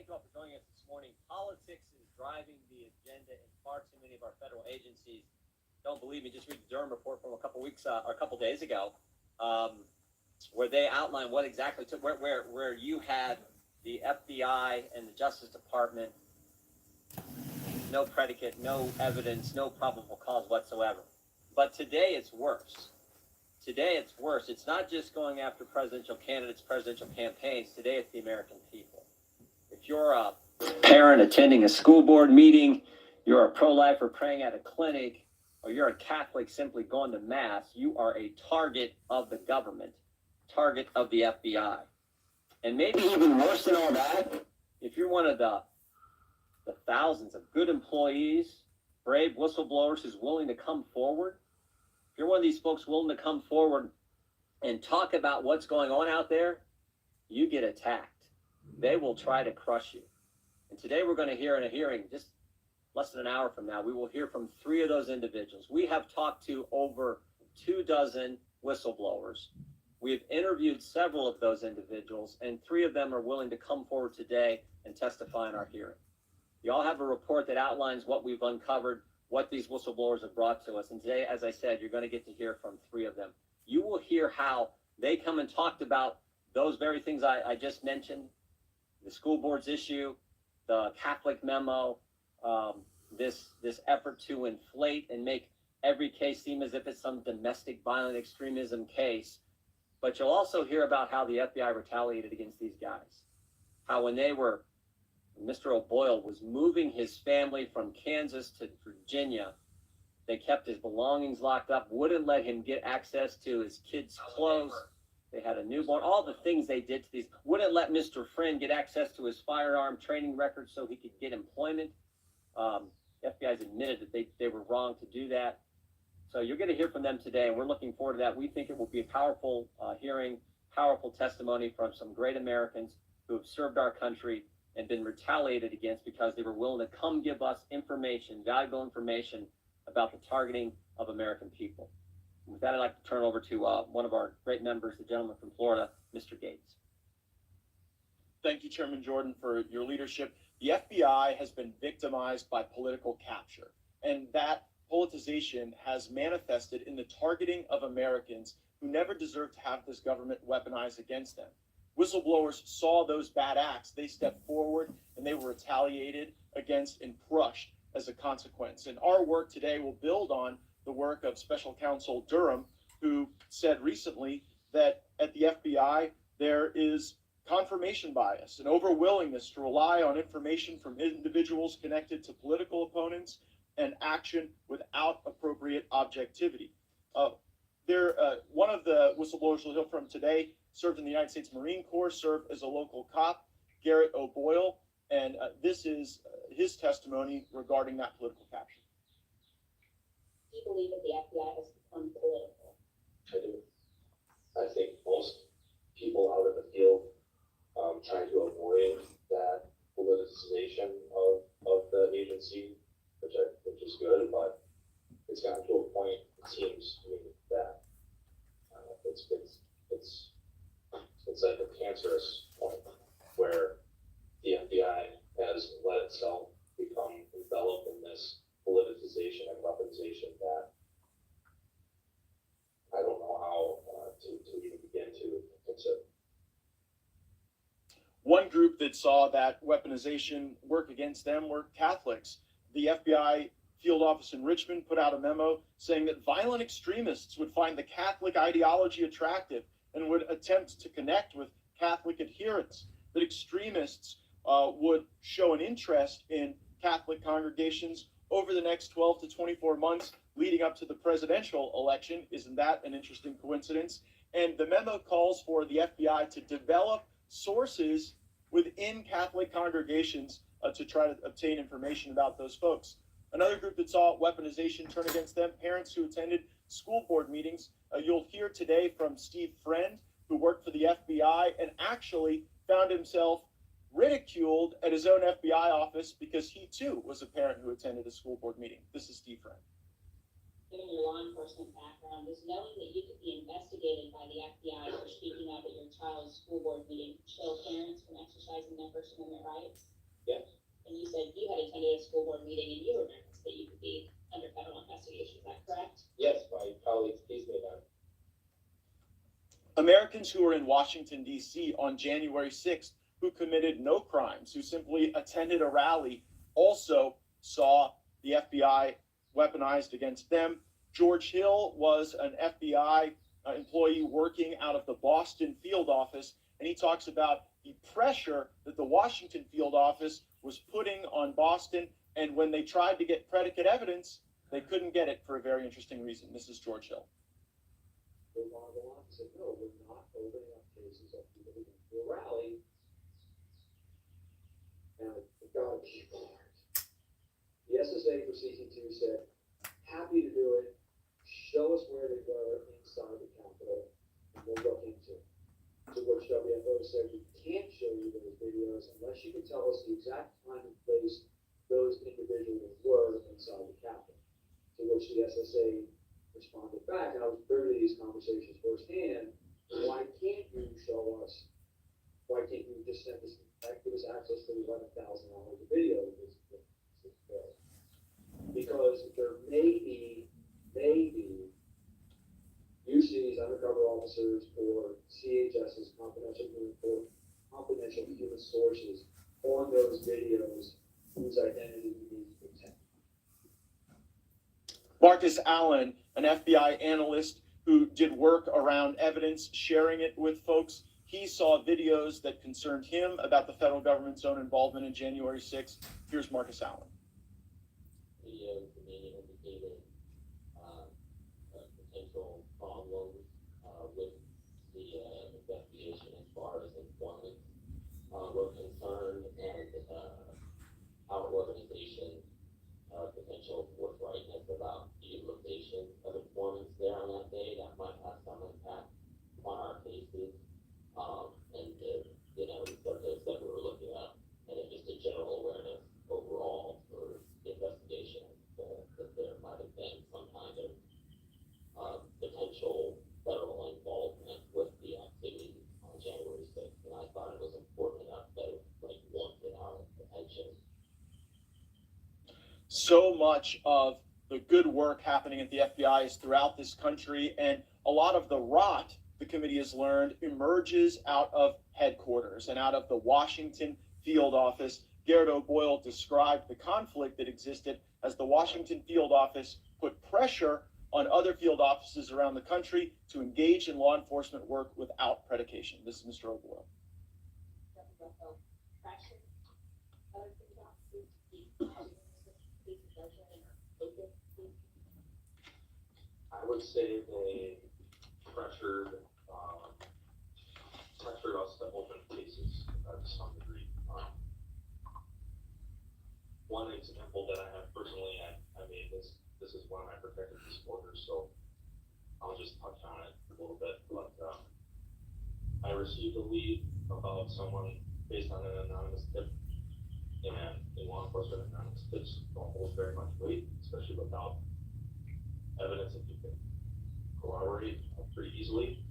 Thank you all for joining us this morning. Politics is driving the agenda in far too many of our federal agencies. Don't believe me, just read the Durham report from a couple days ago, where they outlined what exactly took, where you had the FBI and the Justice Department, no predicate, no evidence, no probable cause whatsoever. But today it's worse. Today it's worse. It's not just going after presidential candidates, presidential campaigns. Today it's the American people. If you're a parent attending a school board meeting, you're a pro-lifer praying at a clinic, or you're a Catholic simply going to mass, you are a target of the government, target of the FBI. And maybe even worse than all that, if you're one of the thousands of good employees, brave whistleblowers who's willing to come forward, if you're one of these folks willing to come forward and talk about what's going on out there, you get attacked. They will try to crush you. And today we're going to hear in a hearing, just less than an hour from now, we will hear from 3 of those individuals. We have talked to over 24 whistleblowers. We have interviewed several of those individuals, and 3 of them are willing to come forward today and testify in our hearing. You all have a report that outlines what we've uncovered, what these whistleblowers have brought to us. And today, as I said, you're going to get to hear from 3 of them. You will hear how they come and talked about those very things I just mentioned, the school board's issue, the Catholic memo, this effort to inflate and make every case seem as if it's some domestic violent extremism case. But you'll also hear about how the FBI retaliated against these guys. How when Mr. O'Boyle was moving his family from Kansas to Virginia, they kept his belongings locked up, wouldn't let him get access to his kids' clothes. They had a newborn, all the things they did to these, wouldn't let Mr. Friend get access to his firearm training records so he could get employment. FBI's admitted that they were wrong to do that. So you're going to hear from them today, and we're looking forward to that. We think it will be a powerful hearing, powerful testimony from some great Americans who have served our country and been retaliated against because they were willing to come give us information, valuable information about the targeting of American people. And with that, I'd like to turn over to one of our great members, the gentleman from Florida, Mr. Gates. Thank you, Chairman Jordan, for your leadership. The FBI has been victimized by political capture, and that politicization has manifested in the targeting of Americans who never deserved to have this government weaponized against them. Whistleblowers saw those bad acts. They stepped forward, and they were retaliated against and crushed as a consequence. And our work today will build on the work of Special Counsel Durham, who said recently that at the FBI there is confirmation bias, an overwillingness to rely on information from individuals connected to political opponents and action without appropriate objectivity. One of the whistleblowers we'll hear from today served in the United States Marine Corps, served as a local cop, Garrett O'Boyle, and this is his testimony regarding that political capture. Do you believe that the FBI has become political? I do. I think most people out in the field trying to avoid that politicization of the agency, which is good, but it's gotten to a point, it seems to me, that it's like a cancerous point where the FBI has let itself become enveloped in this politicization and weaponization that I don't know how to even begin to consider. One group that saw that weaponization work against them were Catholics. The FBI field office in Richmond put out a memo saying that violent extremists would find the Catholic ideology attractive and would attempt to connect with Catholic adherents, that extremists would show an interest in Catholic congregations over the next 12 to 24 months leading up to the presidential election. Isn't that an interesting coincidence? And the memo calls for the FBI to develop sources within Catholic congregations to try to obtain information about those folks. Another group that saw weaponization turn against them, parents who attended school board meetings. You'll hear today from Steve Friend, who worked for the FBI and actually found himself ridiculed at his own FBI office because he too was a parent who attended a school board meeting. This is Steve Friend. given your law enforcement background, does knowing that you could be investigated by the FBI for speaking up at your child's school board meeting chill parents from exercising their First Amendment rights? Yes. And you said you had attended a school board meeting and you were nervous that you could be under federal investigation, is that correct? Yes, my colleagues teased me about it. Americans who were in Washington, D.C. on January 6th, who committed no crimes, who simply attended a rally, also saw the FBI weaponized against them. George Hill was an FBI employee working out of the Boston field office, and he talks about the pressure that the Washington field office was putting on Boston, and when they tried to get predicate evidence, they couldn't get it for a very interesting reason. This is George Hill. They wanted to go on and say, no, we're not opening up cases of people who went to a rally. And it got a key part. The SSA for CC2 said, happy to do it. Show us where they were inside the Capitol, and we'll look into it. To which WFO said, we can't show you those videos unless you can tell us the exact time and place those individuals were inside the Capitol. To which the SSA responded back, and I was privy to these conversations firsthand. Why can't you show us? Why can't you just send us, give us access to the $11,000 of video? Because there may be UC's undercover officers or CHS's confidential human sources on those videos whose identity we need to protect. Marcus Allen, an FBI analyst who did work around evidence, sharing it with folks, he saw videos that concerned him about the federal government's own involvement in January 6th. Here's Marcus Allen. Videos to me indicated potential problems with the investigation as far as informants were concerned, and our organization potential forthrightness about the utilization of informants there on that day that might have some impact on our cases, and you know, the subjects that we were looking at, and then just a general awareness overall for the investigation that there might have been some kind of potential federal involvement with the activity on January 6th, and I thought it was important enough that it warranted our attention. So much of the good work happening at the FBI is throughout this country, and a lot of the rot, the committee has learned, emerges out of headquarters and out of the Washington field office. Garrett O'Boyle described the conflict that existed as the Washington field office put pressure on other field offices around the country to engage in law enforcement work without predication. This is Mr. O'Boyle. I would say they pressured us to open cases to some degree. One example that I have personally, I made this is one of my protected disclosures, so I'll just touch on it a little bit. But I received a lead about someone based on an anonymous tip, and in law enforcement, anonymous tips don't hold very much weight, especially without evidence that you can corroborate pretty easily.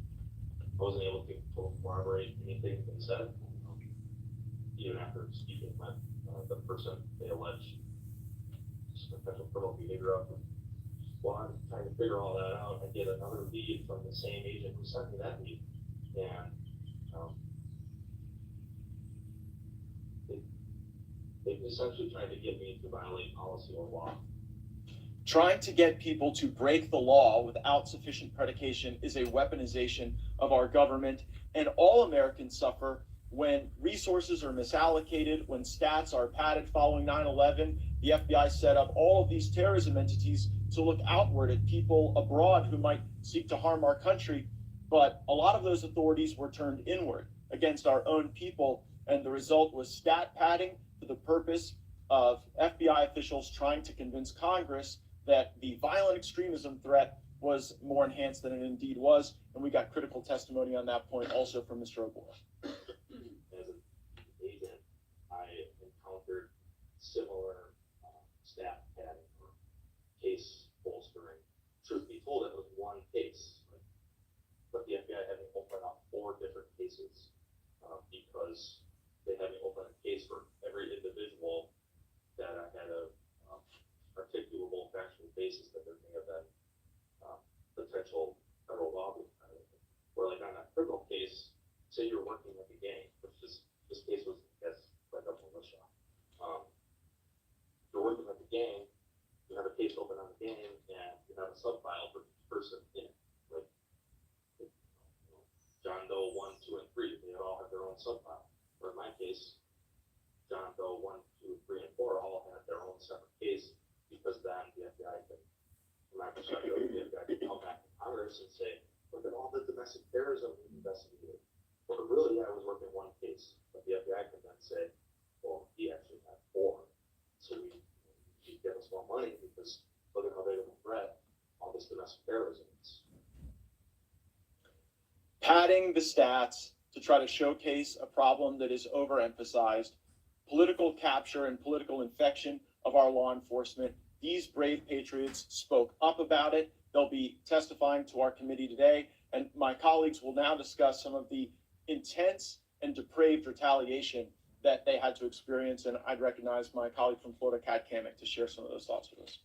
I wasn't able to corroborate anything that said, even after speaking with the person they allege potential criminal behavior of. While I'm trying to figure all that out, I get another lead from the same agent who sent me that lead, and they essentially tried to get me to violate policy or law. Trying to get people to break the law without sufficient predication is a weaponization of our government, and all Americans suffer when resources are misallocated, when stats are padded following 9/11. The FBI set up all of these terrorism entities to look outward at people abroad who might seek to harm our country, but a lot of those authorities were turned inward against our own people, and the result was stat padding for the purpose of FBI officials trying to convince Congress that the violent extremism threat was more enhanced than it indeed was, and we got critical testimony on that point also from Mr. O'Boyle. As an agent, I encountered similar staff padding or case bolstering case. But the FBI had me open up 4 different cases because they had me open a case for every individual that I had a articulable factual basis that there may have been potential federal lobbying. Where like on a criminal case, say you're working with a gang, which this case was as like a militia. You're working with a gang, you have a case open on the gang, and you have a sub-file for each person in it. Like, John Doe 1, 2, and 3, they all have their own sub-file. Or in my case, John Doe 1, 2, 3, and 4 all have their own separate case, because then the FBI can, from my perspective, the FBI can come back to Congress and say, look at all the domestic terrorism we investigated. But really, I was working one case, but the FBI can then say, well, he actually had 4. So we give us more money because look at how big of a threat all this domestic terrorism is. Padding the stats to try to showcase a problem that is overemphasized, political capture and political infection of our law enforcement. These brave patriots spoke up about it. They'll be testifying to our committee today, and my colleagues will now discuss some of the intense and depraved retaliation that they had to experience, and I'd recognize my colleague from Florida, Kat Kamek, to share some of those thoughts with us.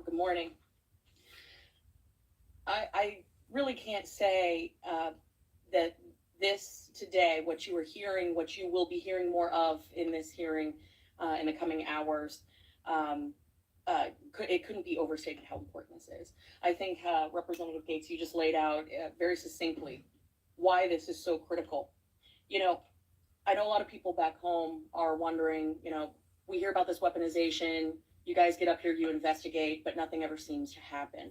Good morning. I really can't say that this today, what you are hearing, what you will be hearing more of in this hearing in the coming hours, it couldn't be overstated how important this is. I think Representative Gates, you just laid out very succinctly why this is so critical. You know, I know a lot of people back home are wondering, you know, we hear about this weaponization, you guys get up here, you investigate, but nothing ever seems to happen.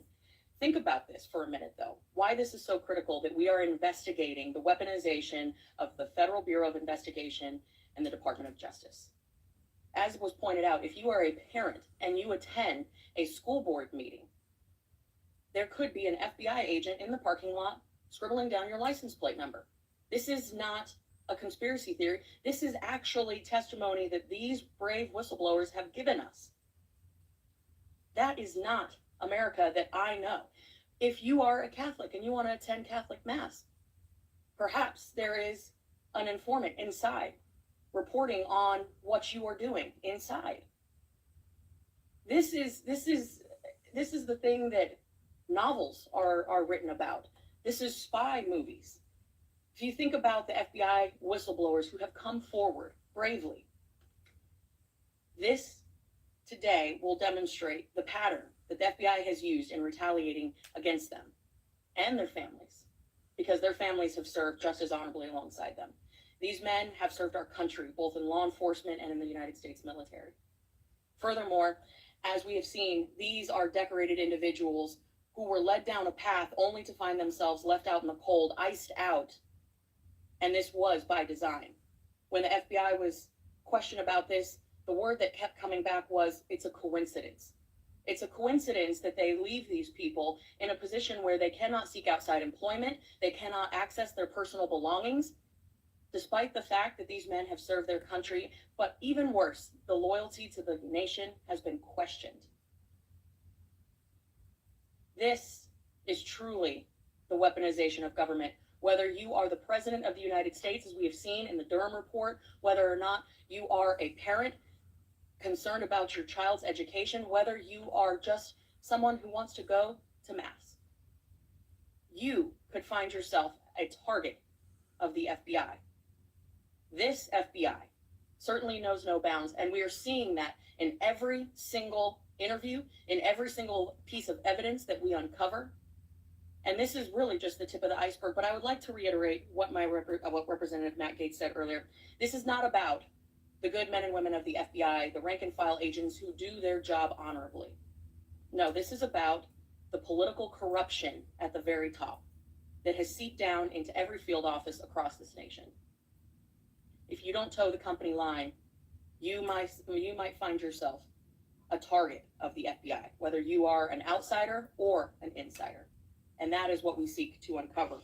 Think about this for a minute, though. Why this is so critical that we are investigating the weaponization of the Federal Bureau of Investigation and the Department of Justice. As was pointed out, if you are a parent and you attend a school board meeting, there could be an FBI agent in the parking lot scribbling down your license plate number. This is not a conspiracy theory. This is actually testimony that these brave whistleblowers have given us. That is not America that I know. If you are a Catholic and you want to attend Catholic Mass, perhaps there is an informant inside reporting on what you are doing inside. This is the thing that novels are written about. This is spy movies. If you think about the FBI whistleblowers who have come forward bravely, this today will demonstrate the pattern that the FBI has used in retaliating against them and their families, because their families have served just as honorably alongside them. These men have served our country, both in law enforcement and in the United States military. Furthermore, as we have seen, these are decorated individuals who were led down a path only to find themselves left out in the cold, iced out. And this was by design. When the FBI was questioned about this, the word that kept coming back was, it's a coincidence. It's a coincidence that they leave these people in a position where they cannot seek outside employment, they cannot access their personal belongings, despite the fact that these men have served their country. But even worse, the loyalty to the nation has been questioned. This is truly the weaponization of government. Whether you are the President of the United States, as we have seen in the Durham report, whether or not you are a parent concerned about your child's education, whether you are just someone who wants to go to Mass, you could find yourself a target of the FBI. This FBI certainly knows no bounds, and we are seeing that in every single interview, in every single piece of evidence that we uncover. And this is really just the tip of the iceberg, but I would like to reiterate what what Representative Matt Gaetz said earlier. This is not about the good men and women of the FBI, the rank and file agents who do their job honorably. No, this is about the political corruption at the very top that has seeped down into every field office across this nation. If you don't toe the company line, you might find yourself a target of the FBI, whether you are an outsider or an insider. And that is what we seek to uncover.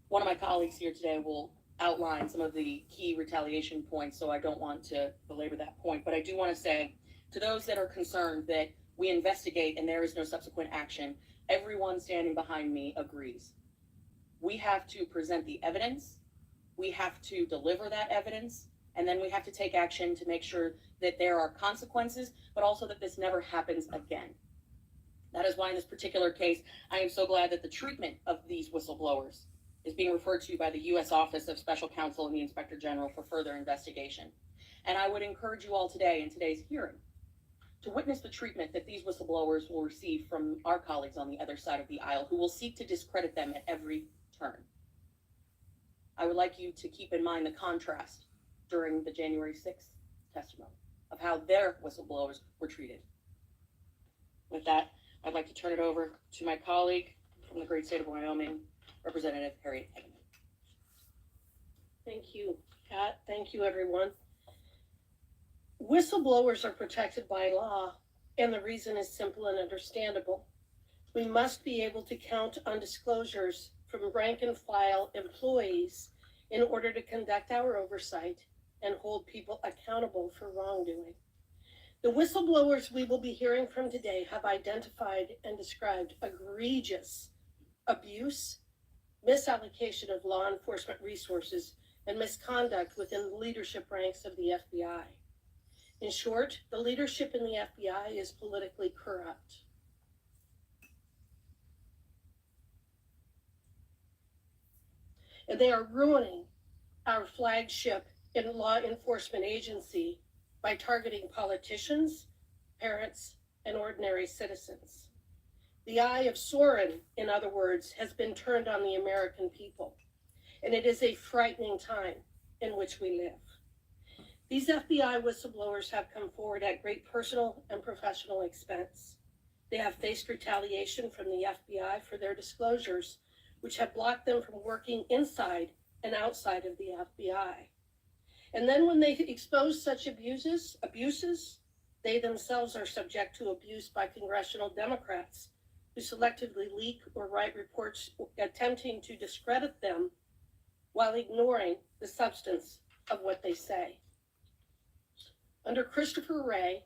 One of my colleagues here today will outlined some of the key retaliation points, so I don't want to belabor that point. But I do want to say to those that are concerned that we investigate and there is no subsequent action, everyone standing behind me agrees. We have to present the evidence, we have to deliver that evidence, and then we have to take action to make sure that there are consequences, but also that this never happens again. That is why in this particular case, I am so glad that the treatment of these whistleblowers is being referred to by the U.S. Office of Special Counsel and the Inspector General for further investigation. And I would encourage you all today in today's hearing to witness the treatment that these whistleblowers will receive from our colleagues on the other side of the aisle who will seek to discredit them at every turn. I would like you to keep in mind the contrast during the January 6th testimony of how their whistleblowers were treated. With that, I'd like to turn it over to my colleague from the great state of Wyoming, Representative Harriet Hageman. Thank you, Pat. Thank you, everyone. Whistleblowers are protected by law, and the reason is simple and understandable. We must be able to count on disclosures from rank and file employees in order to conduct our oversight and hold people accountable for wrongdoing. The whistleblowers we will be hearing from today have identified and described egregious abuse, misallocation of law enforcement resources, and misconduct within the leadership ranks of the FBI. In short, the leadership in the FBI is politically corrupt. And they are ruining our flagship in law enforcement agency by targeting politicians, parents, and ordinary citizens. The eye of Soren, in other words, has been turned on the American people, and it is a frightening time in which we live. These FBI whistleblowers have come forward at great personal and professional expense. They have faced retaliation from the FBI for their disclosures, which have blocked them from working inside and outside of the FBI. And then when they expose such abuses, they themselves are subject to abuse by congressional Democrats who selectively leak or write reports attempting to discredit them while ignoring the substance of what they say. Under Christopher Wray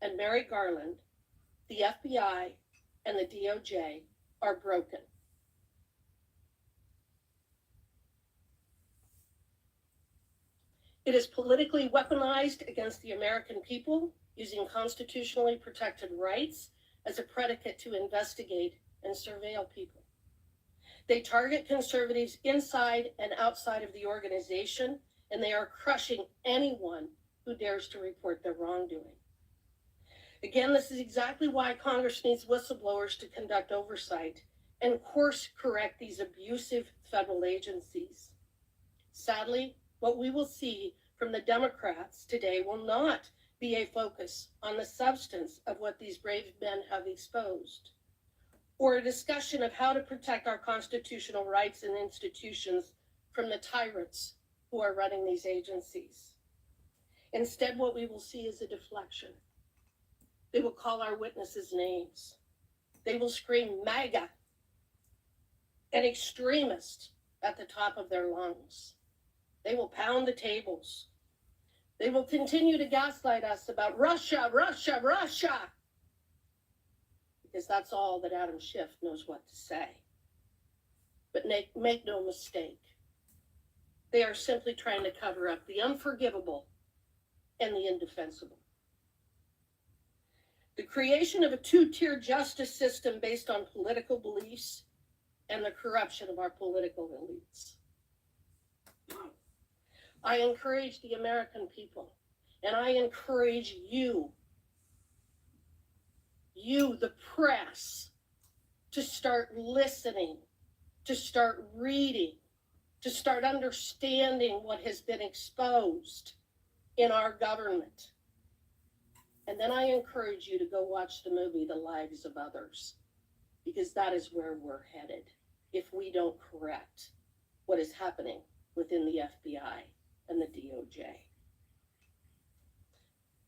and Merrick Garland, the FBI and the DOJ are broken. It is politically weaponized against the American people, using constitutionally protected rights as a predicate to investigate and surveil people. They target conservatives inside and outside of the organization, and they are crushing anyone who dares to report their wrongdoing. Again, this is exactly why Congress needs whistleblowers to conduct oversight and course correct these abusive federal agencies. Sadly, what we will see from the Democrats today will not be a focus on the substance of what these brave men have exposed, or a discussion of how to protect our constitutional rights and institutions from the tyrants who are running these agencies. Instead, what we will see is a deflection. They will call our witnesses names. They will scream MAGA and extremist at the top of their lungs. They will pound the tables. They will continue to gaslight us about Russia, Russia, Russia, because that's all that Adam Schiff knows what to say. But make no mistake, they are simply trying to cover up the unforgivable and the indefensible. The creation of a two-tier justice system based on political beliefs and the corruption of our political elites. I encourage the American people, and I encourage you, the press, to start listening, to start reading, to start understanding what has been exposed in our government. And then I encourage you to go watch the movie, The Lives of Others, because that is where we're headed if we don't correct what is happening within the FBI and the DOJ.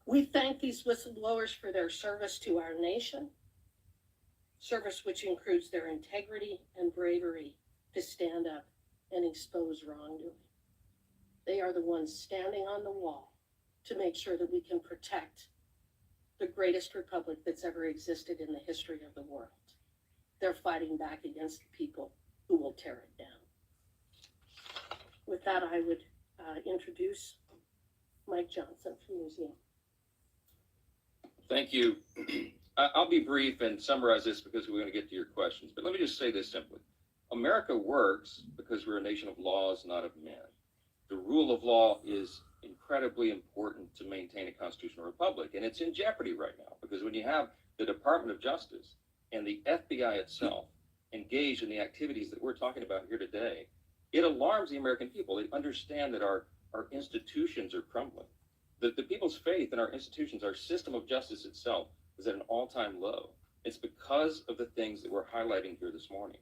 We thank these whistleblowers for their service to our nation, service which includes their integrity and bravery to stand up and expose wrongdoing. they are the ones standing on the wall to make sure that we can protect the greatest republic that's ever existed in the history of the world. They're fighting back against the people who will tear it down. With that, I would introduce Mike Johnson from Museum. Thank you. I'll be brief and summarize this because we're going to get to your questions, but let me just say this simply. America works because we're a nation of laws, not of men. The rule of law is incredibly important to maintain a constitutional republic, and it's in jeopardy right now because when you have the Department of Justice and the FBI itself engaged in the activities that we're talking about here today, it alarms the American people. They understand that our institutions are crumbling. The people's faith in our institutions, our system of justice itself, is at an all-time low. It's because of the things that we're highlighting here this morning.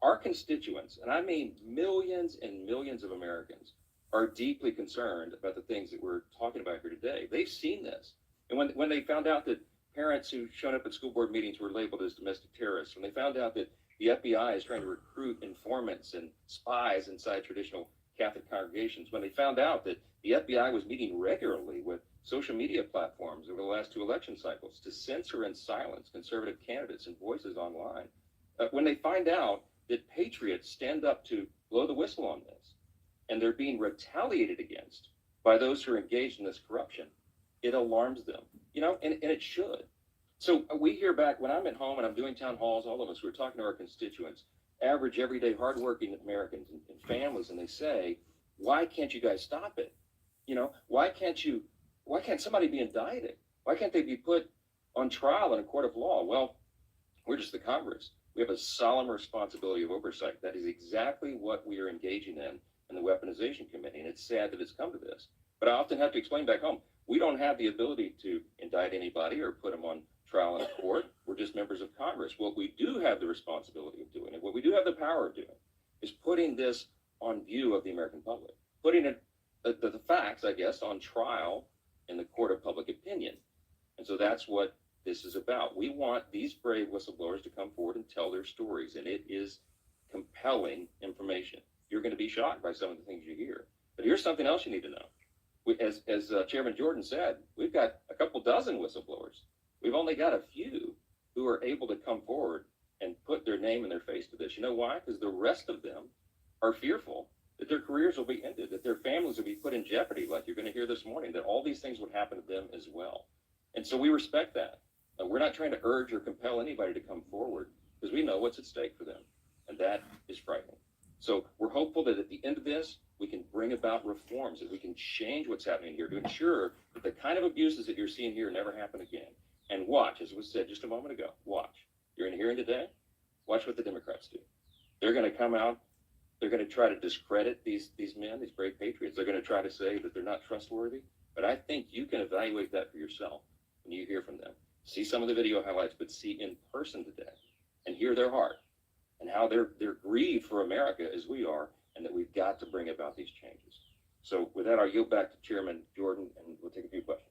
Our constituents, and I mean millions and millions of Americans, are deeply concerned about the things that we're talking about here today. They've seen this. And when they found out that parents who showed up at school board meetings were labeled as domestic terrorists, when they found out that the FBI is trying to recruit informants and spies inside traditional Catholic congregations, when they found out that the FBI was meeting regularly with social media platforms over the last 2 election cycles to censor and silence conservative candidates and voices online, when they find out that patriots stand up to blow the whistle on this, and they're being retaliated against by those who are engaged in this corruption, it alarms them, and it should. So we hear back when I'm at home and I'm doing town halls, all of us, we're talking to our constituents, average, everyday, hardworking Americans and families, and they say, why can't you guys stop it? Why can't somebody be indicted? Why can't they be put on trial in a court of law? Well, we're just the Congress. We have a solemn responsibility of oversight. That is exactly what we are engaging in the Weaponization Committee, and it's sad that it's come to this. But I often have to explain back home, we don't have the ability to indict anybody or put them on trial in a court. We're just members of Congress. What we do have the responsibility of doing, and what we do have the power of doing, is putting this on view of the American public, putting it, the facts, I guess, on trial in the court of public opinion. And so that's what this is about. We want these brave whistleblowers to come forward and tell their stories, and it is compelling information. You're going to be shocked by some of the things you hear. But here's something else you need to know. As Chairman Jordan said, we've got a couple dozen whistleblowers. We've only got a few who are able to come forward and put their name and their face to this. You know why? Because the rest of them are fearful that their careers will be ended, that their families will be put in jeopardy, like you're going to hear this morning, that all these things would happen to them as well. And so we respect that. We're not trying to urge or compel anybody to come forward because we know what's at stake for them. And that is frightening. So we're hopeful that at the end of this, we can bring about reforms, that we can change what's happening here to ensure that the kind of abuses that you're seeing here never happen again. And watch, as was said just a moment ago, watch. You're in a hearing today, watch what the Democrats do. They're going to come out, they're going to try to discredit these men, these brave patriots. They're going to try to say that they're not trustworthy. But I think you can evaluate that for yourself when you hear from them. See some of the video highlights, but see in person today and hear their heart and how they're grieved for America as we are, and that we've got to bring about these changes. So with that, I'll yield back to Chairman Jordan, and we'll take a few questions.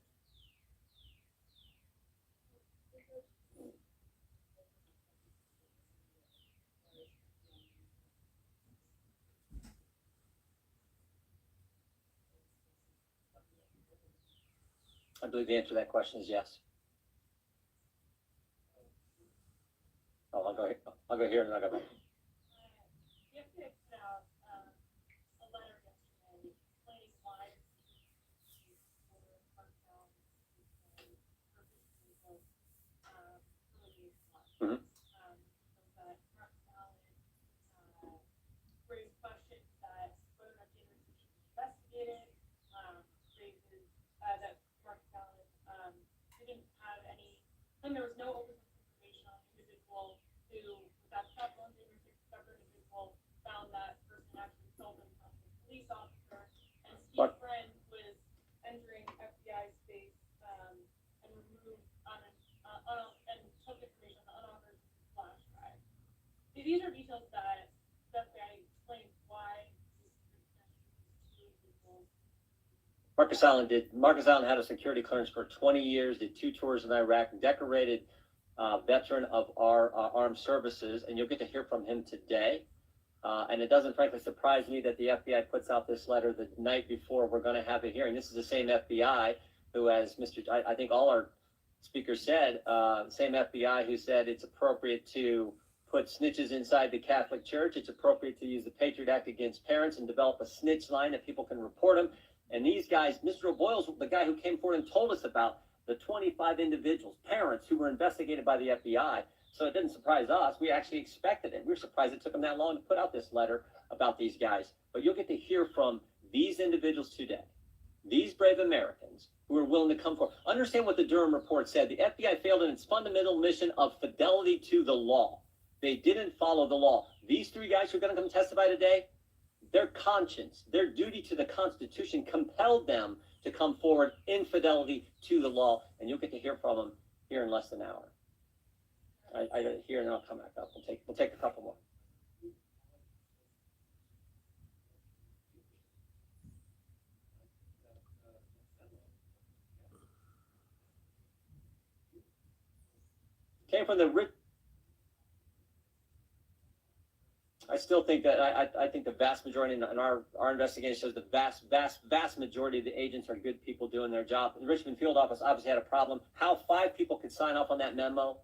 I believe the answer to that question is yes. Oh, I'll go here and then I'll go back. And there was no open information on an individual who, without Carlson, discovered an individual, found that person actually sold himself to a police officer, and Steve Friend was entering FBI space and removed and took information on unauthorized flash drive. These are details that the FBI explains why these individuals. Marcus Allen had a security clearance for 20 years, did 2 tours in Iraq, decorated veteran of our armed services, and you'll get to hear from him today. And it doesn't frankly surprise me that the FBI puts out this letter the night before we're going to have a hearing. This is the same FBI who, as I think all our speakers said, same FBI who said it's appropriate to put snitches inside the Catholic Church. It's appropriate to use the Patriot Act against parents and develop a snitch line that people can report them. And these guys, Mr. O'Boyle's the guy who came forward and told us about the 25 individuals, parents who were investigated by the FBI. So it didn't surprise us. We actually expected it. We were surprised it took them that long to put out this letter about these guys. But you'll get to hear from these individuals today, these brave Americans who are willing to come forward. Understand what the Durham report said. The FBI failed in its fundamental mission of fidelity to the law. They didn't follow the law. These three guys who are going to come testify today, their conscience, their duty to the Constitution compelled them to come forward in fidelity to the law. And you'll get to hear from them here in less than an hour. I got it here, and then I'll come back up. We'll take a couple more. Came from the I still think that I think the vast majority, and our investigation shows the vast majority of the agents are good people doing their job. The Richmond field office obviously had a problem. How 5 people could sign off on that memo,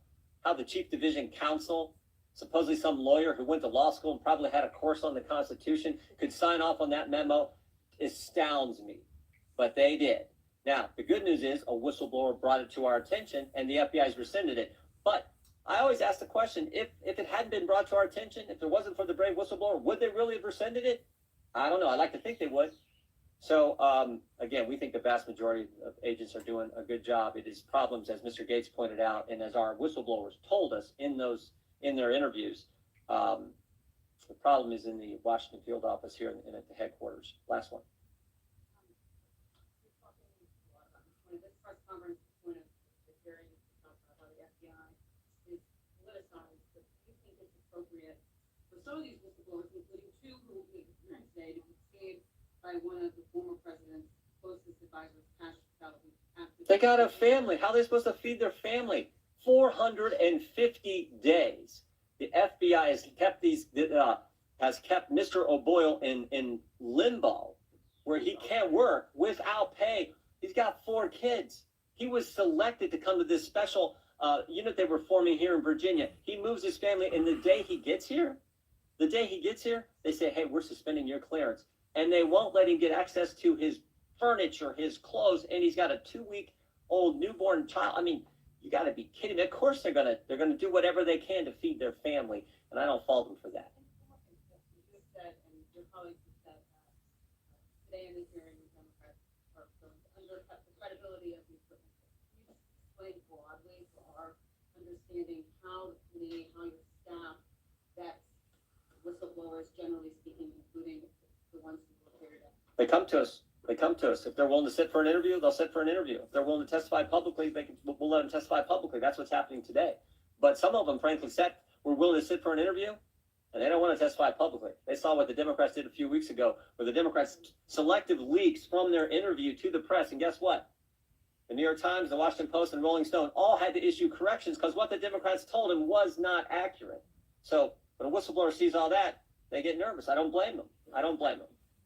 how the chief division counsel, supposedly some lawyer who went to law school and probably had a course on the Constitution, could sign off on that memo astounds me. But they did. Now, the good news is a whistleblower brought it to our attention and the FBI's rescinded it. But I always ask the question, if it hadn't been brought to our attention, if it wasn't for the brave whistleblower, would they really have rescinded it? I don't know. I'd like to think they would. So, again, we think the vast majority of agents are doing a good job. It is problems, as Mr. Gates pointed out, and as our whistleblowers told us in their interviews, the problem is in the Washington field office here and at the headquarters. Last one. This press conference, one of the hearings about the FBI is politicized, but do you think it's appropriate for some of these whistleblowers, including 2 who we experienced today, to be saved by one of the former president's closest advisors, Cash Calhoun? They got a family. How are they supposed to feed their family? 450 days. The FBI has kept Mr. O'Boyle in limbo, where he can't work without pay. He's got 4 kids. He was selected to come to this special unit they were forming here in Virginia. He moves his family, and the day he gets here, they say, hey, we're suspending your clearance. And they won't let him get access to his furniture, his clothes, and he's got a 2-week-old newborn child. I mean, you got to be kidding me. Of course they're gonna do whatever they can to feed their family, and I don't fault them for that. You said, and your colleagues have said that today in this hearing, the Democrats are going to undercut the credibility of these witnesses. Can you explain broadly for our understanding how the committee, how your staff, that whistleblowers, generally speaking, including the ones who were here today? They come to us. If they're willing to sit for an interview, they'll sit for an interview. If they're willing to testify publicly, we'll let them testify publicly. That's what's happening today. But some of them, frankly, were willing to sit for an interview, and they don't want to testify publicly. They saw what the Democrats did a few weeks ago, where the Democrats selective leaks from their interview to the press. And guess what? The New York Times, the Washington Post, and Rolling Stone all had to issue corrections because what the Democrats told them was not accurate. So when a whistleblower sees all that, they get nervous. I don't blame them.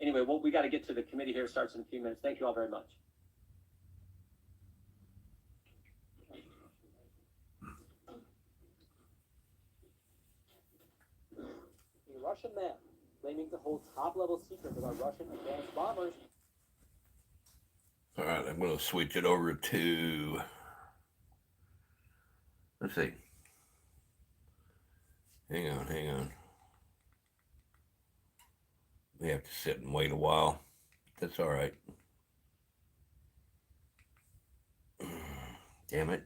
Anyway, we got to get to the committee here. It starts in a few minutes. Thank you all very much. A Russian man claiming to hold top-level secrets about Russian advanced bombers. All right, I'm going to switch it over to, let's see. Hang on. We have to sit and wait a while. That's all right. Damn it.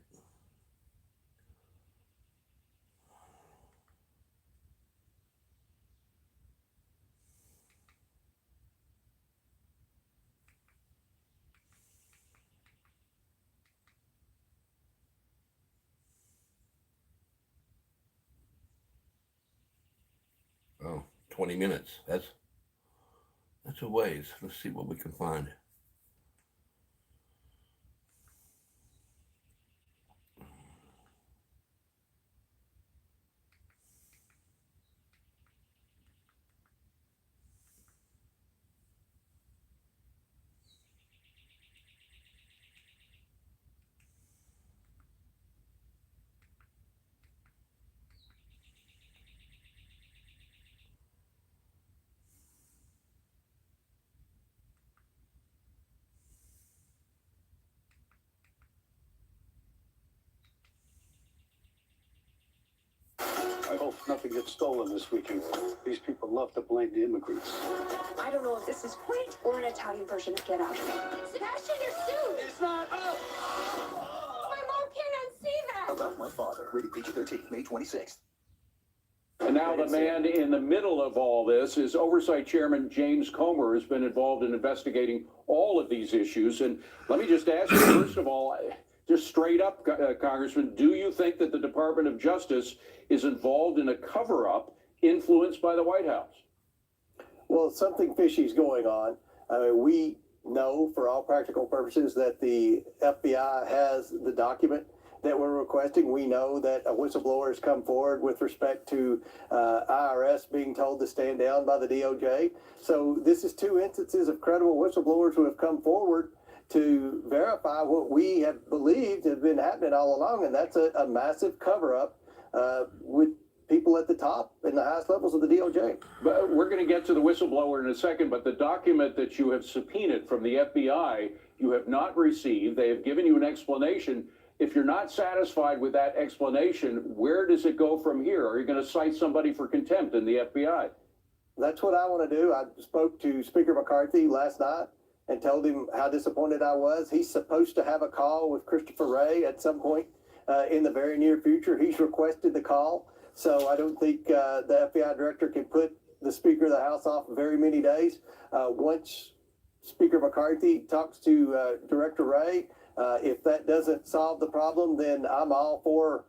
Oh, 20 minutes. That's a ways. Let's see what we can find. I hope nothing gets stolen this weekend. These people love to blame the immigrants. I don't know if this is Quint or an Italian version of Get Out. Sebastian, your suit! It's not up! My mom can't unsee that! About My Father, rated PG-13, May 26th. And now the man in the middle of all this is Oversight Chairman James Comer, has been involved in investigating all of these issues. And let me just ask you, first of all, just straight up, Congressman, do you think that the Department of Justice is involved in a cover-up influenced by the White House? Well, something fishy is going on. We know for all practical purposes that the FBI has the document that we're requesting. We know that a whistleblower has come forward with respect to IRS being told to stand down by the DOJ. So this is two instances of credible whistleblowers who have come forward to verify what we have believed have been happening all along, and that's a massive cover-up with people at the top and the highest levels of the DOJ. But we're going to get to the whistleblower in a second, but the document that you have subpoenaed from the FBI, you have not received. They have given you an explanation. If you're not satisfied with that explanation, where does it go from here? Are you going to cite somebody for contempt in the FBI? That's what I want to do. I spoke to Speaker McCarthy last night and told him how disappointed I was. He's supposed to have a call with Christopher Wray at some point in the very near future. He's requested the call. So I don't think the FBI director can put the Speaker of the House off very many days. Once Speaker McCarthy talks to Director Wray, if that doesn't solve the problem, then I'm all for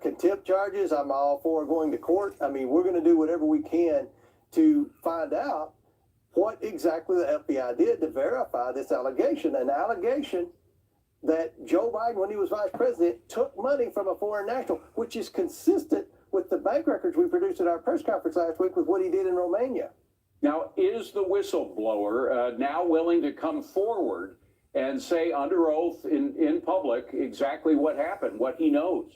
contempt charges. I'm all for going to court. I mean, we're going to do whatever we can to find out what exactly the FBI did to verify this allegation, an allegation that Joe Biden, when he was vice president, took money from a foreign national, which is consistent with the bank records we produced at our press conference last week with what he did in Romania. Now, is the whistleblower now willing to come forward and say under oath in public exactly what happened, what he knows?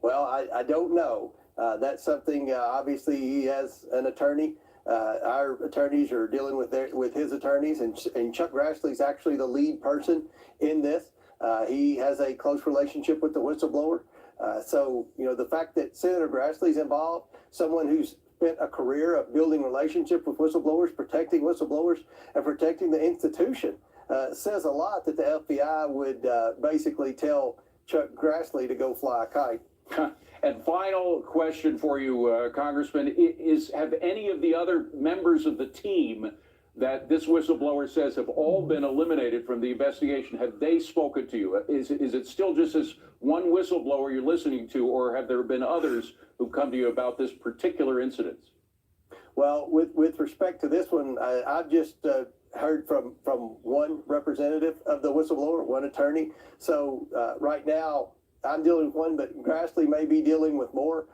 Well, I don't know. That's something, obviously, he has an attorney. Our attorneys are dealing with his attorneys, and Chuck Grassley's actually the lead person in this. He has a close relationship with the whistleblower. So, you know, the fact that Senator Grassley's involved, someone who's spent a career of building relationships with whistleblowers, protecting whistleblowers, and protecting the institution, says a lot that the FBI would basically tell Chuck Grassley to go fly a kite. And final question for you, Congressman, have any of the other members of the team that this whistleblower says have all been eliminated from the investigation, have they spoken to you? Is it still just this one whistleblower you're listening to, or have there been others who've come to you about this particular incident? Well, with respect to this one, I've just heard from one representative of the whistleblower, one attorney. So right now, I'm dealing with one, but Grassley may be dealing with more.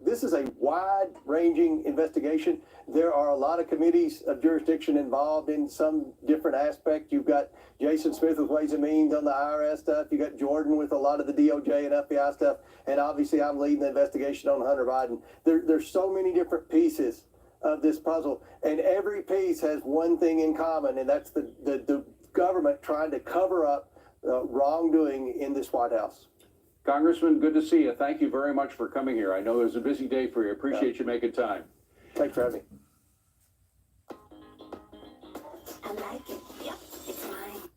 This is a wide-ranging investigation. There are a lot of committees of jurisdiction involved in some different aspect. You've got Jason Smith with Ways and Means on the IRS stuff. You got Jordan with a lot of the DOJ and FBI stuff. And obviously, I'm leading the investigation on Hunter Biden. There's so many different pieces of this puzzle, and every piece has one thing in common, and that's the government trying to cover up wrongdoing in this White House. Congressman, good to see you. Thank you very much for coming here. I know it was a busy day for you. Appreciate you making time. Thanks for having me. I like it. Yep, it's mine.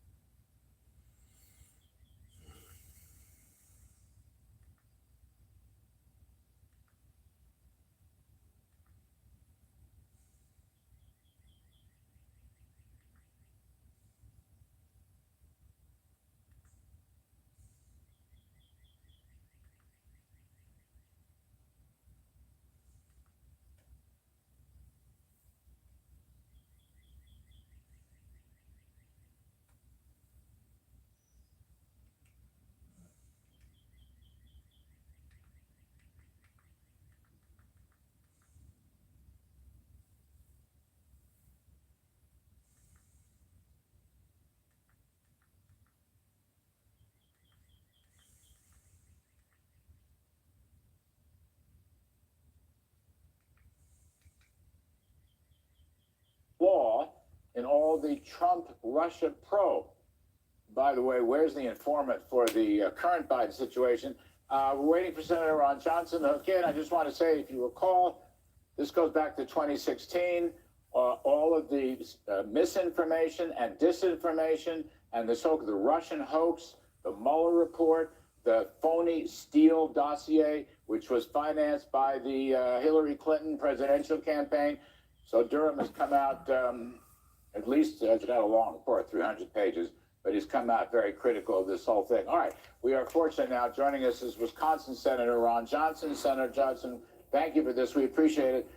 Law in all the Trump-Russia probe. By the way, where's the informant for the current Biden situation? We're waiting for Senator Ron Johnson to hook in. I just want to say, if you recall, this goes back to 2016. All of the misinformation and disinformation and the Russian hoax, the Mueller report, the phony Steele dossier, which was financed by the Hillary Clinton presidential campaign. So Durham has come out, at least, it's got a long report, 300 pages, but he's come out very critical of this whole thing. All right, we are fortunate now. Joining us is Wisconsin Senator Ron Johnson. Senator Johnson, thank you for this. We appreciate it.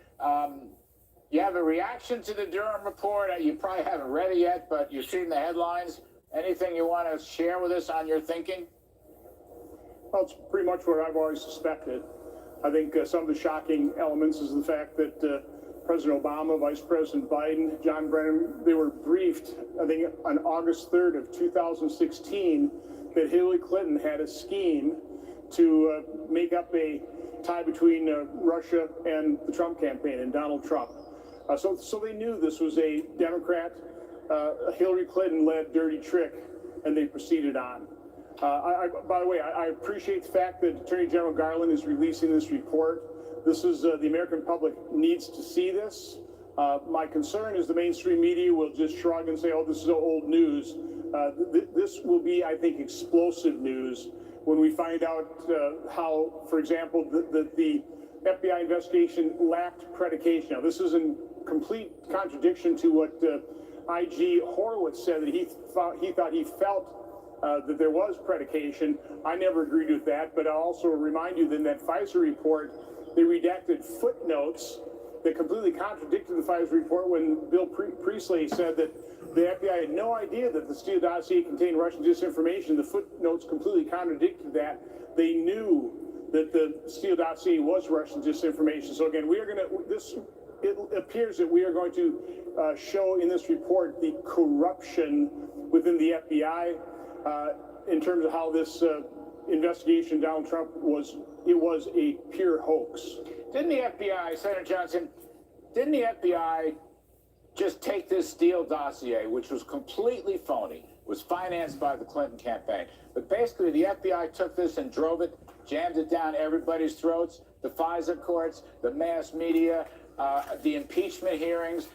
You have a reaction to the Durham report. You probably haven't read it yet, but you've seen the headlines. Anything you want to share with us on your thinking? Well, it's pretty much what I've always suspected. I think some of the shocking elements is the fact that President Obama, Vice President Biden, John Brennan, they were briefed, I think, on August 3rd of 2016 that Hillary Clinton had a scheme to make up a tie between Russia and the Trump campaign and Donald Trump. So they knew this was a Democrat, Hillary Clinton-led dirty trick, and they proceeded on. By the way, I appreciate the fact that Attorney General Garland is releasing this report. This is, the American public needs to see this. My concern is the mainstream media will just shrug and say, oh, this is old news. This will be, I think, explosive news when we find out how, for example, the FBI investigation lacked predication. Now, this is in complete contradiction to what IG Horowitz said, that he thought he felt that there was predication. I never agreed with that, but I'll also remind you that in that Pfizer report, they redacted footnotes that completely contradicted the Pfizer report when Bill Priestley said that the FBI had no idea that the Steele dossier contained Russian disinformation. The footnotes completely contradicted that. They knew that the Steele dossier was Russian disinformation. So again, it appears that we are going to show in this report the corruption within the FBI in terms of how this investigation Donald Trump was a pure hoax. Didn't the FBI, Senator Johnson, didn't the FBI just take this Steele dossier, which was completely phony, was financed by the Clinton campaign, but basically the FBI took this and drove it, jammed it down everybody's throats, the FISA courts, the mass media, the impeachment hearings,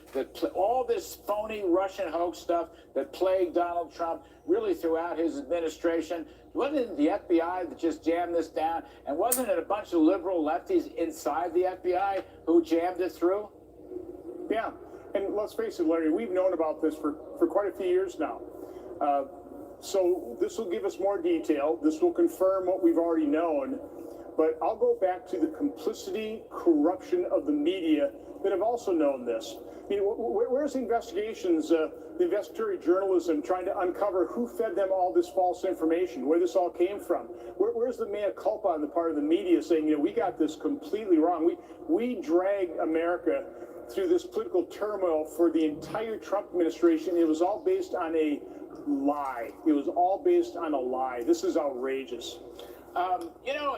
all this phony Russian hoax stuff that plagued Donald Trump really throughout his administration? Wasn't it the FBI that just jammed this down? And wasn't it a bunch of liberal lefties inside the FBI who jammed it through? Yeah, and let's face it, Larry, we've known about this for quite a few years now. So this will give us more detail. This will confirm what we've already known. But I'll go back to the complicity, corruption of the media that have also known this. I mean, where's the investigations, the investigatory journalism trying to uncover who fed them all this false information, where this all came from? Where's the mea culpa on the part of the media saying, we got this completely wrong. We dragged America through this political turmoil for the entire Trump administration. It was all based on a lie. It was all based on a lie. This is outrageous.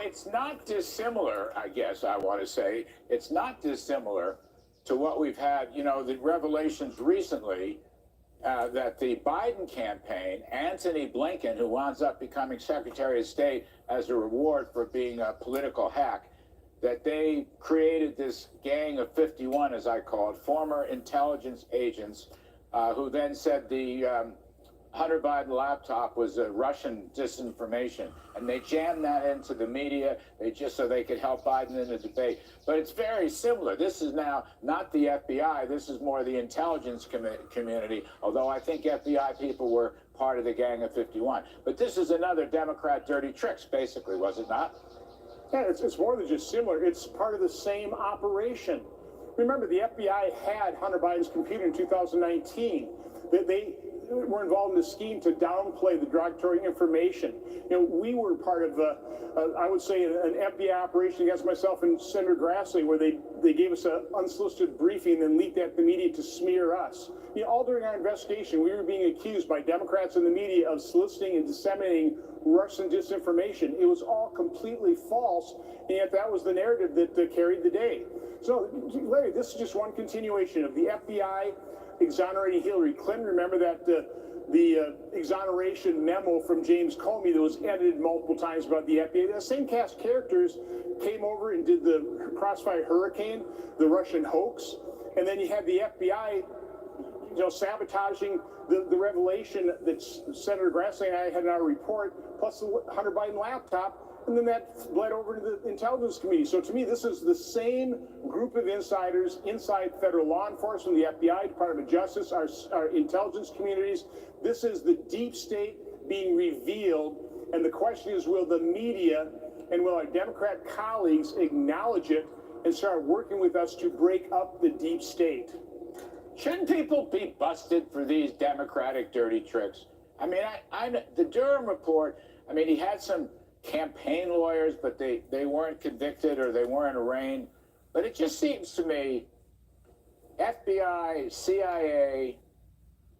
It's not dissimilar, I guess I want to say. It's not dissimilar to what we've had, the revelations recently that the Biden campaign, Antony Blinken, who winds up becoming Secretary of State as a reward for being a political hack, that they created this gang of 51, as I call it, former intelligence agents, who then said the Hunter Biden laptop was Russian disinformation, and they jammed that into the media just so they could help Biden in the debate. But it's very similar. This is now not the FBI. This is more the intelligence community, although I think FBI people were part of the gang of 51. But this is another Democrat dirty tricks, basically, was it not? Yeah, it's more than just similar. It's part of the same operation. Remember, the FBI had Hunter Biden's computer in 2019. They were involved in a scheme to downplay the derogatory information. We were part of, I would say, an FBI operation against myself and Senator Grassley, where they gave us an unsolicited briefing and leaked at the media to smear us. All during our investigation, we were being accused by Democrats in the media of soliciting and disseminating Russian disinformation. It was all completely false, and yet that was the narrative that carried the day. So, Larry, this is just one continuation of the FBI exonerating Hillary Clinton. Remember that the exoneration memo from James Comey that was edited multiple times about the FBI. The same cast of characters came over and did the Crossfire Hurricane, the Russian hoax, and then you had the FBI, sabotaging the revelation that Senator Grassley and I had in our report, plus the Hunter Biden laptop, and then that bled over to the Intelligence Committee. So to me, this is the same group of insiders inside federal law enforcement, the FBI, Department of Justice, our intelligence communities. This is the deep state being revealed, and the question is, will the media and will our Democrat colleagues acknowledge it and start working with us to break up the deep state? Shouldn't people be busted for these Democratic dirty tricks? I mean, the Durham report, I mean, he had some campaign lawyers, but they weren't convicted or they weren't arraigned. But it just seems to me, FBI, CIA,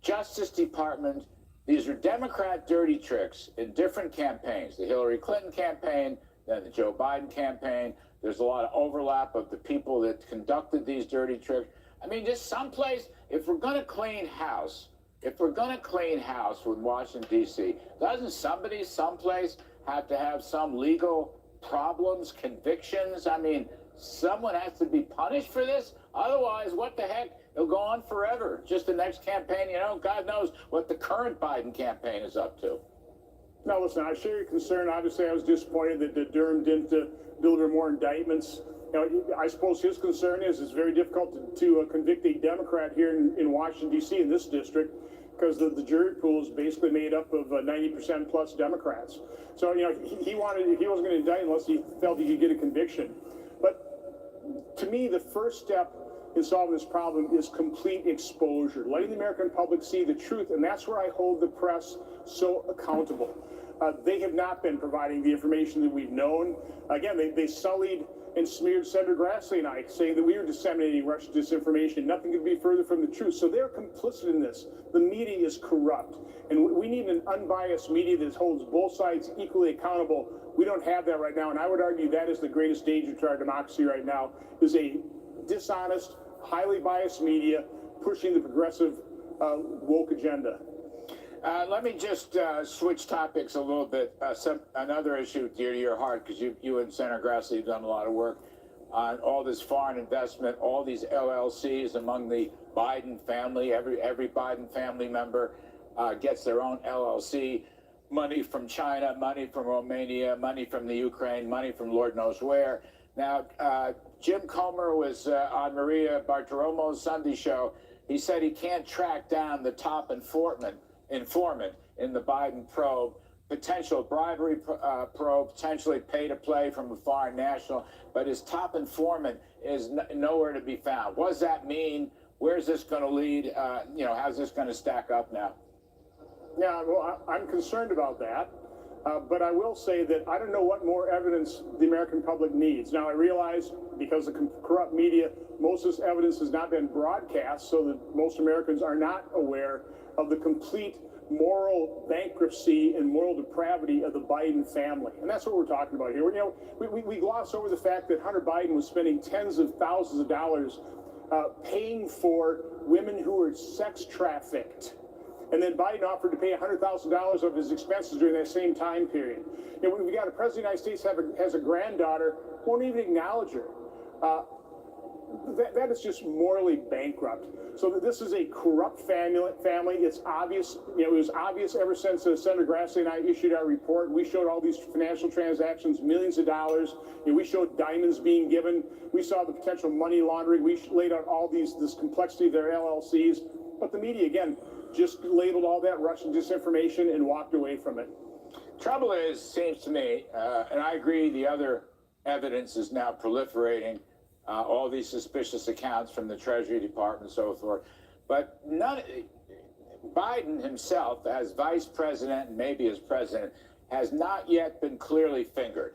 Justice Department, these are Democrat dirty tricks in different campaigns. The Hillary Clinton campaign, then the Joe Biden campaign. There's a lot of overlap of the people that conducted these dirty tricks. I mean, just someplace, if we're going to clean house with Washington, D.C., doesn't somebody someplace have to have some legal problems, convictions? I mean, someone has to be punished for this. Otherwise, what the heck? It'll go on forever. Just the next campaign, God knows what the current Biden campaign is up to. No, listen, I share your concern. Obviously, I was disappointed that Durham didn't deliver more indictments. I suppose his concern is it's very difficult to convict a Democrat here in Washington, D.C., in this district, because the jury pool is basically made up of 90% plus Democrats. So, he wasn't going to indict unless he felt he could get a conviction. But to me, the first step in solving this problem is complete exposure, letting the American public see the truth, and that's where I hold the press so accountable. They have not been providing the information that we've known. Again, they sullied and smeared Senator Grassley and I, saying that we were disseminating Russian disinformation. Nothing could be further from the truth. So they're complicit in this. The media is corrupt. And we need an unbiased media that holds both sides equally accountable. We don't have that right now. And I would argue that is the greatest danger to our democracy right now, is a dishonest, highly biased media pushing the progressive woke agenda. Let me just switch topics a little bit. Another issue dear to your heart, because you and Senator Grassley have done a lot of work on all this foreign investment, all these LLCs among the Biden family. Every Biden family member gets their own LLC. Money from China, money from Romania, money from the Ukraine, money from Lord knows where. Now, Jim Comer was on Maria Bartiromo's Sunday show. He said he can't track down the top informant in the Biden probe, potential bribery probe, potentially pay to play from a foreign national, but his top informant is nowhere to be found. What does that mean? Where's this going to lead? How's this going to stack up now? Yeah, well, I'm concerned about that. But I will say that I don't know what more evidence the American public needs. Now, I realize because of corrupt media, most of this evidence has not been broadcast, so that most Americans are not aware of the complete moral bankruptcy and moral depravity of the Biden family. And that's what we're talking about here. We gloss over the fact that Hunter Biden was spending tens of thousands of dollars paying for women who were sex trafficked. And then Biden offered to pay $100,000 of his expenses during that same time period. We've got a president of the United States has a granddaughter, won't even acknowledge her. That is just morally bankrupt. So that this is a corrupt family. It's obvious. It was obvious ever since Senator Grassley and I issued our report. We showed all these financial transactions, millions of dollars. We showed diamonds being given. We saw the potential money laundering. We laid out all this complexity of their LLCs. But the media, again, just labeled all that Russian disinformation and walked away from it. Trouble is, seems to me, and I agree, the other evidence is now proliferating. All these suspicious accounts from the Treasury Department and so forth. But Biden himself, as vice president and maybe as president, has not yet been clearly fingered.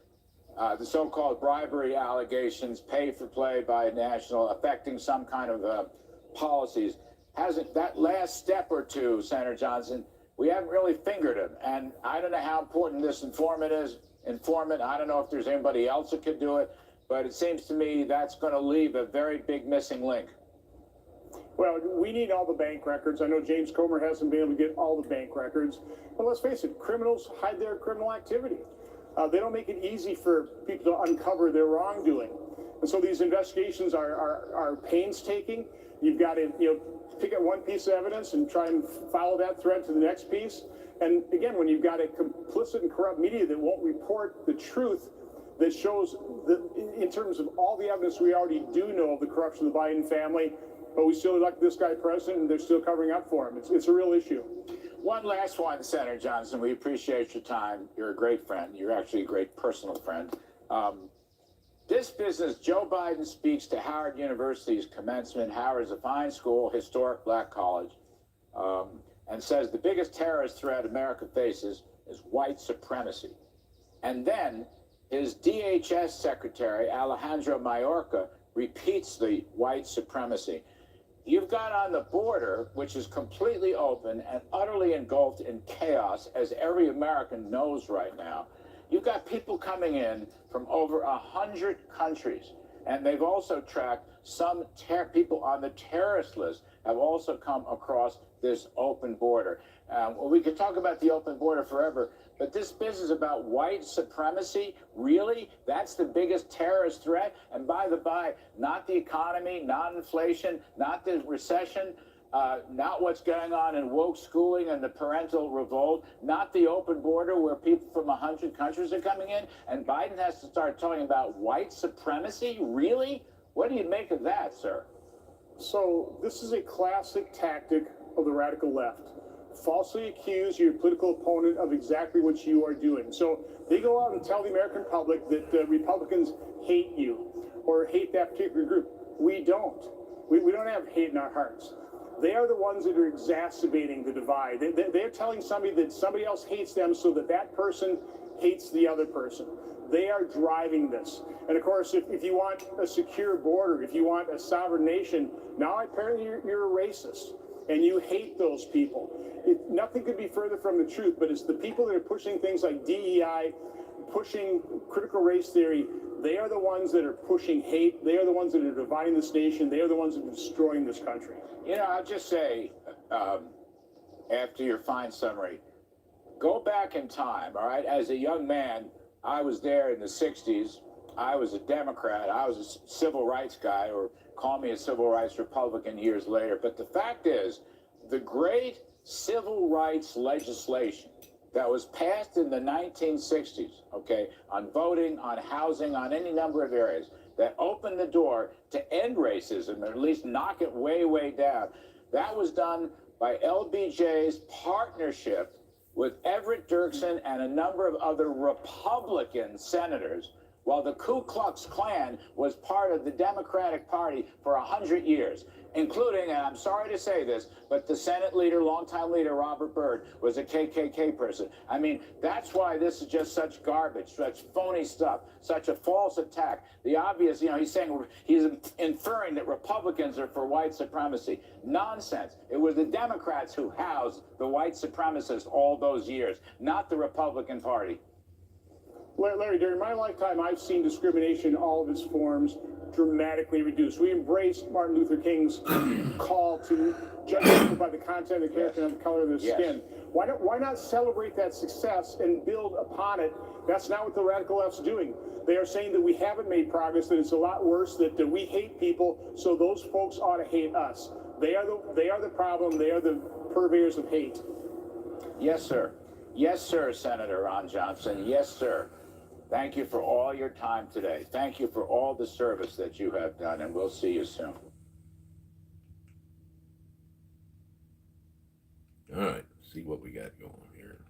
The so-called bribery allegations, pay for play by national, affecting some kind of policies, hasn't, that last step or two, Senator Johnson, we haven't really fingered him. And I don't know how important this informant is. I don't know if there's anybody else that could do it. But it seems to me that's going to leave a very big missing link. Well, we need all the bank records. I know James Comer hasn't been able to get all the bank records. But let's face it, criminals hide their criminal activity. They don't make it easy for people to uncover their wrongdoing. And so these investigations are painstaking. You've got to, pick up one piece of evidence and try and follow that thread to the next piece. And again, when you've got a complicit and corrupt media that won't report the truth that shows that in terms of all the evidence we already do know of the corruption of the Biden family, but we still elect this guy president and they're still covering up for him. It's a real issue. One last one, Senator Johnson. We appreciate your time. You're a great friend. You're actually a great personal friend. This business, Joe Biden speaks to Howard University's commencement. Howard is a fine school, historic black college, and says the biggest terrorist threat America faces is white supremacy. And then his DHS secretary, Alejandro Mayorkas, repeats the white supremacy. You've got on the border, which is completely open and utterly engulfed in chaos, as every American knows right now. You've got people coming in from over 100 countries, and they've also tracked some people on the terrorist list have also come across this open border. Well, we could talk about the open border forever, but this business about white supremacy, really? That's the biggest terrorist threat? And by the by, not the economy, not inflation, not the recession, not what's going on in woke schooling and the parental revolt, not the open border where people from 100 countries are coming in, and Biden has to start talking about white supremacy? Really? What do you make of that, sir? So this is a classic tactic of the radical left. Falsely accuse your political opponent of exactly what you are doing. So they go out and tell the American public that Republicans hate you or hate that particular group. We don't. We don't have hate in our hearts. They are the ones that are exacerbating the divide. They're telling somebody that somebody else hates them so that that person hates the other person. They are driving this. And of course, if you want a secure border, if you want a sovereign nation, now apparently you're a racist and you hate those people. Nothing could be further from the truth, but it's the people that are pushing things like DEI, pushing critical race theory. They are the ones that are pushing hate. They are the ones that are dividing this nation. They are the ones that are destroying this country. I'll just say, after your fine summary, go back in time, all right? As a young man, I was there in the 60s. I was a Democrat. I was a civil rights guy, or call me a civil rights Republican years later. But the fact is, the great civil rights legislation that was passed in the 1960s, okay, on voting, on housing, on any number of areas, that opened the door to end racism, or at least knock it way, way down. That was done by LBJ's partnership with Everett Dirksen and a number of other Republican senators, while the Ku Klux Klan was part of the Democratic Party for 100 years, including, and I'm sorry to say this, but the Senate leader, longtime leader, Robert Byrd, was a KKK person. I mean, that's why this is just such garbage, such phony stuff, such a false attack. The obvious, he's saying, he's inferring that Republicans are for white supremacy. Nonsense. It was the Democrats who housed the white supremacists all those years, not the Republican Party. Larry, during my lifetime, I've seen discrimination in all of its forms dramatically reduced. We embraced Martin Luther King's call to judge people by the content of the character and the color of their skin. Why not celebrate that success and build upon it? That's not what the radical left's doing. They are saying that we haven't made progress, that it's a lot worse, that we hate people, so those folks ought to hate us. They are the problem. They are the purveyors of hate. Yes, sir. Yes, sir, Senator Ron Johnson. Yes, sir. Thank you for all your time today. Thank you for all the service that you have done, and we'll see you soon. All right, let's see what we got going here.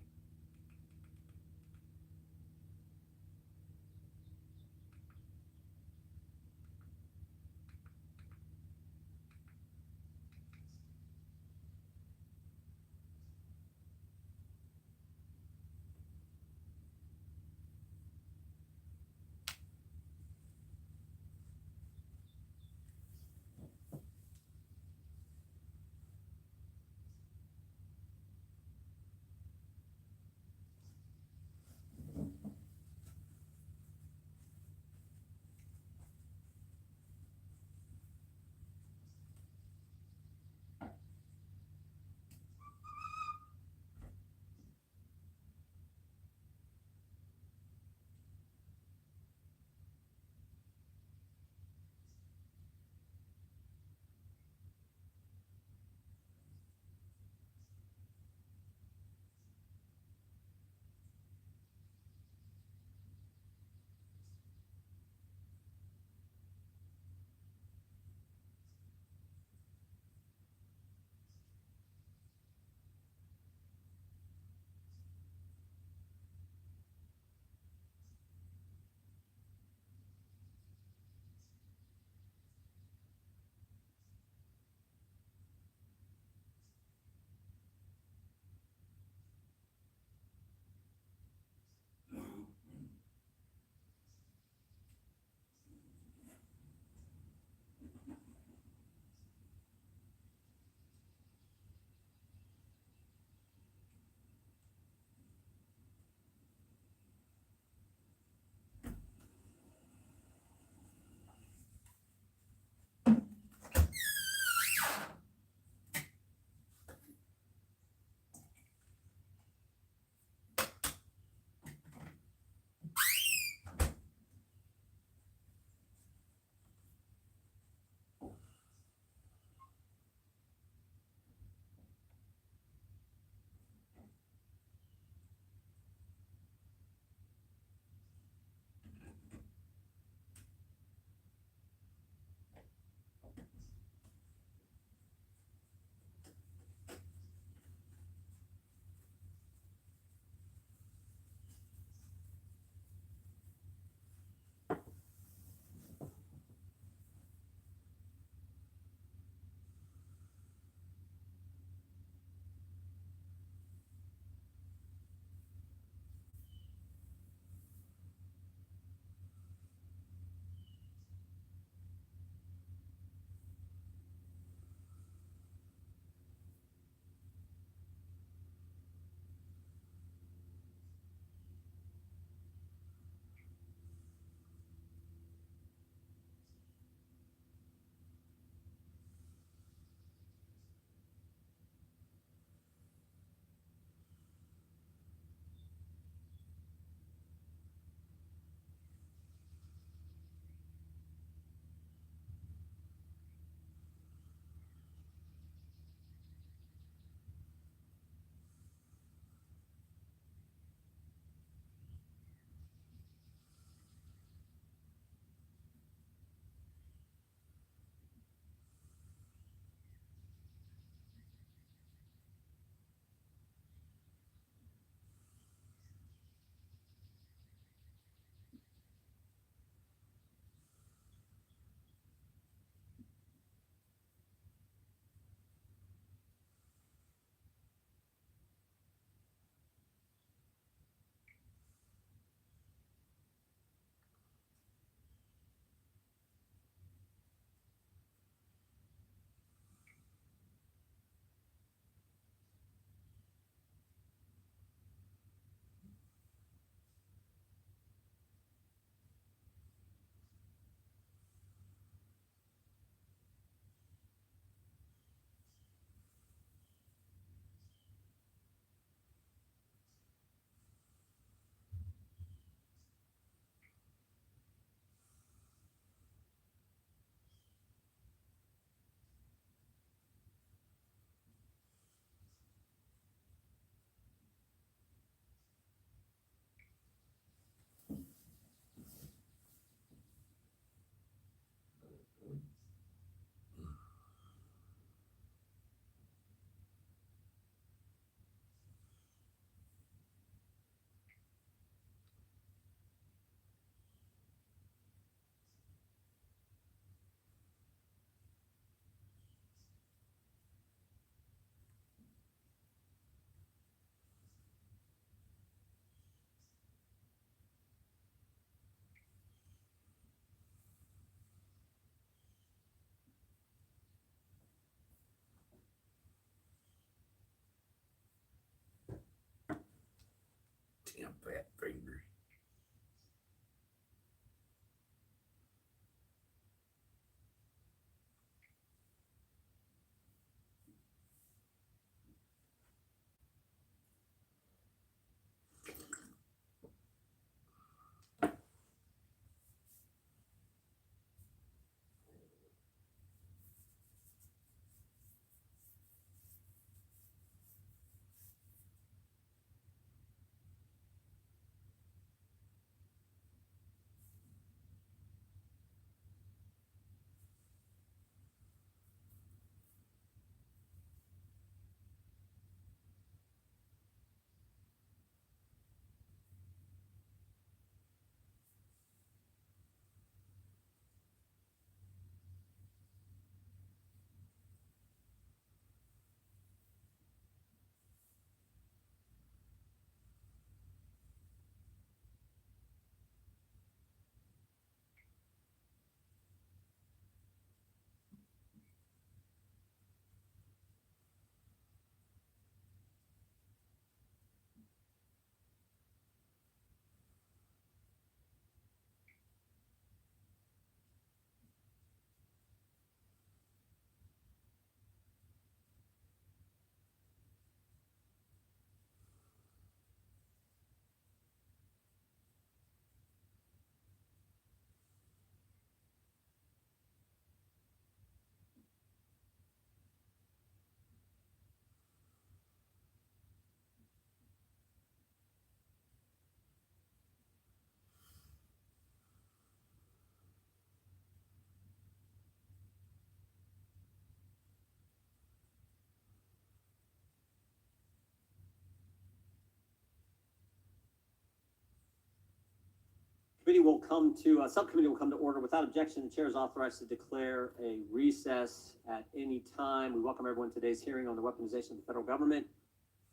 fat fingers. Subcommittee will come to order without objection. The chair is authorized to declare a recess at any time. We welcome everyone to today's hearing on the weaponization of the federal government.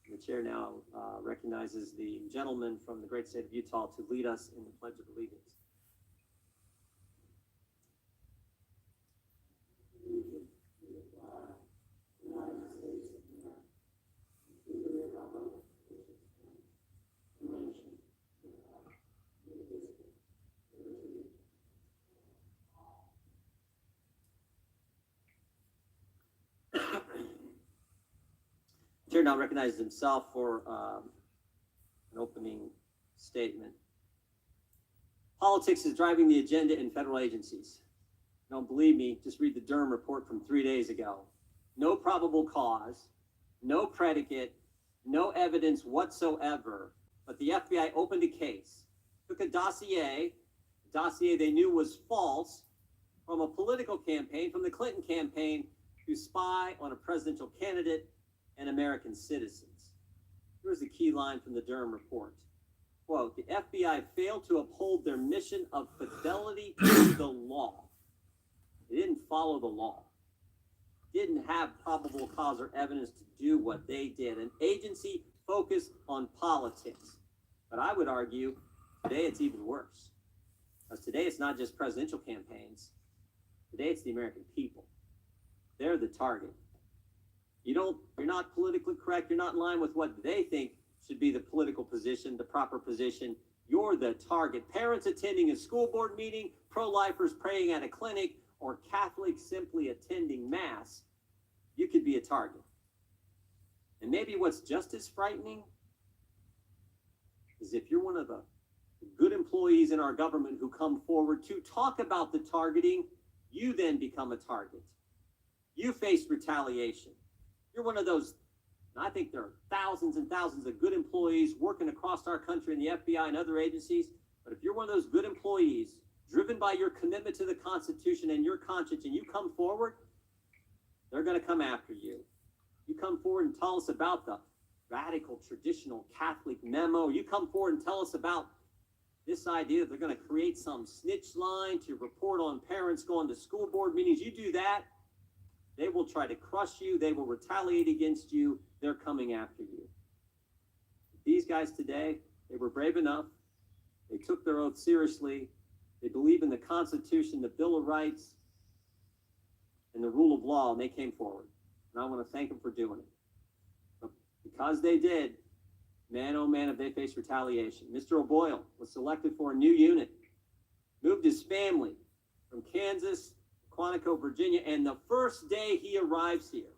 The chair now recognizes the gentleman from the great state of Utah to lead us in the Pledge of Allegiance. Chair now recognizes himself for an opening statement. Politics is driving the agenda in federal agencies. Don't believe me, just read the Durham report from 3 days ago. No probable cause, no predicate, no evidence whatsoever, but the FBI opened a case, took a dossier they knew was false, from a political campaign, from the Clinton campaign, to spy on a presidential candidate and American citizens. Here's the key line from the Durham report. Quote, the FBI failed to uphold their mission of fidelity to the law. They didn't follow the law. Didn't have probable cause or evidence to do what they did. An agency focused on politics. But I would argue today it's even worse. Because today it's not just presidential campaigns. Today it's the American people. They're the target. You're not politically correct. You're not in line with what they think should be the political position, the proper position. You're the target. Parents attending a school board meeting, pro-lifers praying at a clinic, or Catholics simply attending mass, you could be a target. And maybe what's just as frightening is if you're one of the good employees in our government who come forward to talk about the targeting, you then become a target. You face retaliation. You're one of those, and I think there are thousands and thousands of good employees working across our country in the FBI and other agencies, but if you're one of those good employees, driven by your commitment to the Constitution and your conscience, and you come forward, they're going to come after you. You come forward and tell us about the radical traditional Catholic memo. You come forward and tell us about this idea that they're going to create some snitch line to report on parents going to school board meetings. You do that, they will try to crush you. They will retaliate against you. They're coming after you. These guys today, they were brave enough. They took their oath seriously. They believe in the Constitution, the Bill of Rights, and the rule of law, and they came forward. And I want to thank them for doing it. But because they did, man, oh man if they face retaliation. Mr. O'Boyle was selected for a new unit, moved his family from Kansas, Quantico, Virginia, and the first day he arrives here,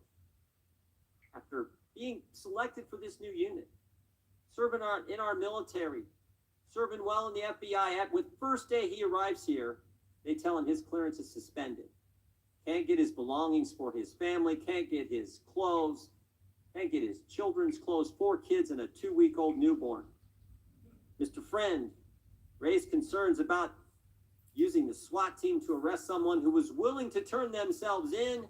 after being selected for this new unit, serving in our military, serving well in the FBI, with first day he arrives here, they tell him his clearance is suspended. Can't get his belongings for his family, can't get his clothes, can't get his children's clothes, 4 kids and a 2-week-old newborn. Mr. Friend raised concerns about using the SWAT team to arrest someone who was willing to turn themselves in.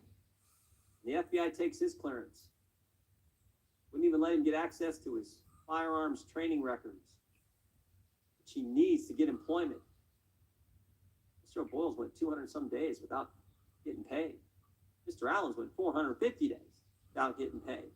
The FBI takes his clearance. Wouldn't even let him get access to his firearms training records, which he needs to get employment. Mr. O'Boyle's went 200 some days without getting paid. Mr. Allen's went 450 days without getting paid.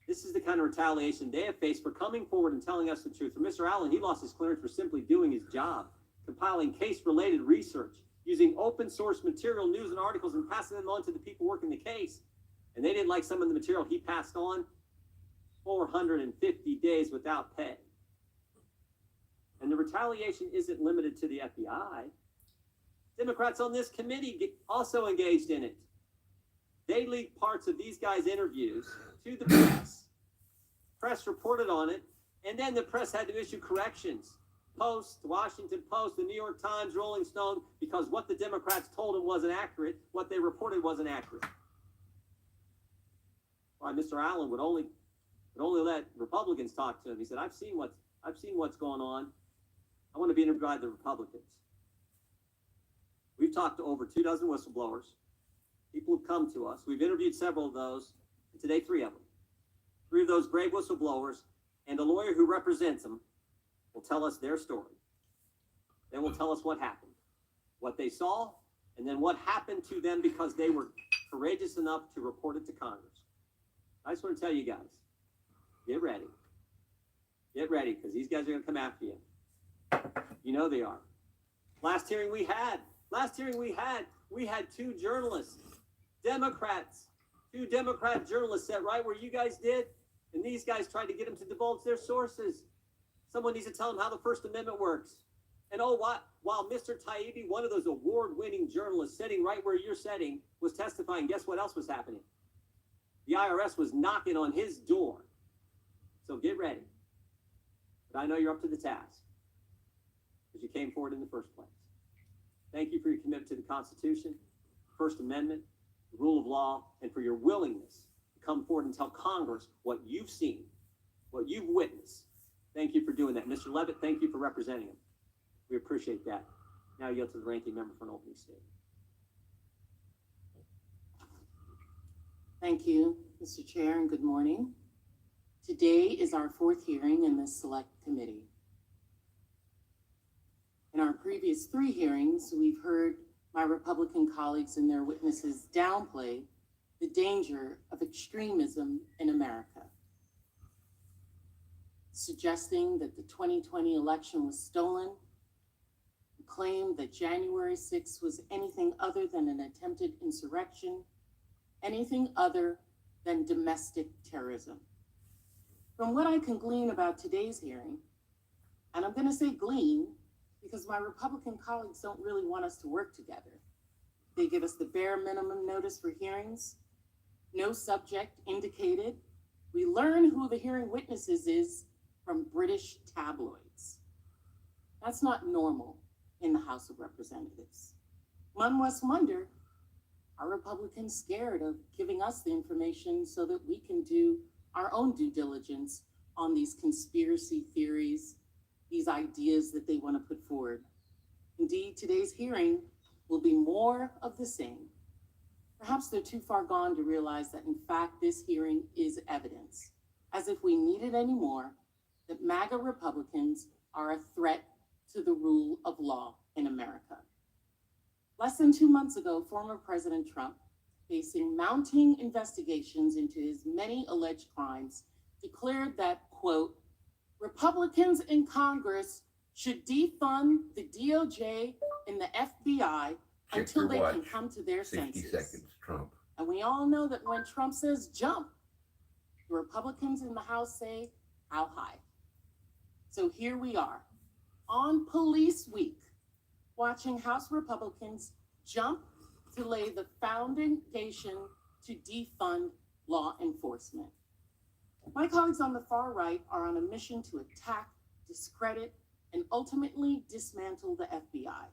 This is the kind of retaliation they have faced for coming forward and telling us the truth. For Mr. Allen, he lost his clearance for simply doing his job, compiling case-related research, using open source material, news, and articles, and passing them on to the people working the case. And they didn't like some of the material he passed on. 450 days without pay. And the retaliation isn't limited to the FBI. Democrats on this committee also engaged in it. They leaked parts of these guys' interviews to the press. Press reported on it, and then the press had to issue corrections. Post, Washington Post, the New York Times, Rolling Stone, because what the Democrats told them wasn't accurate, what they reported wasn't accurate. Why Mr. Allen would only let Republicans talk to him. He said, I've seen what's going on. I want to be interviewed by the Republicans. We've talked to over 24 whistleblowers. People have come to us. We've interviewed several of those, and today 3 of them. 3 of those brave whistleblowers and a lawyer who represents them will tell us their story. They will tell us what happened, what they saw, and then what happened to them because they were courageous enough to report it to Congress. I just want to tell you guys, get ready. Get ready, because these guys are going to come after you. You know they are. Last hearing we had 2 journalists, Democrats, 2 Democrat journalists sat right where you guys did, and these guys tried to get them to divulge their sources. Someone needs to tell them how the First Amendment works. And while Mr. Taibbi, one of those award-winning journalists sitting right where you're sitting, was testifying, guess what else was happening? The IRS was knocking on his door. So get ready. But I know you're up to the task, because you came forward in the first place. Thank you for your commitment to the Constitution, First Amendment, the rule of law, and for your willingness to come forward and tell Congress what you've seen, what you've witnessed. Thank you for doing that. Mr. Levitt, thank you for representing him. We appreciate that. Now I yield to the ranking member for an opening statement. Thank you, Mr. Chair, and good morning. Today is our 4th hearing in this select committee. In our previous 3 hearings, we've heard my Republican colleagues and their witnesses downplay the danger of extremism in America, suggesting that the 2020 election was stolen, claimed that January 6th was anything other than an attempted insurrection, anything other than domestic terrorism. From what I can glean about today's hearing, and I'm going to say glean because my Republican colleagues don't really want us to work together. They give us the bare minimum notice for hearings, no subject indicated. We learn who the hearing witnesses is from British tabloids. That's not normal in the House of Representatives. One must wonder, are Republicans scared of giving us the information so that we can do our own due diligence on these conspiracy theories, these ideas that they want to put forward? Indeed, today's hearing will be more of the same. Perhaps they're too far gone to realize that, in fact, this hearing is evidence, as if we needed any more, that MAGA Republicans are a threat to the rule of law in America. Less than 2 months ago, former President Trump, facing mounting investigations into his many alleged crimes, declared that, quote, Republicans in Congress should defund the DOJ and the FBI until they can come to their 60 senses. seconds, Trump. And we all know that when Trump says jump, the Republicans in the House say, how high? So here we are, on Police Week, watching House Republicans jump to lay the foundation to defund law enforcement. My colleagues on the far right are on a mission to attack, discredit, and ultimately dismantle the FBI.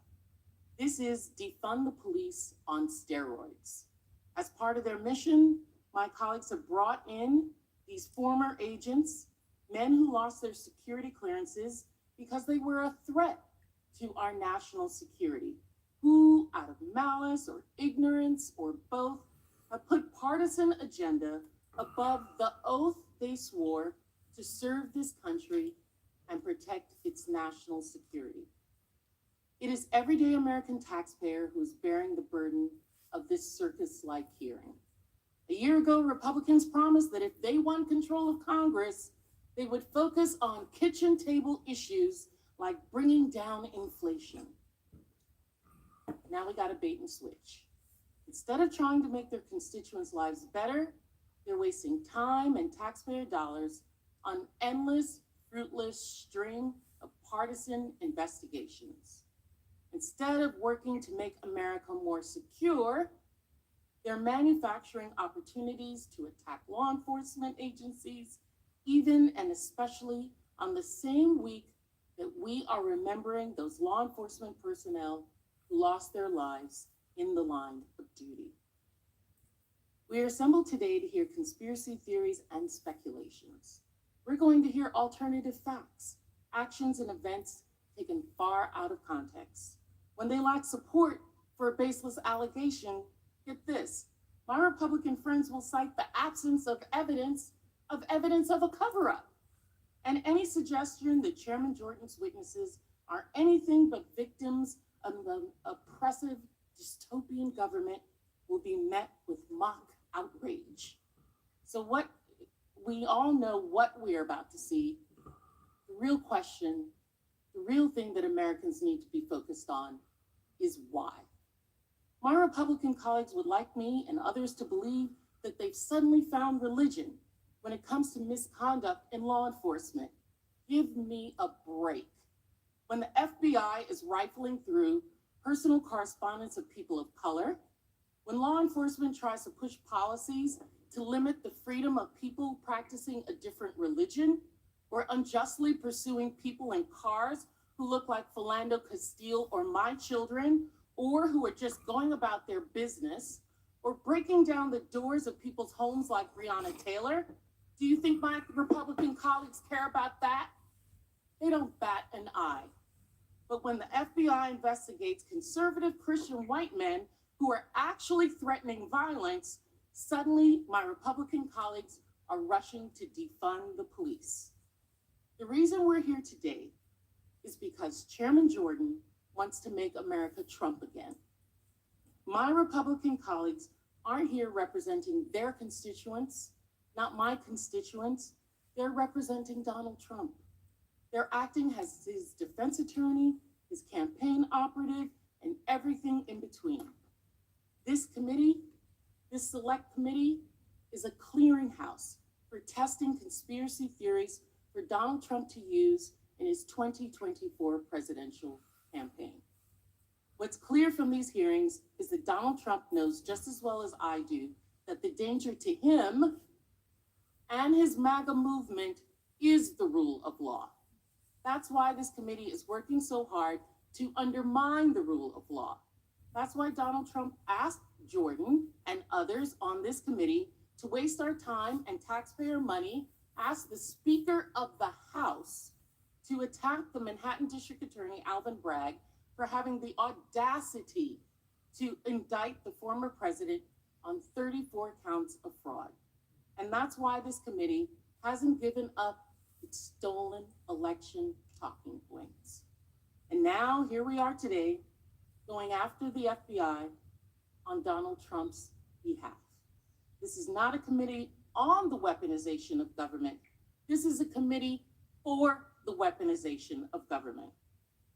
This is defund the police on steroids. As part of their mission, my colleagues have brought in these former agents, men who lost their security clearances because they were a threat to our national security, who, out of malice or ignorance or both, have put partisan agenda above the oath they swore to serve this country and protect its national security. It is everyday American taxpayer who is bearing the burden of this circus-like hearing. A year ago, Republicans promised that if they won control of Congress, they would focus on kitchen table issues like bringing down inflation. Now we got a bait and switch. Instead of trying to make their constituents' lives better, they're wasting time and taxpayer dollars on endless, fruitless string of partisan investigations. Instead of working to make America more secure, they're manufacturing opportunities to attack law enforcement agencies, even and especially on the same week that we are remembering those law enforcement personnel who lost their lives in the line of duty. We are assembled today to hear conspiracy theories and speculations. We're going to hear alternative facts, actions, and events taken far out of context. When they lack support for a baseless allegation, get this, my Republican friends will cite the absence of evidence of a cover-up. And any suggestion that Chairman Jordan's witnesses are anything but victims of the oppressive dystopian government will be met with mock outrage. So what we all know what we are about to see, the real question, the real thing that Americans need to be focused on is why. My Republican colleagues would like me and others to believe that they've suddenly found religion when it comes to misconduct in law enforcement. Give me a break. When the FBI is rifling through personal correspondence of people of color, when law enforcement tries to push policies to limit the freedom of people practicing a different religion, or unjustly pursuing people in cars who look like Philando Castile or my children, or who are just going about their business, or breaking down the doors of people's homes like Breonna Taylor, do you think my Republican colleagues care about that? They don't bat an eye. But when the FBI investigates conservative Christian white men who are actually threatening violence, suddenly my Republican colleagues are rushing to defund the police. The reason we're here today is because Chairman Jordan wants to make America Trump again. My Republican colleagues aren't here representing their constituents, not my constituents. They're representing Donald Trump. They're acting as his defense attorney, his campaign operative, and everything in between. This committee, this select committee, is a clearinghouse for testing conspiracy theories for Donald Trump to use in his 2024 presidential campaign. What's clear from these hearings is that Donald Trump knows just as well as I do that the danger to him and his MAGA movement is the rule of law. That's why this committee is working so hard to undermine the rule of law. That's why Donald Trump asked Jordan and others on this committee to waste our time and taxpayer money, asked the Speaker of the House to attack the Manhattan District Attorney, Alvin Bragg, for having the audacity to indict the former president on 34 counts of fraud. And that's why this committee hasn't given up its stolen election talking points. And now here we are today going after the FBI on Donald Trump's behalf. This is not a committee on the weaponization of government. This is a committee for the weaponization of government.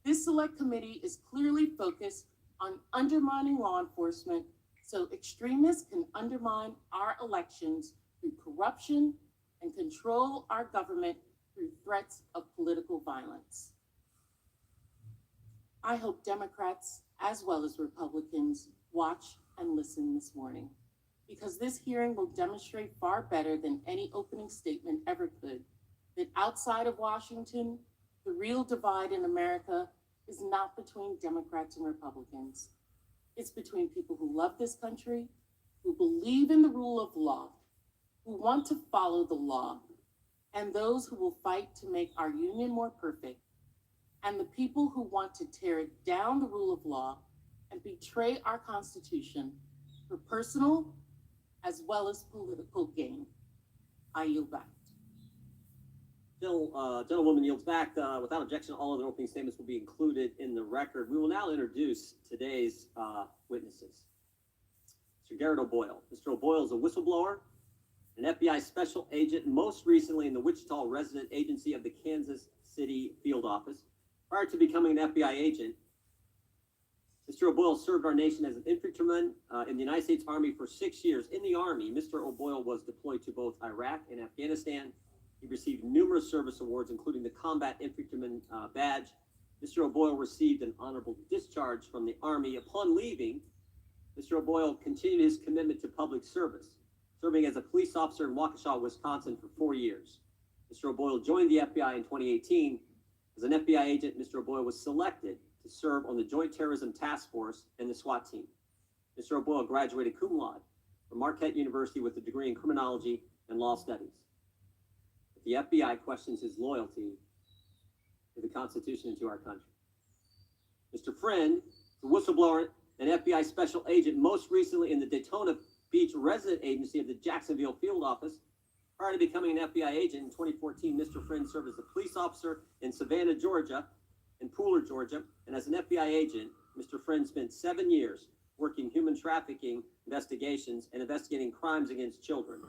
This select committee is clearly focused on undermining law enforcement so extremists can undermine our elections through corruption and control our government through threats of political violence. I hope Democrats as well as Republicans watch and listen this morning, because this hearing will demonstrate far better than any opening statement ever could that outside of Washington, the real divide in America is not between Democrats and Republicans. It's between people who love this country, who believe in the rule of law, who want to follow the law, and those who will fight to make our union more perfect, and the people who want to tear down the rule of law and betray our Constitution for personal as well as political gain. I yield back. Gentlewoman yields back. Without objection, all other opening statements will be included in the record. We will now introduce today's witnesses. Mr. Garrett O'Boyle. Mr. O'Boyle is a whistleblower, an FBI special agent, most recently in the Wichita resident agency of the Kansas City field office. Prior to becoming an FBI agent, Mr. O'Boyle served our nation as an infantryman in the United States Army for 6 years. In the Army, Mr. O'Boyle was deployed to both Iraq and Afghanistan. He received numerous service awards, including the Combat Infantryman Badge. Mr. O'Boyle received an honorable discharge from the Army. Upon leaving, Mr. O'Boyle continued his commitment to public service, serving as a police officer in Waukesha, Wisconsin for 4 years. Mr. O'Boyle joined the FBI in 2018. As an FBI agent, Mr. O'Boyle was selected to serve on the Joint Terrorism Task Force and the SWAT team. Mr. O'Boyle graduated cum laude from Marquette University with a degree in criminology and law studies. But the FBI questions his loyalty to the Constitution and to our country. Mr. Friend, the whistleblower and FBI special agent, most recently in the Daytona Beach resident agency of the Jacksonville field office. Prior to becoming an FBI agent in 2014, Mr. Friend served as a police officer in Savannah, Georgia, and Pooler, Georgia, and as an FBI agent, Mr. Friend spent 7 years working human trafficking investigations and investigating crimes against children.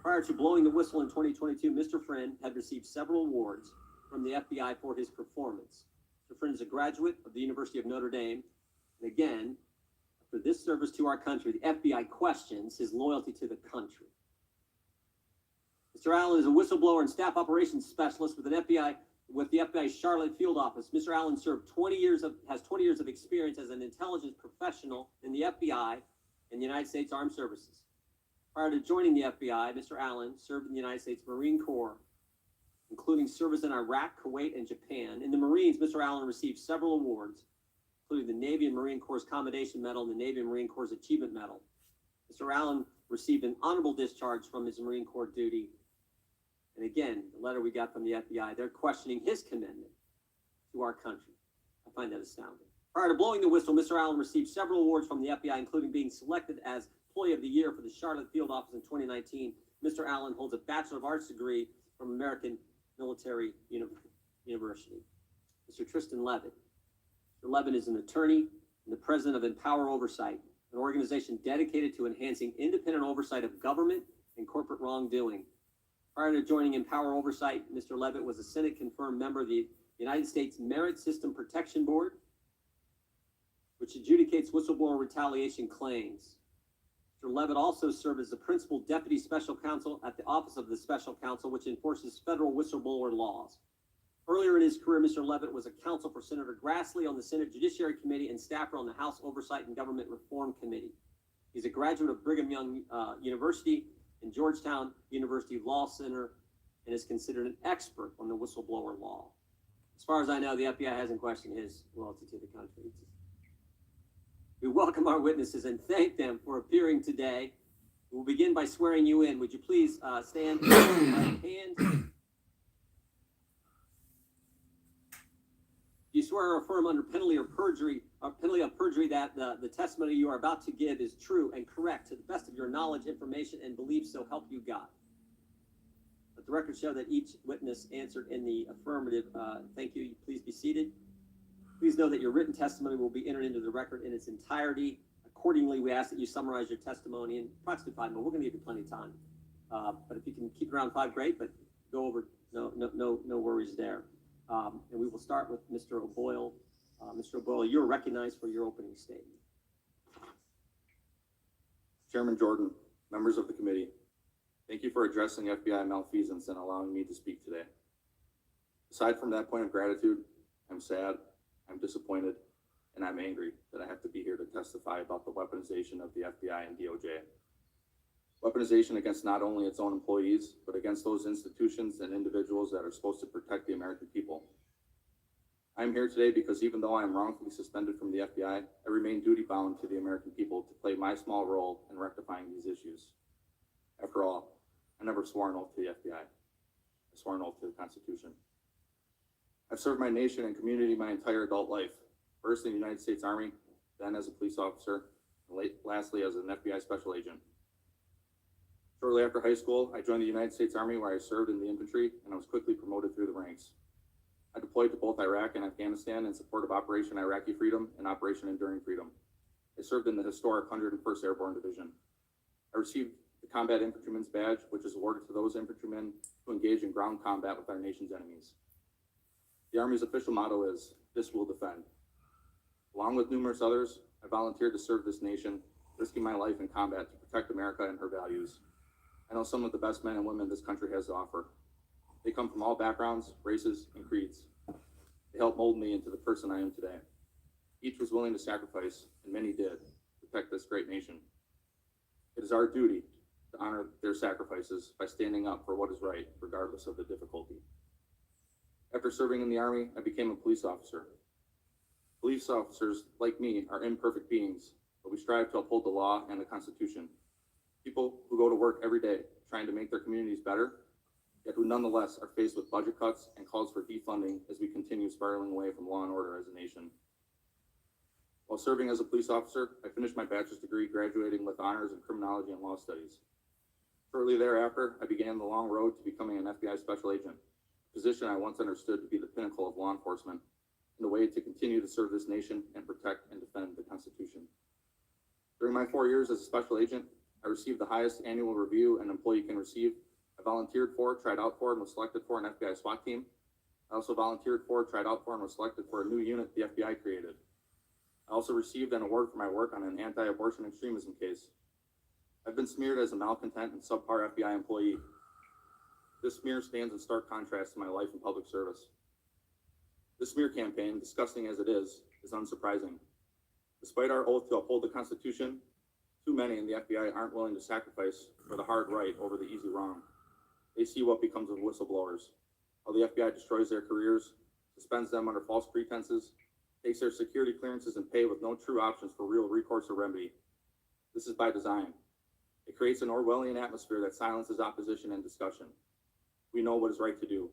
Prior to blowing the whistle in 2022, Mr. Friend had received several awards from the FBI for his performance. Mr. Friend is a graduate of the University of Notre Dame, and again, for this service to our country, the FBI questions his loyalty to the country. Mr. Allen is a whistleblower and staff operations specialist with the FBI's Charlotte field office. Mr. Allen has 20 years of experience as an intelligence professional in the FBI and the United States Armed Services. Prior to joining the FBI, Mr. Allen served in the United States Marine Corps, including service in Iraq, Kuwait, and Japan. In the Marines, Mr. Allen received several awards, including the Navy and Marine Corps Commendation Medal and the Navy and Marine Corps Achievement Medal. Mr. Allen received an honorable discharge from his Marine Corps duty. And again, the letter we got from the FBI, they're questioning his commitment to our country. I find that astounding. Prior to blowing the whistle, Mr. Allen received several awards from the FBI, including being selected as Employee of the Year for the Charlotte Field Office in 2019. Mr. Allen holds a Bachelor of Arts degree from American Military University. Mr. Tristan Levitt. Mr. Levitt is an attorney and the president of Empower Oversight, an organization dedicated to enhancing independent oversight of government and corporate wrongdoing. Prior to joining Empower Oversight, Mr. Levitt was a Senate-confirmed member of the United States Merit System Protection Board, which adjudicates whistleblower retaliation claims. Mr. Levitt also served as the Principal Deputy Special Counsel at the Office of the Special Counsel, which enforces federal whistleblower laws. Earlier in his career, Mr. Levitt was a counsel for Senator Grassley on the Senate Judiciary Committee and staffer on the House Oversight and Government Reform Committee. He's a graduate of Brigham Young University and Georgetown University Law Center and is considered an expert on the whistleblower law. As far as I know, the FBI hasn't questioned his loyalty to the country. We welcome our witnesses and thank them for appearing today. We'll begin by swearing you in. Would you please stand and raise your right hand? You swear or affirm under penalty of perjury that the testimony you are about to give is true and correct to the best of your knowledge, information, and beliefs, so help you God. Let the record show that each witness answered in the affirmative. Thank you. Please be seated. Please know that your written testimony will be entered into the record in its entirety. Accordingly, we ask that you summarize your testimony in approximately 5 minutes. We're going to give you plenty of time. But if you can keep it around 5, great, but go over, no worries there. And we will start with Mr. O'Boyle. Mr. O'Boyle, you're recognized for your opening statement. Chairman Jordan, members of the committee, thank you for addressing FBI malfeasance and allowing me to speak today. The Aside from that point of gratitude, I'm sad, I'm disappointed, and I'm angry that I have to be here to testify about the weaponization of the FBI and DOJ. Weaponization against not only its own employees, but against those institutions and individuals that are supposed to protect the American people. I'm here today because even though I am wrongfully suspended from the FBI, I remain duty-bound to the American people to play my small role in rectifying these issues. After all, I never swore an oath to the FBI. I swore an oath to the Constitution. I've served my nation and community my entire adult life, first in the United States Army, then as a police officer, and lastly as an FBI special agent. Shortly after high school, I joined the United States Army where I served in the infantry, and I was quickly promoted through the ranks. I deployed to both Iraq and Afghanistan in support of Operation Iraqi Freedom and Operation Enduring Freedom. I served in the historic 101st Airborne Division. I received the Combat Infantryman's Badge, which is awarded to those infantrymen who engage in ground combat with our nation's enemies. The Army's official motto is, "This will defend." Along with numerous others, I volunteered to serve this nation, risking my life in combat to protect America and her values. I know some of the best men and women this country has to offer. They come from all backgrounds, races, and creeds. They helped mold me into the person I am today. Each was willing to sacrifice, and many did, to protect this great nation. It is our duty to honor their sacrifices by standing up for what is right, regardless of the difficulty. After serving in the Army, I became a police officer. Police officers, like me, are imperfect beings, but we strive to uphold the law and the Constitution. People who go to work every day trying to make their communities better, yet who nonetheless are faced with budget cuts and calls for defunding as we continue spiraling away from law and order as a nation. While serving as a police officer, I finished my bachelor's degree, graduating with honors in criminology and law studies. Shortly thereafter, I began the long road to becoming an FBI special agent, a position I once understood to be the pinnacle of law enforcement, and a way to continue to serve this nation and protect and defend the Constitution. During my 4 years as a special agent, I received the highest annual review an employee can receive. I volunteered for, tried out for, and was selected for an FBI SWAT team. I also volunteered for, tried out for, and was selected for a new unit the FBI created. I also received an award for my work on an anti-abortion extremism case. I've been smeared as a malcontent and subpar FBI employee. This smear stands in stark contrast to my life in public service. This smear campaign, disgusting as it is unsurprising. Despite our oath to uphold the Constitution, too many in the FBI aren't willing to sacrifice for the hard right over the easy wrong. They see what becomes of whistleblowers, how the FBI destroys their careers, suspends them under false pretenses, takes their security clearances and pay with no true options for real recourse or remedy. This is by design. It creates an Orwellian atmosphere that silences opposition and discussion. We know what is right to do,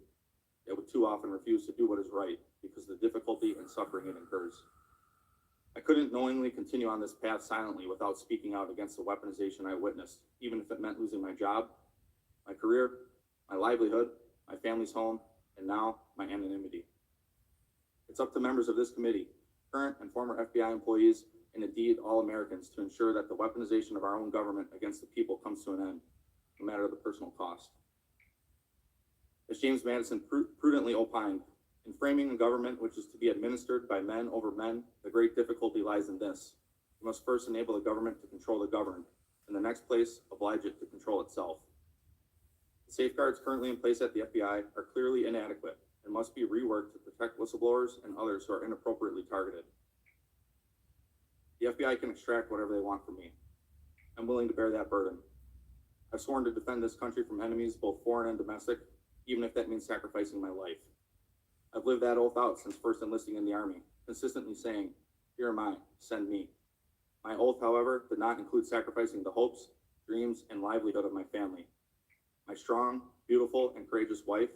yet we too often refuse to do what is right because of the difficulty and suffering it incurs. I couldn't knowingly continue on this path silently without speaking out against the weaponization I witnessed, even if it meant losing my job, my career, my livelihood, my family's home, and now my anonymity. It's up to members of this committee, current and former FBI employees, and indeed all Americans to ensure that the weaponization of our own government against the people comes to an end, no matter the personal cost. As James Madison prudently opined, in framing a government which is to be administered by men over men, the great difficulty lies in this. You must first enable the government to control the governed, in the next place, oblige it to control itself. The safeguards currently in place at the FBI are clearly inadequate and must be reworked to protect whistleblowers and others who are inappropriately targeted. The FBI can extract whatever they want from me. I'm willing to bear that burden. I've sworn to defend this country from enemies, both foreign and domestic, even if that means sacrificing my life. I've lived that oath out since first enlisting in the Army, consistently saying, "Here am I, send me." My oath, however, did not include sacrificing the hopes, dreams, and livelihood of my family, my strong, beautiful, and courageous wife,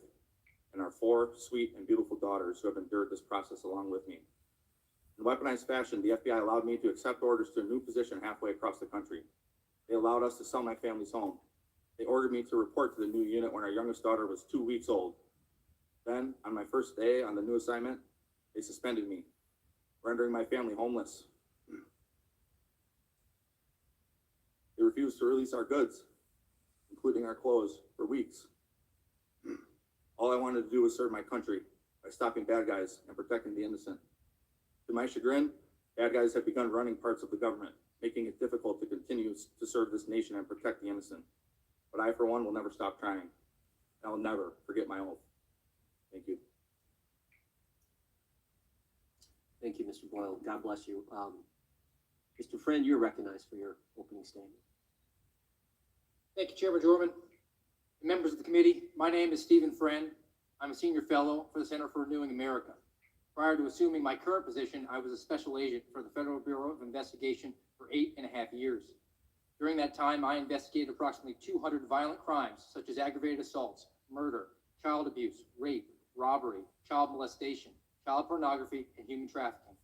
and our 4 sweet and beautiful daughters who have endured this process along with me. In weaponized fashion, the FBI allowed me to accept orders to a new position halfway across the country. They allowed us to sell my family's home. They ordered me to report to the new unit when our youngest daughter was 2 weeks old. Then, on my first day on the new assignment, they suspended me, rendering my family homeless. They refused to release our goods, including our clothes, for weeks. All I wanted to do was serve my country by stopping bad guys and protecting the innocent. To my chagrin, bad guys have begun running parts of the government, making it difficult to continue to serve this nation and protect the innocent. But I, for one, will never stop trying. I will never forget my oath. Thank you. Thank you, Mr. Boyle. God bless you. Mr. Friend, you're recognized for your opening statement. Thank you, Chairman Jorman. Members of the committee, my name is Stephen Friend. I'm a senior fellow for the Center for Renewing America. Prior to assuming my current position, I was a special agent for the Federal Bureau of Investigation for 8.5 years. During that time, I investigated approximately 200 violent crimes, such as aggravated assaults, murder, child abuse, rape, robbery, child molestation, child pornography, and human trafficking.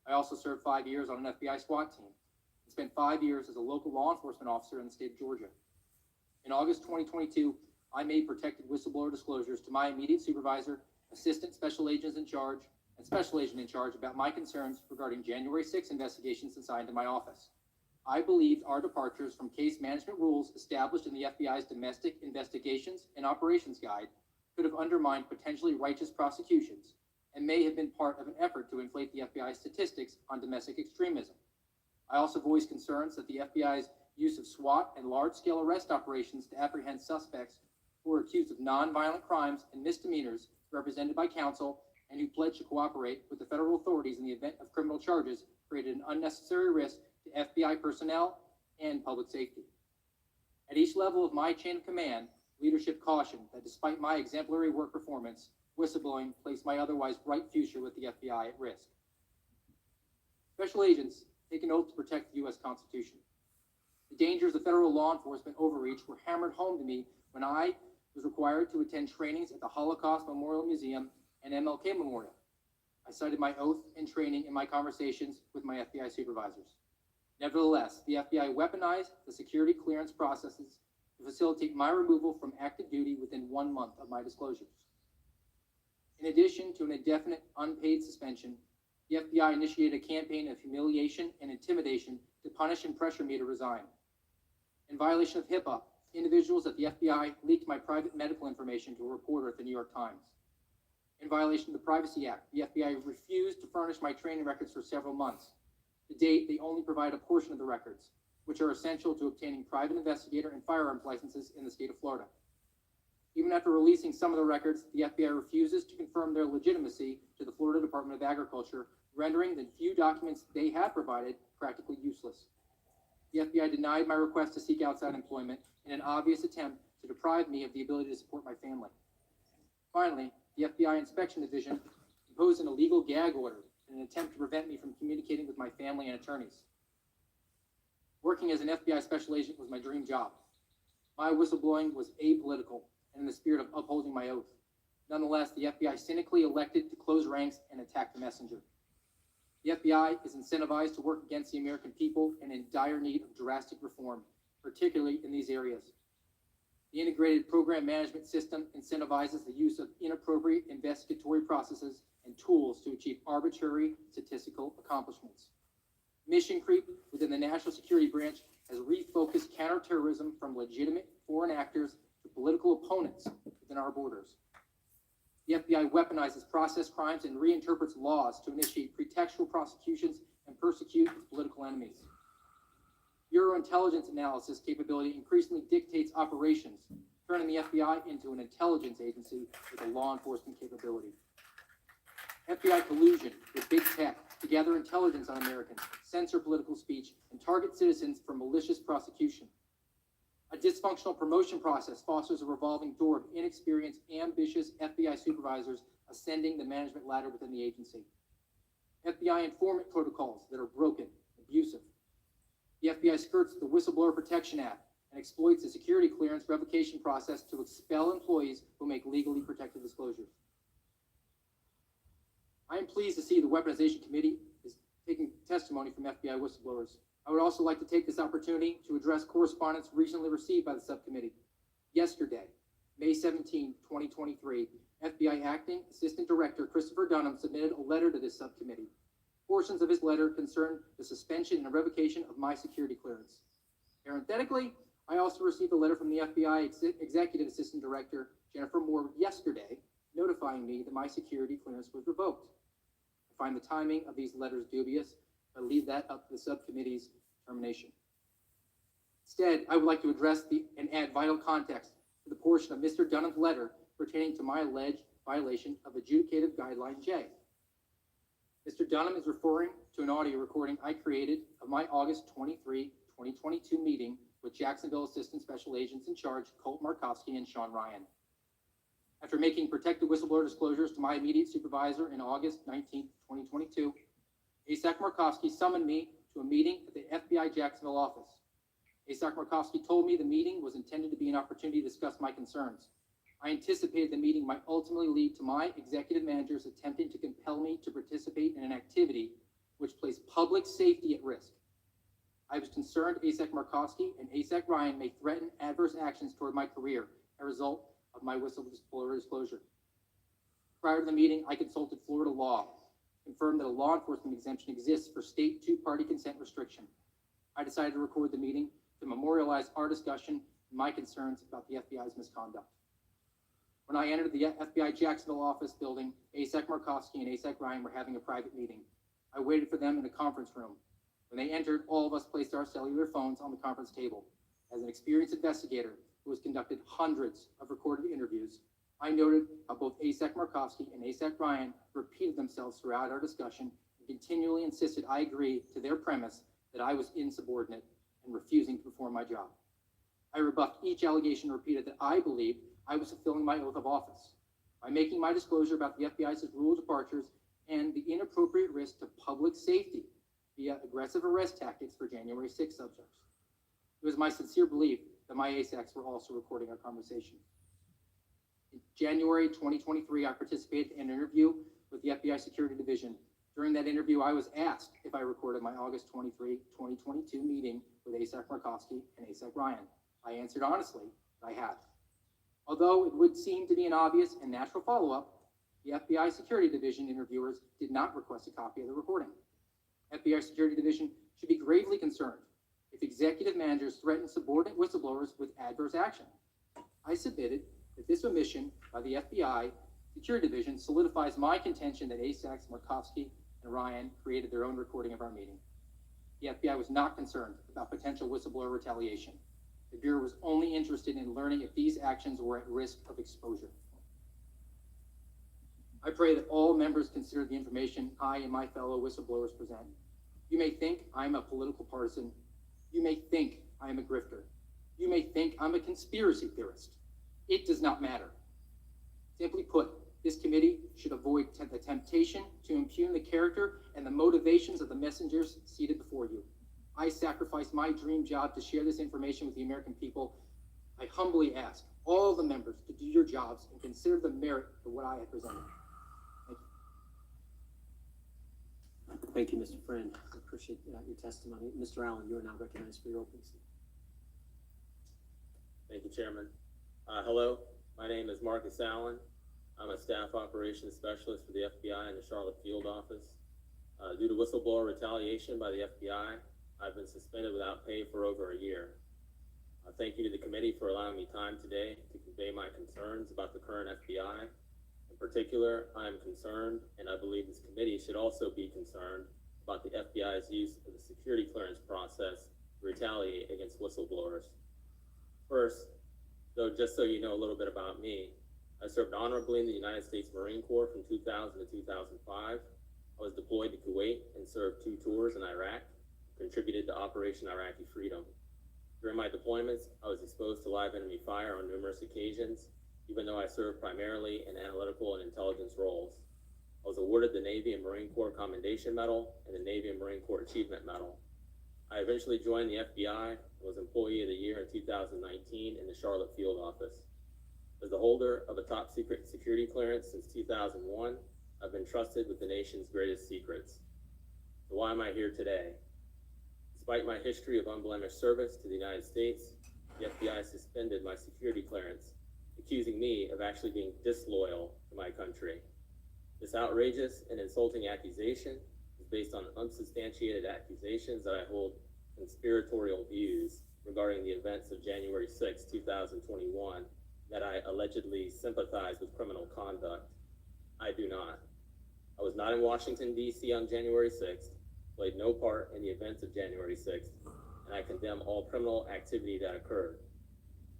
I also served 5 years on an FBI SWAT team and spent 5 years as a local law enforcement officer in the state of Georgia. In August 2022, I made protected whistleblower disclosures to my immediate supervisor, assistant special agents in charge, and special agent in charge about my concerns regarding January 6 investigations assigned to my office. I believed our departures from case management rules established in the FBI's Domestic Investigations and Operations Guide could have undermined potentially righteous prosecutions and may have been part of an effort to inflate the FBI's statistics on domestic extremism. I also voiced concerns that the FBI's use of SWAT and large-scale arrest operations to apprehend suspects who were accused of non-violent crimes and misdemeanors represented by counsel and who pledged to cooperate with the federal authorities in the event of criminal charges created an unnecessary risk to FBI personnel and public safety. At each level of my chain of command, leadership cautioned that despite my exemplary work performance, whistleblowing placed my otherwise bright future with the FBI at risk. Special agents take an oath to protect the U.S. Constitution. The dangers of federal law enforcement overreach were hammered home to me when I was required to attend trainings at the Holocaust Memorial Museum and MLK Memorial. I cited my oath and training in my conversations with my FBI supervisors. Nevertheless, the FBI weaponized the security clearance processes to facilitate my removal from active duty within 1 month of my disclosures. In addition to an indefinite unpaid suspension, the FBI initiated a campaign of humiliation and intimidation to punish and pressure me to resign. In violation of HIPAA, individuals at the FBI leaked my private medical information to a reporter at the New York Times. In violation of the Privacy Act, the FBI refused to furnish my training records for several months. To date, they only provide a portion of the records, which are essential to obtaining private investigator and firearms licenses in the state of Florida. Even after releasing some of the records, the FBI refuses to confirm their legitimacy to the Florida Department of Agriculture, rendering the few documents they have provided practically useless. The FBI denied my request to seek outside employment in an obvious attempt to deprive me of the ability to support my family. Finally, the FBI Inspection Division imposed an illegal gag order in an attempt to prevent me from communicating with my family and attorneys. Working as an FBI special agent was my dream job. My whistleblowing was apolitical and in the spirit of upholding my oath. Nonetheless, the FBI cynically elected to close ranks and attack the messenger. The FBI is incentivized to work against the American people and in dire need of drastic reform, particularly in these areas. The integrated program management system incentivizes the use of inappropriate investigatory processes and tools to achieve arbitrary statistical accomplishments. Mission creep within the National Security Branch has refocused counterterrorism from legitimate foreign actors to political opponents within our borders. The FBI weaponizes process crimes and reinterprets laws to initiate pretextual prosecutions and persecute political enemies. Bureau intelligence analysis capability increasingly dictates operations, turning the FBI into an intelligence agency with a law enforcement capability. FBI collusion with big tech to gather intelligence on Americans, censor political speech, and target citizens for malicious prosecution. A dysfunctional promotion process fosters a revolving door of inexperienced, ambitious FBI supervisors ascending the management ladder within the agency. FBI informant protocols that are broken, abusive. The FBI skirts the Whistleblower Protection Act and exploits the security clearance revocation process to expel employees who make legally protected disclosures. I am pleased to see the Weaponization Committee is taking testimony from FBI whistleblowers. I would also like to take this opportunity to address correspondence recently received by the subcommittee. Yesterday, May 17, 2023, FBI Acting Assistant Director Christopher Dunham submitted a letter to this subcommittee. Portions of his letter concern the suspension and revocation of my security clearance. Parenthetically, I also received a letter from the FBI Executive Assistant Director Jennifer Moore yesterday, notifying me that my security clearance was revoked. I find the timing of these letters dubious, but leave that up to the subcommittee's determination. Instead, I would like to address and add vital context to the portion of Mr. Dunham's letter pertaining to my alleged violation of Adjudicative Guideline J. Mr. Dunham is referring to an audio recording I created of my August 23, 2022 meeting with Jacksonville Assistant Special Agents in Charge, Colt Markowski and Sean Ryan. After making protected whistleblower disclosures to my immediate supervisor in August 19, 2022, ASAC Markowski summoned me to a meeting at the FBI Jacksonville office. ASAC Markowski told me the meeting was intended to be an opportunity to discuss my concerns. I anticipated the meeting might ultimately lead to my executive managers attempting to compel me to participate in an activity which placed public safety at risk. I was concerned ASAC Markowski and ASAC Ryan may threaten adverse actions toward my career as a result of my whistleblower disclosure. Prior to the meeting, I consulted Florida law, confirmed that a law enforcement exemption exists for state two-party consent restriction. I decided to record the meeting to memorialize our discussion and my concerns about the FBI's misconduct. When I entered the FBI Jacksonville office building, ASAC Markowski and ASAC Ryan were having a private meeting. I waited for them in the conference room. When they entered, all of us placed our cellular phones on the conference table. As an experienced investigator who has conducted hundreds of recorded interviews, I noted how both ASAC Markowski and ASAC Ryan repeated themselves throughout our discussion and continually insisted I agree to their premise that I was insubordinate and refusing to perform my job. I rebuffed each allegation and repeated that I believed I was fulfilling my oath of office by making my disclosure about the FBI's rule of departures and the inappropriate risk to public safety via aggressive arrest tactics for January 6 subjects. It was my sincere belief that my ASACs were also recording our conversation. In January 2023, I participated in an interview with the FBI Security Division. During that interview, I was asked if I recorded my August 23, 2022 meeting with ASAC Markowski and ASAC Ryan. I answered honestly that I had. Although it would seem to be an obvious and natural follow-up, the FBI Security Division interviewers did not request a copy of the recording. FBI Security Division should be gravely concerned if executive managers threaten subordinate whistleblowers with adverse action. I submitted that this omission by the FBI Security Division solidifies my contention that ASACs Markowski and Ryan created their own recording of our meeting. The FBI was not concerned about potential whistleblower retaliation. The Bureau was only interested in learning if these actions were at risk of exposure. I pray that all members consider the information I and my fellow whistleblowers present. You may think I'm a political partisan. You may think I am a grifter. You may think I'm a conspiracy theorist. It does not matter. Simply put, this committee should avoid the temptation to impugn the character and the motivations of the messengers seated before you. I sacrificed my dream job to share this information with the American people. I humbly ask all the members to do your jobs and consider the merit of what I have presented. Thank you. Thank you, Mr. Friend. I appreciate your testimony. Mr. Allen, you are now recognized for your opening statement. Thank you, Chairman. Hello, my name is Marcus Allen. I'm a staff operations specialist for the FBI in the Charlotte Field Office. Due to whistleblower retaliation by the FBI, I've been suspended without pay for over a year. Thank you to the committee for allowing me time today to convey my concerns about the current FBI. In particular, I am concerned, and I believe this committee should also be concerned about the FBI's use of the security clearance process to retaliate against whistleblowers. First, though, just so you know a little bit about me, I served honorably in the United States Marine Corps from 2000 to 2005. I was deployed to Kuwait and served 2 tours in Iraq, contributed to Operation Iraqi Freedom. During my deployments, I was exposed to live enemy fire on numerous occasions, even though I served primarily in analytical and intelligence roles. I was awarded the Navy and Marine Corps Commendation Medal and the Navy and Marine Corps Achievement Medal. I eventually joined the FBI and was Employee of the Year in 2019 in the Charlotte Field Office. As the holder of a top secret security clearance since 2001, I've been trusted with the nation's greatest secrets. So why am I here today? Despite my history of unblemished service to the United States, the FBI suspended my security clearance, accusing me of actually being disloyal to my country. This outrageous and insulting accusation is based on unsubstantiated accusations that I hold conspiratorial views regarding the events of January 6, 2021, that I allegedly sympathize with criminal conduct. I do not. I was not in Washington, D.C. on January 6th, played no part in the events of January 6th, and I condemn all criminal activity that occurred.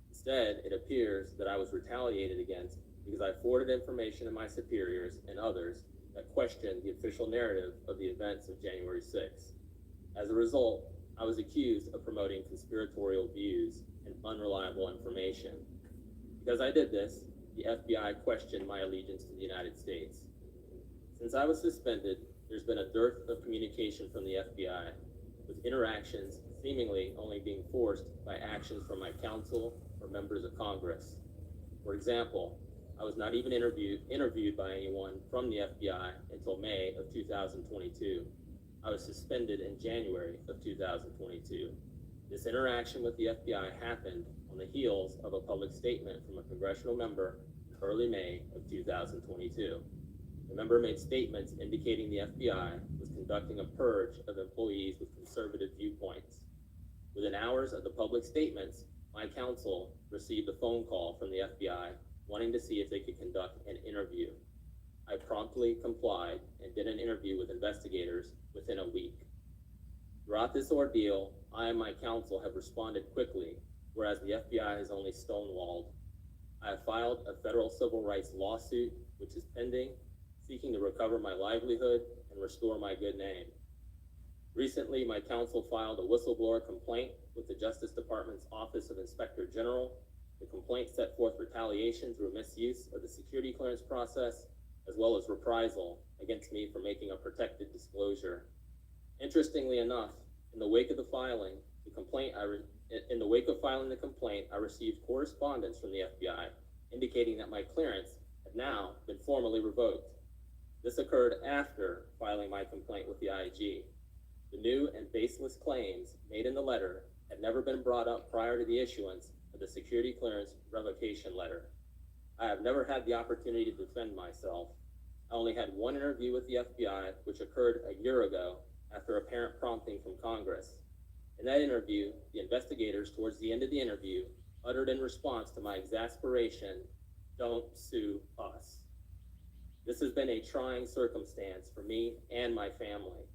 Instead, it appears that I was retaliated against because I forwarded information to my superiors and others that questioned the official narrative of the events of January 6th. As a result, I was accused of promoting conspiratorial views and unreliable information. Because I did this, the FBI questioned my allegiance to the United States. Since I was suspended, there's been a dearth of communication from the FBI, with interactions seemingly only being forced by actions from my counsel or members of Congress. For example, I was not even interviewed by anyone from the FBI until May of 2022. I was suspended in January of 2022. This interaction with the FBI happened on the heels of a public statement from a congressional member in early May of 2022. The member made statements indicating the FBI was conducting a purge of employees with conservative viewpoints. Within hours of the public statements, my counsel received a phone call from the FBI wanting to see if they could conduct an interview. I promptly complied and did an interview with investigators within a week. Throughout this ordeal, I and my counsel have responded quickly, whereas the FBI has only stonewalled. I have filed a federal civil rights lawsuit, which is pending, seeking to recover my livelihood and restore my good name. Recently, my counsel filed a whistleblower complaint with the Justice Department's Office of Inspector General. The complaint set forth retaliation through misuse of the security clearance process, as well as reprisal against me for making a protected disclosure. Interestingly enough, in the wake of filing the complaint, I received correspondence from the FBI indicating that my clearance had now been formally revoked. This occurred after filing my complaint with the IG. The new and baseless claims made in the letter had never been brought up prior to the issuance of the security clearance revocation letter. I have never had the opportunity to defend myself. I only had one interview with the FBI, which occurred a year ago after apparent prompting from Congress. In that interview, the investigators, towards the end of the interview, uttered in response to my exasperation, "Don't sue us." This has been a trying circumstance for me and my family.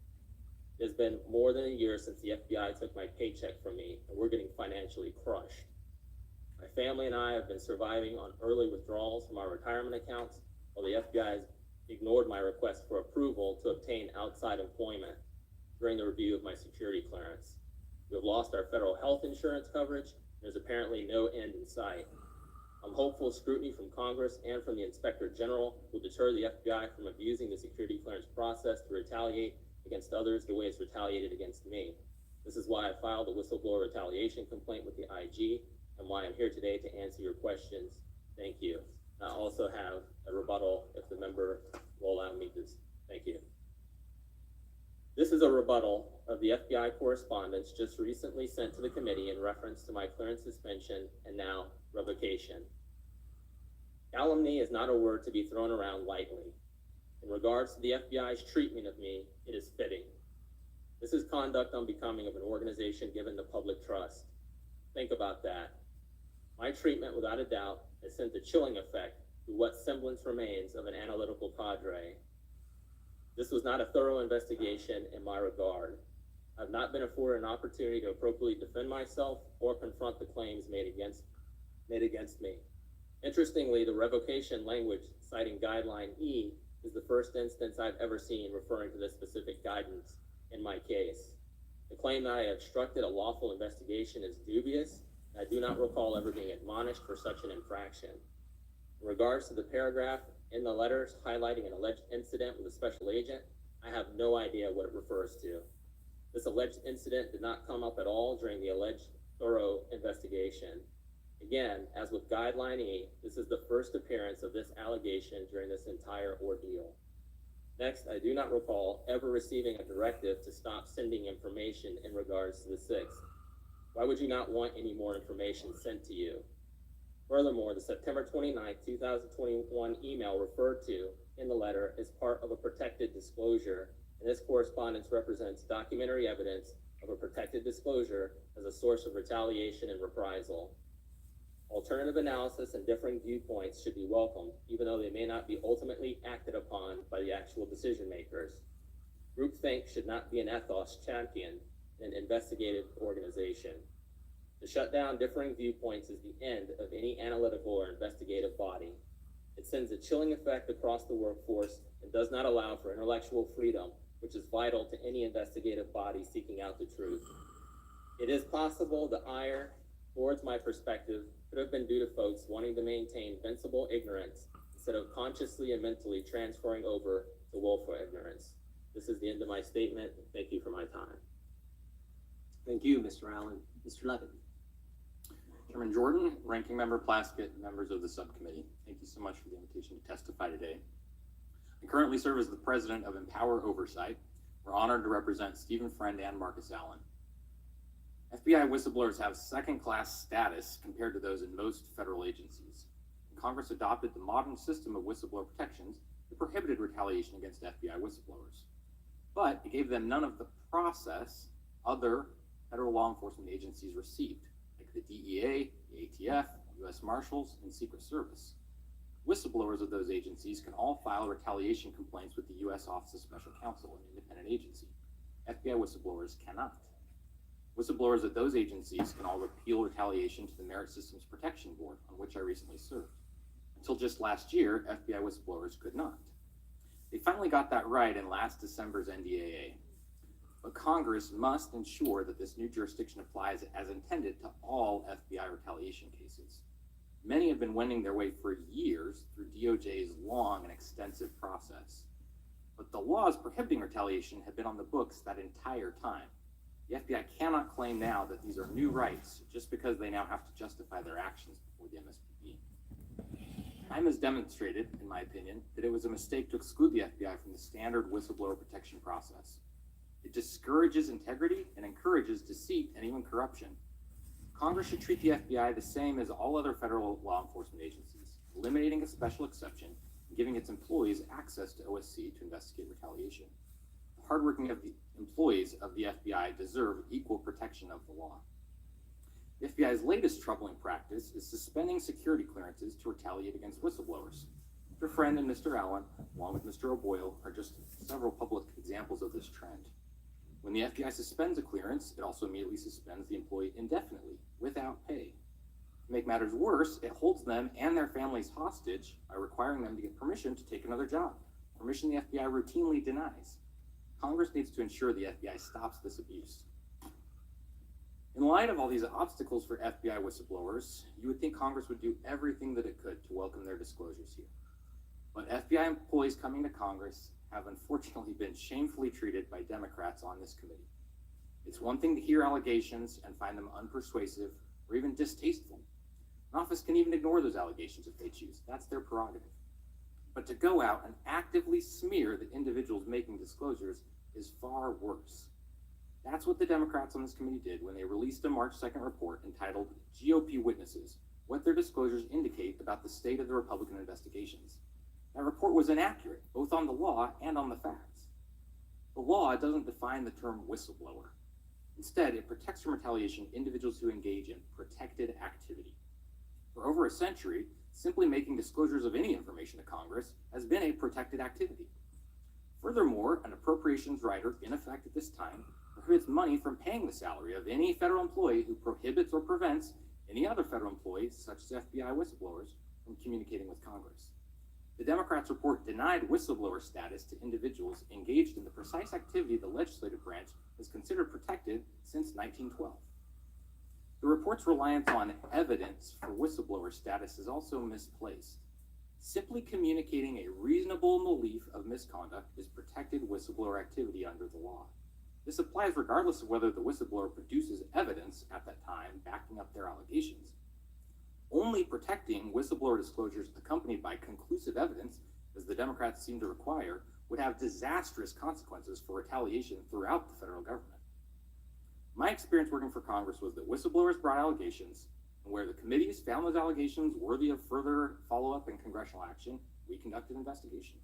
It has been more than a year since the FBI took my paycheck from me, and we're getting financially crushed. My family and I have been surviving on early withdrawals from our retirement accounts, while the FBI has ignored my request for approval to obtain outside employment during the review of my security clearance. We have lost our federal health insurance coverage, and there's apparently no end in sight. I'm hopeful scrutiny from Congress and from the Inspector General will deter the FBI from abusing the security clearance process to retaliate against others the way it's retaliated against me. This is why I filed a whistleblower retaliation complaint with the IG, and why I'm here today to answer your questions. Thank you. I also have a rebuttal if the member will allow me to. Thank you. This is a rebuttal of the FBI correspondence just recently sent to the committee in reference to my clearance suspension and now revocation. Calumny is not a word to be thrown around lightly. In regards to the FBI's treatment of me, it is fitting. This is conduct unbecoming of an organization given the public trust. Think about that. My treatment, without a doubt, has sent a chilling effect through what semblance remains of an analytical cadre. This was not a thorough investigation in my regard. I've not been afforded an opportunity to appropriately defend myself or confront the claims made against me. Interestingly, the revocation language citing Guideline E is the first instance I've ever seen referring to this specific guidance in my case. The claim that I obstructed a lawful investigation is dubious, and I do not recall ever being admonished for such an infraction. In regards to the paragraph in the letters highlighting an alleged incident with a special agent, I have no idea what it refers to. This alleged incident did not come up at all during the alleged thorough investigation. Again, as with Guideline E, this is the first appearance of this allegation during this entire ordeal. Next, I do not recall ever receiving a directive to stop sending information in regards to the 6th. Why would you not want any more information sent to you? Furthermore, the September 29, 2021 email referred to in the letter is part of a protected disclosure, and this correspondence represents documentary evidence of a protected disclosure as a source of retaliation and reprisal. Alternative analysis and differing viewpoints should be welcomed, even though they may not be ultimately acted upon by the actual decision makers. Groupthink should not be an ethos champion in an investigative organization. To shut down differing viewpoints is the end of any analytical or investigative body. It sends a chilling effect across the workforce and does not allow for intellectual freedom, which is vital to any investigative body seeking out the truth. It is possible the ire towards my perspective could have been due to folks wanting to maintain invincible ignorance instead of consciously and mentally transferring over to willful ignorance. This is the end of my statement. Thank you for my time. Thank you, Mr. Allen. Mr. Levin. Chairman Jordan, Ranking Member Plaskett, members of the subcommittee, thank you so much for the invitation to testify today. I currently serve as the president of Empower Oversight. We're honored to represent Stephen Friend and Marcus Allen. FBI whistleblowers have second-class status compared to those in most federal agencies. Congress adopted the modern system of whistleblower protections that prohibited retaliation against FBI whistleblowers. But it gave them none of the process other federal law enforcement agencies received, like the DEA, the ATF, U.S. Marshals, and Secret Service. Whistleblowers of those agencies can all file retaliation complaints with the U.S. Office of Special Counsel, an independent agency. FBI whistleblowers cannot. Whistleblowers at those agencies can all appeal retaliation to the Merit Systems Protection Board, on which I recently served. Until just last year, FBI whistleblowers could not. They finally got that right in last December's NDAA. But Congress must ensure that this new jurisdiction applies as intended to all FBI retaliation cases. Many have been wending their way for years through DOJ's long and extensive process. But the laws prohibiting retaliation have been on the books that entire time. The FBI cannot claim now that these are new rights just because they now have to justify their actions before the MSPB. Time has demonstrated, in my opinion, that it was a mistake to exclude the FBI from the standard whistleblower protection process. It discourages integrity and encourages deceit and even corruption. Congress should treat the FBI the same as all other federal law enforcement agencies, eliminating a special exception and giving its employees access to OSC to investigate retaliation. The hardworking employees of the FBI deserve equal protection of the law. The FBI's latest troubling practice is suspending security clearances to retaliate against whistleblowers. Mr. Friend and Mr. Allen, along with Mr. O'Boyle, are just several public examples of this trend. When the FBI suspends a clearance, it also immediately suspends the employee indefinitely, without pay. To make matters worse, it holds them and their families hostage by requiring them to get permission to take another job, permission the FBI routinely denies. Congress needs to ensure the FBI stops this abuse. In light of all these obstacles for FBI whistleblowers, you would think Congress would do everything that it could to welcome their disclosures here. But FBI employees coming to Congress have unfortunately been shamefully treated by Democrats on this committee. It's one thing to hear allegations and find them unpersuasive or even distasteful. An office can even ignore those allegations if they choose. That's their prerogative. But to go out and actively smear the individuals making disclosures is far worse. That's what the Democrats on this committee did when they released a March 2nd report entitled GOP Witnesses, What Their Disclosures Indicate About the State of the Republican Investigations. That report was inaccurate, both on the law and on the facts. The law doesn't define the term whistleblower. Instead, it protects from retaliation individuals who engage in protected activity. For over a century, simply making disclosures of any information to Congress has been a protected activity. Furthermore, an appropriations rider in effect at this time prohibits money from paying the salary of any federal employee who prohibits or prevents any other federal employees, such as FBI whistleblowers, from communicating with Congress. The Democrats' report denied whistleblower status to individuals engaged in the precise activity the legislative branch has considered protected since 1912. The report's reliance on evidence for whistleblower status is also misplaced. Simply communicating a reasonable belief of misconduct is protected whistleblower activity under the law. This applies regardless of whether the whistleblower produces evidence at that time backing up their allegations. Only protecting whistleblower disclosures accompanied by conclusive evidence, as the Democrats seem to require, would have disastrous consequences for retaliation throughout the federal government. My experience working for Congress was that whistleblowers brought allegations, and where the committees found those allegations worthy of further follow-up and congressional action, we conducted investigations.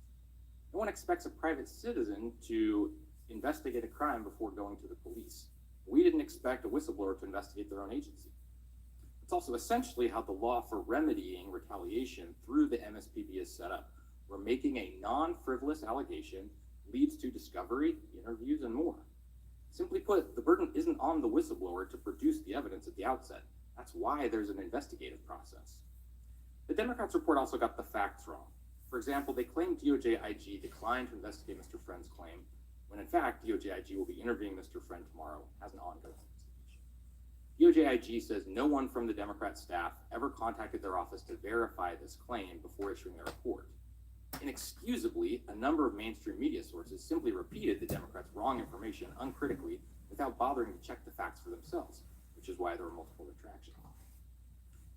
No one expects a private citizen to investigate a crime before going to the police. We didn't expect a whistleblower to investigate their own agency. It's also essentially how the law for remedying retaliation through the MSPB is set up, where making a non-frivolous allegation leads to discovery, interviews, and more. Simply put, the burden isn't on the whistleblower to produce the evidence at the outset. That's why there's an investigative process. The Democrats' report also got the facts wrong. For example, they claimed DOJ IG declined to investigate Mr. Friend's claim, when in fact, DOJ IG will be interviewing Mr. Friend tomorrow as an ongoing investigation. DOJ IG says no one from the Democrat staff ever contacted their office to verify this claim before issuing their report. Inexcusably, a number of mainstream media sources simply repeated the Democrats' wrong information uncritically without bothering to check the facts for themselves, which is why there were multiple retractions.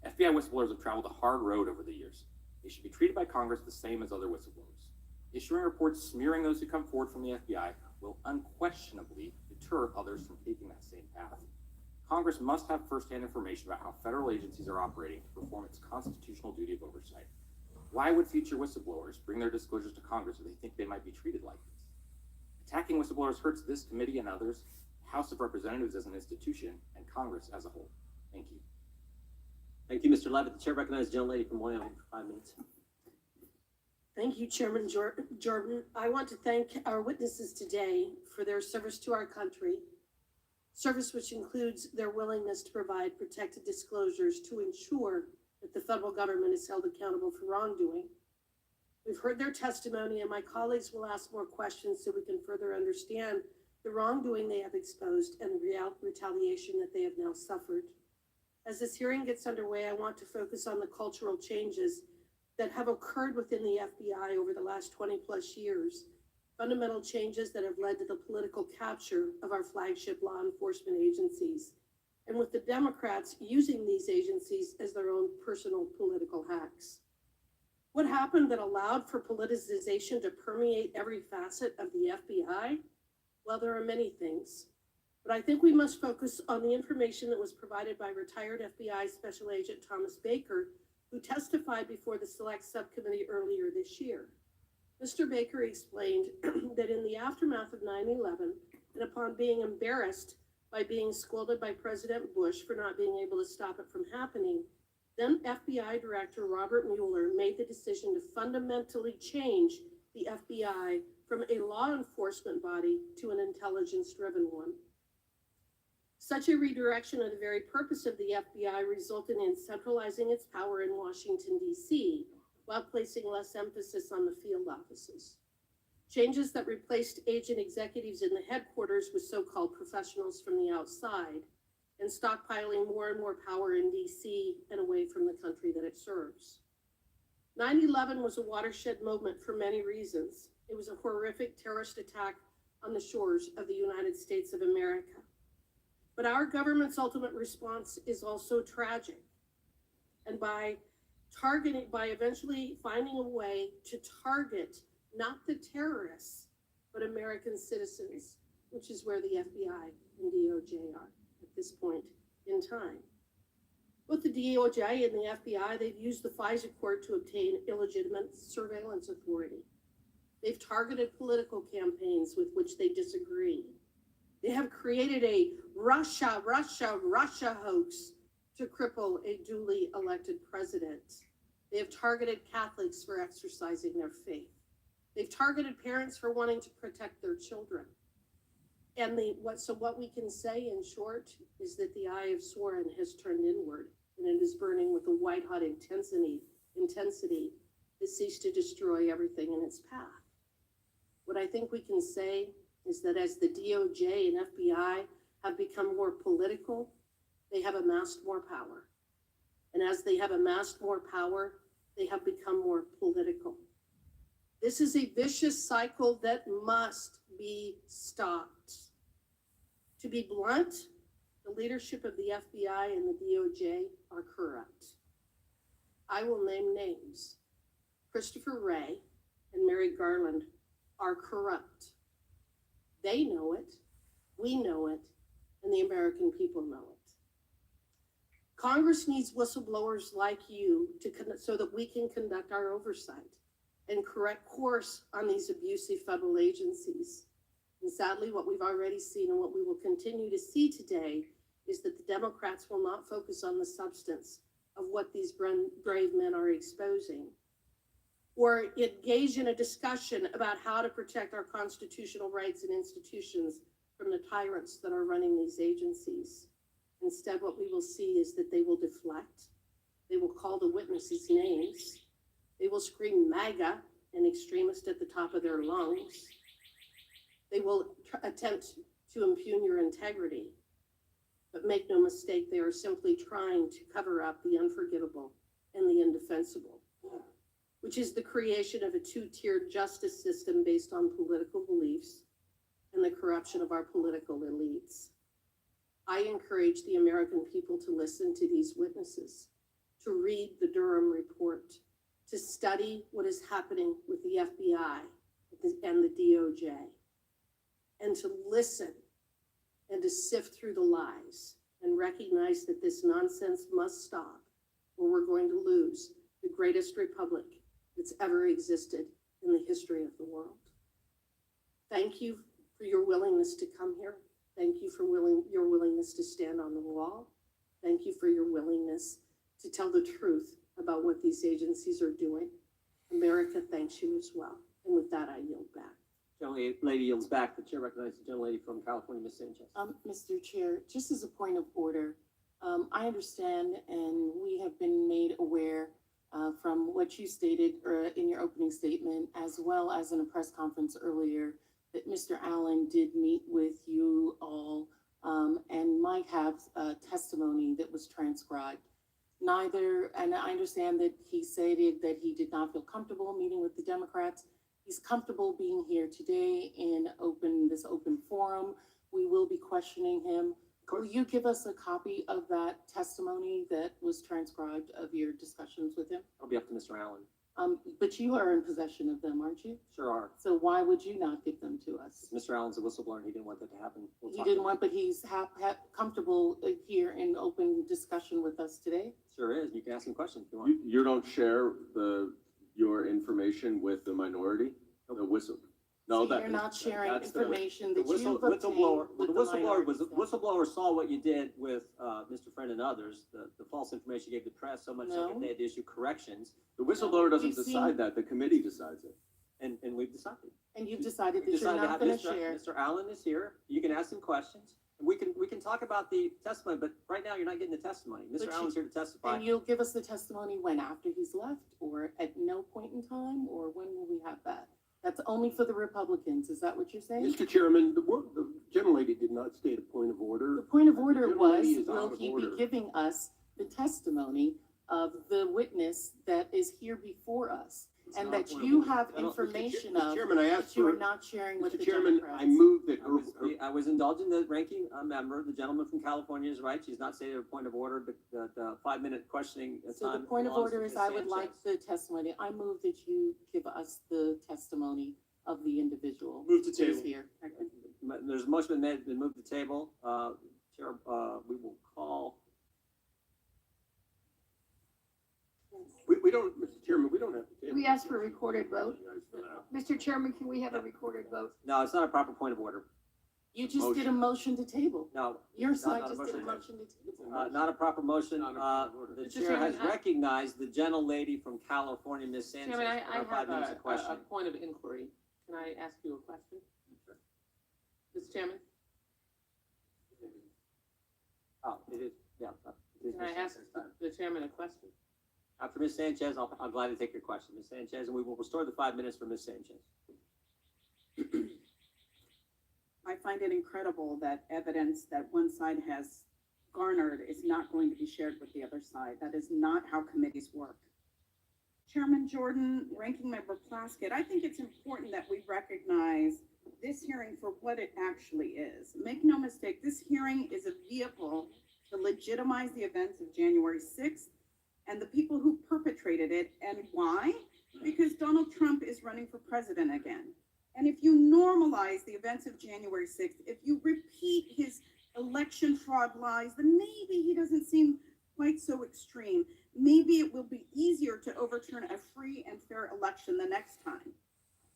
FBI whistleblowers have traveled a hard road over the years. They should be treated by Congress the same as other whistleblowers. Issuing reports smearing those who come forward from the FBI will unquestionably deter others from taking that same path. Congress must have firsthand information about how federal agencies are operating to perform its constitutional duty of oversight. Why would future whistleblowers bring their disclosures to Congress if they think they might be treated like this? Attacking whistleblowers hurts this committee and others, the House of Representatives as an institution, and Congress as a whole. Thank you. Thank you, Mr. Levitt. The chair recognizes the gentlelady from Wyoming for 5 minutes. Thank you, Chairman Jordan. I want to thank our witnesses today for their service to our country, service which includes their willingness to provide protected disclosures to ensure that the federal government is held accountable for wrongdoing. We've heard their testimony, and my colleagues will ask more questions so we can further understand the wrongdoing they have exposed and the retaliation that they have now suffered. As this hearing gets underway, I want to focus on the cultural changes that have occurred within the FBI over the last 20 plus years, fundamental changes that have led to the political capture of our flagship law enforcement agencies, and with the Democrats using these agencies as their own personal political hacks. What happened that allowed for politicization to permeate every facet of the FBI? Well, there are many things, but I think we must focus on the information that was provided by retired FBI Special Agent Thomas Baker, who testified before the Select Subcommittee earlier this year. Mr. Baker explained that in the aftermath of 9/11, and upon being embarrassed by being scolded by President Bush for not being able to stop it from happening, then FBI Director Robert Mueller made the decision to fundamentally change the FBI from a law enforcement body to an intelligence-driven one. Such a redirection of the very purpose of the FBI resulted in centralizing its power in Washington, D.C., while placing less emphasis on the field offices. Changes that replaced agent executives in the headquarters with so-called professionals from the outside, and stockpiling more and more power in D.C. and away from the country that it serves. 9/11 was a watershed moment for many reasons. It was a horrific terrorist attack on the shores of the United States of America. But our government's ultimate response is also tragic. And by eventually finding a way to target not the terrorists, but American citizens, which is where the FBI and DOJ are at this point in time. Both the DOJ and the FBI, they've used the FISA court to obtain illegitimate surveillance authority. They've targeted political campaigns with which they disagree. They have created a Russia hoax to cripple a duly elected president. They have targeted Catholics for exercising their faith. They've targeted parents for wanting to protect their children. And what we can say in short is that the eye of Sauron has turned inward, and it is burning with a white-hot intensity that seeks to destroy everything in its path. What I think we can say is that as the DOJ and FBI have become more political, they have amassed more power. And as they have amassed more power, they have become more political. This is a vicious cycle that must be stopped. To be blunt, the leadership of the FBI and the DOJ are corrupt. I will name names. Christopher Wray and Merrick Garland are corrupt. They know it, we know it, and the American people know it. Congress needs whistleblowers like you so that we can conduct our oversight and correct course on these abusive federal agencies. And sadly, what we've already seen and what we will continue to see today is that the Democrats will not focus on the substance of what these brave men are exposing, or engage in a discussion about how to protect our constitutional rights and institutions from the tyrants that are running these agencies. Instead, what we will see is that they will deflect, They will call the witnesses names. They will scream MAGA and extremist at the top of their lungs. They will attempt to impugn your integrity. But make no mistake, they are simply trying to cover up the unforgivable and the indefensible, which is the creation of a two-tiered justice system based on political beliefs and the corruption of our political elites. I encourage the American people to listen to these witnesses, to read the Durham report, to study what is happening with the FBI and the DOJ, and to listen and to sift through the lies and recognize that this nonsense must stop, or we're going to lose the greatest republic that's ever existed in the history of the world. Thank you for your willingness to come here. Thank you for your willingness to stand on the wall. Thank you for your willingness to tell the truth about what these agencies are doing. America thanks you as well. And with that, I yield back. Lady yields back. The chair recognizes the gentlelady from California, Ms. Sanchez. Mr. Chair, just as a point of order, I understand and we have been made aware from what you stated in your opening statement, as well as in a press conference earlier, that Mr. Allen did meet with you all and might have testimony that was transcribed. And I understand that he stated that he did not feel comfortable meeting with the Democrats. He's comfortable being here today in this open forum. We will be questioning him. Will you give us a copy of that testimony that was transcribed of your discussions with him? I'll be up to Mr. Allen. But you are in possession of them, aren't you? Sure are. So why would you not give them to us? Mr. Allen's a whistleblower and he didn't want that to happen. He didn't want, but he's comfortable here in open discussion with us today? Sure is. You can ask him questions if you want. You don't share your information with the minority? The whistle? No, So you're not sharing that's information that the you've whistleblower. obtained with The the whistleblower minorities. whistleblower saw what you did with Mr. Friend and others, the false information you gave the press, so much so No. that they had to issue corrections. The whistleblower doesn't we've decide seen- that, the committee decides it. And we've decided. And you've decided We that you're decided to not have going to Mr. share. Mr. Allen is here. You can ask him questions. We can talk about the testimony, but right now you're not getting the testimony. But Mr. Allen's here to testify. And you'll give us the testimony when? After he's left, or at no point in time, or when will we have that? That's only for the Republicans. Is that what you're saying? Mr. Chairman, the gentlelady did not state a point of order. The point of order The was, gentlelady is out will of he order. be giving us the testimony of the witness that is here before us? And not that one of you them. have I don't- information Mr. of Chairman, I asked that you for- are not sharing with Mr. the Chairman, Democrats. I move that I was indulging the ranking member, the gentleman from California is right. She's not stated a point of order, but the 5-minute questioning So time the point of belongs to order is Ms. I would like Sanchez. the testimony. I move that you give us the testimony of the individual. Move to who is table. here. There's a motion been made to move the table. Chair, we will call. We don't, Mr. Chairman, we don't have to table. We asked for a recorded vote. Apologize for that. Mr. Chairman, can we have a recorded vote? No, it's not a proper point of order. You just did a motion to table. No. Your not side a just did a motion. motion to table. Not a proper motion. Not a proper order. The Mr. chair Chairman, has recognized the gentlelady from California, Ms. Sanchez. Chairman, for I her 5 have minutes of a questioning. point of inquiry. Can I ask you a question? Mr. Chairman, Oh, it is, yeah. it is can I Ms. ask Sanchez's time. the chairman a question? After Ms. Sanchez, I'll gladly take your question, Ms. Sanchez, and we will restore the 5 minutes for Ms. Sanchez. I find it incredible that evidence that one side has garnered is not going to be shared with the other side. That is not how committees work. Chairman Jordan, Ranking Member Plaskett, I think it's important that we recognize this hearing for what it actually is. Make no mistake, this hearing is a vehicle to legitimize the events of January 6th and the people who perpetrated it. And why? Because Donald Trump is running for president again. And if you normalize the events of January 6th, if you repeat his election fraud lies, then maybe he doesn't seem quite so extreme. Maybe it will be easier to overturn a free and fair election the next time.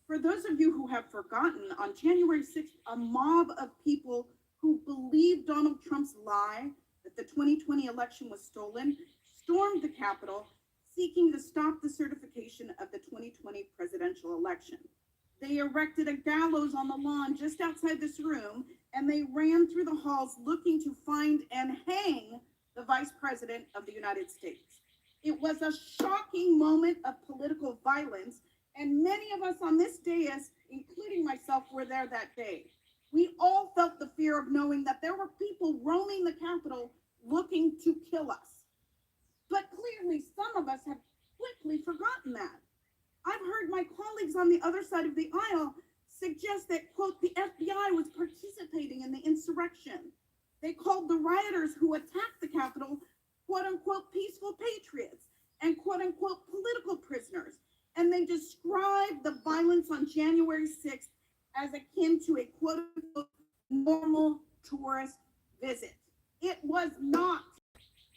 For those of you who have forgotten, on January 6th, a mob of people who believed Donald Trump's lie that the 2020 election was stolen stormed the Capitol, seeking to stop the certification of the 2020 presidential election. They erected a gallows on the lawn just outside this room, and they ran through the halls looking to find and hang the Vice President of the United States. It was a shocking moment of political violence, and many of us on this dais, including myself, were there that day. We all felt the fear of knowing that there were people roaming the Capitol looking to kill us. But clearly, some of us have quickly forgotten that. I've heard my colleagues on the other side of the aisle suggest that, quote, the FBI was participating in the insurrection. They called the rioters who attacked the Capitol, quote unquote, peaceful patriots and quote unquote, political prisoners. And they described the violence on January 6th as akin to a quote unquote, normal tourist visit. It was not.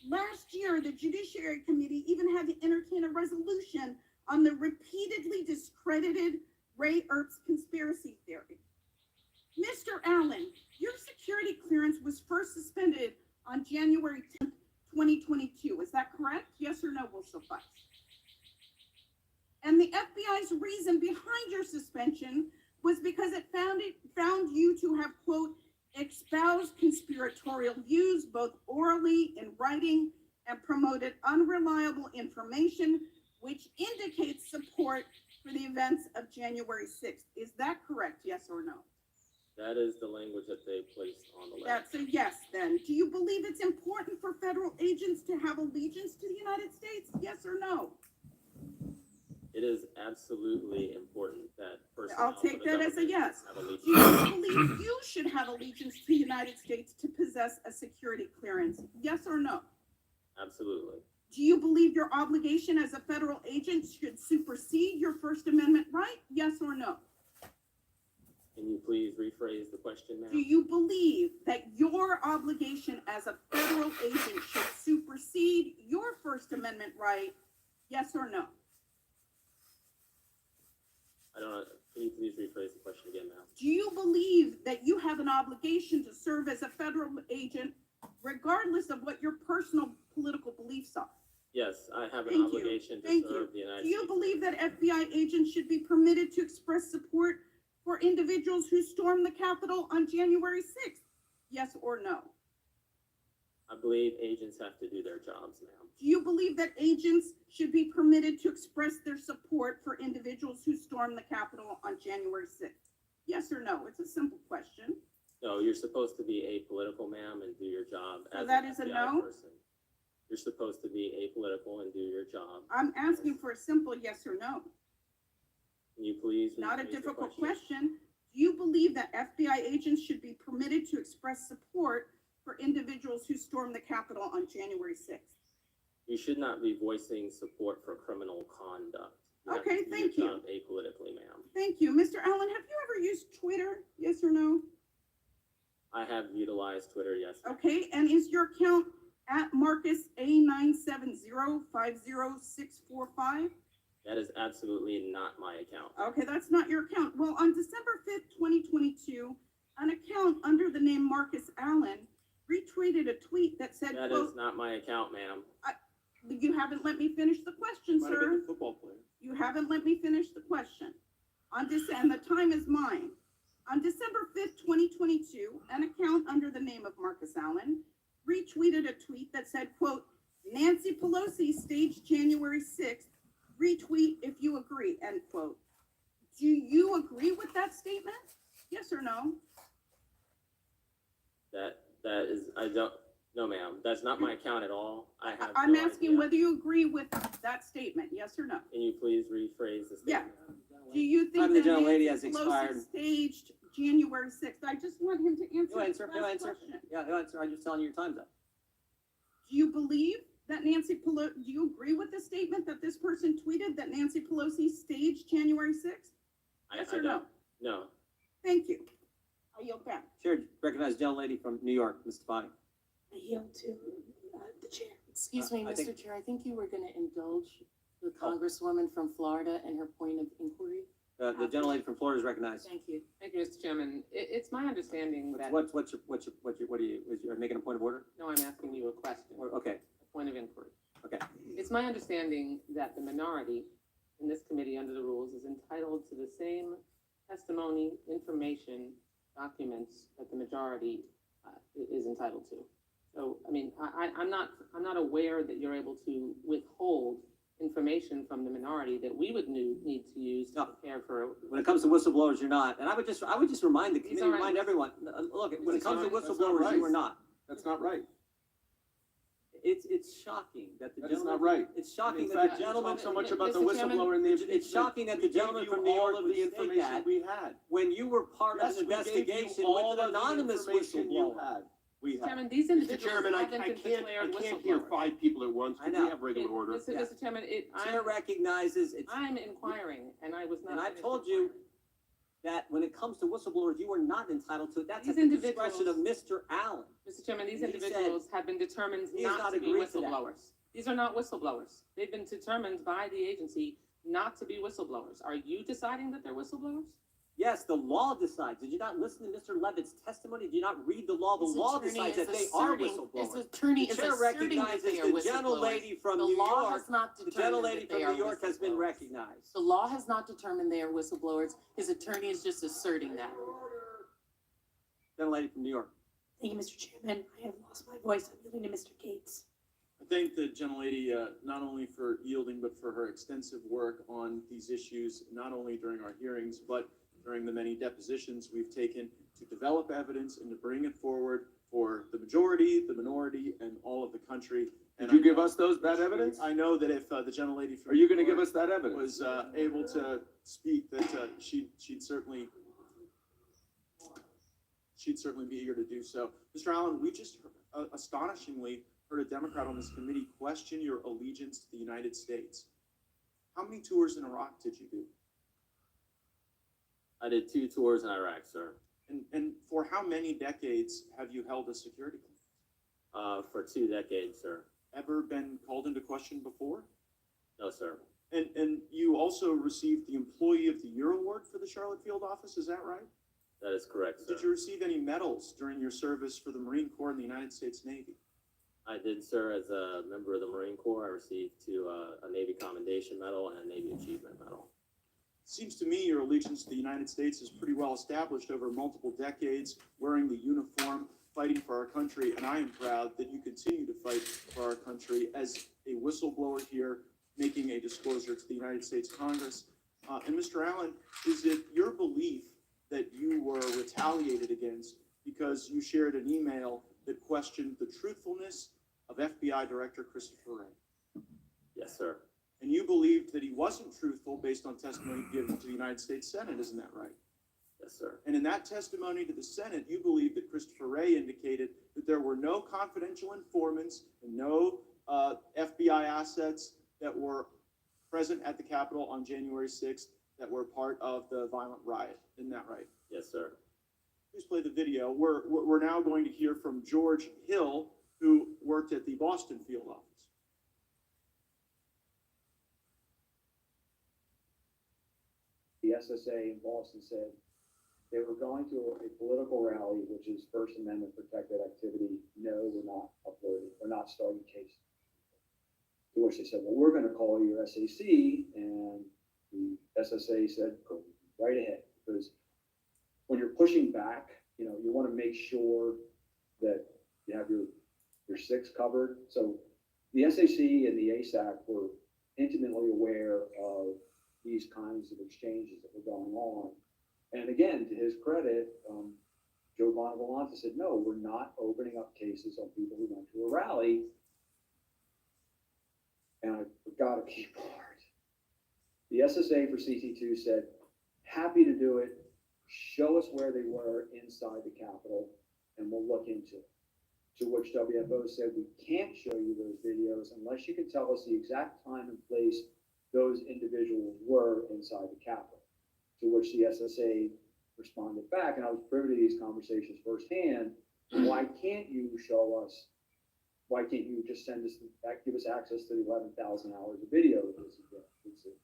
Last year, the Judiciary Committee even had to entertain a resolution on the repeatedly discredited Ray Earp's conspiracy theory. Mr. Allen, your security clearance was first suspended on January 10th, 2022. Is that correct? Yes or no will suffice. And the FBI's reason behind your suspension was because it found you to have, quote, espoused conspiratorial views, both orally and writing, and promoted unreliable information, which indicates support for the events of January 6th. Is that correct, yes or no? That is the language that they placed on the letter. That's a yes, then. Do you believe it's important for federal agents to have allegiance to the United States? Yes or no? It is absolutely important that personnel. I'll take for the that as a government yes. have allegiance. Do you believe you should have allegiance to the United States to possess a security clearance? Yes or no? Absolutely. Do you believe your obligation as a federal agent should supersede your First Amendment right? Yes or no? Can you please rephrase the question, ma'am? Do you believe that your obligation as a federal agent should supersede your First Amendment right? Yes or no? I don't know. Can you please rephrase the question again, ma'am? Do you believe that you have an obligation to serve as a federal agent regardless of what your personal political beliefs are? Yes, I have an Thank obligation to Thank serve the United Do you States. believe that FBI agents should be permitted to express support for individuals who stormed the Capitol on January 6th? Yes or no? I believe agents have to do their jobs, ma'am. Do you believe that agents should be permitted to express their support for individuals who stormed the Capitol on January 6th? Yes or no? It's a simple question. No, you're supposed to be apolitical, ma'am, and do your job So as that an is a FBI no? person. You're supposed to be apolitical and do your job. I'm asking for a simple yes or no. Can you please Not a rephrase the difficult question. Do you believe that FBI agents should be permitted to express support for individuals who stormed the Capitol on January 6th? You should not be voicing support for criminal conduct. You have Okay, to do thank your you. job apolitically, ma'am. Thank you. Mr. Allen, have you ever used Twitter? Yes or no? I have utilized Twitter, yes. ma'am. Okay, and is your account at Marcus A970506445? That is absolutely not my account. Okay, that's not your account. Well, on December 5th, 2022, an account under the name Marcus Allen retweeted a tweet that said, That quote, is not my account, ma'am. you haven't let me finish the question, Might have been sir. the football player. You haven't let me finish the question. And the time is mine. On December 5th, 2022, an account under the name of Marcus Allen retweeted a tweet that said, quote, Nancy Pelosi staged January 6th, retweet if you agree, end quote. Do you agree with that statement? Yes or no? That is, I don't, no, ma'am. That's not my account at all. I'm no asking idea. whether you agree with that statement, yes or no? Can you please rephrase the Yeah. statement? Do you think Time the that gentlelady Nancy has Pelosi expired. staged January 6th? I just want him to answer He'll this answer, he'll last answer. question. Yeah, he'll answer. I'm just telling you your time's up. Do you believe that do you agree with the statement that this person tweeted that Nancy Pelosi staged January 6th? Yes I or no? don't. No. Thank you. I yield back. Chair, recognize the gentlelady from New York, Ms. Stefani. I yield to the chair. Excuse me, I think- Mr. Chair, I think you were gonna indulge the Congresswoman from Florida and her point of inquiry. The gentlelady from Florida is recognized. Thank you. Thank you, Mr. Chairman. It's my understanding that, What are you, you're making a point of order? no, I'm asking you a question, Or, okay, a point of inquiry. okay. It's my understanding that the minority in this committee under the rules is entitled to the same testimony, information, documents that the majority is entitled to. So, I mean, I'm not aware that you're able to withhold information from the minority that we would need to use to prepare for. When it comes to whistleblowers, you're not. And I would just remind the committee, aren't- remind everyone, look, when it comes to That's not whistleblowers, right. you are not. That's not right. It's shocking that the That is gentleman. not right. It's shocking In that fact, the gentleman. talk so much about the Mr. Chairman, whistleblower and the It's impeachment. shocking that the We gentleman gave you from New York all of would the say information that we had. when you were part Yes, of an we gave you investigation all with an of the anonymous information you whistleblower. had. We Mr. had. Chairman, these Mr. individuals Chairman, I haven't been can't declared hear whistleblowers. 5 people at once. I Could know. we have regular order? Mr. Chairman, Chair recognizes it's. I'm inquiring, and I was not. And I finished told you inquiring. that when it comes to whistleblowers, you are not entitled to it. That's at These the discretion of individuals- Mr. Allen. Mr. Chairman, these He individuals have been determined he has not not to be agreed to that. whistleblowers. These are not whistleblowers. They've been determined by the agency not to be whistleblowers. Are you deciding that they're whistleblowers? Yes, the law decides. Did you not listen to Mr. Levitt's testimony? Did you not read the law? The His law attorney decides is that they are asserting- whistleblowers. His attorney The is chair asserting that recognizes they are the whistleblowers. gentlelady from The New law York. has not The determined gentlelady that from they New are York has been whistleblowers. recognized. The law has not determined they are whistleblowers. His attorney is just asserting that. Gentlelady from New York. Thank you, Mr. Chairman. I have lost my voice. I'm yielding to Mr. Gates. I thank the gentlelady not only for yielding, but for her extensive work on these issues, not only during our hearings, but during the many depositions we've taken to develop evidence and to bring it forward for the majority, the minority, and all of the country. Did you give us that evidence? I know that if the gentlelady from Are you gonna New give York us that evidence? was able to speak, that she'd certainly be eager to do so. Mr. Allen, we just astonishingly heard a Democrat on this committee question your allegiance to the United States. How many tours in Iraq did you do? I did 2 tours in Iraq, sir. And for how many decades have you held a security clearance? For 2 decades, sir. Ever been called into question before? No, sir. And you also received the Employee of the Year Award for the Charlotte Field Office, is that right? That is correct, sir. Did you receive any medals during your service for the Marine Corps and the United States Navy? I did, sir. As a member of the Marine Corps, I received 2, a Navy Commendation Medal and a Navy Achievement Medal. Seems to me your allegiance to the United States is pretty well established over multiple decades, wearing the uniform, fighting for our country, and I am proud that you continue to fight for our country as a whistleblower here, making a disclosure to the United States Congress. And Mr. Allen, is it your belief that you were retaliated against because you shared an email that questioned the truthfulness of FBI Director Christopher Wray? Yes, sir. And you believed that he wasn't truthful based on testimony given to the United States Senate, isn't that right? Yes, sir. And in that testimony to the Senate, you believe that Christopher Wray indicated that there were no confidential informants and no FBI assets that were present at the Capitol on January 6th that were part of the violent riot. Isn't that right? Yes, sir. Please play the video. We're now going to hear from George Hill, who worked at the Boston field office. The SSA in Boston said they were going to a political rally, which is First Amendment protected activity. No, we're not uploading, we're not starting cases. To which they said, well, we're going to call your SAC, and the SSA said, go right ahead, because when you're pushing back, you want to make sure that you have your 6 covered. So the SAC and the ASAC were intimately aware of these kinds of exchanges that were going on. And again, to his credit, Joe Bonavolante said, no, we're not opening up cases on people who went to a rally. And I forgot a key part. The SSA for CT2 said, happy to do it. Show us where they were inside the Capitol, and we'll look into it. To which WFO said, we can't show you those videos unless you can tell us the exact time and place those individuals were inside the Capitol. To which the SSA responded back, and I was privy to these conversations firsthand. Why can't you show us? Why can't you just send us, give us access to the 11,000 hours of video that is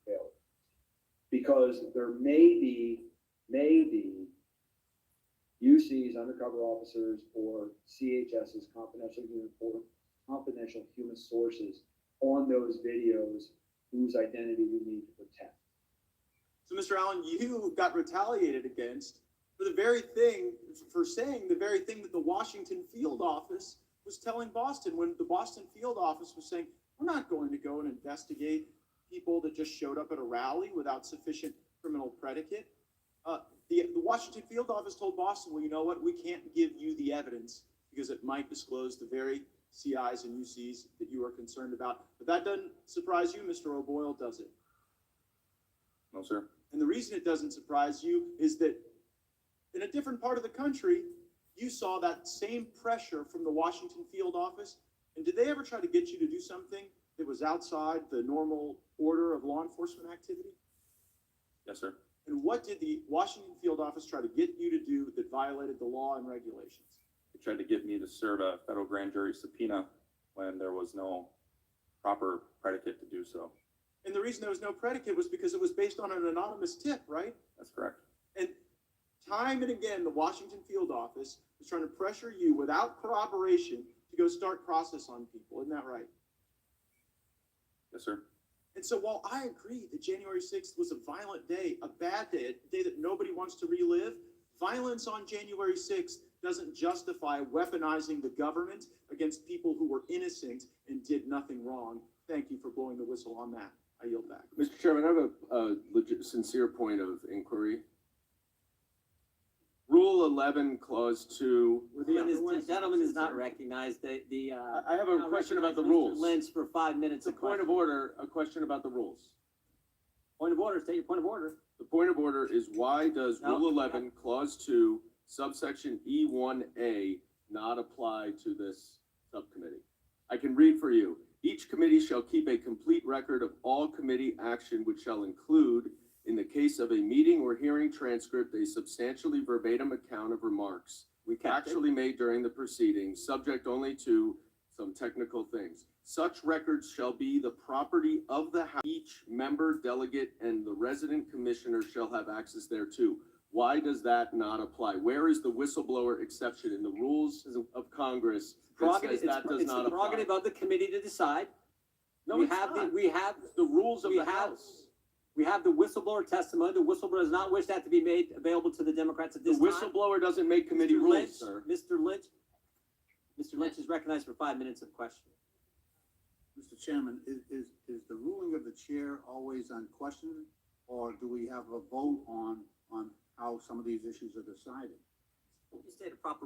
available? Because there may be UC's undercover officers or CHS's confidential human sources on those videos whose identity we need to protect. So, Mr. Allen, you got retaliated against for saying the very thing that the Washington field office was telling Boston when the Boston field office was saying, we're not going to go and investigate people that just showed up at a rally without sufficient criminal predicate. The Washington field office told Boston, well, you know what? We can't give you the evidence because it might disclose the very CIs and UCs that you are concerned about. But that doesn't surprise you, Mr. O'Boyle, does it? No, sir. And the reason it doesn't surprise you is that in a different part of the country, you saw that same pressure from the Washington field office. And did they ever try to get you to do something that was outside the normal order of law enforcement activity? Yes, sir. And what did the Washington field office try to get you to do that violated the law and regulations? They tried to get me to serve a federal grand jury subpoena when there was no proper predicate to do so. And the reason there was no predicate was because it was based on an anonymous tip, right? That's correct. And time and again, the Washington field office was trying to pressure you without corroboration to go start process on people. Isn't that right? Yes, sir. And so while I agree that January 6th was a violent day, a bad day, a day that nobody wants to relive, violence on January 6th doesn't justify weaponizing the government against people who were innocent and did nothing wrong. Thank you for blowing the whistle on that. I yield back. Mr. Chairman, I have a legit, sincere point of inquiry. Rule 11, Clause 2. The gentleman is not recognized. I have a question about the rules. Mr. Lynch for 5 minutes. It's a point of order, a question about the rules. Point of order, state your point of order. The point of order is why does Rule 11, Clause 2, subsection E1A not apply to this subcommittee? I can read for you. Each committee shall keep a complete record of all committee action, which shall include, in the case of a meeting or hearing transcript, a substantially verbatim account of remarks actually made during the proceedings, subject only to some technical things. Such records shall be the property of the House. Each member, delegate, and the resident commissioner shall have access thereto. Why does that not apply? Where is the whistleblower exception in the rules of Congress that says that does not apply? It's the prerogative of the committee to decide. No, we have the rules of the House. We have the whistleblower testimony. The whistleblower does not wish that to be made available to the Democrats at this time. The whistleblower doesn't make committee rules, sir. Mr. Lynch is recognized for 5 minutes of question. Mr. Chairman, is the ruling of the chair always on question, or do we have a vote on how some of these issues are decided? You state a proper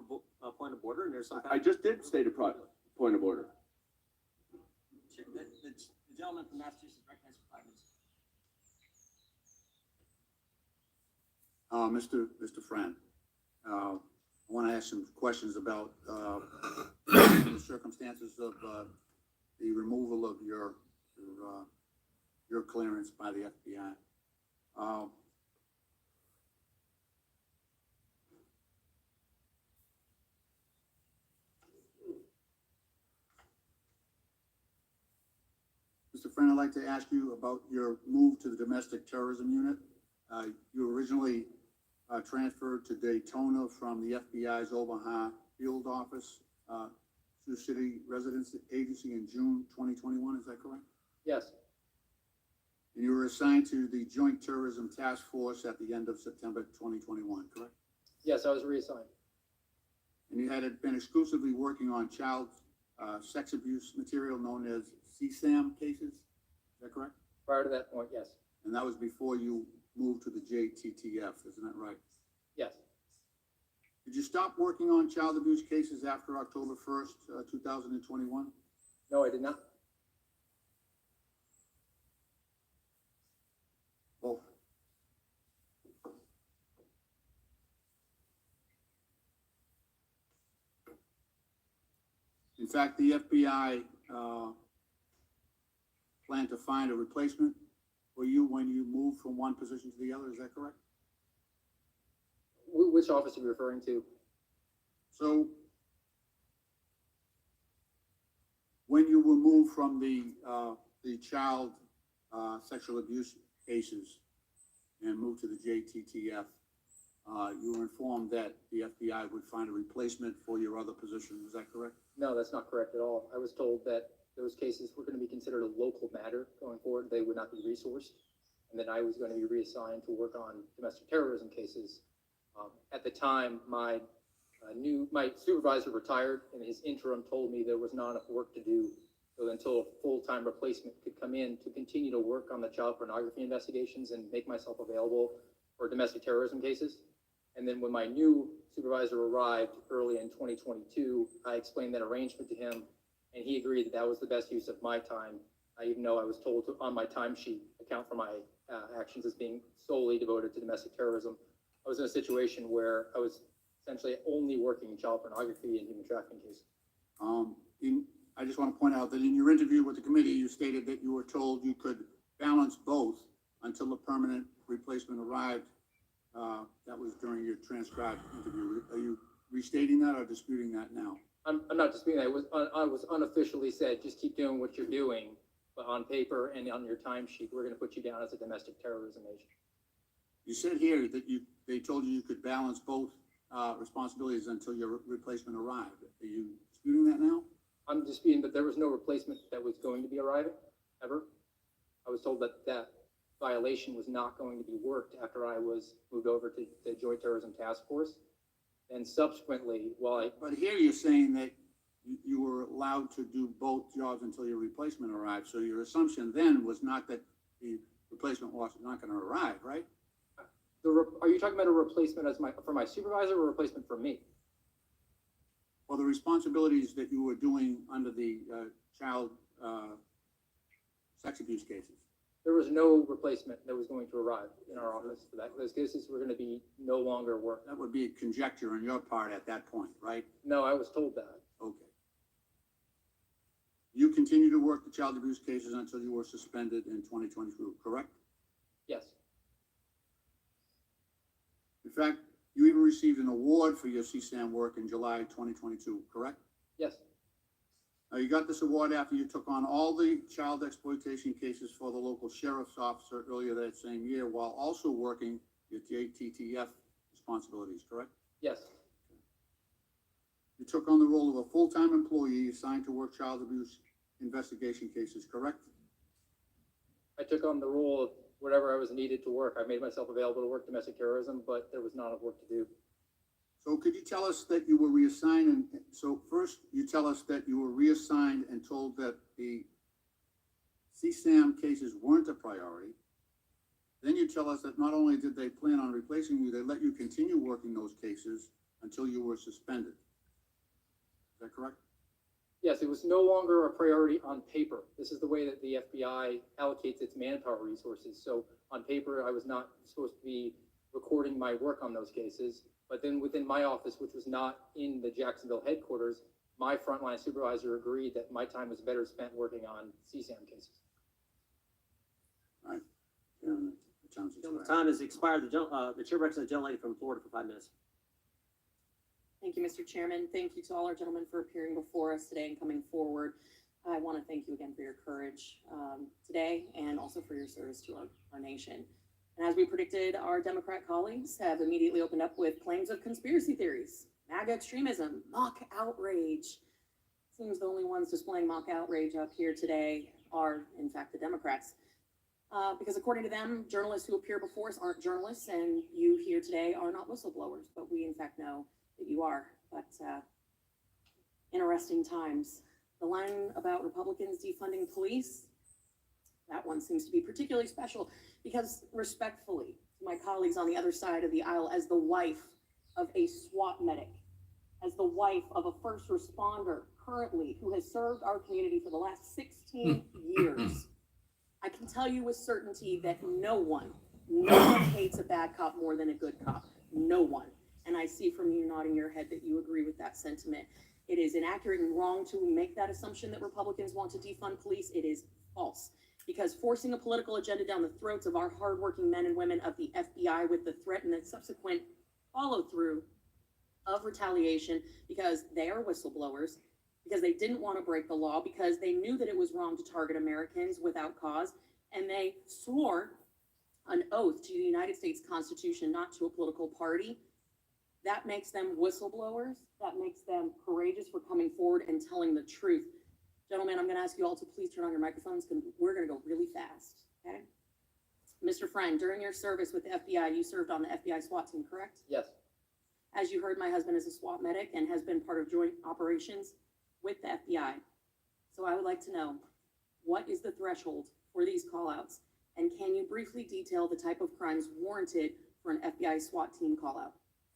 point of order, and there's some. I just did state a point of order. The gentleman from Massachusetts is recognized for 5 minutes. Mr. Friend, I want to ask some questions about the circumstances of the removal of your clearance by the FBI. Mr. Friend, I'd like to ask you about your move to the domestic terrorism unit. You originally transferred to Daytona from the FBI's Omaha field office to City Residence Agency in June 2021, is that correct? Yes, And you were assigned to the Joint Terrorism Task Force at the end of September 2021, correct? yes, I was reassigned. And you had been exclusively working on child sex abuse material known as CSAM cases, is that correct? Prior to that point, yes, And that was before you moved to the JTTF, isn't that right? yes. Did you stop working on child abuse cases after October 1st, 2021? No, I did not. Well, in fact, the FBI planned to find a replacement for you when you moved from one position to the other, is that correct? Which office are you referring to? So, when you were moved from the child sexual abuse cases and moved to the JTTF, you were informed that the FBI would find a replacement for your other position, is that correct? No, that's not correct at all. I was told that those cases were going to be considered a local matter going forward. They would not be resourced. And then I was going to be reassigned to work on domestic terrorism cases. At the time, my my supervisor retired, and his interim told me there was not enough work to do until a full-time replacement could come in to continue to work on the child pornography investigations and make myself available for domestic terrorism cases. And then when my new supervisor arrived early in 2022, I explained that arrangement to him, and he agreed that that was the best use of my time, even though I was told to, on my timesheet, account for my actions as being solely devoted to domestic terrorism. I was in a situation where I was essentially only working in child pornography and human trafficking cases. I just want to point out that in your interview with the committee, you stated that you were told you could balance both until the permanent replacement arrived. That was during your transcribed interview. Are you restating that or disputing that now? I'm not disputing that. I was unofficially said, just keep doing what you're doing, but on paper and on your timesheet, we're going to put you down as a domestic terrorism agent. You said here that they told you you could balance both responsibilities until your replacement arrived. Are you disputing that now? I'm disputing that there was no replacement that was going to be arriving, ever. I was told that that violation was not going to be worked after I was moved over to the Joint Terrorism Task Force. And subsequently, But here you're saying that you were allowed to do both jobs until your replacement arrived. So your assumption then was not that the replacement was not going to arrive, right? Are you talking about a replacement for my supervisor or a replacement for me? Well, the responsibilities that you were doing under the child sex abuse cases. There was no replacement that was going to arrive in our office for that. Those cases were going to be no longer work. That would be a conjecture on your part at that point, right? No, I was told that. Okay. You continued to work the child abuse cases until you were suspended in 2022, correct? Yes. In fact, you even received an award for your CSAM work in July 2022, correct? Yes. Now, you got this award after you took on all the child exploitation cases for the local sheriff's officer earlier that same year, while also working your JTTF responsibilities, correct? Yes. You took on the role of a full-time employee assigned to work child abuse investigation cases, correct? I took on the role of whatever I was needed to work. I made myself available to work domestic terrorism, but there was not enough work to do. So could you tell us that you were reassigned? And so first you tell us that you were reassigned and told that the CSAM cases weren't a priority. Then you tell us that not only did they plan on replacing you, they let you continue working those cases until you were suspended. Is that correct? Yes, it was no longer a priority on paper. This is the way that the FBI allocates its manpower resources. So on paper, I was not supposed to be recording my work on those cases. But then within my office, which was not in the Jacksonville headquarters, my frontline supervisor agreed that my time was better spent working on CSAM cases. All right. The time has expired. The chair represents the gentlelady from Florida for 5 minutes. Thank you, Mr. Chairman. Thank you to all our gentlemen for appearing before us today and coming forward. I want to thank you again for your courage today and also for your service to our nation. And as we predicted, our Democrat colleagues have immediately opened up with claims of conspiracy theories, MAGA extremism, mock outrage. Seems the only ones displaying mock outrage up here today are, in fact, the Democrats. Because according to them, journalists who appear before us aren't journalists, and you here today are not whistleblowers, but we in fact know that you are. But interesting times. The line about Republicans defunding police, that one seems to be particularly special because, respectfully, to my colleagues on the other side of the aisle, as the wife of a SWAT medic, as the wife of a first responder currently who has served our community for the last 16 years, I can tell you with certainty that no one hates a bad cop more than a good cop. No one. And I see from you nodding your head that you agree with that sentiment. It is inaccurate and wrong to make that assumption that Republicans want to defund police. It is false. Because forcing a political agenda down the throats of our hardworking men and women of the FBI with the threat and the subsequent follow through of retaliation because they are whistleblowers, because they didn't want to break the law, because they knew that it was wrong to target Americans without cause, and they swore an oath to the United States Constitution, not to a political party. That makes them whistleblowers. That makes them courageous for coming forward and telling the truth. Gentlemen, I'm going to ask you all to please turn on your microphones because we're going to go really fast, okay? Mr. Friend, during your service with the FBI, you served on the FBI SWAT team, correct? Yes. As you heard, my husband is a SWAT medic and has been part of joint operations with the FBI. So I would like to know, what is the threshold for these call-outs? And can you briefly detail the type of crimes warranted for an FBI SWAT team call-out?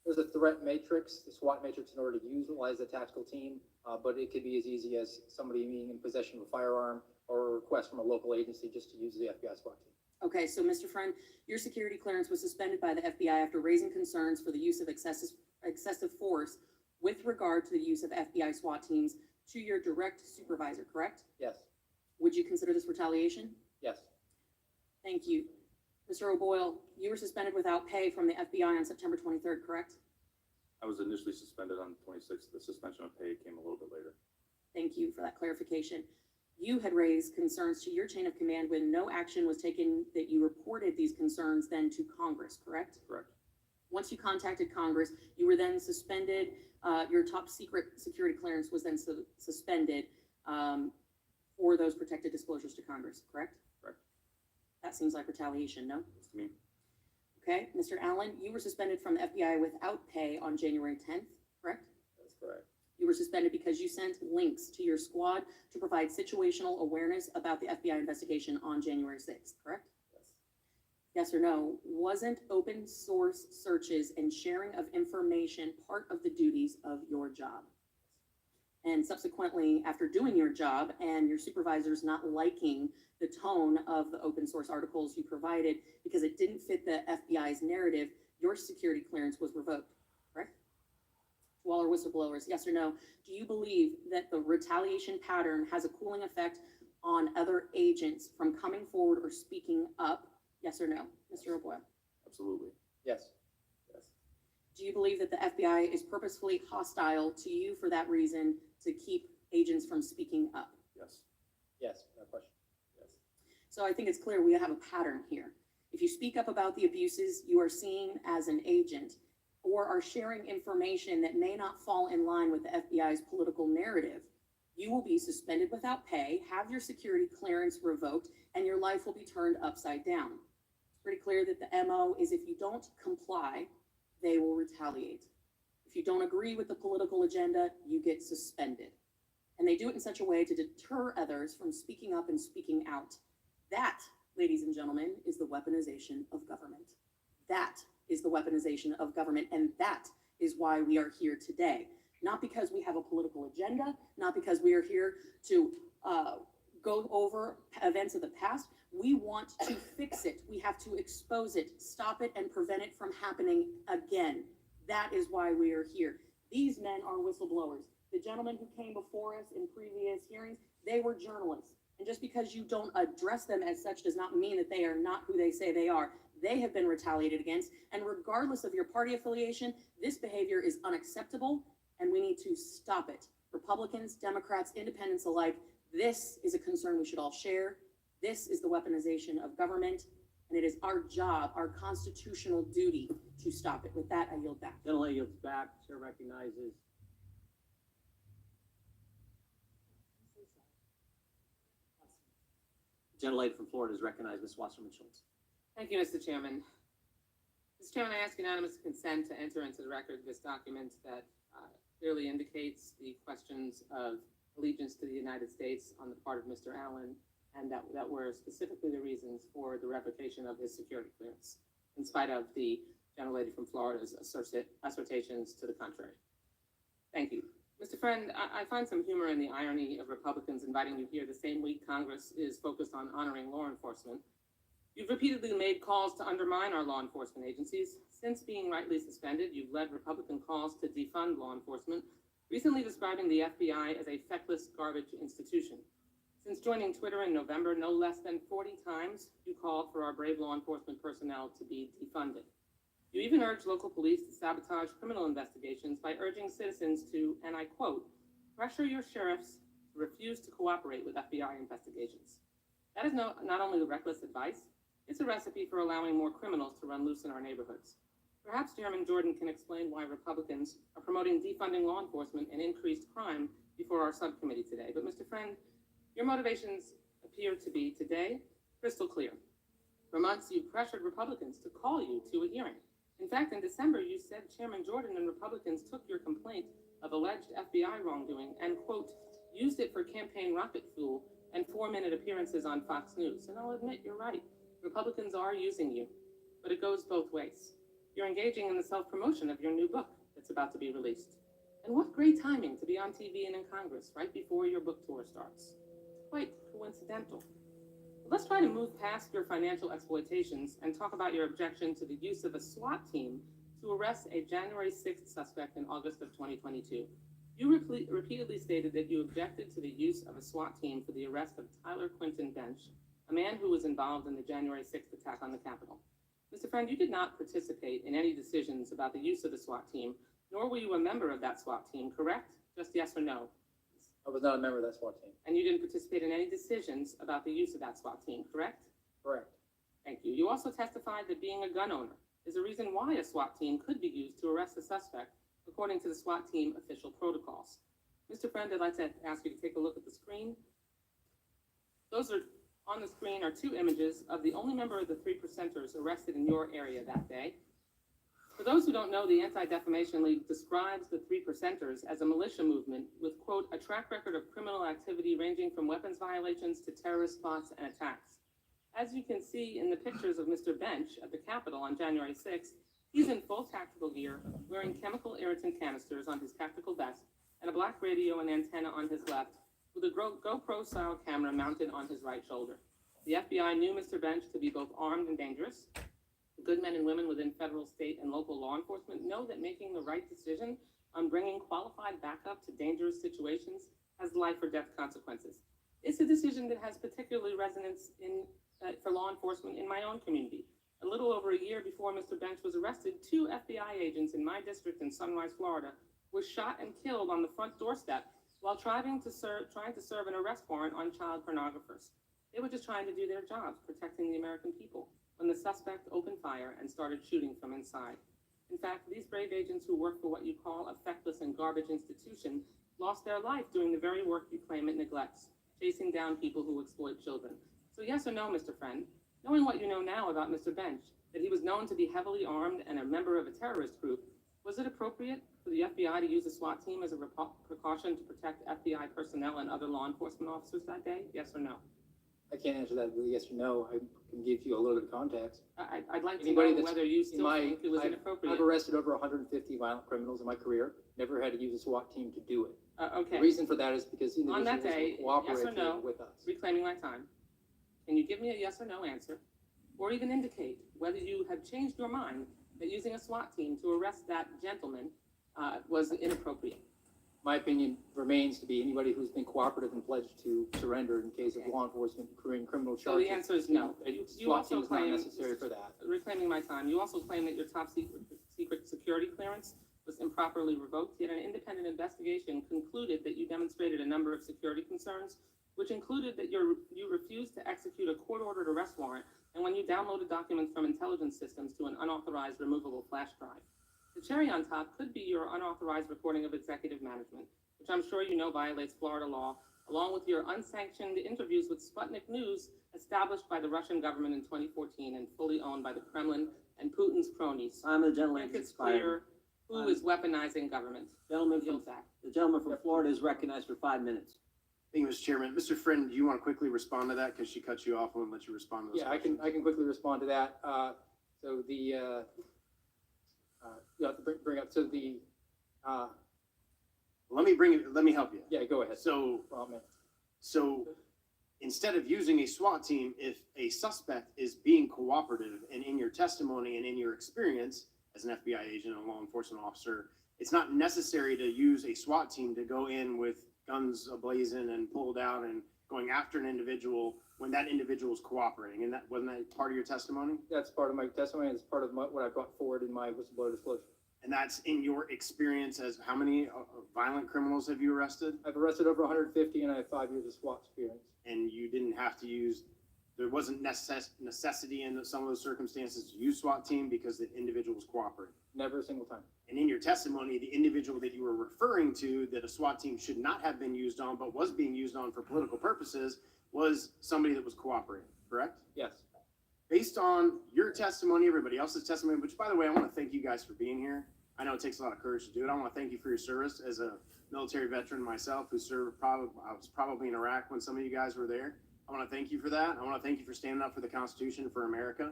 There's a threat matrix, the SWAT matrix, in order to utilize the tactical team, but it could be as easy as somebody being in possession of a firearm or a request from a local agency just to use the FBI SWAT team. Okay, so Mr. Friend, your security clearance was suspended by the FBI after raising concerns for the use of excessive force with regard to the use of FBI SWAT teams to your direct supervisor, correct? Yes, Would you consider this retaliation? yes, Thank you. Mr. O'Boyle, you were suspended without pay from the FBI on September 23rd, correct? I was initially suspended on the 26th. The suspension of pay came a little bit later. Thank you for that clarification. You had raised concerns to your chain of command when no action was taken, that you reported these concerns then to Congress, correct? Correct. Once you contacted Congress, you were then suspended. Your top secret security clearance was then suspended for those protected disclosures to Congress, correct? Correct. That seems like retaliation, no? It's to me. Okay, Mr. Allen, you were suspended from the FBI without pay on January 10th, correct? That's correct. You were suspended because you sent links to your squad to provide situational awareness about the FBI investigation on January 6th, correct? Yes. Yes or no? Wasn't open source searches and sharing of information part of the duties of your job? And subsequently, after doing your job and your supervisors not liking the tone of the open source articles you provided because it didn't fit the FBI's narrative, your security clearance was revoked, correct? To all our whistleblowers, yes or no? Do you believe that the retaliation pattern has a cooling effect on other agents from coming forward or speaking up? Yes or no, Mr. O'Boyle? Absolutely. yes, Yes. Do you believe that the FBI is purposefully hostile to you for that reason, to keep agents from speaking up? Yes. yes, no question. Yes. So I think it's clear we have a pattern here. If you speak up about the abuses you are seeing as an agent, or are sharing information that may not fall in line with the FBI's political narrative, you will be suspended without pay, have your security clearance revoked, and your life will be turned upside down. It's pretty clear that the MO is if you don't comply, they will retaliate. If you don't agree with the political agenda, you get suspended. And they do it in such a way to deter others from speaking up and speaking out. That, ladies and gentlemen, is the weaponization of government. That is the weaponization of government, and that is why we are here today. Not because we have a political agenda, not because we are here to go over events of the past. We want to fix it. We have to expose it, stop it, and prevent it from happening again. That is why we are here. These men are whistleblowers. The gentlemen who came before us in previous hearings, they were journalists. And just because you don't address them as such does not mean that they are not who they say they are. They have been retaliated against, and regardless of your party affiliation, this behavior is unacceptable, and we need to stop it. Republicans, Democrats, independents alike, this is a concern we should all share. This is the weaponization of government, and it is our job, our constitutional duty to stop it. With that, I yield back. Gentlelady yields back. Chair recognizes. Gentlelady from Florida is recognized, Ms. Wasserman Schultz. Thank you, Mr. Chairman. Mr. Chairman, I ask unanimous consent to enter into the record this document that clearly indicates the questions of allegiance to the United States on the part of Mr. Allen, and that were specifically the reasons for the revocation of his security clearance, in spite of the gentlelady from Florida's assertions to the contrary. Thank you. Mr. Friend, I find some humor in the irony of Republicans inviting you here the same week Congress is focused on honoring law enforcement. You've repeatedly made calls to undermine our law enforcement agencies. Since being rightly suspended, you've led Republican calls to defund law enforcement, recently describing the FBI as a feckless garbage institution. Since joining Twitter in November, no less than 40 times you called for our brave law enforcement personnel to be defunded. You even urged local police to sabotage criminal investigations by urging citizens to, and I quote, pressure your sheriffs to refuse to cooperate with FBI investigations. That is not only reckless advice, it's a recipe for allowing more criminals to run loose in our neighborhoods. Perhaps Chairman Jordan can explain why Republicans are promoting defunding law enforcement and increased crime before our subcommittee today. But Mr. Friend, your motivations appear to be today crystal clear. For months, you pressured Republicans to call you to a hearing, In fact, in December, you said Chairman Jordan and Republicans took your complaint of alleged FBI wrongdoing and, quote, used it for campaign rocket fuel and 4-minute appearances on Fox News. And I'll admit, you're right. Republicans are using you, but it goes both ways. You're engaging in the self-promotion of your new book that's about to be released. And what great timing to be on TV and in Congress right before your book tour starts. Quite coincidental. But let's try to move past your financial exploitations and talk about your objection to the use of a SWAT team to arrest a January 6th suspect in August of 2022. You repeatedly stated that you objected to the use of a SWAT team for the arrest of Tyler Quinton Bench, a man who was involved in the January 6th attack on the Capitol. Mr. Friend, you did not participate in any decisions about the use of the SWAT team, nor were you a member of that SWAT team, correct? Just yes or no? I was not a member of that SWAT team. And you didn't participate in any decisions about the use of that SWAT team, correct? Correct. Thank you. You also testified that being a gun owner is a reason why a SWAT team could be used to arrest a suspect, according to the SWAT team official protocols. Mr. Friend, I'd like to ask you to take a look at the screen. Those are on the screen are 2 images of the only member of the 3 percenters arrested in your area that day. For those who don't know, the Anti-Defamation League describes the 3 percenters as a militia movement with, quote, a track record of criminal activity ranging from weapons violations to terrorist plots and attacks. As you can see in the pictures of Mr. Bench at the Capitol on January 6th, he's in full tactical gear, wearing chemical irritant canisters on his tactical vest and a black radio and antenna on his left, with a GoPro-style camera mounted on his right shoulder. The FBI knew Mr. Bench to be both armed and dangerous. The good men and women within federal, state, and local law enforcement know that making the right decision on bringing qualified backup to dangerous situations has life or death consequences. It's a decision that has particularly resonance for law enforcement in my own community. A little over a year before Mr. Bench was arrested, 2 FBI agents in my district in Sunrise, Florida, were shot and killed on the front doorstep while trying to serve an arrest warrant on child pornographers. They were just trying to do their jobs, protecting the American people, when the suspect opened fire and started shooting from inside. In fact, these brave agents who work for what you call a feckless and garbage institution lost their life doing the very work you claim it neglects, chasing down people who exploit children. So yes or no, Mr. Friend, knowing what you know now about Mr. Bench, that he was known to be heavily armed and a member of a terrorist group, was it appropriate for the FBI to use a SWAT team as a precaution to protect FBI personnel and other law enforcement officers that day? Yes or no? I can't answer that with a yes or no. I can give you a little bit of context. I'd like to Anybody know that's whether you still think it was I've inappropriate. arrested over 150 violent criminals in my career. Never had to use a SWAT team to do it. Okay. The reason for that is because On that individuals day, were yes or cooperating no, with us. reclaiming my time, can you give me a yes or no answer, or even indicate whether you have changed your mind that using a SWAT team to arrest that gentleman was inappropriate? My opinion remains to be anybody who's been cooperative and pledged to surrender in case of law enforcement incurring criminal So charges. the answer is no. A You SWAT also team is not claim, necessary for that. reclaiming my time, you also claim that your top secret security clearance was improperly revoked, yet an independent investigation concluded that you demonstrated a number of security concerns, which included that you refused to execute a court-ordered arrest warrant, and when you downloaded documents from intelligence systems to an unauthorized removable flash drive. The cherry on top could be your unauthorized recording of executive management, which I'm sure you know violates Florida law, along with your unsanctioned interviews with Sputnik News, established by the Russian government in 2014 and fully owned by the Kremlin and Putin's cronies. I'm a gentleman. Make it clear who is weaponizing government. Gentleman Yield back. The gentleman from Florida is recognized for 5 minutes. Thank you, Mr. Chairman. Mr. Friend, do you want to quickly respond to that? Because she cut you off. I want to let you respond to those Yeah, I can quickly respond to that. So the, you have to bring up, so the, Let me help you. yeah, go ahead. So instead of using a SWAT team, if a suspect is being cooperative and in your testimony and in your experience as an FBI agent and a law enforcement officer, it's not necessary to use a SWAT team to go in with guns ablazing and pulled out and going after an individual when that individual is cooperating. And that wasn't that part of your testimony? That's part of my testimony, and it's part of what I brought forward in my whistleblower disclosure. And that's in your experience as how many violent criminals have you arrested? I've arrested over 150, and I have 5 years of SWAT experience. And you didn't have to use, there wasn't necessity in some of those circumstances to use SWAT team because the individual was cooperating? Never a single time. And in your testimony, the individual that you were referring to that a SWAT team should not have been used on, but was being used on for political purposes, was somebody that was cooperating, correct? Yes. based on your testimony, everybody else's testimony, which by the way, I want to thank you guys for being here. I know it takes a lot of courage to do it. I want to thank you for your service as a military veteran myself who served I was probably in Iraq when some of you guys were there. I want to thank you for that. I want to thank you for standing up for the Constitution, for America,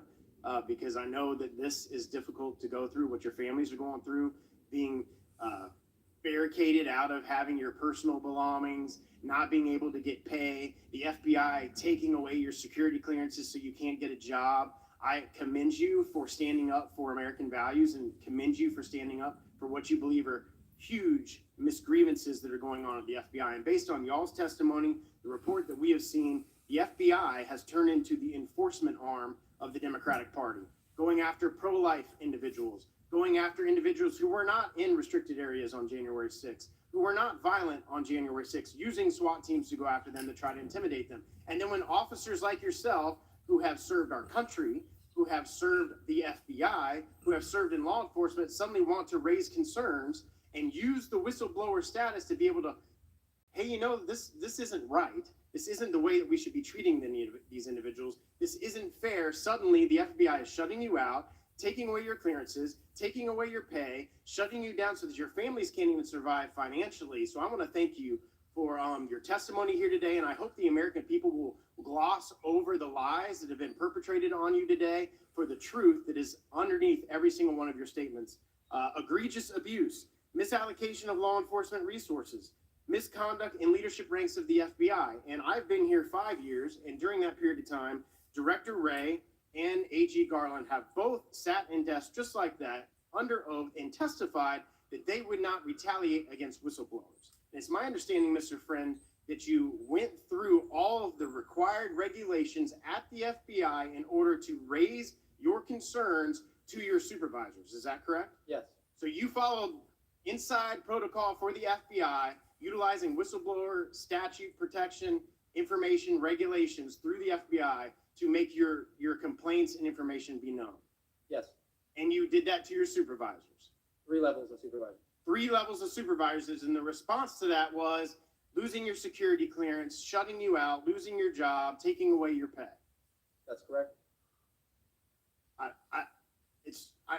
because I know that this is difficult to go through, what your families are going through, being barricaded out of having your personal belongings, not being able to get pay, the FBI taking away your security clearances so you can't get a job. I commend you for standing up for American values and commend you for standing up for what you believe are huge misgrievances that are going on at the FBI. And based on y'all's testimony, the report that we have seen, the FBI has turned into the enforcement arm of the Democratic Party, going after pro-life individuals, going after individuals who were not in restricted areas on January 6th, who were not violent on January 6th, using SWAT teams to go after them to try to intimidate them. And then when officers like yourself, who have served our country, who have served the FBI, who have served in law enforcement, suddenly want to raise concerns and use the whistleblower status to be able to, hey, you know, this isn't right. This isn't the way that we should be treating these individuals. This isn't fair. Suddenly, the FBI is shutting you out, taking away your clearances, taking away your pay, shutting you down so that your families can't even survive financially. So I want to thank you for your testimony here today, and I hope the American people will gloss over the lies that have been perpetrated on you today for the truth that is underneath every single one of your statements. Egregious abuse, misallocation of law enforcement resources, misconduct in leadership ranks of the FBI. And I've been here 5 years, and during that period of time, Director Wray and AG Garland have both sat in desks just like that under oath and testified that they would not retaliate against whistleblowers. And it's my understanding, Mr. Friend, that you went through all of the required regulations at the FBI in order to raise your concerns to your supervisors. Is that correct? Yes. So you followed inside protocol for the FBI, utilizing whistleblower statute protection information regulations through the FBI to make your complaints and information be known. Yes. And you did that to your supervisors. 3 levels of supervisor. 3 levels of supervisors, and the response to that was losing your security clearance, shutting you out, losing your job, taking away your pay. That's correct.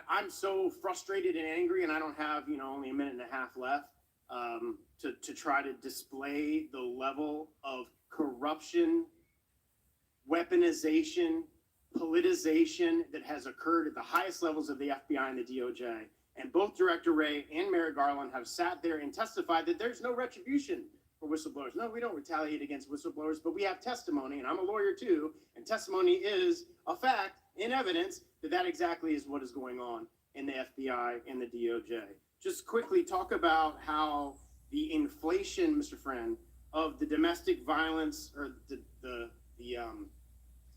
I'm so frustrated and angry, and I don't have, only a minute and a half left to try to display the level of corruption, weaponization, politicization that has occurred at the highest levels of the FBI and the DOJ. And both Director Wray and Merrick Garland have sat there and testified that there's no retribution for whistleblowers. No, we don't retaliate against whistleblowers, but we have testimony, and I'm a lawyer too, and testimony is a fact in evidence that exactly is what is going on in the FBI and the DOJ. Just quickly talk about how the inflation, Mr. Friend, of the domestic violence or the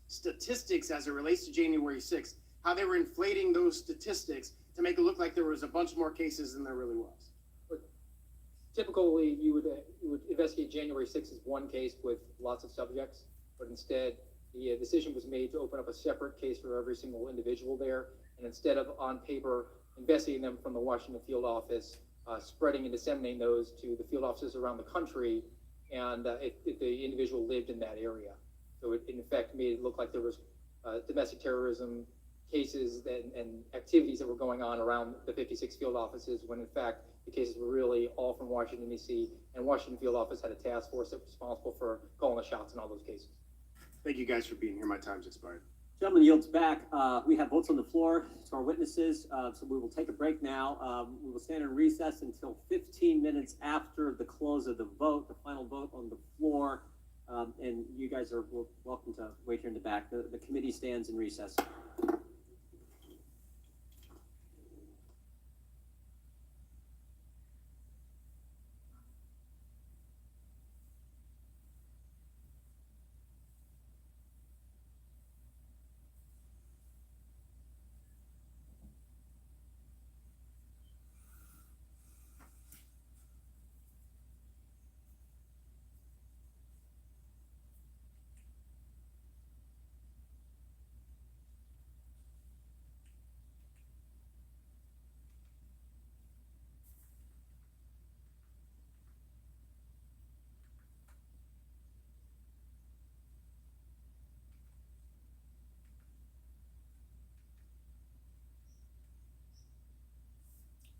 statistics as it relates to January 6th, how they were inflating those statistics to make it look like there was a bunch more cases than there really was. Typically, you would investigate January 6th as one case with lots of subjects, but instead, the decision was made to open up a separate case for every single individual there, and instead of on paper investigating them from the Washington field office, spreading and disseminating those to the field offices around the country, and if the individual lived in that area. So it, in effect, made it look like there was domestic terrorism cases and activities that were going on around the 56 field offices, when in fact the cases were really all from Washington, D.C., and Washington field office had a task force that was responsible for calling the shots in all those cases. Thank you guys for being here. My time's expired. Gentleman yields back. We have votes on the floor to our witnesses, so we will take a break now. We will stand in recess until 15 minutes after the close of the vote, the final vote on the floor. And you guys are welcome to wait here in the back. The committee stands in recess.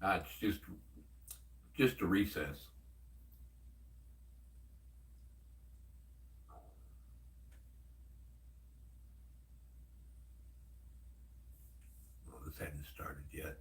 It's just a recess. Well, this hadn't started yet.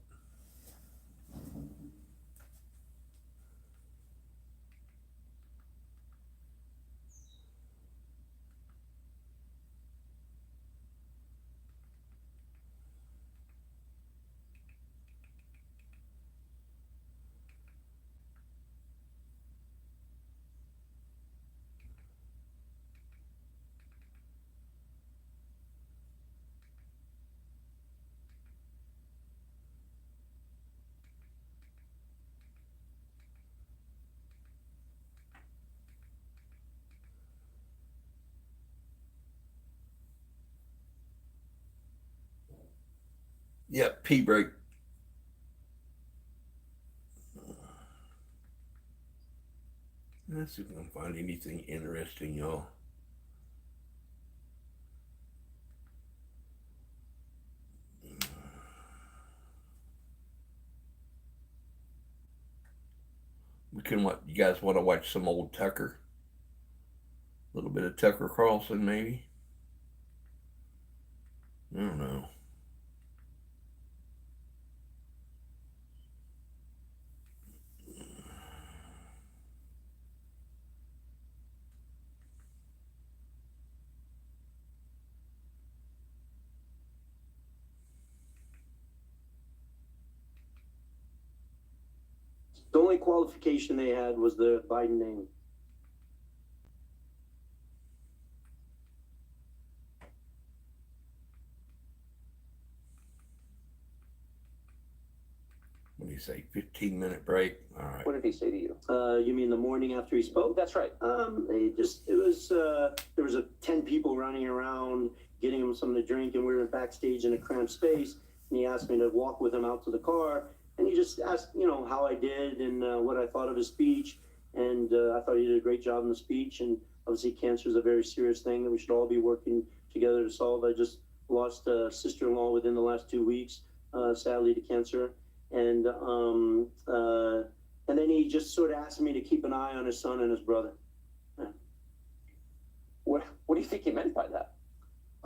Yep, pee break. Let's see if we can find anything interesting, y'all. We can what? You guys want to watch some old Tucker? A little bit of Tucker Carlson, maybe? I don't know. The only qualification they had was the Biden name. What do you say? 15-minute break? All right. What did he say to you? You mean the morning after he spoke? That's right. There was 10 people running around, getting him something to drink, and we were backstage in a cramped space, and he asked me to walk with him out to the car, and he just asked, how I did and what I thought of his speech, and I thought he did a great job in the speech, and obviously cancer is a very serious thing that we should all be working together to solve. I just lost a sister-in-law within the last 2 weeks, sadly to cancer, and then he just sort of asked me to keep an eye on his son and his brother. Yeah. What do you think he meant by that?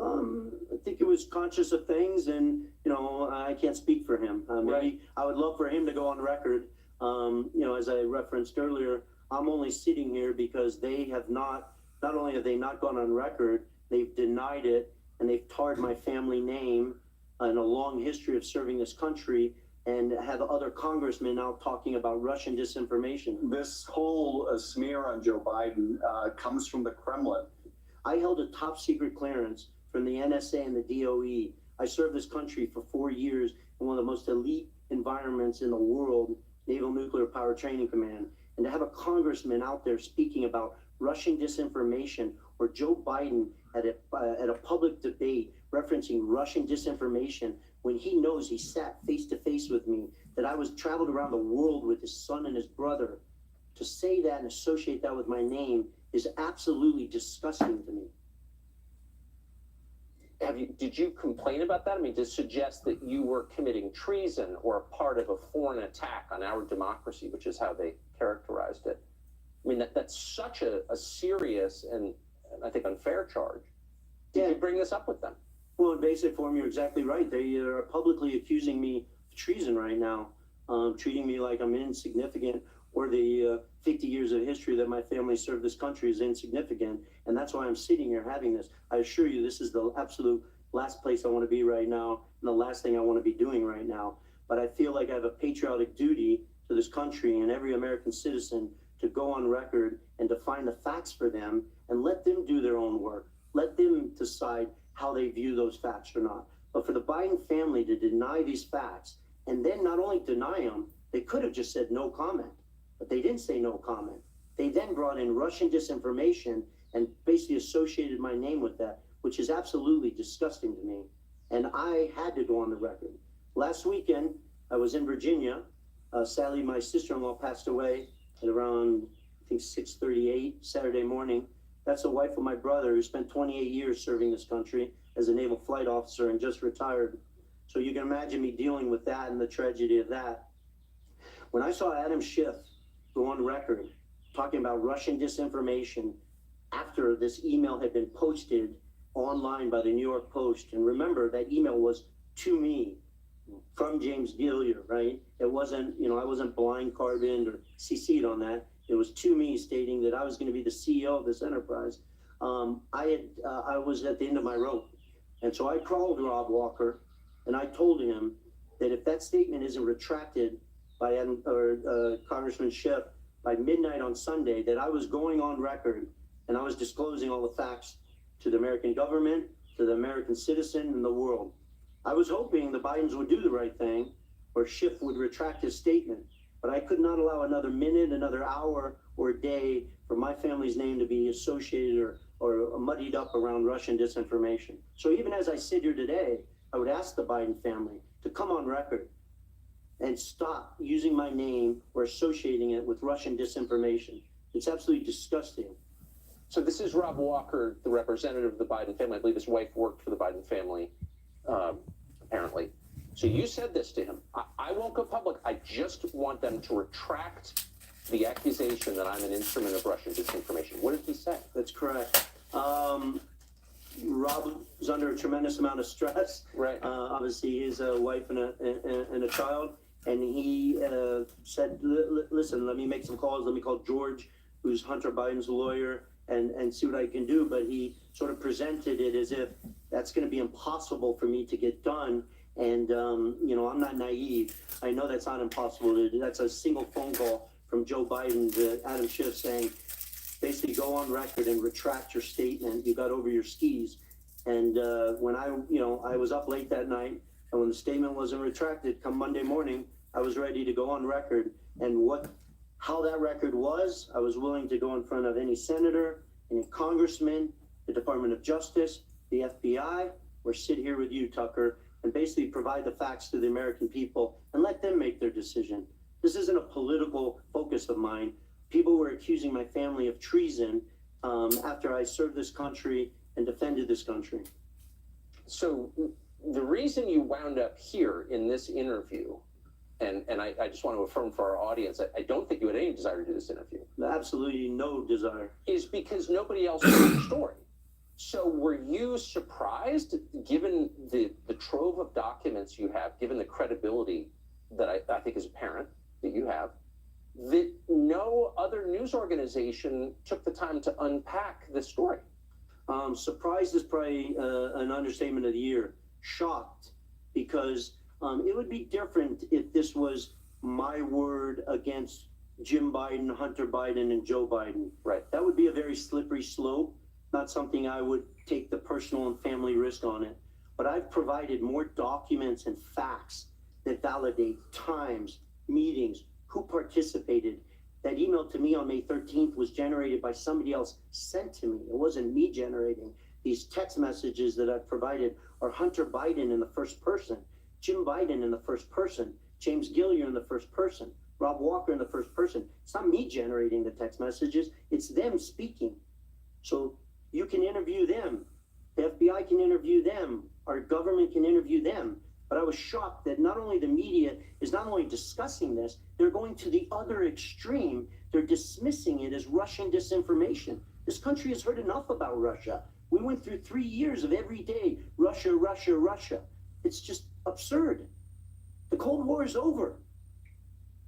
I think he was conscious of things, and I can't speak for him. Maybe Right. I would love for him to go on record. As I referenced earlier, I'm only sitting here because they have not only have they not gone on record, they've denied it, and they've tarred my family name and a long history of serving this country, and have other congressmen now talking about Russian disinformation. This whole smear on Joe Biden comes from the Kremlin. I held a top secret clearance from the NSA and the DOE. I served this country for 4 years in one of the most elite environments in the world, Naval Nuclear Power Training Command. And to have a congressman out there speaking about Russian disinformation, or Joe Biden at a public debate referencing Russian disinformation, when he knows he sat face to face with me, that I was traveled around the world with his son and his brother, to say that and associate that with my name is absolutely disgusting to me. Did you complain about that? I mean, to suggest that you were committing treason or a part of a foreign attack on our democracy, which is how they characterized it. I mean, that's such a serious and I think unfair charge. Did you bring this up with them? Well, in basic form, you're exactly right. They are publicly accusing me of treason right now, treating me like I'm insignificant, or the 50 years of history that my family served this country is insignificant. And that's why I'm sitting here having this. I assure you, this is the absolute last place I want to be right now, and the last thing I want to be doing right now. But I feel like I have a patriotic duty to this country and every American citizen to go on record and to find the facts for them and let them do their own work. Let them decide how they view those facts or not. But for the Biden family to deny these facts, and then not only deny them, they could have just said no comment, but they didn't say no comment. They then brought in Russian disinformation and basically associated my name with that, which is absolutely disgusting to me. And I had to go on the record. Last weekend, I was in Virginia. Sadly, my sister-in-law passed away at around, I think, 6:38 Saturday morning. That's the wife of my brother, who spent 28 years serving this country as a naval flight officer and just retired. So you can imagine me dealing with that and the tragedy of that. When I saw Adam Schiff go on record talking about Russian disinformation after this email had been posted online by the New York Post, and remember that email was to me from James Gillier, right? It wasn't, I wasn't blind carboned or CC'd on that. It was to me stating that I was going to be the CEO of this enterprise. I was at the end of my rope. And so I called Rob Walker and I told him that if that statement isn't retracted by Congressman Schiff by midnight on Sunday, that I was going on record and I was disclosing all the facts to the American government, to the American citizen, and the world. I was hoping the Bidens would do the right thing, or Schiff would retract his statement, but I could not allow another minute, another hour, or day for my family's name to be associated or muddied up around Russian disinformation. So even as I sit here today, I would ask the Biden family to come on record and stop using my name or associating it with Russian disinformation. It's absolutely disgusting. So this is Rob Walker, the representative of the Biden family. I believe his wife worked for the Biden family, apparently. So you said this to him. I won't go public. I just want them to retract the accusation that I'm an instrument of Russian disinformation. What did he say? That's correct. Rob was under a tremendous amount of stress. Right. Obviously, he has a wife and a child. And he said, listen, let me make some calls. Let me call George, who's Hunter Biden's lawyer, and see what I can do. But he sort of presented it as if that's going to be impossible for me to get done. And, I'm not naive. I know that's not impossible to do. That's a single phone call from Joe Biden to Adam Schiff saying, basically go on record and retract your statement. You got over your skis. And when I was up late that night, and when the statement wasn't retracted, come Monday morning, I was ready to go on record. And how that record was, I was willing to go in front of any senator, any congressman, the Department of Justice, the FBI, or sit here with you, Tucker, and basically provide the facts to the American people and let them make their decision. This isn't a political focus of mine. People were accusing my family of treason after I served this country and defended this country. So the reason you wound up here in this interview, and I just want to affirm for our audience, I don't think you had any desire to do this interview. Absolutely no desire. Is because nobody else knew the story. So were you surprised, given the trove of documents you have, given the credibility that I think is apparent that you have, that no other news organization took the time to unpack this story? Surprised is probably an understatement of the year. Shocked, because it would be different if this was my word against Jim Biden, Hunter Biden, and Joe Biden. Right. That would be a very slippery slope, not something I would take the personal and family risk on it. But I've provided more documents and facts that validate times, meetings, who participated. That email to me on May 13th was generated by somebody else sent to me. It wasn't me generating. These text messages that I've provided are Hunter Biden in the first person, Jim Biden in the first person, James Gillier in the first person, Rob Walker in the first person. It's not me generating the text messages. It's them speaking. So you can interview them. The FBI can interview them. Our government can interview them. But I was shocked that not only the media is not only discussing this, they're going to the other extreme. They're dismissing it as Russian disinformation. This country has heard enough about Russia. We went through 3 years of every day, Russia, Russia, Russia. It's just absurd. The Cold War is over.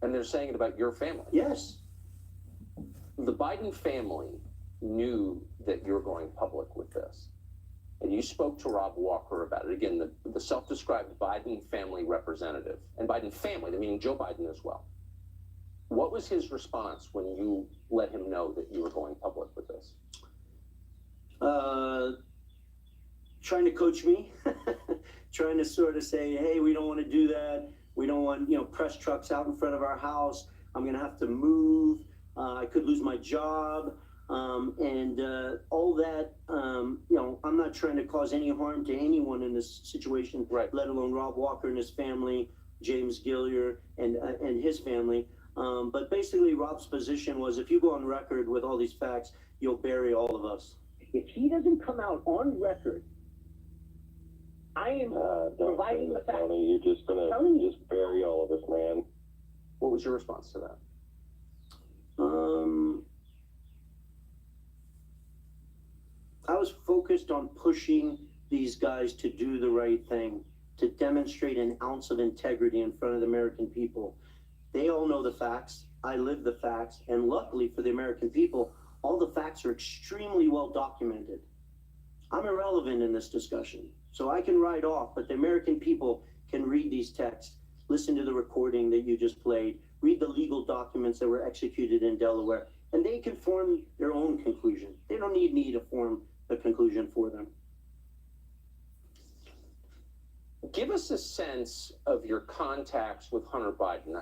And they're saying it about your family. Yes. The Biden family knew that you're going public with this. And you spoke to Rob Walker about it. Again, the self-described Biden family representative. And Biden family, meaning Joe Biden as well. What was his response when you let him know that you were going public with this? Trying to coach me, trying to sort of say, hey, we don't want to do that. We don't want, press trucks out in front of our house. I'm going to have to move. I could lose my job. And all that, I'm not trying to cause any harm to anyone in this situation, right, let alone Rob Walker and his family, James Gillier and his family. But basically, Rob's position was, if you go on record with all these facts, you'll bury all of us. If he doesn't come out on record, I am providing the facts. You're just gonna just bury all of us, man. What was your response to that? I was focused on pushing these guys to do the right thing, to demonstrate an ounce of integrity in front of the American people. They all know the facts. I live the facts. And luckily for the American people, all the facts are extremely well documented. I'm irrelevant in this discussion, so I can write off, but the American people can read these texts, listen to the recording that you just played, read the legal documents that were executed in Delaware, and they can form their own conclusion. They don't need me to form the conclusion for them. Give us a sense of your contacts with Hunter Biden.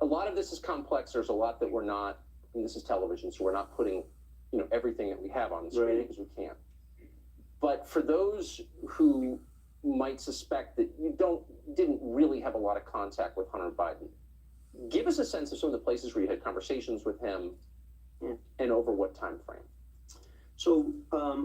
A lot of this is complex. There's a lot that we're not, and this is television, so we're not putting, everything that we have on the screen because we can't. But for those who might suspect that you didn't really have a lot of contact with Hunter Biden, give us a sense of some of the places where you had conversations with him and over what time frame. So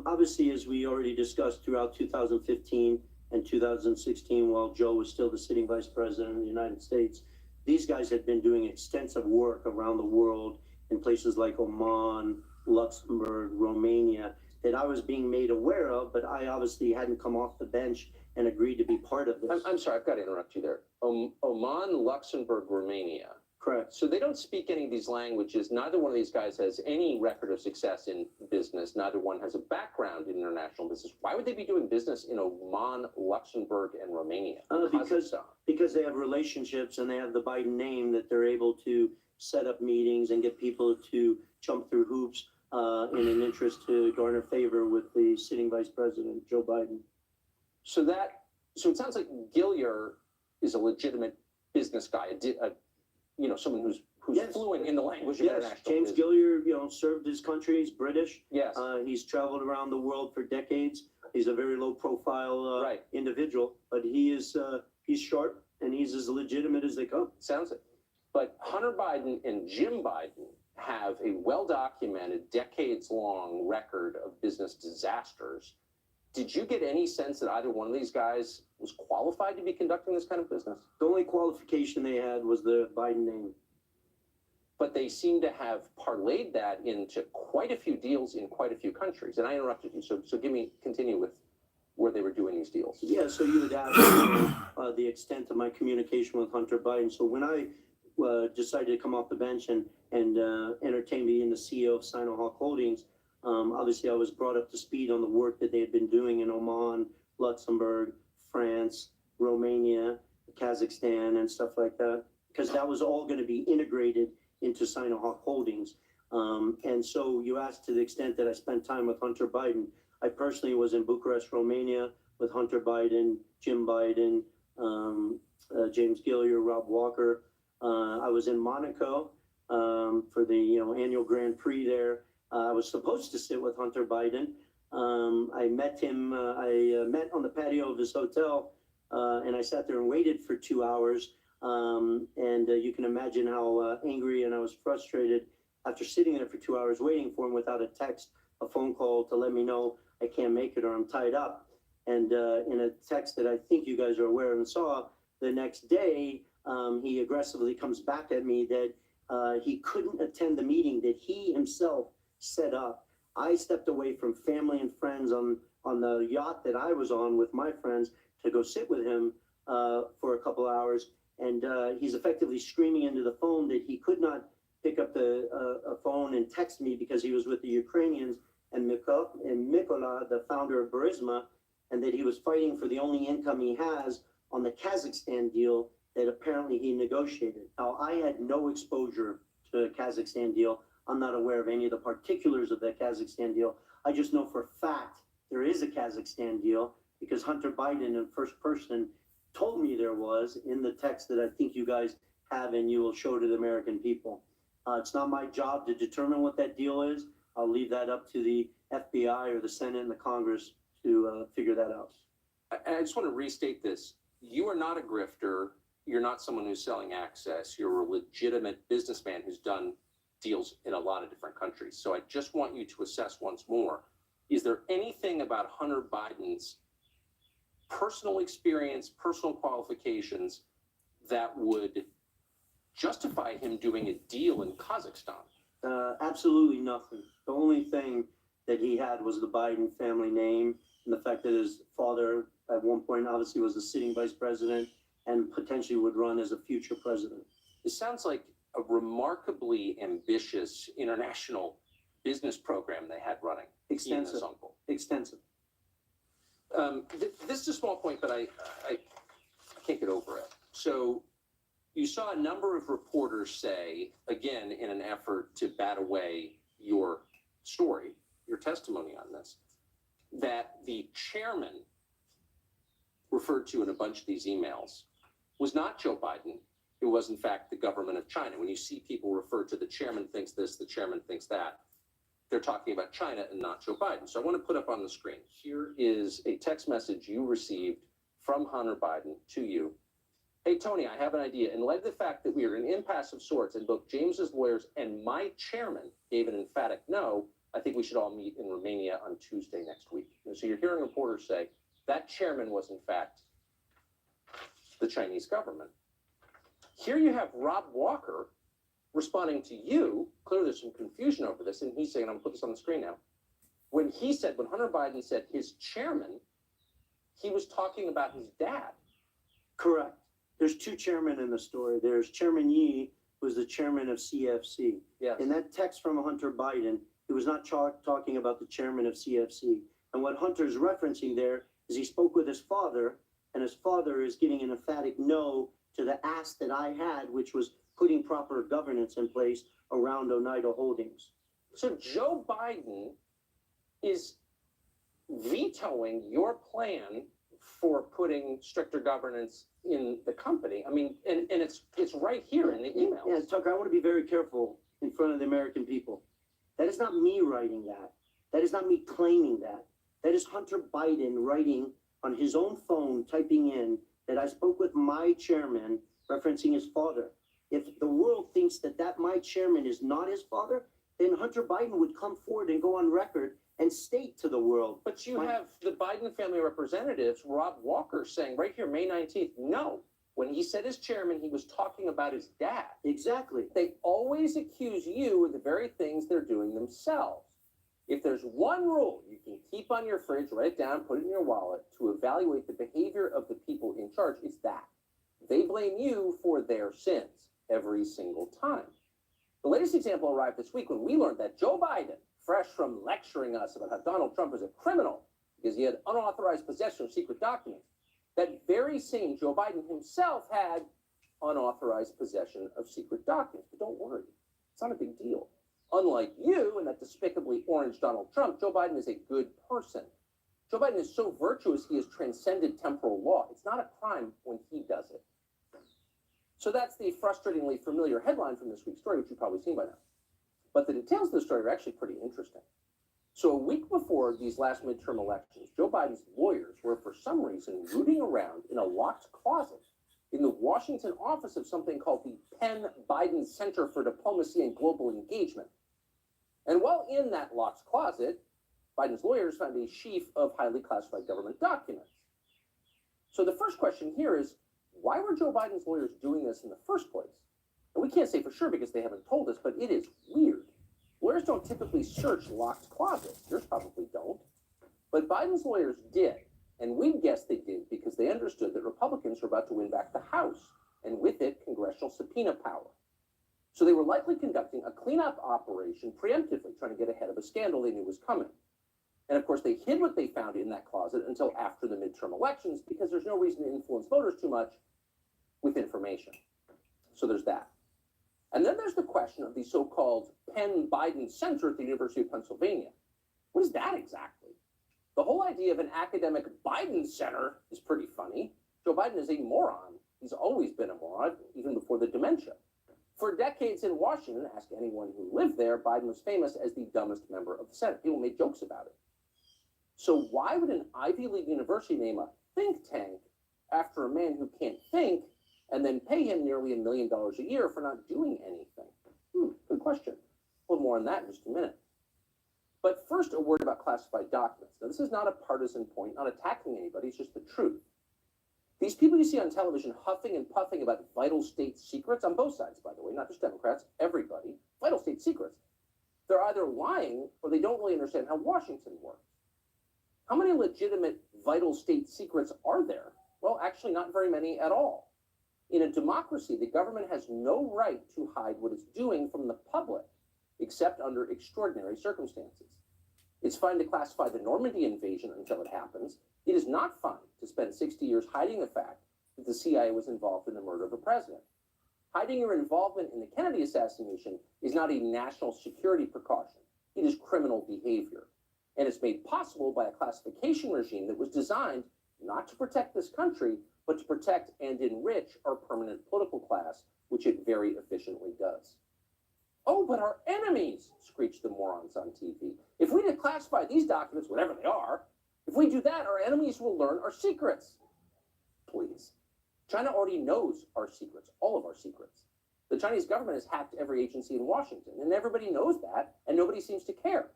obviously, as we already discussed throughout 2015 and 2016, while Joe was still the sitting vice president of the United States, these guys had been doing extensive work around the world in places like Oman, Luxembourg, Romania, that I was being made aware of, but I obviously hadn't come off the bench and agreed to be part of this. I'm sorry, I've got to interrupt you there. Oman, Luxembourg, Romania. Correct. So they don't speak any of these languages. Neither one of these guys has any record of success in business. Neither one has a background in international business. Why would they be doing business in Oman, Luxembourg, and Romania? Because they have relationships and they have the Biden name that they're able to set up meetings and get people to jump through hoops in an interest to garner favor with the sitting vice president, Joe Biden. So it sounds like Gilliar is a legitimate business guy, someone who's fluent in the language of international James business. Gilliar, served his country. He's British. Yes. He's traveled around the world for decades. He's a very low profile individual, but he's sharp and he's as legitimate as they come. Sounds it. But Hunter Biden and Jim Biden have a well-documented, decades-long record of business disasters. Did you get any sense that either one of these guys was qualified to be conducting this kind of business? The only qualification they had was the Biden name. But they seem to have parlayed that into quite a few deals in quite a few countries. And I interrupted you, so continue with where they were doing these deals. Yeah, so you would ask the extent of my communication with Hunter Biden. So when I decided to come off the bench and entertain being the CEO of Sino-Hawk Holdings, obviously I was brought up to speed on the work that they had been doing in Oman, Luxembourg, France, Romania, Kazakhstan, and stuff like that, because that was all going to be integrated into Sino-Hawk Holdings. And so you asked to the extent that I spent time with Hunter Biden. I personally was in Bucharest, Romania with Hunter Biden, Jim Biden, James Gilliar, Rob Walker. I was in Monaco for the annual Grand Prix there. I was supposed to sit with Hunter Biden. I met him. I met on the patio of his hotel, and I sat there and waited for 2 hours. And you can imagine how angry and I was frustrated after sitting there for 2 hours waiting for him without a text, a phone call to let me know I can't make it or I'm tied up. And in a text that I think you guys are aware and saw, the next day he aggressively comes back at me that he couldn't attend the meeting that he himself set up. I stepped away from family and friends on the yacht that I was on with my friends to go sit with him for a couple hours. And he's effectively screaming into the phone that he could not pick up the phone and text me because he was with the Ukrainians and Mykola, the founder of Burisma, and that he was fighting for the only income he has on the Kazakhstan deal that apparently he negotiated. Now, I had no exposure to the Kazakhstan deal. I'm not aware of any of the particulars of that Kazakhstan deal. I just know for a fact there is a Kazakhstan deal because Hunter Biden in first person told me there was in the text that I think you guys have and you will show to the American people. It's not my job to determine what that deal is. I'll leave that up to the FBI or the Senate and the Congress to figure that out. I just want to restate this. You are not a grifter. You're not someone who's selling access. You're a legitimate businessman who's done deals in a lot of different countries. So I just want you to assess once more, is there anything about Hunter Biden's personal experience, personal qualifications that would justify him doing a deal in Kazakhstan? Absolutely nothing. The only thing that he had was the Biden family name and the fact that his father at one point obviously was the sitting vice president and potentially would run as a future president. It sounds like a remarkably ambitious international business program they had running. He and his Extensive. uncle. Extensive. This is a small point, but I can't get over it. So you saw a number of reporters say, again, in an effort to bat away your story, your testimony on this, that the chairman referred to in a bunch of these emails was not Joe Biden. It was, in fact, the government of China. When you see people refer to the chairman thinks this, the chairman thinks that, they're talking about China and not Joe Biden. So I want to put up on the screen. Here is a text message you received from Hunter Biden to you. Hey, Tony, I have an idea. In light of the fact that we are in an impasse of sorts and both James's lawyers and my chairman gave an emphatic no, I think we should all meet in Romania on Tuesday next week. And so you're hearing reporters say that chairman was, in fact, the Chinese government. Here you have Rob Walker responding to you. Clearly there's some confusion over this, and he's saying, I'm going to put this on the screen now. When Hunter Biden said his chairman, he was talking about his dad. Correct. There's two chairmen in the story. There's Chairman Yi, who's the chairman of CFC. Yes. In that text from Hunter Biden, he was not talking about the chairman of CFC. And what Hunter's referencing there is he spoke with his father, and his father is giving an emphatic no to the ask that I had, which was putting proper governance in place around Oneida Holdings. So Joe Biden is vetoing your plan for putting stricter governance in the company. I mean, and it's right here in the emails. Yeah, Tucker, I want to be very careful in front of the American people. That is not me writing that. That is not me claiming that. That is Hunter Biden writing on his own phone, typing in that I spoke with my chairman, referencing his father. If the world thinks that my chairman is not his father, then Hunter Biden would come forward and go on record and state to the world. But you have the Biden family representatives, Rob Walker, saying right here, May 19th, no. When he said his chairman, he was talking about his dad. Exactly. They always accuse you of the very things they're doing themselves. If there's one rule you can keep on your fridge, write it down, put it in your wallet, to evaluate the behavior of the people in charge, it's that. They blame you for their sins every single time. The latest example arrived this week when we learned that Joe Biden, fresh from lecturing us about how Donald Trump is a criminal because he had unauthorized possession of secret documents, that very same Joe Biden himself had unauthorized possession of secret documents. But don't worry, it's not a big deal. Unlike you and that despicably orange Donald Trump, Joe Biden is a good person. Joe Biden is so virtuous he has transcended temporal law. It's not a crime when he does it. So that's the frustratingly familiar headline from this week's story, which you've probably seen by now. But the details of the story are actually pretty interesting. So a week before these last midterm elections, Joe Biden's lawyers were for some reason rooting around in a locked closet in the Washington office of something called the Penn Biden Center for Diplomacy and Global Engagement. And while in that locked closet, Biden's lawyers found a sheaf of highly classified government documents. So the first question here is, why were Joe Biden's lawyers doing this in the first place? And we can't say for sure because they haven't told us, but it is weird. Lawyers don't typically search locked closets. Yours probably don't. But Biden's lawyers did. And we guess they did because they understood that Republicans were about to win back the House, and with it, congressional subpoena power. So they were likely conducting a cleanup operation preemptively, trying to get ahead of a scandal they knew was coming. And of course, they hid what they found in that closet until after the midterm elections because there's no reason to influence voters too much with information. So there's that. And then there's the question of the so-called Penn Biden Center at the University of Pennsylvania. What is that exactly? The whole idea of an academic Biden Center is pretty funny. Joe Biden is a moron. He's always been a moron, even before the dementia. For decades in Washington, ask anyone who lived there, Biden was famous as the dumbest member of the Senate. People made jokes about it. So why would an Ivy League university name a think tank after a man who can't think and then pay him nearly $1 million a year for not doing anything? Good question. A little more on that in just a minute. But first, a word about classified documents. Now, this is not a partisan point, not attacking anybody, it's just the truth. These people you see on television huffing and puffing about vital state secrets, on both sides, by the way, not just Democrats, everybody, vital state secrets, they're either lying or they don't really understand how Washington works. How many legitimate vital state secrets are there? Well, actually, not very many at all. In a democracy, the government has no right to hide what it's doing from the public, except under extraordinary circumstances. It's fine to classify the Normandy invasion until it happens. It is not fine to spend 60 years hiding the fact that the CIA was involved in the murder of a president. Hiding your involvement in the Kennedy assassination is not a national security precaution. It is criminal behavior. And it's made possible by a classification regime that was designed not to protect this country, but to protect and enrich our permanent political class, which it very efficiently does. Oh, but our enemies, screeched the morons on TV. If we declassify these documents, whatever they are, if we do that, our enemies will learn our secrets. Please. China already knows our secrets, all of our secrets. The Chinese government has hacked every agency in Washington, and everybody knows that, and nobody seems to care.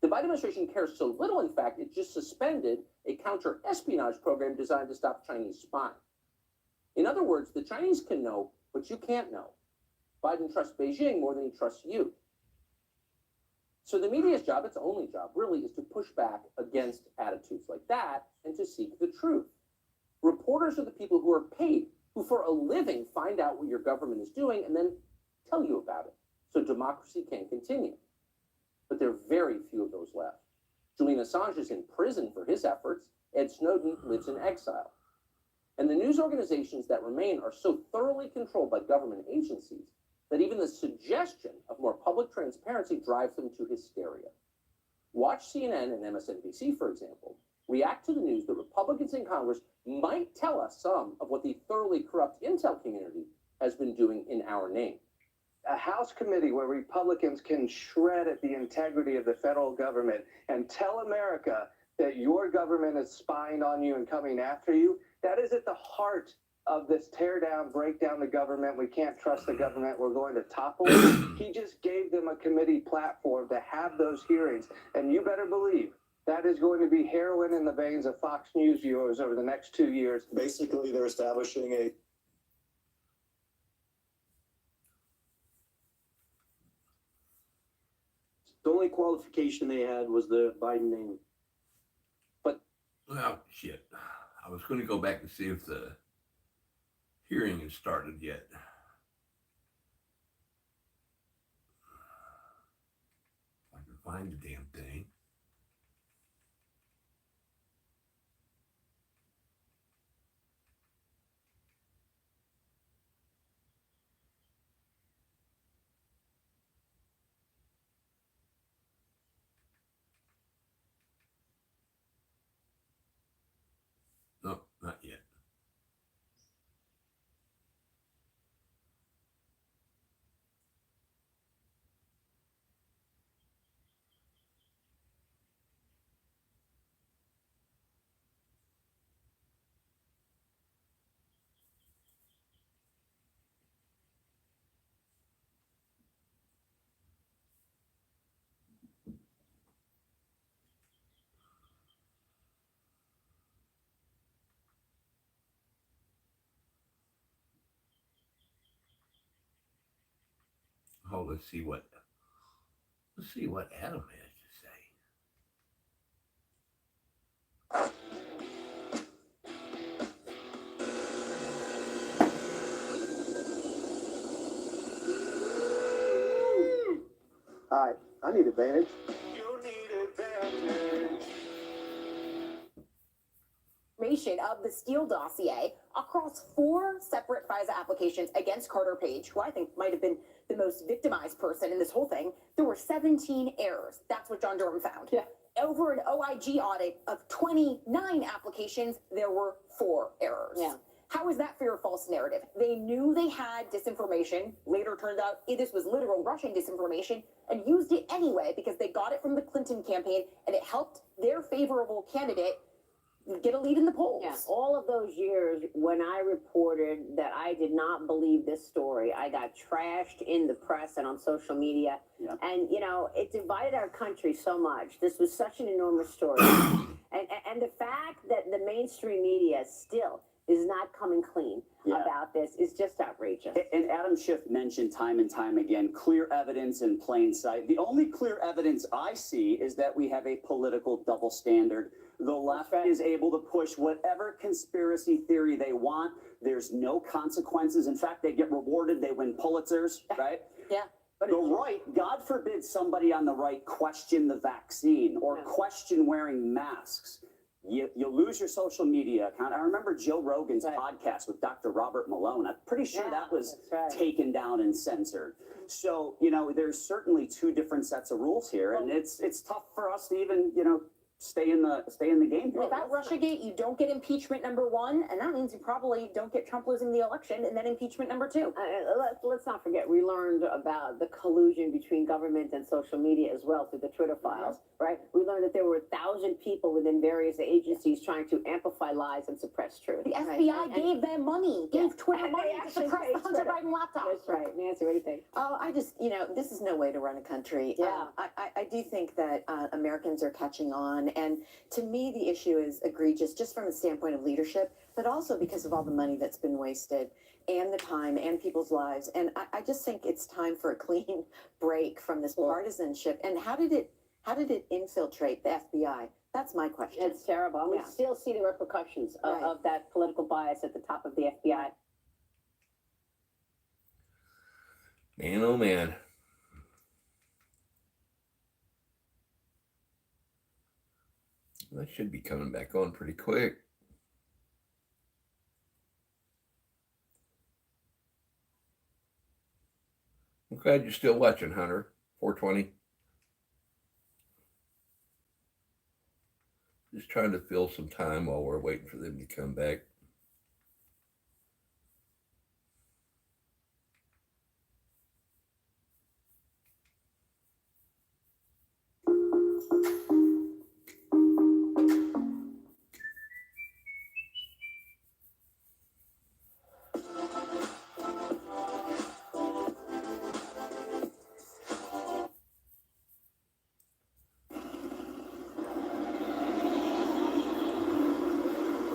The Biden administration cares so little, in fact, it just suspended a counter-espionage program designed to stop Chinese spying. In other words, the Chinese can know, but you can't know. Biden trusts Beijing more than he trusts you. So the media's job, its only job, really, is to push back against attitudes like that and to seek the truth. Reporters are the people who are paid, who for a living find out what your government is doing and then tell you about it, so democracy can continue. But there are very few of those left. Julian Assange is in prison for his efforts. Ed Snowden lives in exile. And the news organizations that remain are so thoroughly controlled by government agencies that even the suggestion of more public transparency drives them to hysteria. Watch CNN and MSNBC, for example, react to the news that Republicans in Congress might tell us some of what the thoroughly corrupt intel community has been doing in our name. A House committee where Republicans can shred at the integrity of the federal government and tell America that your government is spying on you and coming after you, that is at the heart of this tear down, break down the government, we can't trust the government, we're going to topple it. He just gave them a committee platform to have those hearings, and you better believe that is going to be heroin in the veins of Fox News viewers over the next 2 years. Basically, they're establishing a The only qualification they had was the Biden name. Oh, shit. I was going to go back and see if the hearing has started yet. If I can find the damn thing. No, not yet. Oh, let's see what Adam has to say. Hi, I need advantage. Information of the Steele dossier across 4 separate FISA applications against Carter Page, who I think might have been the most victimized person in this whole thing. There were 17 errors. That's what John Durham found. Yeah. Over an OIG audit of 29 applications, there were 4 errors. Yeah. How is that for your false narrative? They knew they had disinformation. Later turned out this was literal Russian disinformation and used it anyway because they got it from the Clinton campaign and it helped their favorable candidate get a lead in the polls. Yeah, all of those years when I reported that I did not believe this story, I got trashed in the press and on social media. Yeah. And, you know, it divided our country so much. This was such an enormous story. and the fact that the mainstream media still is not coming clean about this is just outrageous. And Adam Schiff mentioned time and time again, clear evidence in plain sight. The only clear evidence I see is that we have a political double standard. The left is able to push whatever conspiracy theory they want. There's no consequences. In fact, they get rewarded. They win Pulitzers, right? Yeah. But the right, God forbid somebody on the right question the vaccine or question wearing masks. You lose your social media account. I remember Joe Rogan's podcast with Dr. Robert Malone. I'm pretty sure that was taken down and censored. So, you know, there's certainly two different sets of rules here, and it's tough for us to even, you know, stay in the game here. Without Russiagate, you don't get impeachment number one, and that means you probably don't get Trump losing the election, and then impeachment number two. Let's not forget, we learned about the collusion between government and social media as well through the Twitter files, right? We learned that there were 1,000 people within various agencies trying to amplify lies and suppress truth. The FBI gave them money, gave Twitter money to suppress the Hunter Biden laptop. That's right. Nancy, what do you think? Oh, I just, you know, this is no way to run a country. Yeah. I do think that Americans are catching on. And to me, the issue is egregious just from a standpoint of leadership, but also because of all the money that's been wasted and the time and people's lives. And I just think it's time for a clean break from this partisanship. And how did it infiltrate the FBI? That's my question. It's terrible. And we still see the repercussions of that political bias at the top of the FBI. Man, oh man. That should be coming back on pretty quick. I'm glad you're still watching, Hunter. 420. Just trying to fill some time while we're waiting for them to come back.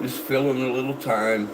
Just filling a little time.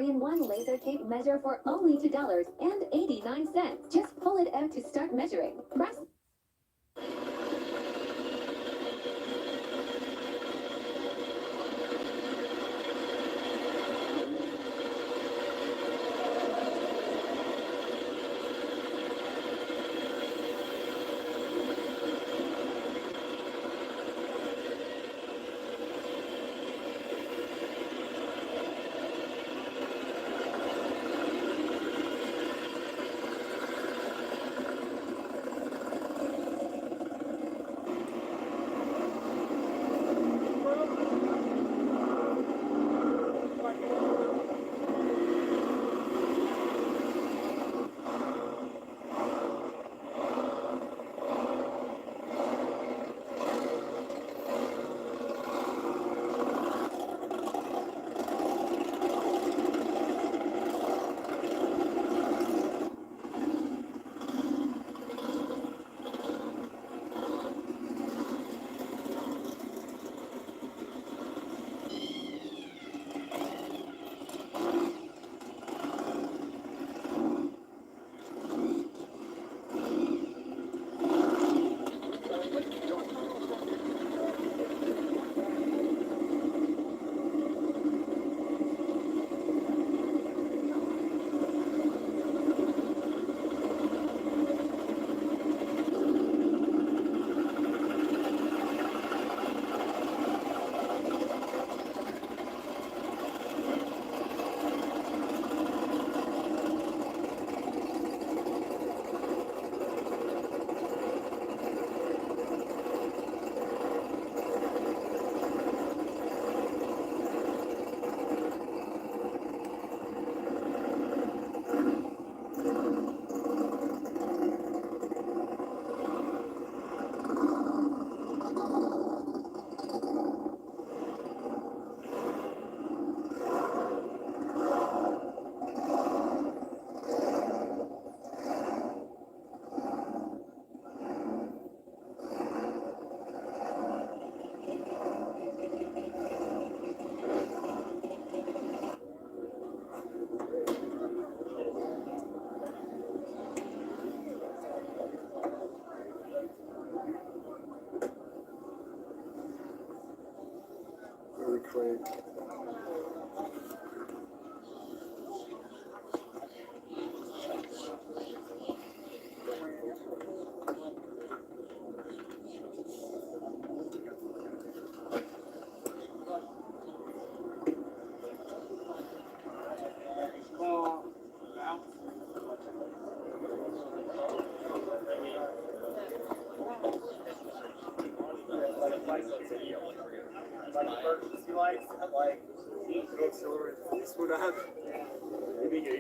3-in-1 laser tape measure for only $2.89. Just pull it out to start measuring. Press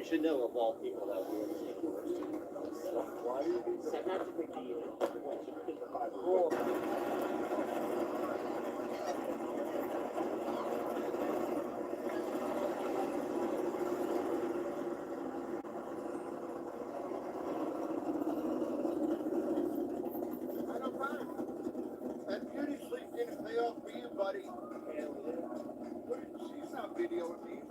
You should know of all people that we That's a big deal. That beauty sleep didn't pay off for you, buddy. She's not videoing me.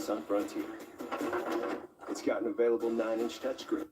Nissan Frontier. It's got an available 9-inch touchscreen.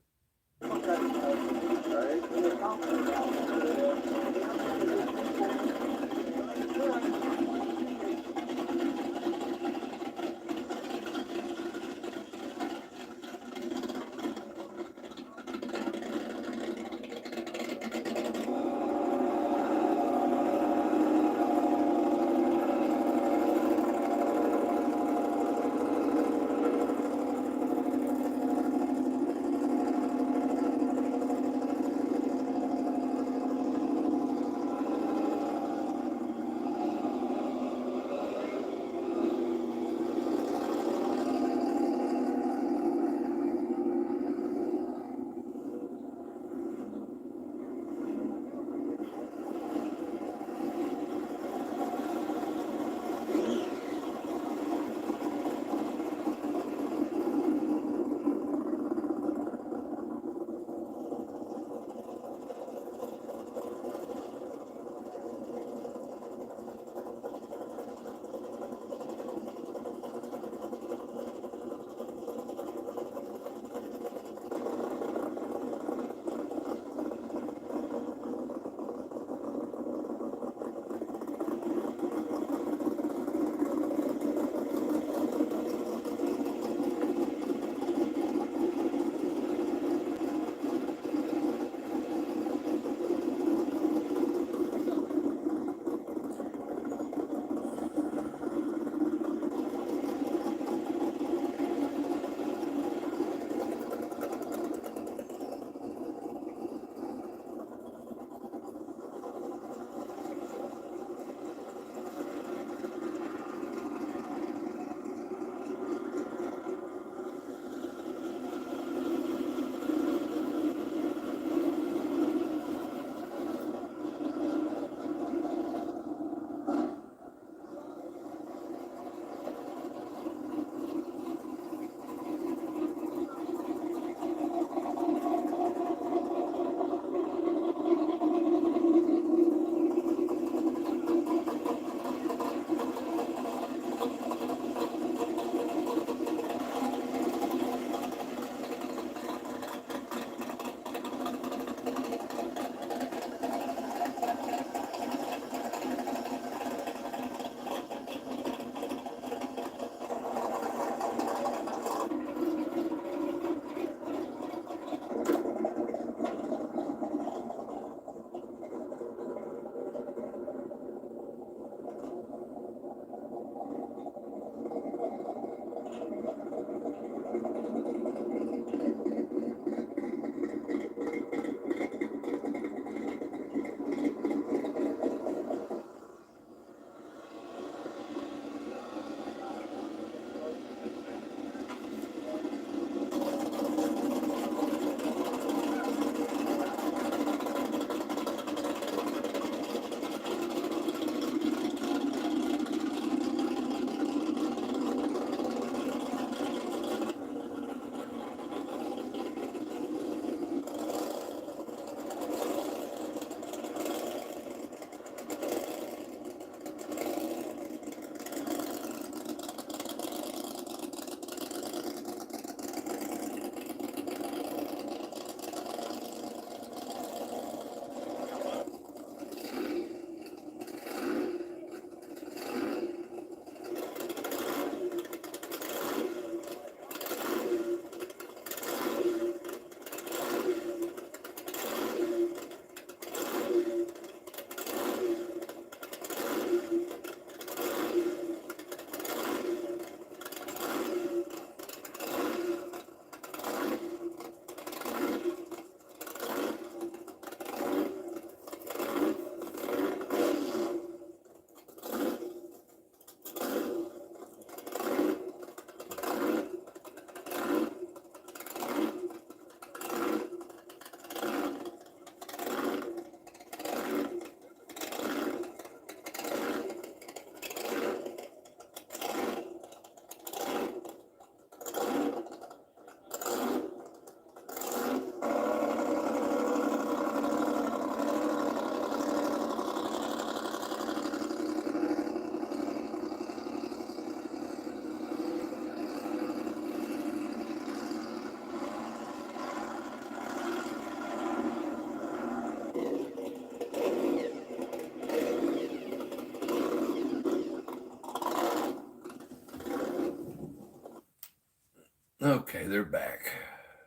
Okay, they're back.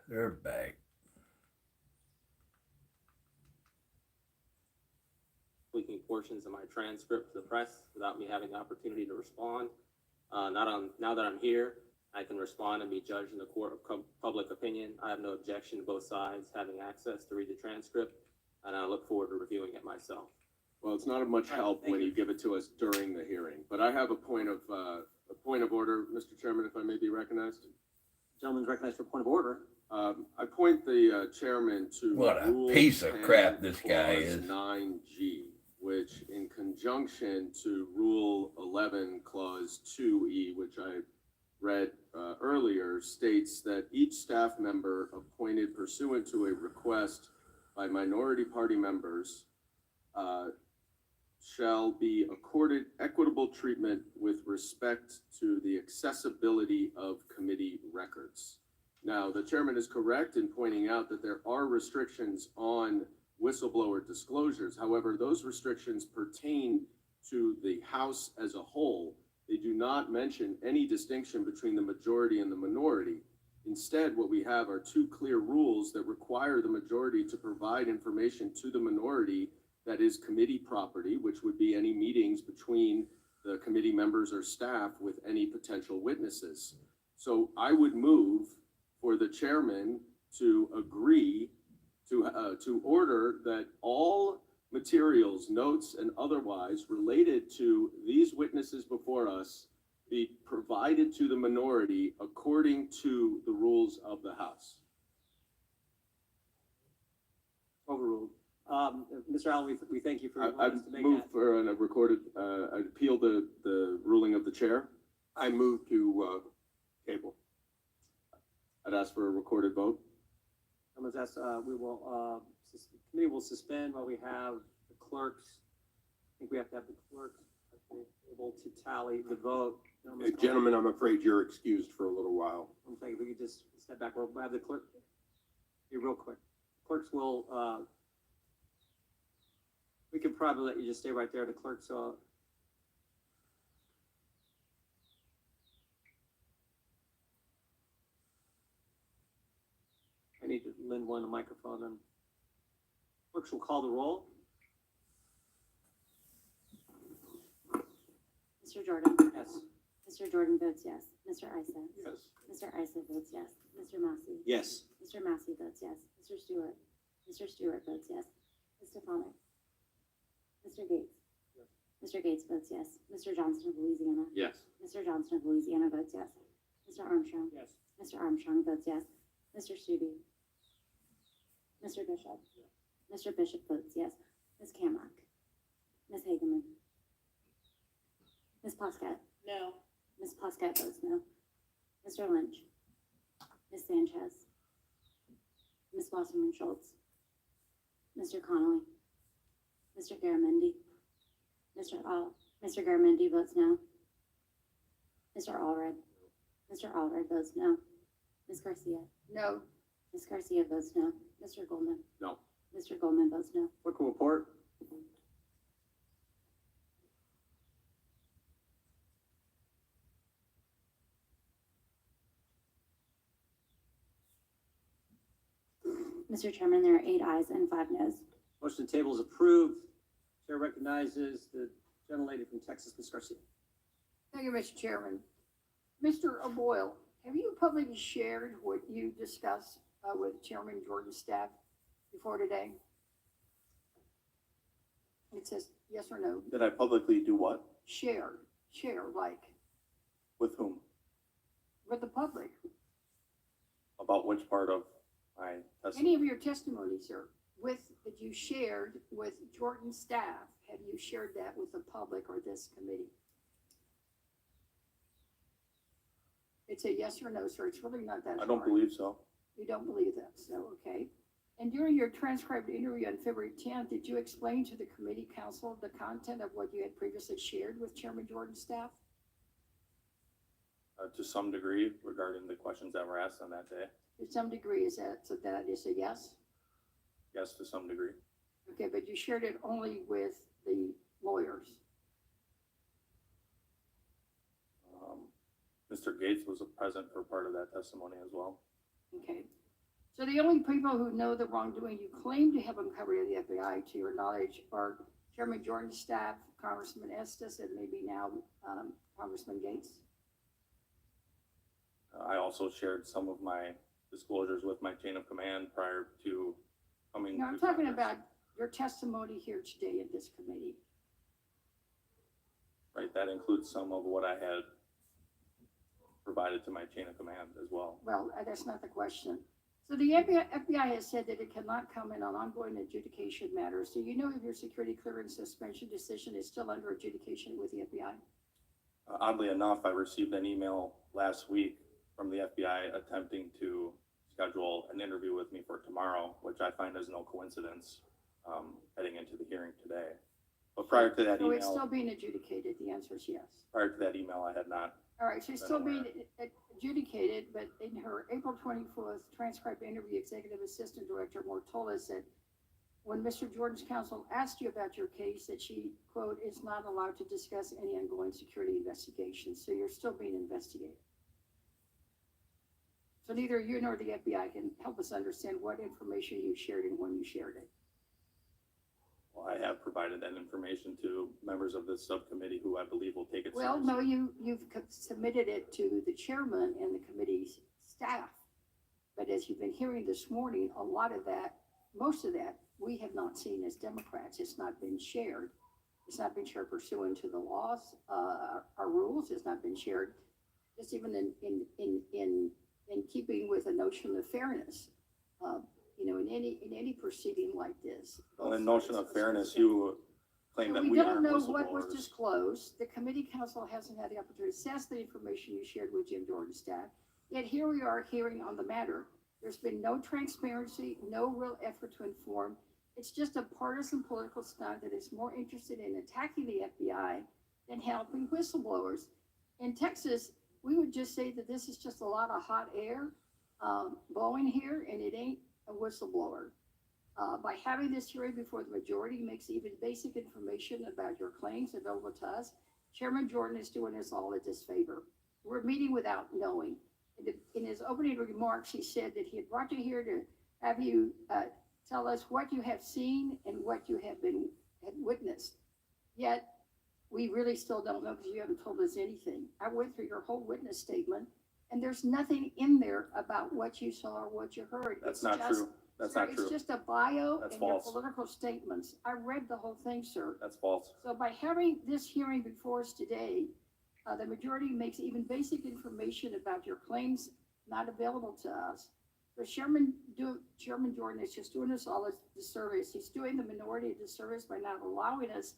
They're back. Leaking portions of my transcript to the press without me having the opportunity to respond. Now that I'm here, I can respond and be judged in the court of public opinion. I have no objection to both sides having access to read the transcript, and I look forward to reviewing it myself. Well, it's not of much help when you give it to us during the hearing, but I have a point of order, Mr. Chairman, if I may be recognized. Gentleman's recognized for point of order. I point the chairman to What a Rule piece of 10, crap this guy Clause is. 9G, which in conjunction to Rule 11, Clause 2E, which I read earlier, states that each staff member appointed pursuant to a request by minority party members shall be accorded equitable treatment with respect to the accessibility of committee records. Now, the chairman is correct in pointing out that there are restrictions on whistleblower disclosures. However, those restrictions pertain to the House as a whole. They do not mention any distinction between the majority and the minority. Instead, what we have are two clear rules that require the majority to provide information to the minority that is committee property, which would be any meetings between the committee members or staff with any potential witnesses. So I would move for the chairman to agree to order that all materials, notes, and otherwise related to these witnesses before us be provided to the minority according to the rules of the House. Overruled. Mr. Allen, we thank you for I've allowing us to make moved that. for a recorded, I'd appeal the ruling of the chair. I move to table. I'd ask for a recorded vote. Someone's asked, the committee will suspend while we have the clerks. I think we have to have the clerks able to tally the vote. Gentlemen, I'm afraid you're excused for a little while. I'm saying if we could just step back, we'll have the clerk, be real quick. Clerks will, we could probably let you just stay right there, the clerks, I need to lend one a microphone, and clerks will call the roll. Mr. Jordan? Yes. Mr. Jordan votes yes. Mr. Isa? Yes. Mr. Isa votes yes. Mr. Massey? Yes. Mr. Massey votes yes. Mr. Stewart? Mr. Stewart votes yes. Ms. Stefanik? Mr. Gates? Mr. Gates votes yes. Mr. Johnson of Louisiana? Yes. Mr. Johnson of Louisiana votes yes. Mr. Armstrong? Yes. Mr. Armstrong votes yes. Mr. Stubbe? Mr. Bishop? Mr. Bishop votes yes. Ms. Camrock? Ms. Hageman? Ms. Plaskett? No. Ms. Plaskett votes no. Mr. Lynch? Ms. Sanchez? Ms. Wasserman Schultz? Mr. Connolly? Mr. Garamendi? Mr. Garamendi votes no. Mr. Allred? Mr. Allred votes no. Ms. Garcia? No. Ms. Garcia votes no. Mr. Goldman? No. Mr. Goldman votes no. Clerk will report. Mr. Chairman, there are 8 ayes and 5 noes. Motion to table is approved. Chair recognizes the gentlelady from Texas, Ms. Garcia. Thank you, Mr. Chairman. Mr. O'Boyle, have you publicly shared what you discussed with Chairman Jordan's staff before today? It says yes or no. Did I publicly do what? Share, like, With whom? with the public. About which part of my testimony? Any of your testimony, sir, that you shared with Jordan's staff, have you shared that with the public or this committee? It's a yes or no, sir. It's really not that hard. I don't believe so. You don't believe that, so, okay. And during your transcribed interview on February 10th, did you explain to the committee counsel the content of what you had previously shared with Chairman Jordan's staff? To some degree regarding the questions that were asked on that day. To some degree, is that, so that is a yes? Yes, to some degree. Okay, but you shared it only with the lawyers. Mr. Gates was present for part of that testimony as well. Okay. So the only people who know the wrongdoing you claim to have uncovered at the FBI, to your knowledge, are Chairman Jordan's staff, Congressman Estes, and maybe now Congressman Gates. I also shared some of my disclosures with my chain of command prior to coming. No, I'm to talking Congress. about your testimony here today in this committee. Right, that includes some of what I had provided to my chain of command as well. Well, that's not the question. So the FBI has said that it cannot comment on ongoing adjudication matters. Do you know if your security clearance suspension decision is still under adjudication with the FBI? Oddly enough, I received an email last week from the FBI attempting to schedule an interview with me for tomorrow, which I find is no coincidence, heading into the hearing today. But prior to that So email, it's still being adjudicated? The answer is yes. prior to that email, I had not. All right, she's still being adjudicated, but in her April 24th transcribed interview, Executive Assistant Director Mortola said, when Mr. Jordan's counsel asked you about your case, that she, quote, is not allowed to discuss any ongoing security investigations. So you're still being investigated. So neither you nor the FBI can help us understand what information you shared and when you shared it. Well, I have provided that information to members of this subcommittee who I believe will take it Well, seriously. no, you've submitted it to the chairman and the committee's staff. But as you've been hearing this morning, a lot of that, most of that, we have not seen as Democrats. It's not been shared. It's not been shared pursuant to the laws, our rules. It's not been shared just even in keeping with a notion of fairness. You know, in any proceeding like this. Well, in notion of fairness, you claim that we don't aren't know what was whistleblowers. disclosed. The committee counsel hasn't had the opportunity to assess the information you shared with Jim Jordan's staff. Yet here we are hearing on the matter. There's been no transparency, no real effort to inform. It's just a partisan political stunt that is more interested in attacking the FBI than helping whistleblowers. In Texas, we would just say that this is just a lot of hot air blowing here, and it ain't a whistleblower. By having this hearing before the majority makes even basic information about your claims available to us, Chairman Jordan is doing us all a disfavor. We're meeting without knowing. In his opening remarks, he said that he had brought you here to have you tell us what you have seen and what you have witnessed. Yet, we really still don't know because you haven't told us anything. I went through your whole witness statement, and there's nothing in there about what you saw or what you heard. That's not true. That's not true. It's just a bio That's and your false. political statements. I read the whole thing, sir. That's false. So by having this hearing before us today, the majority makes even basic information about your claims not available to us. So Chairman Jordan is just doing us all a disservice. He's doing the minority a disservice by not allowing us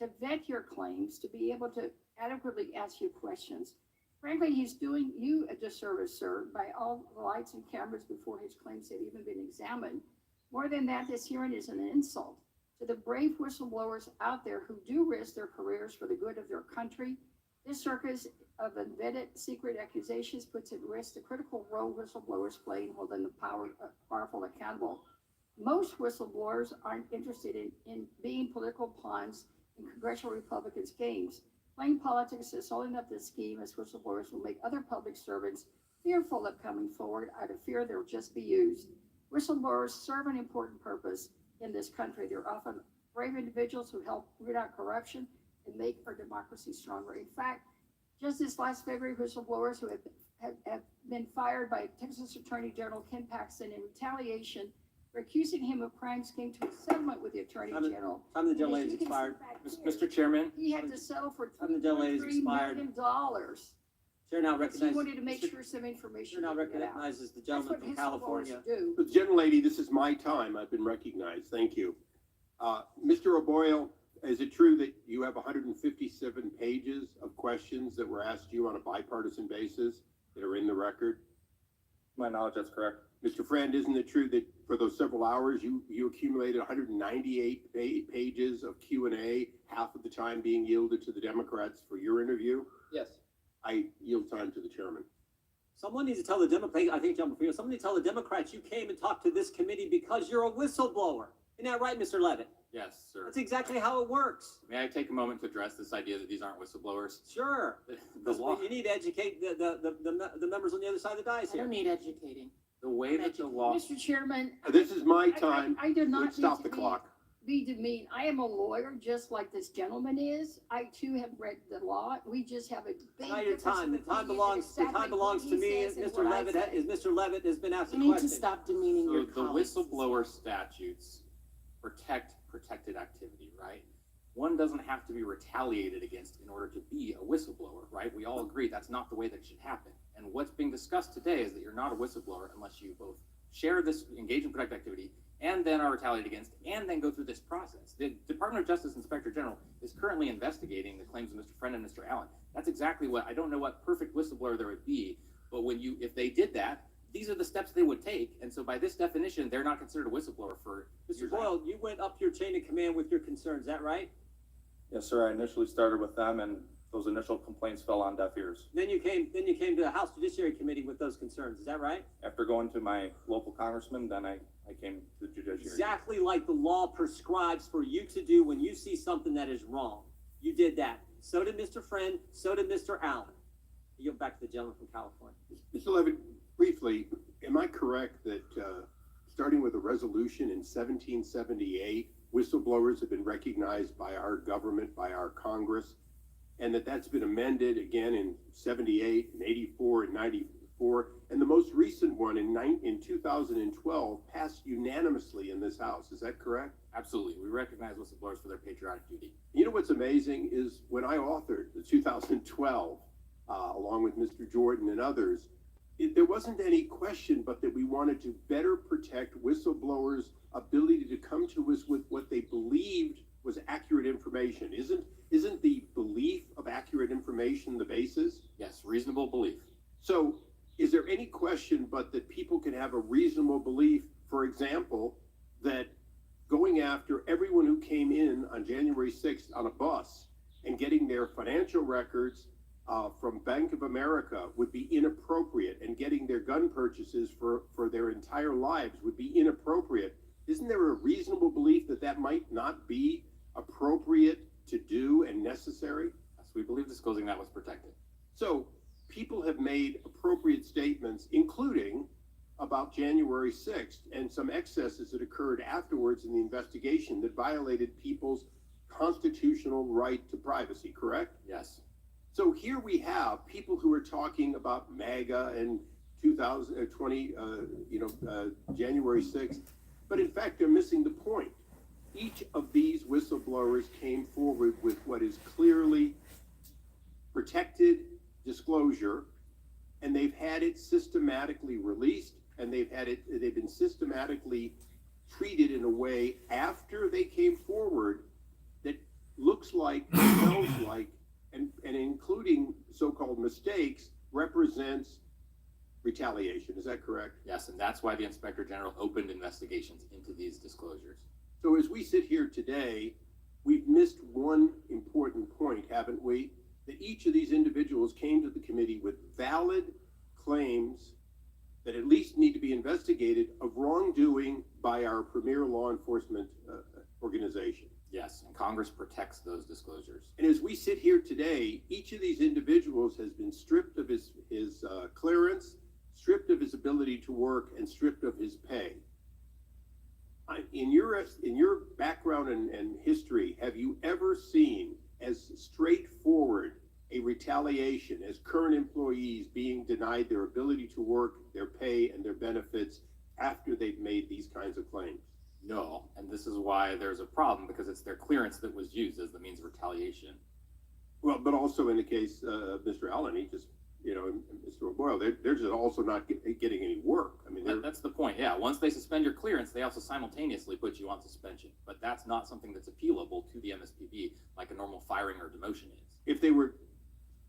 to vet your claims, to be able to adequately ask you questions. Frankly, he's doing you a disservice, sir, by all the lights and cameras before his claims have even been examined. More than that, this hearing is an insult to the brave whistleblowers out there who do risk their careers for the good of their country. This circus of unvetted secret accusations puts at risk the critical role whistleblowers play in holding the powerful accountable. Most whistleblowers aren't interested in being political pawns in congressional Republicans' games. Playing politics is holding up this scheme as whistleblowers will make other public servants fearful of coming forward out of fear they'll just be used. Whistleblowers serve an important purpose in this country. They're often brave individuals who help root out corruption and make our democracy stronger. In fact, just this last February, whistleblowers who have been fired by Texas Attorney General Ken Paxton in retaliation for accusing him of crimes came to a settlement with the Attorney General. Time the gentlelady As is you can see expired. back Mr. Chairman, He had to settle for Time the gentlelady is $3.3 expired. million. Chair now He recognizes. wanted to make sure some information. Chair now didn't get out. recognizes the That's gentleman what from whistleblowers California. do. The gentlelady, this is my time. I've been recognized. Thank you. Mr. O'Boyle, is it true that you have 157 pages of questions that were asked you on a bipartisan basis that are in the record? to my knowledge, that's correct. Mr. Friend, isn't it true that for those several hours, you accumulated 198 pages of Q&A, half of the time being yielded to the Democrats for your interview? Yes. I yield time to the chairman. Someone needs to tell the Democrats, I think, someone needs to tell the Democrats you came and talked to this committee because you're a whistleblower. Isn't that right, Mr. Levitt? Yes, sir. That's exactly how it works. May I take a moment to address this idea that these aren't whistleblowers? Sure. The law, You need to educate the members on the other side of the dais I here. don't need educating. the way that the law. Mr. Chairman. This is my time. I do not Let's stop need the to clock. be demeaned. I am a lawyer, just like this gentleman is. I too have read the law. We just have a big Now your difference time. in The time opinion, belongs. The exactly time belongs what to he me. says and Mr. what I Levitt say. is Mr. Levitt has been asked a You need question. to stop demeaning So your the colleagues. whistleblower statutes protect protected activity, right? One doesn't have to be retaliated against in order to be a whistleblower, right? We all agree that's not the way that should happen. And what's being discussed today is that you're not a whistleblower unless you both share this engage in protected activity and then are retaliated against and then go through this process. The Department of Justice Inspector General is currently investigating the claims of Mr. Friend and Mr. Allen. That's exactly what, I don't know what perfect whistleblower there would be, but if they did that, these are the steps they would take. And so by this definition, they're not considered a whistleblower for Mr. Boyle, you went up your chain of command with your concerns, is that right? Yes, sir. I initially started with them, and those initial complaints fell on deaf ears. Then you came to the House Judiciary Committee with those concerns, is that right? After going to my local congressman, then I came to the judiciary. Exactly like the law prescribes for you to do when you see something that is wrong. You did that. So did Mr. Friend, so did Mr. Allen. I yield back to the gentleman from California. Mr. Levitt, briefly, am I correct that starting with a resolution in 1778, whistleblowers have been recognized by our government, by our Congress, and that's been amended again in 78 and 84 and 94, and the most recent one in 2012 passed unanimously in this House. Is that correct? Absolutely. We recognize whistleblowers for their patriotic duty. You know what's amazing is when I authored the 2012, along with Mr. Jordan and others, there wasn't any question but that we wanted to better protect whistleblowers' ability to come to us with what they believed was accurate information. Isn't the belief of accurate information the basis? Yes, reasonable belief. So is there any question but that people can have a reasonable belief, for example, that going after everyone who came in on January 6th on a bus and getting their financial records from Bank of America would be inappropriate, and getting their gun purchases for their entire lives would be inappropriate? Isn't there a reasonable belief that that might not be appropriate to do and necessary? Yes, we believe disclosing that was protected. So people have made appropriate statements, including about January 6th and some excesses that occurred afterwards in the investigation that violated people's constitutional right to privacy, correct? Yes. So here we have people who are talking about MAGA and 2020, January 6th, but in fact, they're missing the point. Each of these whistleblowers came forward with what is clearly protected disclosure, and they've had it systematically released, and they've been systematically treated in a way after they came forward that looks like, smells like, and including so-called mistakes, represents retaliation. Is that correct? Yes, and that's why the Inspector General opened investigations into these disclosures. So as we sit here today, we've missed one important point, haven't we? That each of these individuals came to the committee with valid claims that at least need to be investigated of wrongdoing by our premier law enforcement organization. Yes, and Congress protects those disclosures. And as we sit here today, each of these individuals has been stripped of his clearance, stripped of his ability to work, and stripped of his pay. In your background and history, have you ever seen as straightforward a retaliation as current employees being denied their ability to work, their pay, and their benefits after they've made these kinds of claims? No, and this is why there's a problem, because it's their clearance that was used as the means of retaliation. Well, but also in the case of Mr. Allen, he just, and Mr. O'Boyle, they're just also not getting any work. I mean, That's the point, yeah. Once they suspend your clearance, they also simultaneously put you on suspension. But that's not something that's appealable to the MSPB like a normal firing or demotion is. if they were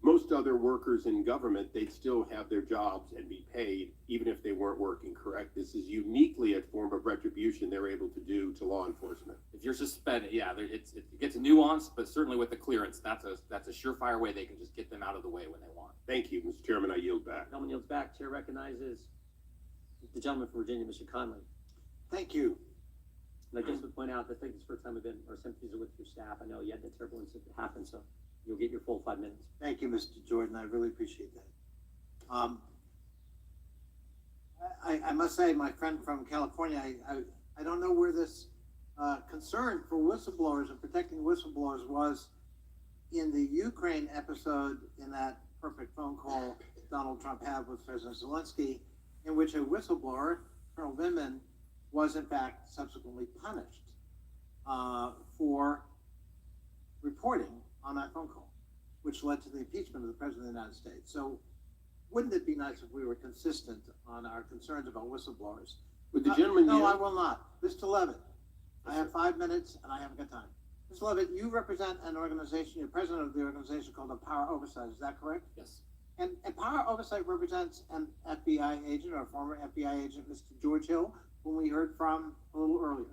most other workers in government, they'd still have their jobs and be paid even if they weren't working, correct? This is uniquely a form of retribution they're able to do to law enforcement. If you're suspended, yeah, it gets nuanced, but certainly with the clearance, that's a surefire way they can just get them out of the way when they want. Thank you, Mr. Chairman. I yield back. Gentleman yields back. Chair recognizes the gentleman from Virginia, Mr. Conley. Thank you. And I just would point out that I think it's the first time our sympathies are with your staff. I know you had that terrible incident happen, so you'll get your full 5 minutes. Thank you, Mr. Jordan. I really appreciate that. I must say, my friend from California, I don't know where this concern for whistleblowers and protecting whistleblowers was in the Ukraine episode in that perfect phone call Donald Trump had with President Zelensky, in which a whistleblower, Colonel Vindman, was in fact subsequently punished for reporting on that phone call, which led to the impeachment of the President of the United States. So wouldn't it be nice if we were consistent on our concerns about whistleblowers? Would the gentleman No, yield? I will not. Mr. Levitt, I have 5 minutes and I haven't got time. Mr. Levitt, you represent an organization, you're president of the organization called Empower Oversight, is that correct? Yes. And Empower Oversight represents an FBI agent or a former FBI agent, Mr. George Hill, whom we heard from a little earlier.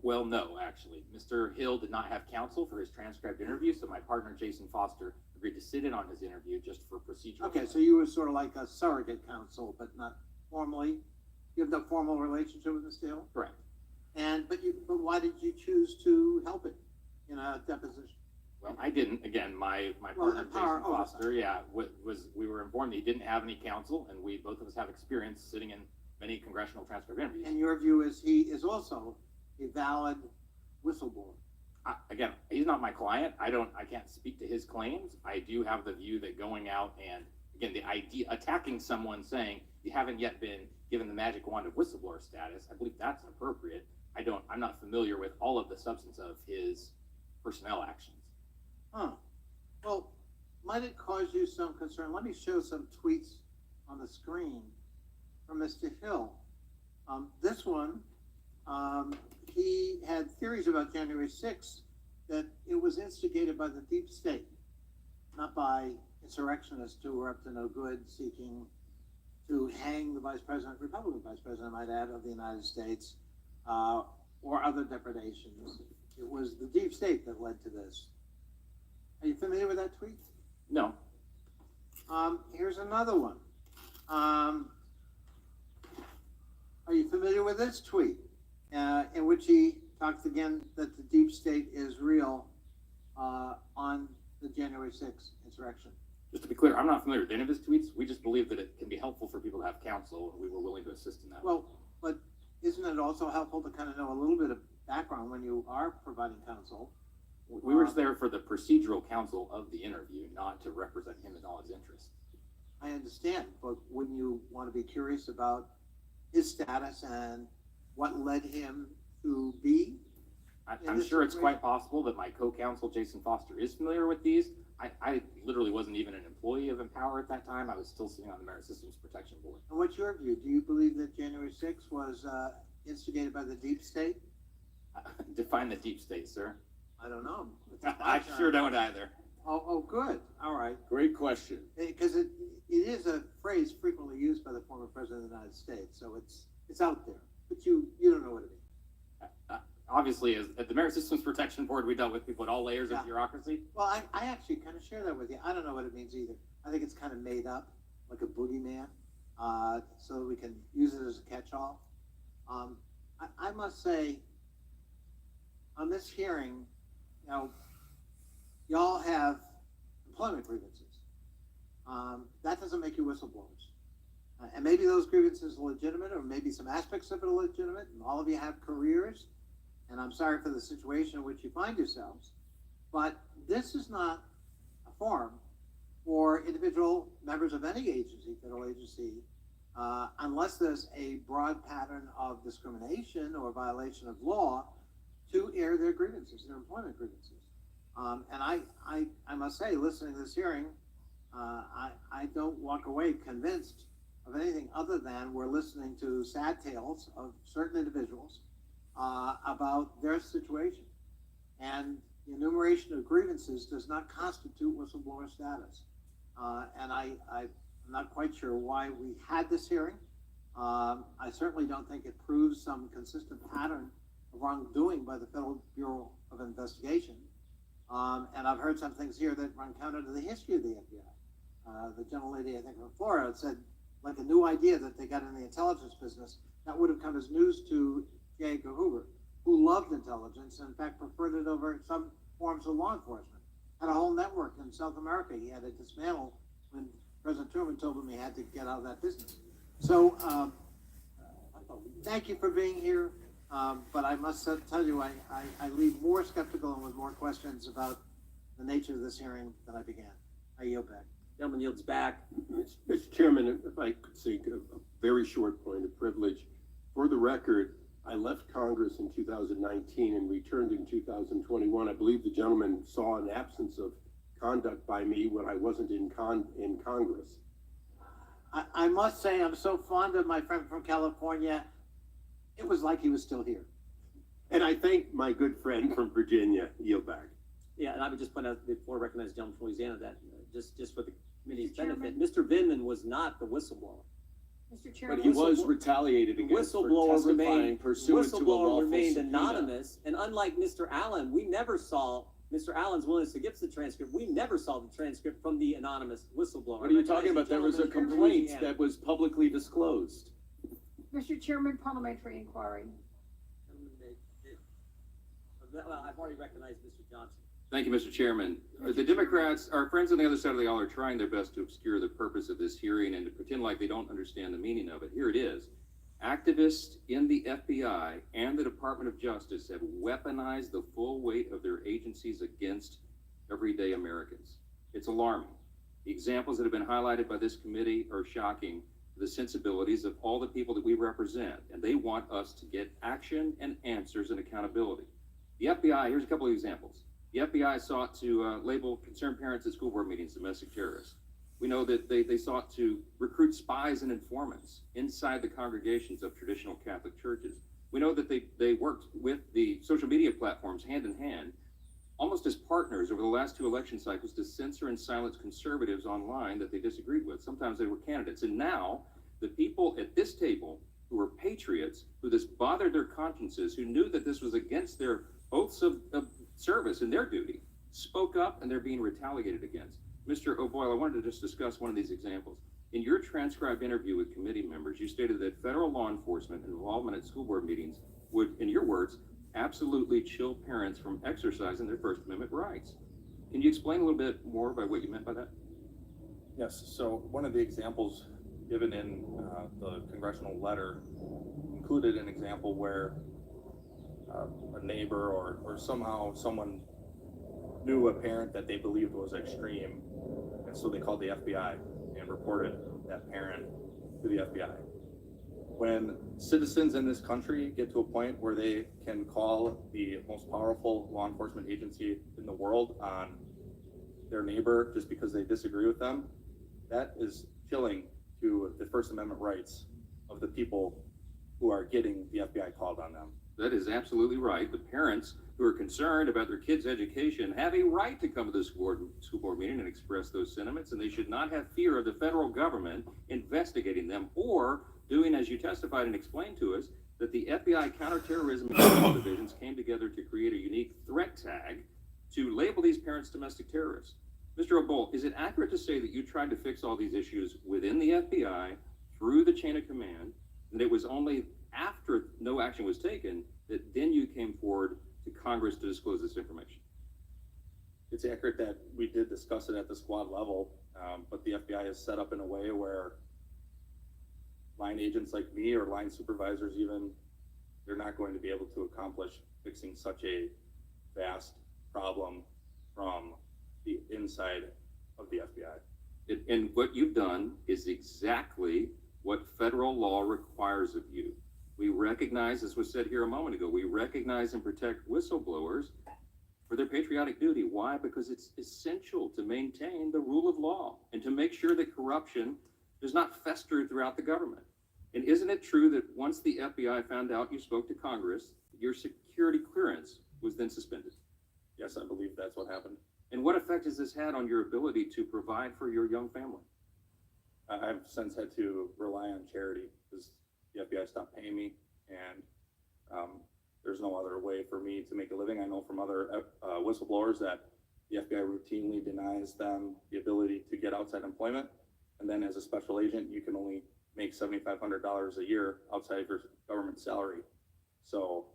Well, no, actually. Mr. Hill did not have counsel for his transcribed interview, so my partner, Jason Foster, agreed to sit in on his interview just for procedural. Okay, so you were sort of like a surrogate counsel, but not formally. You have no formal relationship with Mr. Hill? Correct. But why did you choose to help it in a deposition? Well, I didn't. Again, my partner, Jason Foster, we were informed that he didn't have any counsel, and both of us have experience sitting in many congressional transcript interviews. And your view is he is also a valid whistleblower? Again, he's not my client. I can't speak to his claims. I do have the view that going out and, again, the idea, attacking someone saying you haven't yet been given the magic wand of whistleblower status, I believe that's inappropriate. I'm not familiar with all of the substance of his personnel actions. Well, might it cause you some concern? Let me show some tweets on the screen from Mr. Hill. This one, he had theories about January 6th that it was instigated by the deep state, not by insurrectionists who were up to no good, seeking to hang the Republican vice president, I might add, of the United States, or other depredations. It was the deep state that led to this. Are you familiar with that tweet? No. Here's another one. Are you familiar with this tweet? In which he talks again that the deep state is real on the January 6th insurrection. Just to be clear, I'm not familiar with any of his tweets. We just believe that it can be helpful for people to have counsel, and we were willing to assist in that. Well, but isn't it also helpful to kind of know a little bit of background when you are providing counsel? We were there for the procedural counsel of the interview, not to represent him in all his interests. I understand, but wouldn't you want to be curious about his status and what led him to be? I'm sure it's quite possible that my co-counsel, Jason Foster, is familiar with these. I literally wasn't even an employee of Empower at that time. I was still sitting on the Merit Systems Protection Board. And what's your view? Do you believe that January 6th was instigated by the deep state? Define the deep state, sir. I don't know. I sure don't either. Oh, good. All right. Great question. Because it is a phrase frequently used by the former president of the United States, so it's out there. But you don't know what it means. Obviously, at the Merit Systems Protection Board, we dealt with people at all layers of bureaucracy. Well, I actually kind of share that with you. I don't know what it means either. I think it's kind of made up, like a boogeyman, so that we can use it as a catch-all. I must say, on this hearing, y'all have employment grievances. That doesn't make you whistleblowers. And maybe those grievances are legitimate, or maybe some aspects of it are legitimate, and all of you have careers, and I'm sorry for the situation in which you find yourselves, but this is not a forum for individual members of any agency, federal agency, unless there's a broad pattern of discrimination or violation of law, to air their grievances, their employment grievances. And I must say, listening to this hearing, I don't walk away convinced of anything other than we're listening to sad tales of certain individuals about their situation. And the enumeration of grievances does not constitute whistleblower status. And I'm not quite sure why we had this hearing. I certainly don't think it proves some consistent pattern of wrongdoing by the Federal Bureau of Investigation. And I've heard some things here that run counter to the history of the FBI. The gentlelady, I think, from Florida said, like a new idea that they got in the intelligence business, that would have come as news to J. Edgar Hoover. who loved intelligence and in fact preferred it over some forms of law enforcement. Had a whole network in South America he had to dismantle when President Truman told him he had to get out of that business. So thank you for being here. But I must tell you, I leave more skeptical and with more questions about the nature of this hearing than I began. I yield back. Gentleman yields back. Mr. Chairman, if I could say a very short point of privilege. For the record, I left Congress in 2019 and returned in 2021. I believe the gentleman saw an absence of conduct by me when I wasn't in Congress. I must say, I'm so fond of my friend from California. It was like he was still here. And I thank my good friend from Virginia. Yield back. Yeah, and I would just point out before I recognize the gentleman from Louisiana that just for the committee's benefit, Mr. Vindman was not the whistleblower. Mr. Chairman. But he was retaliated against for testifying pursuant to a lawful remained subpoena. anonymous, and unlike Mr. Allen, we never saw Mr. Allen's willingness to give us the transcript. We never saw the transcript from the anonymous whistleblower. What are you talking about? There was a complaint that was publicly disclosed. Mr. Chairman, parliamentary inquiry. Well, I've already recognized Mr. Johnson. Thank you, Mr. Chairman. The Democrats, our friends on the other side of the aisle, are trying their best to obscure the purpose of this hearing and to pretend like they don't understand the meaning of it. Here it is. Activists in the FBI and the Department of Justice have weaponized the full weight of their agencies against everyday Americans. It's alarming. The examples that have been highlighted by this committee are shocking to the sensibilities of all the people that we represent, and they want us to get action and answers and accountability. The FBI, here's a couple of examples. The FBI sought to label concerned parents at school board meetings domestic terrorists. We know that they sought to recruit spies and informants inside the congregations of traditional Catholic churches. We know that they worked with the social media platforms hand in hand, almost as partners over the last two election cycles, to censor and silence conservatives online that they disagreed with. Sometimes they were candidates. And now the people at this table who were patriots, who this bothered their consciences, who knew that this was against their oaths of service and their duty, spoke up, and they're being retaliated against. Mr. O'Boyle, I wanted to just discuss one of these examples. In your transcribed interview with committee members, you stated that federal law enforcement involvement at school board meetings would, in your words, absolutely chill parents from exercising their First Amendment rights. Can you explain a little bit more about what you meant by that? Yes, so one of the examples given in the congressional letter included an example where a neighbor or somehow someone knew a parent that they believed was extreme, and so they called the FBI and reported that parent to the FBI. When citizens in this country get to a point where they can call the most powerful law enforcement agency in the world on their neighbor just because they disagree with them, that is chilling to the First Amendment rights of the people who are getting the FBI called on them. That is absolutely right. The parents who are concerned about their kids' education have a right to come to the school board meeting and express those sentiments, and they should not have fear of the federal government investigating them or doing, as you testified and explained to us, that the FBI counterterrorism and criminal divisions came together to create a unique threat tag to label these parents domestic terrorists. Mr. O'Boyle, is it accurate to say that you tried to fix all these issues within the FBI through the chain of command, and it was only after no action was taken that then you came forward to Congress to disclose this information? It's accurate that we did discuss it at the squad level, but the FBI is set up in a way where line agents like me or line supervisors even, they're not going to be able to accomplish fixing such a vast problem from the inside of the FBI. And what you've done is exactly what federal law requires of you. We recognize, as was said here a moment ago, we recognize and protect whistleblowers for their patriotic duty. Why? Because it's essential to maintain the rule of law and to make sure that corruption does not fester throughout the government. And isn't it true that once the FBI found out you spoke to Congress, your security clearance was then suspended? Yes, I believe that's what happened. And what effect has this had on your ability to provide for your young family? I've since had to rely on charity because the FBI stopped paying me, and there's no other way for me to make a living. I know from other whistleblowers that the FBI routinely denies them the ability to get outside employment, and then as a special agent, you can only make $7,500 a year outside of your government salary. So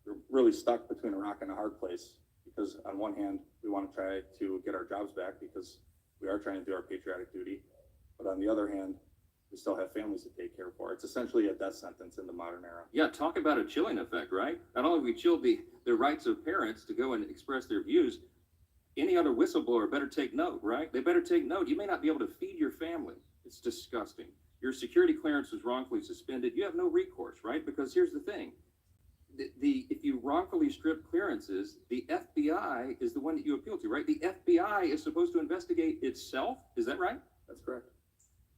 we're really stuck between a rock and a hard place, because on one hand, we want to try to get our jobs back because we are trying to do our patriotic duty. But on the other hand, we still have families to take care for. It's essentially a death sentence in the modern era. Yeah, talk about a chilling effect, right? Not only have we chilled the rights of parents to go and express their views, any other whistleblower better take note, right? They better take note. You may not be able to feed your family. It's disgusting. Your security clearance was wrongfully suspended. You have no recourse, right? Because here's the thing. If you wrongfully strip clearances, the FBI is the one that you appeal to, right? The FBI is supposed to investigate itself. Is that right? That's correct.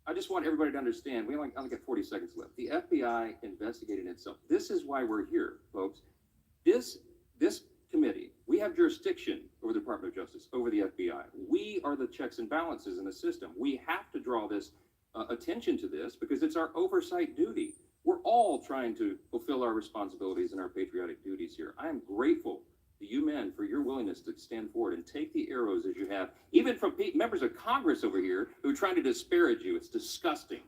I just want everybody to understand, we only got 40 seconds left. The FBI investigating itself. This is why we're here, folks. This committee, we have jurisdiction over the Department of Justice, over the FBI. We are the checks and balances in the system. We have to draw this attention to this because it's our oversight duty. We're all trying to fulfill our responsibilities and our patriotic duties here. I am grateful to you men for your willingness to stand forward and take the arrows as you have, even from members of Congress over here who are trying to disparage you. It's disgusting.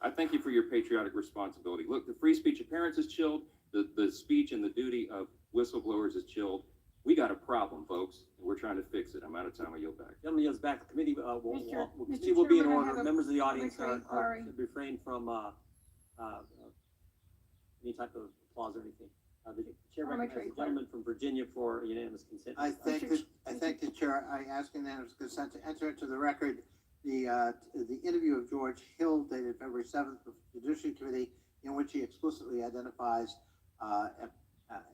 I thank you for your patriotic responsibility. Look, the free speech of parents is chilled. The speech and the duty of whistleblowers is chilled. We got a problem, folks, and we're trying to fix it. I'm out of time. I yield back. Gentleman yields back. The committee will Mr. will be in Chairman, I order. have a Members of the audience parliamentary should refrain from any type of applause or anything. The chair recognizes the gentleman from Virginia for unanimous consent. I thank the chair. I ask unanimous consent to enter into the record the interview of George Hill dated February 7th of the Judiciary Committee, in which he explicitly identifies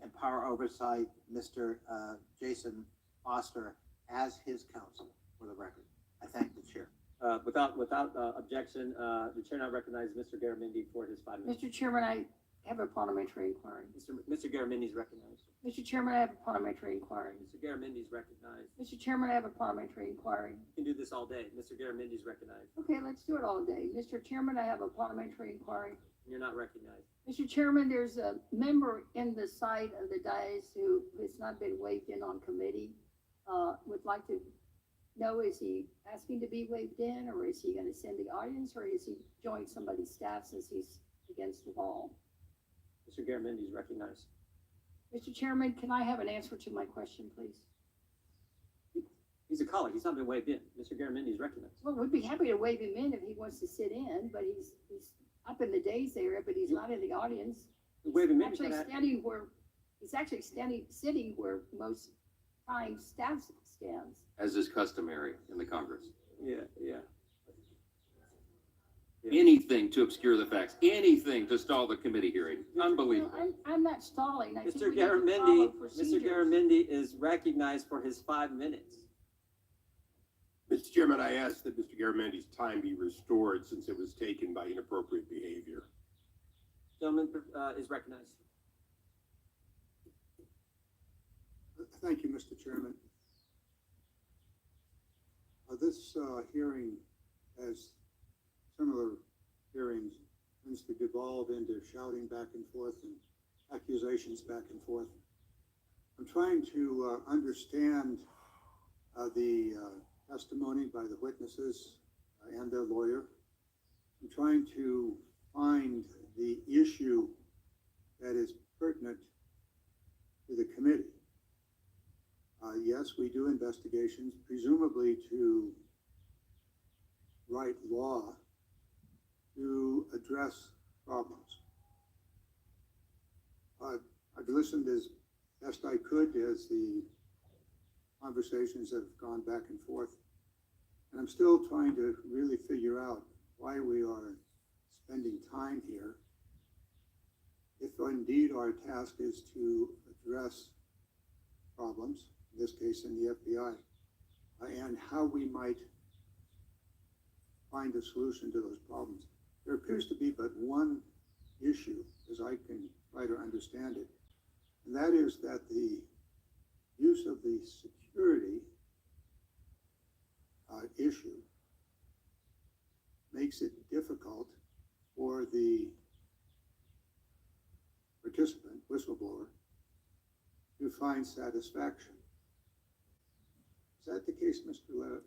Empower Oversight, Mr. Jason Foster, as his counsel for the record. I thank the chair. Without objection, the chair now recognizes Mr. Garamendi for his 5 minutes. Mr. Chairman, I have a parliamentary inquiry. Mr. Garamendi is recognized. Mr. Chairman, I have a parliamentary inquiry. Mr. Garamendi is recognized. Mr. Chairman, I have a parliamentary inquiry. You can do this all day. Mr. Garamendi is recognized. Okay, let's do it all day. Mr. Chairman, I have a parliamentary inquiry. You're not recognized. Mr. Chairman, there's a member in the side of the dais who has not been waived in on committee. Would like to know, is he asking to be waived in, or is he going to send the audience, or is he joining somebody's staff since he's against the wall? Mr. Garamendi is recognized. Mr. Chairman, can I have an answer to my question, please? He's a colleague. He's not been waived in. Mr. Garamendi is recognized. Well, we'd be happy to waive him in if he wants to sit in, but he's up in the days area, but he's not in the audience. Waive him in. He's actually sitting where most times staff stands. As is customary in the Congress. Yeah. Anything to obscure the facts, anything to stall the committee hearing. Unbelievable. No, I'm not stalling. I think Mr. we have to follow Mr. procedures. Garamendi is recognized for his 5 minutes. Mr. Chairman, I ask that Mr. Garamendi's time be restored since it was taken by inappropriate behavior. Gentleman is recognized. Thank you, Mr. Chairman. This hearing, as similar hearings, tends to devolve into shouting back and forth and accusations back and forth. I'm trying to understand the testimony by the witnesses and their lawyer. I'm trying to find the issue that is pertinent to the committee. Yes, we do investigations, presumably to write law to address problems. I've listened as best I could as the conversations have gone back and forth, and I'm still trying to really figure out why we are spending time here, if indeed our task is to address problems, in this case in the FBI, and how we might find a solution to those problems. There appears to be but one issue, as I can try to understand it, and that is that the use of the security issue makes it difficult for the participant, whistleblower, to find satisfaction. Is that the case, Mr. Levitt?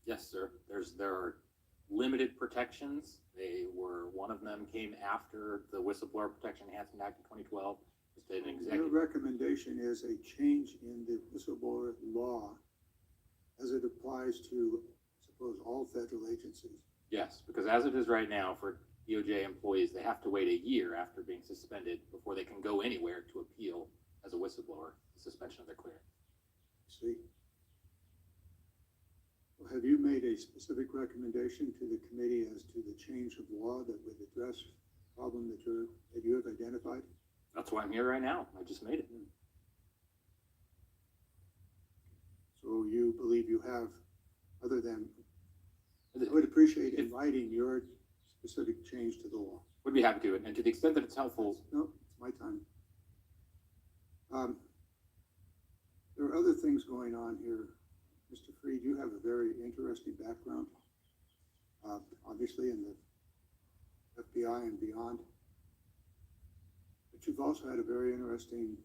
Yes, sir. There are limited protections. One of them came after the Whistleblower Protection Enhancement Act in 2012. just an Your executive. recommendation is a change in the whistleblower law as it applies to, suppose, all federal agencies. Yes, because as it is right now, for DOJ employees, they have to wait a year after being suspended before they can go anywhere to appeal as a whistleblower, the suspension of their clearance. See? Well, have you made a specific recommendation to the committee as to the change of law that would address the problem that you have identified? That's why I'm here right now. I just made it. So you believe you have, other than, I would appreciate in writing your specific change to the law. Would be happy to, and to the extent that it's helpful. No, it's my time. There are other things going on here. Mr. Freed, you have a very interesting background, obviously in the FBI and beyond. But you've also had a very interesting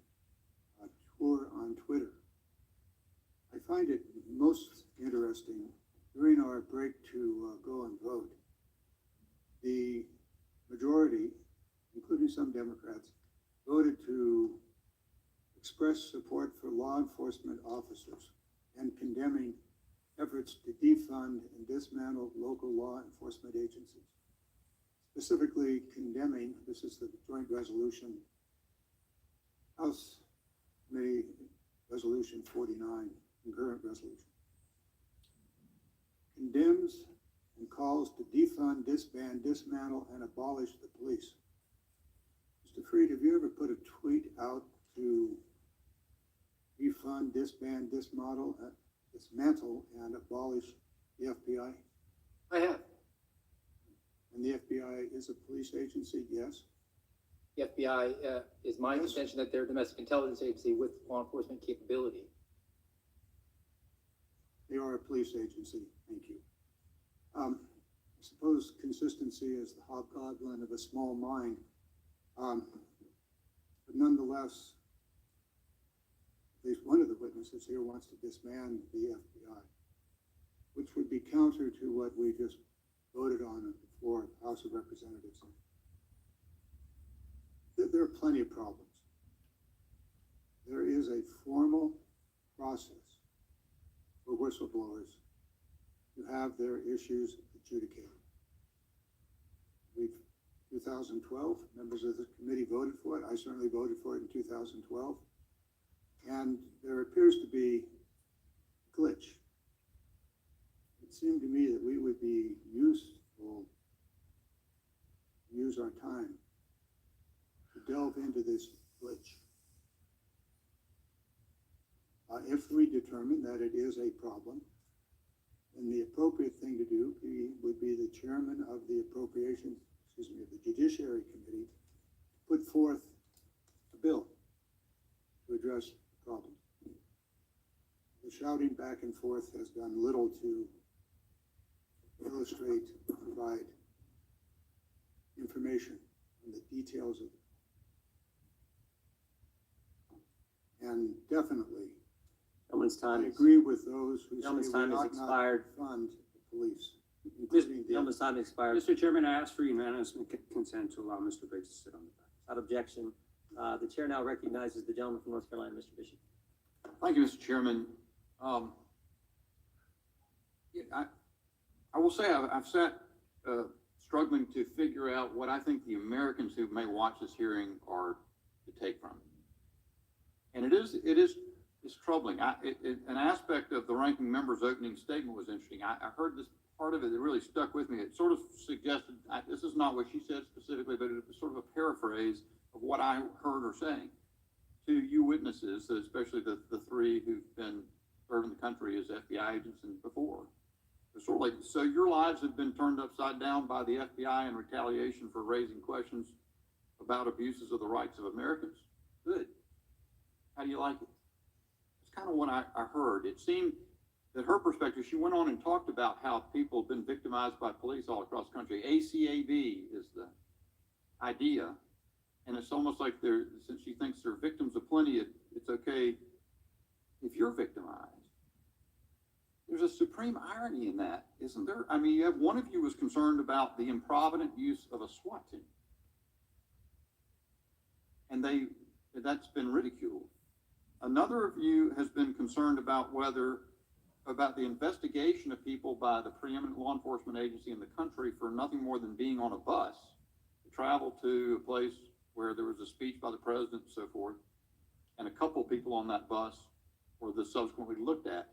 tour on Twitter. I find it most interesting during our break to go and vote. The majority, including some Democrats, voted to express support for law enforcement officers and condemning efforts to defund and dismantle local law enforcement agencies. Specifically condemning, this is the joint resolution, House Committee Resolution 49, concurrent resolution, condemns and calls to defund, disband, dismantle, and abolish the police. Mr. Freed, have you ever put a tweet out to defund, disband, dismantle, and abolish the FBI? I have. And the FBI is a police agency, yes? The FBI is my contention that they're a domestic intelligence agency with law enforcement capability. They are a police agency, thank you. I suppose consistency is the hobgoblin of a small mind. But nonetheless, at least one of the witnesses here wants to disband the FBI, which would be counter to what we just voted on the floor of the House of Representatives. There are plenty of problems. There is a formal process for whistleblowers to have their issues adjudicated. 2012, members of the committee voted for it. I certainly voted for it in 2012. And there appears to be a glitch. It seemed to me that we would be useful, use our time to delve into this glitch. If we determine that it is a problem, then the appropriate thing to do would be the chairman of the appropriations, of the Judiciary Committee, put forth a bill to address the problem. The shouting back and forth has done little to illustrate, provide information on the details of it. And definitely, Gentleman's time I agree with those who say Gentleman's we time has ought expired. not fund the police, including the Gentleman's time expired. Mr. Chairman, I ask for unanimous consent to allow Mr. Briggs to sit on the bench. Without objection, the chair now recognizes the gentleman from North Carolina, Mr. Bishop. Thank you, Mr. Chairman. I will say I've sat struggling to figure out what I think the Americans who may watch this hearing are to take from it. And it is troubling. An aspect of the ranking member's opening statement was interesting. I heard this part of it that really stuck with me. It sort of suggested, this is not what she said specifically, but it was sort of a paraphrase of what I heard her saying to you witnesses, especially the three who've been serving the country as FBI agents and before. It's sort of like, so your lives have been turned upside down by the FBI in retaliation for raising questions about abuses of the rights of Americans? Good. How do you like it? It's kind of what I heard. It seemed that her perspective, she went on and talked about how people have been victimized by police all across the country. ACAB is the idea. And it's almost like since she thinks they're victims of plenty, it's okay if you're victimized. There's a supreme irony in that, isn't there? I mean, you have one of you was concerned about the improvident use of a SWAT team. And that's been ridiculed. Another of you has been concerned about about the investigation of people by the preeminent law enforcement agency in the country for nothing more than being on a bus to travel to a place where there was a speech by the president and so forth, and a couple of people on that bus were subsequently looked at.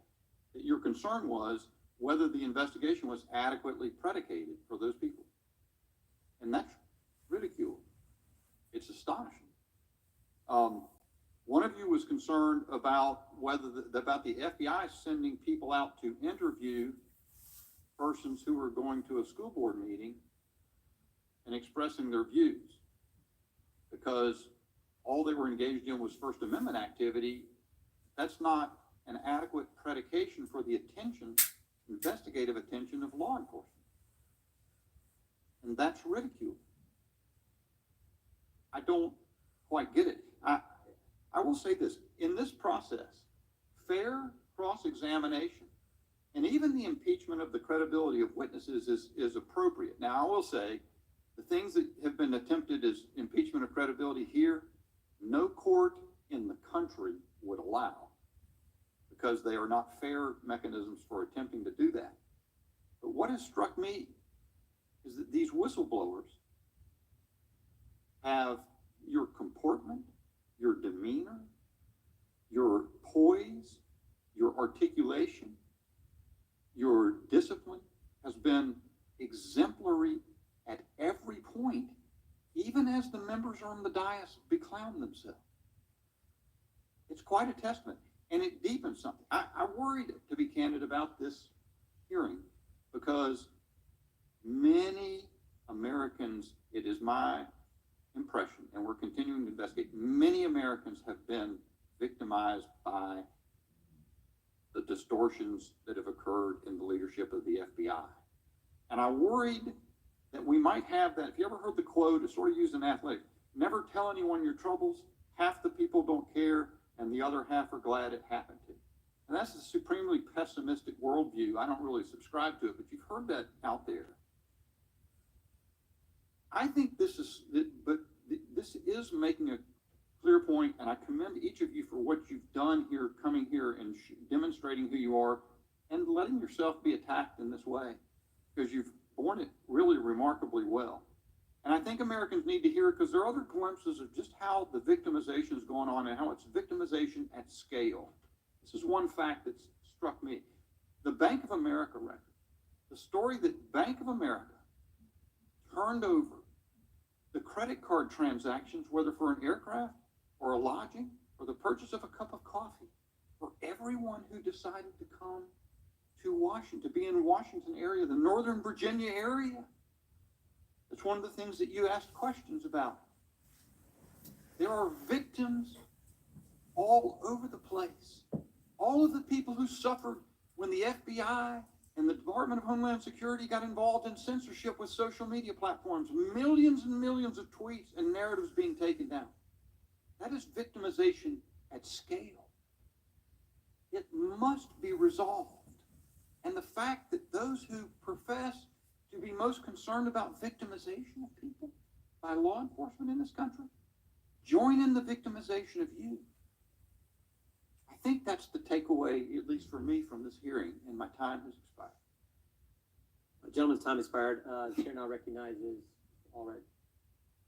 That your concern was whether the investigation was adequately predicated for those people. And that's ridicule. It's astonishing. One of you was concerned about about the FBI sending people out to interview persons who were going to a school board meeting and expressing their views, because all they were engaged in was First Amendment activity. That's not an adequate predication for the investigative attention of law enforcement. And that's ridicule. I don't quite get it. I will say this, in this process, fair cross-examination and even the impeachment of the credibility of witnesses is appropriate. Now, I will say the things that have been attempted as impeachment of credibility here, no court in the country would allow, because they are not fair mechanisms for attempting to do that. But what has struck me is that these whistleblowers have your comportment, your demeanor, your poise, your articulation, your discipline has been exemplary at every point, even as the members on the dais beclown themselves. It's quite a testament, and it deepens something. I worried, to be candid, about this hearing, because many Americans, it is my impression, and we're continuing to investigate, many Americans have been victimized by the distortions that have occurred in the leadership of the FBI. And I worried that we might have that. If you ever heard the quote, it's sort of used in athletics, never tell anyone your troubles, half the people don't care, and the other half are glad it happened to. And that's a supremely pessimistic worldview. I don't really subscribe to it, but you've heard that out there. I think this is making a clear point, and I commend each of you for what you've done here, coming here and demonstrating who you are, and letting yourself be attacked in this way, because you've borne it really remarkably well. And I think Americans need to hear it, because there are other glimpses of just how the victimization is going on and how it's victimization at scale. This is one fact that's struck me. The Bank of America record, the story that Bank of America turned over the credit card transactions, whether for an aircraft or a lodging or the purchase of a cup of coffee, for everyone who decided to come to Washington, to be in Washington area, the Northern Virginia area. It's one of the things that you asked questions about. There are victims all over the place. All of the people who suffered when the FBI and the Department of Homeland Security got involved in censorship with social media platforms, millions and millions of tweets and narratives being taken down. That is victimization at scale. It must be resolved. And the fact that those who profess to be most concerned about victimization of people by law enforcement in this country join in the victimization of you. I think that's the takeaway, at least for me, from this hearing, and my time has expired. Gentleman's time expired. The chair now recognizes, all right,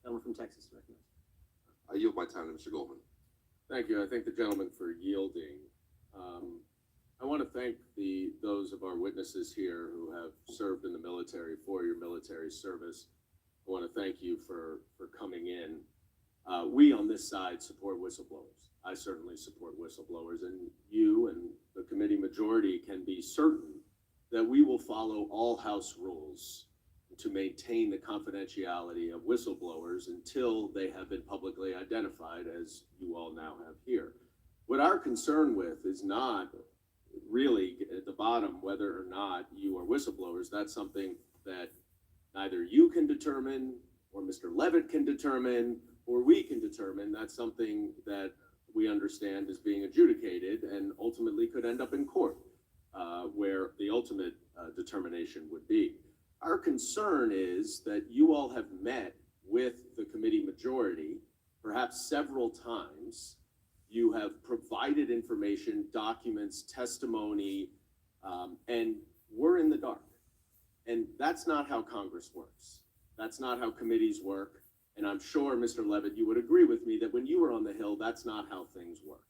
gentleman from Texas recognized. I yield my time to Mr. Goldman. Thank you. I thank the gentleman for yielding. I want to thank those of our witnesses here who have served in the military for your military service. I want to thank you for coming in. We on this side support whistleblowers. I certainly support whistleblowers, and you and the committee majority can be certain that we will follow all House rules to maintain the confidentiality of whistleblowers until they have been publicly identified, as you all now have here. What our concern with is not really at the bottom whether or not you are whistleblowers. That's something that neither you can determine, or Mr. Levitt can determine, or we can determine. That's something that we understand is being adjudicated and ultimately could end up in court, where the ultimate determination would be. Our concern is that you all have met with the committee majority, perhaps perhaps several times, you have provided information, documents, testimony, and we're in the dark. And that's not how Congress works. That's not how committees work. And I'm sure, Mr. Levitt, you would agree with me that when you were on the Hill, that's not how things work.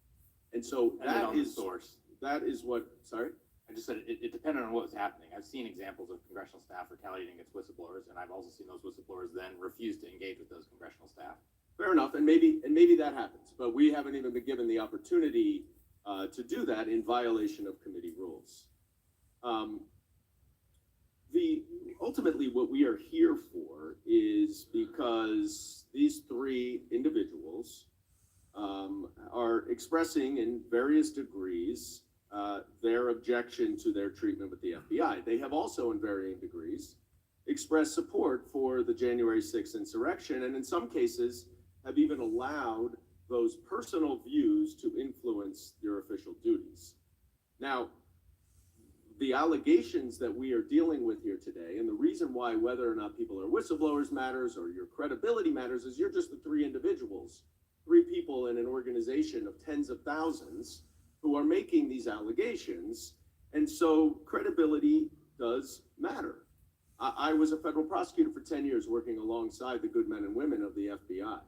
And so And then that on the is, source. that is what, sorry? I just said it depended on what was happening. I've seen examples of congressional staff retaliating against whistleblowers, and I've also seen those whistleblowers then refuse to engage with those congressional staff. Fair enough, and maybe that happens, but we haven't even been given the opportunity to do that in violation of committee rules. Ultimately, what we are here for is because these three individuals are expressing in various degrees their objection to their treatment with the FBI. They have also, in varying degrees, expressed support for the January 6th insurrection, and in some cases have even allowed those personal views to influence their official duties. Now, the allegations that we are dealing with here today, and the reason why whether or not people are whistleblowers matters or your credibility matters, is you're just the three individuals, three people in an organization of tens of thousands who are making these allegations, and so credibility does matter. I was a federal prosecutor for 10 years working alongside the good men and women of the FBI.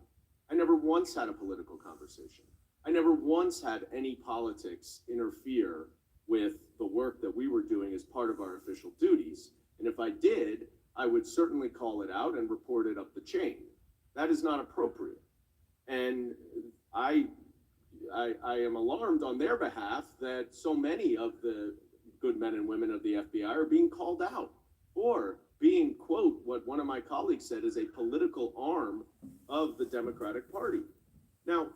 I never once had a political conversation. I never once had any politics interfere with the work that we were doing as part of our official duties. And if I did, I would certainly call it out and report it up the chain. That is not appropriate. And I am alarmed on their behalf that so many of the good men and women of the FBI are being called out or being, quote, what one of my colleagues said is a political arm of the Democratic Party. Now,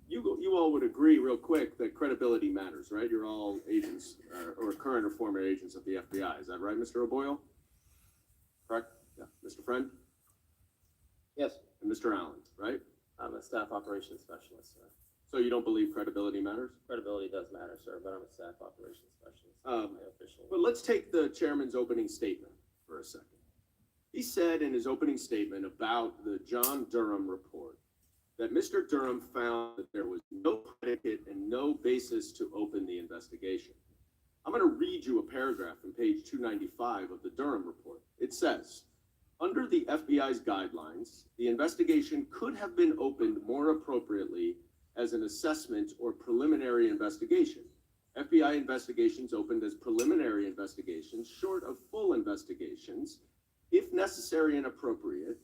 you all would agree real quick that credibility matters, right? You're all agents or current or former agents of the FBI. Is that right, Mr. O'Boyle? Correct? Yeah. Mr. Friend? Yes, And Mr. Allen, right? I'm a staff operations specialist, sir. So you don't believe credibility matters? Credibility does matter, sir, but I'm a staff operations specialist. My official. But let's take the chairman's opening statement for a second. He said in his opening statement about the John Durham report that Mr. Durham found that there was no predicate and no basis to open the investigation. I'm going to read you a paragraph from page 295 of the Durham report. It says, under the FBI's guidelines, the investigation could have been opened more appropriately as an assessment or preliminary investigation. FBI investigations opened as preliminary investigations, short of full investigations, if necessary and appropriate,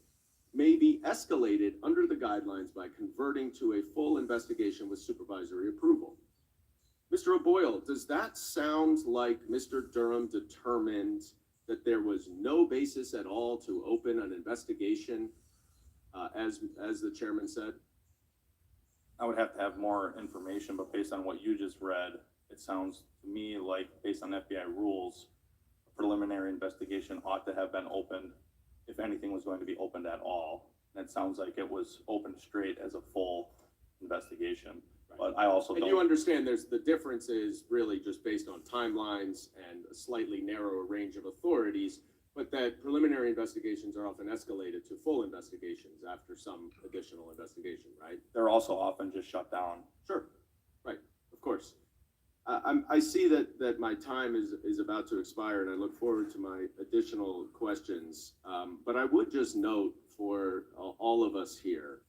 may be escalated under the guidelines by converting to a full investigation with supervisory approval. Mr. O'Boyle, does that sound like Mr. Durham determined that there was no basis at all to open an investigation, as the chairman said? I would have to have more information, but based on what you just read, it sounds to me like, based on FBI rules, a preliminary investigation ought to have been opened if anything was going to be opened at all. And it sounds like it was opened straight as a full investigation. Right. But I also And you understand the difference is really just based on timelines and a slightly narrower range of authorities, but that preliminary investigations are often escalated to full investigations after some additional investigation, right? They're also often just shut down. Sure, right, of course. I see that my time is about to expire, and I look forward to my additional questions. But I would just note for all of us here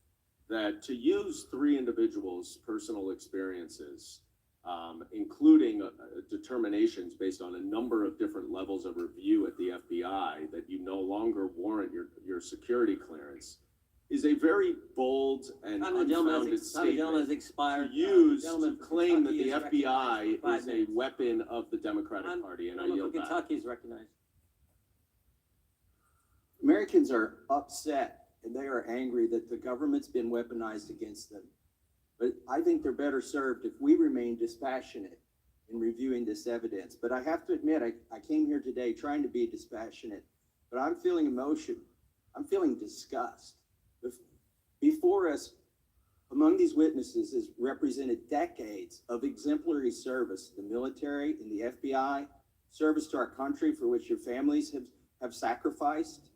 that to use three individuals' personal experiences, including determinations based on a number of different levels of review at the FBI that you no longer warrant your security clearance, is a very bold and unfounded statement expired. to claim that the FBI is a weapon of the Democratic Party, and I yield back. Kentucky is recognized. Americans are upset and they are angry that the government's been weaponized against them. But I think they're better served if we remain dispassionate in reviewing this evidence. But I have to admit, I came here today trying to be dispassionate, but I'm feeling emotion. I'm feeling disgust. Before us, among these witnesses, is represented decades of exemplary service, the military and the FBI, service to our country for which your families have sacrificed.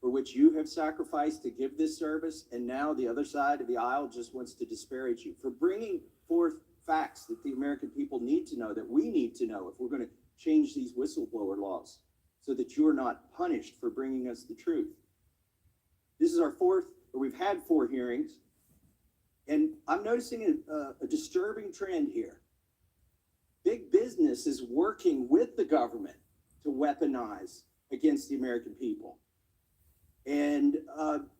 for which you have sacrificed to give this service, and now the other side of the aisle just wants to disparage you, for bringing forth facts that the American people need to know, that we need to know if we're going to change these whistleblower laws, so that you're not punished for bringing us the truth. This is our we've had 4 hearings, and I'm noticing a disturbing trend here. Big business is working with the government to weaponize against the American people. And,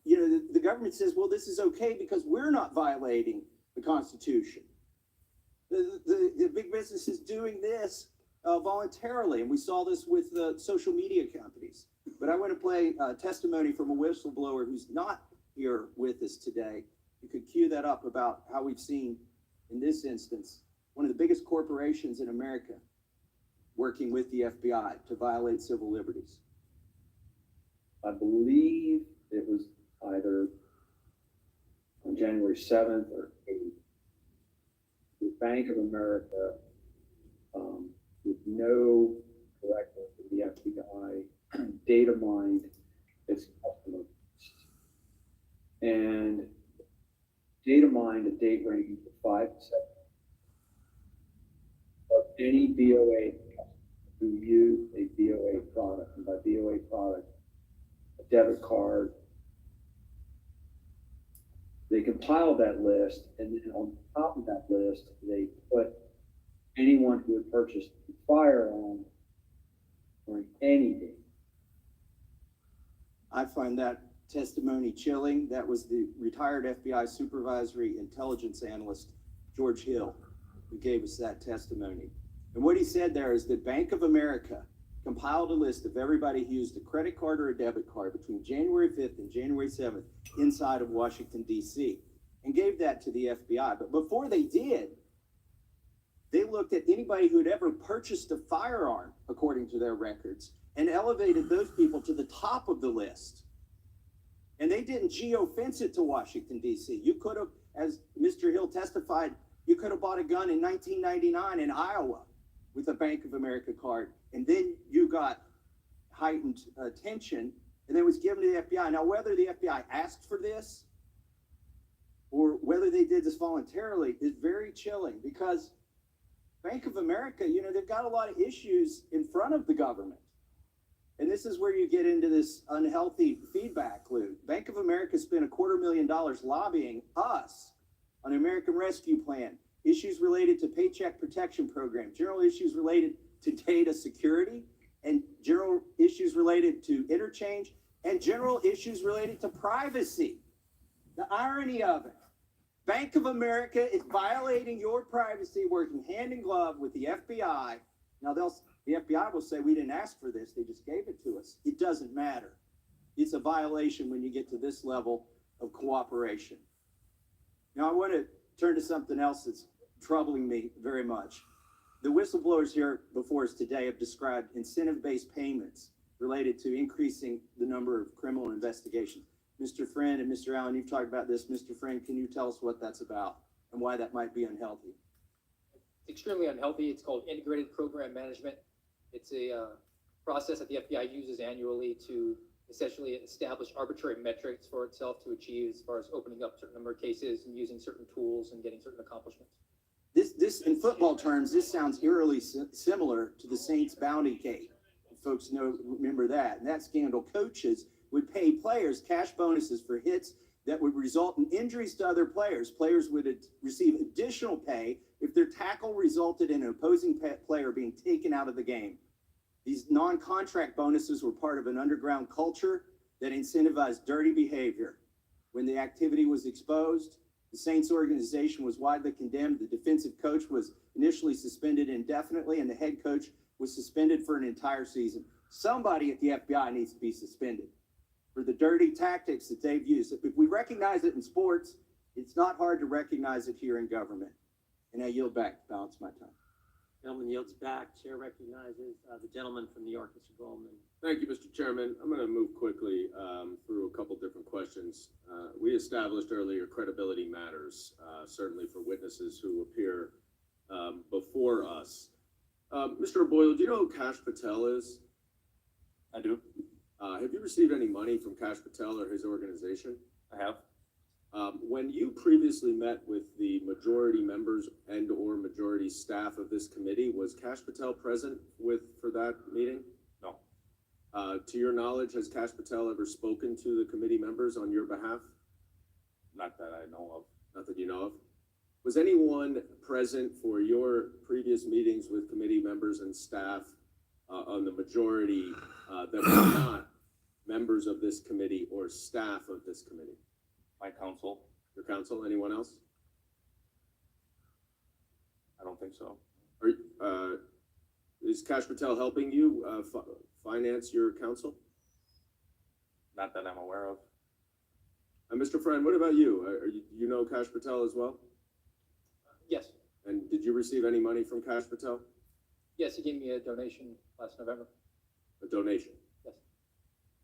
the government says, well, this is okay because we're not violating the Constitution. The big business is doing this voluntarily, and we saw this with social media companies. But I want to play testimony from a whistleblower who's not here with us today. You could cue that up about how we've seen, in this instance, one of the biggest corporations in America working with the FBI to violate civil liberties. I believe it was either on January 7th or 8th. The Bank of America, with no directive from the FBI, data mined its customer list. And data mined a date range of 5 to 7 of any BOA who used a BOA product, and by BOA product, a debit card. They compiled that list, and then on top of that list, they put anyone who had purchased a firearm during any date. I find that testimony chilling. That was the retired FBI supervisory intelligence analyst, George Hill, who gave us that testimony. And what he said there is that Bank of America compiled a list of everybody who used a credit card or a debit card between January 5th and January 7th inside of Washington, D.C., and gave that to the FBI. But before they did, they looked at anybody who had ever purchased a firearm, according to their records, and elevated those people to the top of the list. And they didn't geofence it to Washington, D.C. You could have, as Mr. Hill testified, you could have bought a gun in 1999 in Iowa with a Bank of America card, and then you got heightened attention, and then it was given to the FBI. Now, whether the FBI asked for this or whether they did this voluntarily is very chilling, because Bank of America, they've got a lot of issues in front of the government. And this is where you get into this unhealthy feedback loop. Bank of America spent $250,000 lobbying us on an American Rescue Plan, issues related to Paycheck Protection Program, general issues related to data security, and general issues related to interchange, and general issues related to privacy. The irony of it, Bank of America is violating your privacy, working hand in glove with the FBI. Now, the FBI will say, we didn't ask for this, they just gave it to us. It doesn't matter. It's a violation when you get to this level of cooperation. Now, I want to turn to something else that's troubling me very much. The whistleblowers here before us today have described incentive-based payments related to increasing the number of criminal investigations. Mr. Friend and Mr. Allen, you've talked about this. Mr. Friend, can you tell us what that's about and why that might be unhealthy? Extremely unhealthy. It's called integrated program management. It's a process that the FBI uses annually to essentially establish arbitrary metrics for itself to achieve as far as opening up a certain number of cases and using certain tools and getting certain accomplishments. This in football terms, this sounds eerily similar to the Saints bounty gate. Folks remember that. And that scandal, coaches would pay players cash bonuses for hits that would result in injuries to other players. Players would receive additional pay if their tackle resulted in an opposing player being taken out of the game. These non-contract bonuses were part of an underground culture that incentivized dirty behavior. When the activity was exposed, the Saints organization was widely condemned. The defensive coach was initially suspended indefinitely, and the head coach was suspended for an entire season. Somebody at the FBI needs to be suspended for the dirty tactics that they've used. If we recognize it in sports, it's not hard to recognize it here in government. And I yield back to balance my time. Gentleman yields back. Chair recognizes the gentleman from New York, Mr. Goldman. Thank you, Mr. Chairman. I'm going to move quickly through a couple different questions. We established earlier credibility matters, certainly for witnesses who appear before us. Mr. Boyle, do you know who Kash Patel is? I do. Have you received any money from Kash Patel or his organization? I have. When you previously met with the majority members and or majority staff of this committee, was Kash Patel present for that meeting? No. To your knowledge, has Kash Patel ever spoken to the committee members on your behalf? Not that I know of. Not that you know of. Was anyone present for your previous meetings with committee members and staff on the majority that were not members of this committee or staff of this committee? My counsel? Your counsel? Anyone else? I don't think so. Is Kash Patel helping you finance your counsel? Not that I'm aware of. Mr. Friend, what about you? You know Kash Patel as well? Yes, And did you receive any money from Kash Patel? yes, he gave me a donation last November. A donation? Yes.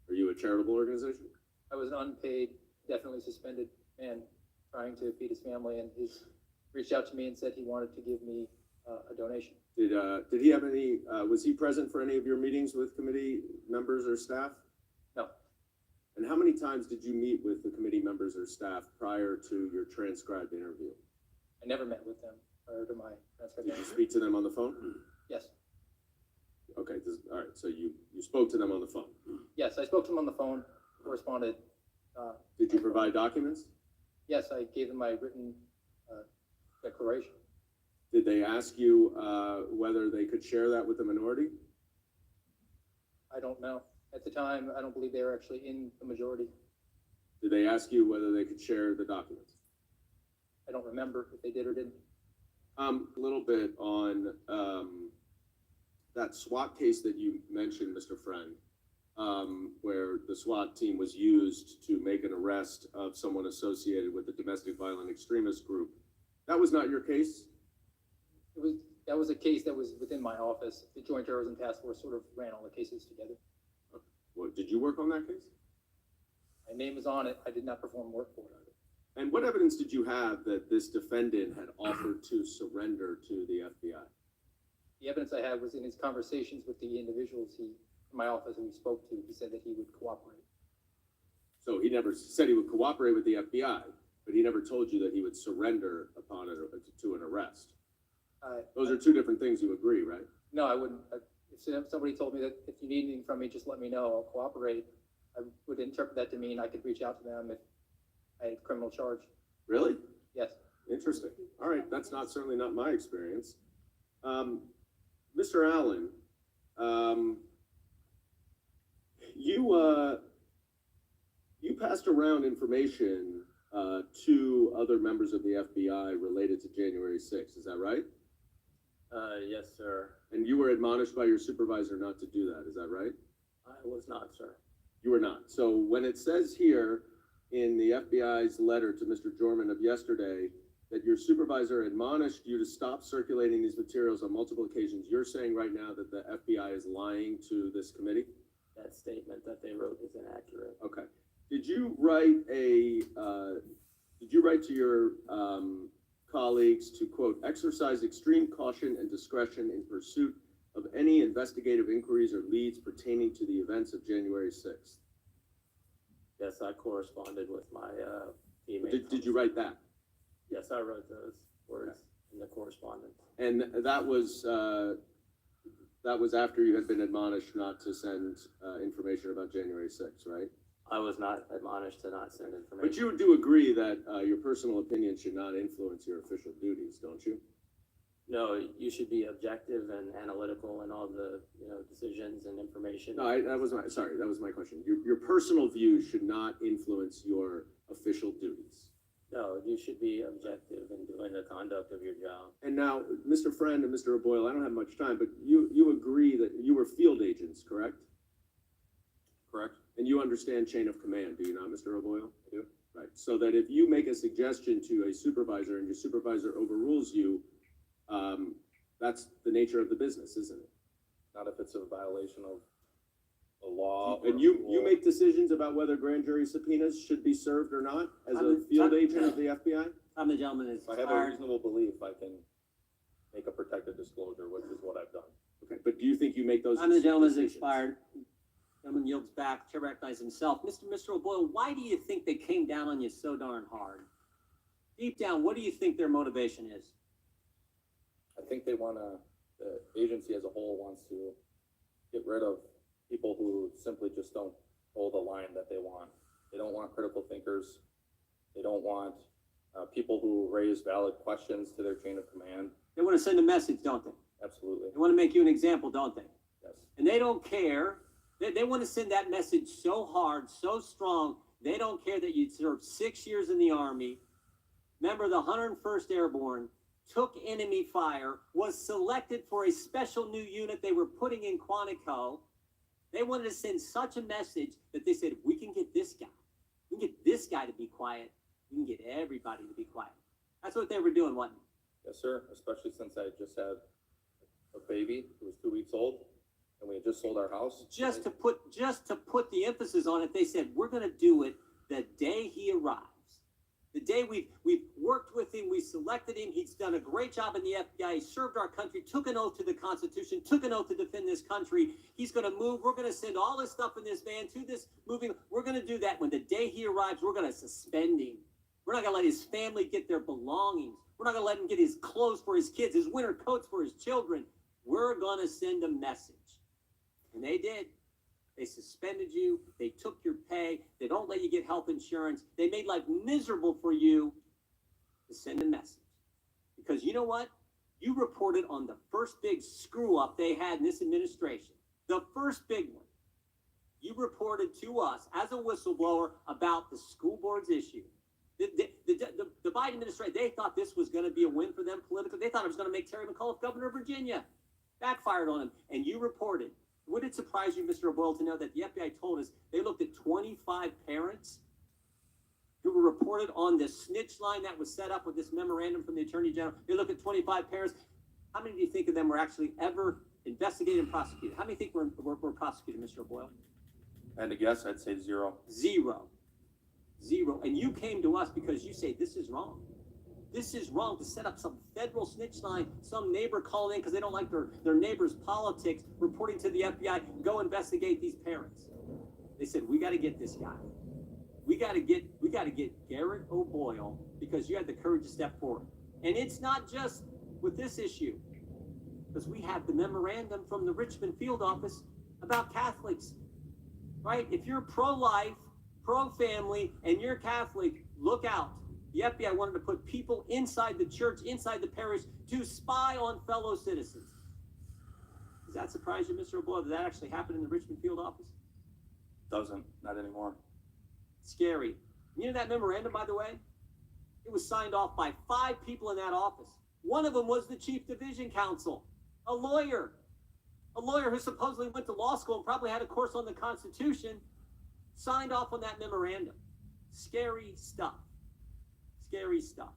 Are you a charitable organization? I was an unpaid, definitely suspended man trying to feed his family, and he's reached out to me and said he wanted to give me a donation. Did he have any, was he present for any of your meetings with committee members or staff? No. And how many times did you meet with the committee members or staff prior to your transcribed interview? I never met with them prior to my transcript. Did you speak to them on the phone? Yes, Okay, all right, so you spoke to them on the phone. yes, I spoke to him on the phone, corresponded. Did you provide documents? Yes, I gave them my written declaration. Did they ask you whether they could share that with the minority? I don't know. At the time, I don't believe they were actually in the majority. Did they ask you whether they could share the documents? I don't remember if they did or didn't. A little bit on that SWAT case that you mentioned, Mr. Friend, where the SWAT team was used to make an arrest of someone associated with the domestic violent extremist group. That was not your case? That was a case that was within my office. The Joint Terrorism Task Force sort of ran all the cases together. What, did you work on that case? My name is on it. I did not perform work for it. And what evidence did you have that this defendant had offered to surrender to the FBI? The evidence I had was in his conversations with the individuals in my office who he spoke to. He said that he would cooperate. So he never said he would cooperate with the FBI, but he never told you that he would surrender upon to an arrest. Those are two different things, you agree, right? No, I wouldn't. If somebody told me that if you need anything from me, just let me know. I'll cooperate. I would interpret that to mean I could reach out to them if I had a criminal charge. Really? Yes. Interesting. All right, that's certainly not my experience. Mr. Allen, you passed around information to other members of the FBI related to January 6th, is that right? Yes, sir. And you were admonished by your supervisor not to do that, is that right? I was not, sir. You were not. So when it says here in the FBI's letter to Mr. Jorman of yesterday that your supervisor admonished you to stop circulating these materials on multiple occasions, you're saying right now that the FBI is lying to this committee? That statement that they wrote is inaccurate. Okay. Did you write to your colleagues to, quote, exercise extreme caution and discretion in pursuit of any investigative inquiries or leads pertaining to the events of January 6th? Yes, I corresponded with my teammates. Did you write that? Yes, I wrote those words in the correspondence. And that was after you had been admonished not to send information about January 6th, right? I was not admonished to not send information. But you do agree that your personal opinion should not influence your official duties, don't you? No, you should be objective and analytical in all the, decisions and information. No, that was my question. Your personal views should not influence your official duties. No, you should be objective in doing the conduct of your job. And now, Mr. Friend and Mr. O'Boyle, I don't have much time, but you agree that you were field agents, correct? Correct. And you understand chain of command, do you not, Mr. O'Boyle? I do. Right, so that if you make a suggestion to a supervisor and your supervisor overrules you, that's the nature of the business, isn't it? Not if it's a violation of the law. And you make decisions about whether grand jury subpoenas should be served or not as a field agent of the FBI? Time the gentleman is If I have a reasonable belief, I can make a protected disclosure, which is what I've done. Okay, but do you think you make those Time the gentleman is decisions? expired. Gentleman yields back, chair recognizes himself. Mr. O'Boyle, why do you think they came down on you so darn hard? Deep down, what do you think their motivation is? I think they wanna, the agency as a whole wants to get rid of people who simply just don't hold the line that they want. They don't want critical thinkers. They don't want people who raise valid questions to their chain of command. They want to send a message, don't they? Absolutely. They want to make you an example, don't they? Yes. And they don't care. They want to send that message so hard, so strong. They don't care that you served 6 years in the Army, member of the 101st Airborne, took enemy fire, was selected for a special new unit they were putting in Quantico. They wanted to send such a message that they said, if we can get this guy, we can get this guy to be quiet, we can get everybody to be quiet. That's what they were doing, wasn't it? Yes, sir. Especially since I just had a baby who was 2 weeks old, and we had just sold our house. Just to put the emphasis on it, they said, we're going to do it the day he arrives. The day we've worked with him, we selected him, he's done a great job in the FBI, he served our country, took an oath to the Constitution, took an oath to defend this country. He's going to move, we're going to send all this stuff in this van to this moving. We're going to do that. When the day he arrives, we're going to suspend him. We're not going to let his family get their belongings. We're not going to let him get his clothes for his kids, his winter coats for his children. We're going to send a message. And they did. They suspended you. They took your pay. They don't let you get health insurance. They made life miserable for you to send a message. Because you know what? You reported on the first big screw up they had in this administration. The first big one. You reported to us as a whistleblower about the school board's issue. The Biden administration, they thought this was going to be a win for them politically. They thought it was going to make Terry McAuliffe governor of Virginia. Backfired on him. And you reported. Would it surprise you, Mr. O'Boyle, to know that the FBI told us they looked at 25 parents who were reported on this snitch line that was set up with this memorandum from the Attorney General? They looked at 25 parents. How many do you think of them were actually ever investigated and prosecuted? How many think were prosecuted, Mr. O'Boyle? And to guess, I'd say zero. Zero. And you came to us because you say this is wrong. This is wrong to set up some federal snitch line, some neighbor calling in because they don't like their neighbor's politics, reporting to the FBI, go investigate these parents. They said, we got to get this guy. We got to get Garrett O'Boyle because you had the courage to step forward. And it's not just with this issue, because we have the memorandum from the Richmond field office about Catholics, right? If you're pro-life, pro-family, and you're Catholic, look out. The FBI wanted to put people inside the church, inside the parish, to spy on fellow citizens. Does that surprise you, Mr. O'Boyle? Did that actually happen in the Richmond field office? Doesn't, not anymore. Scary. You know that memorandum, by the way? It was signed off by 5 people in that office. One of them was the chief division counsel, a lawyer who supposedly went to law school and probably had a course on the Constitution, signed off on that memorandum. Scary stuff. Scary stuff.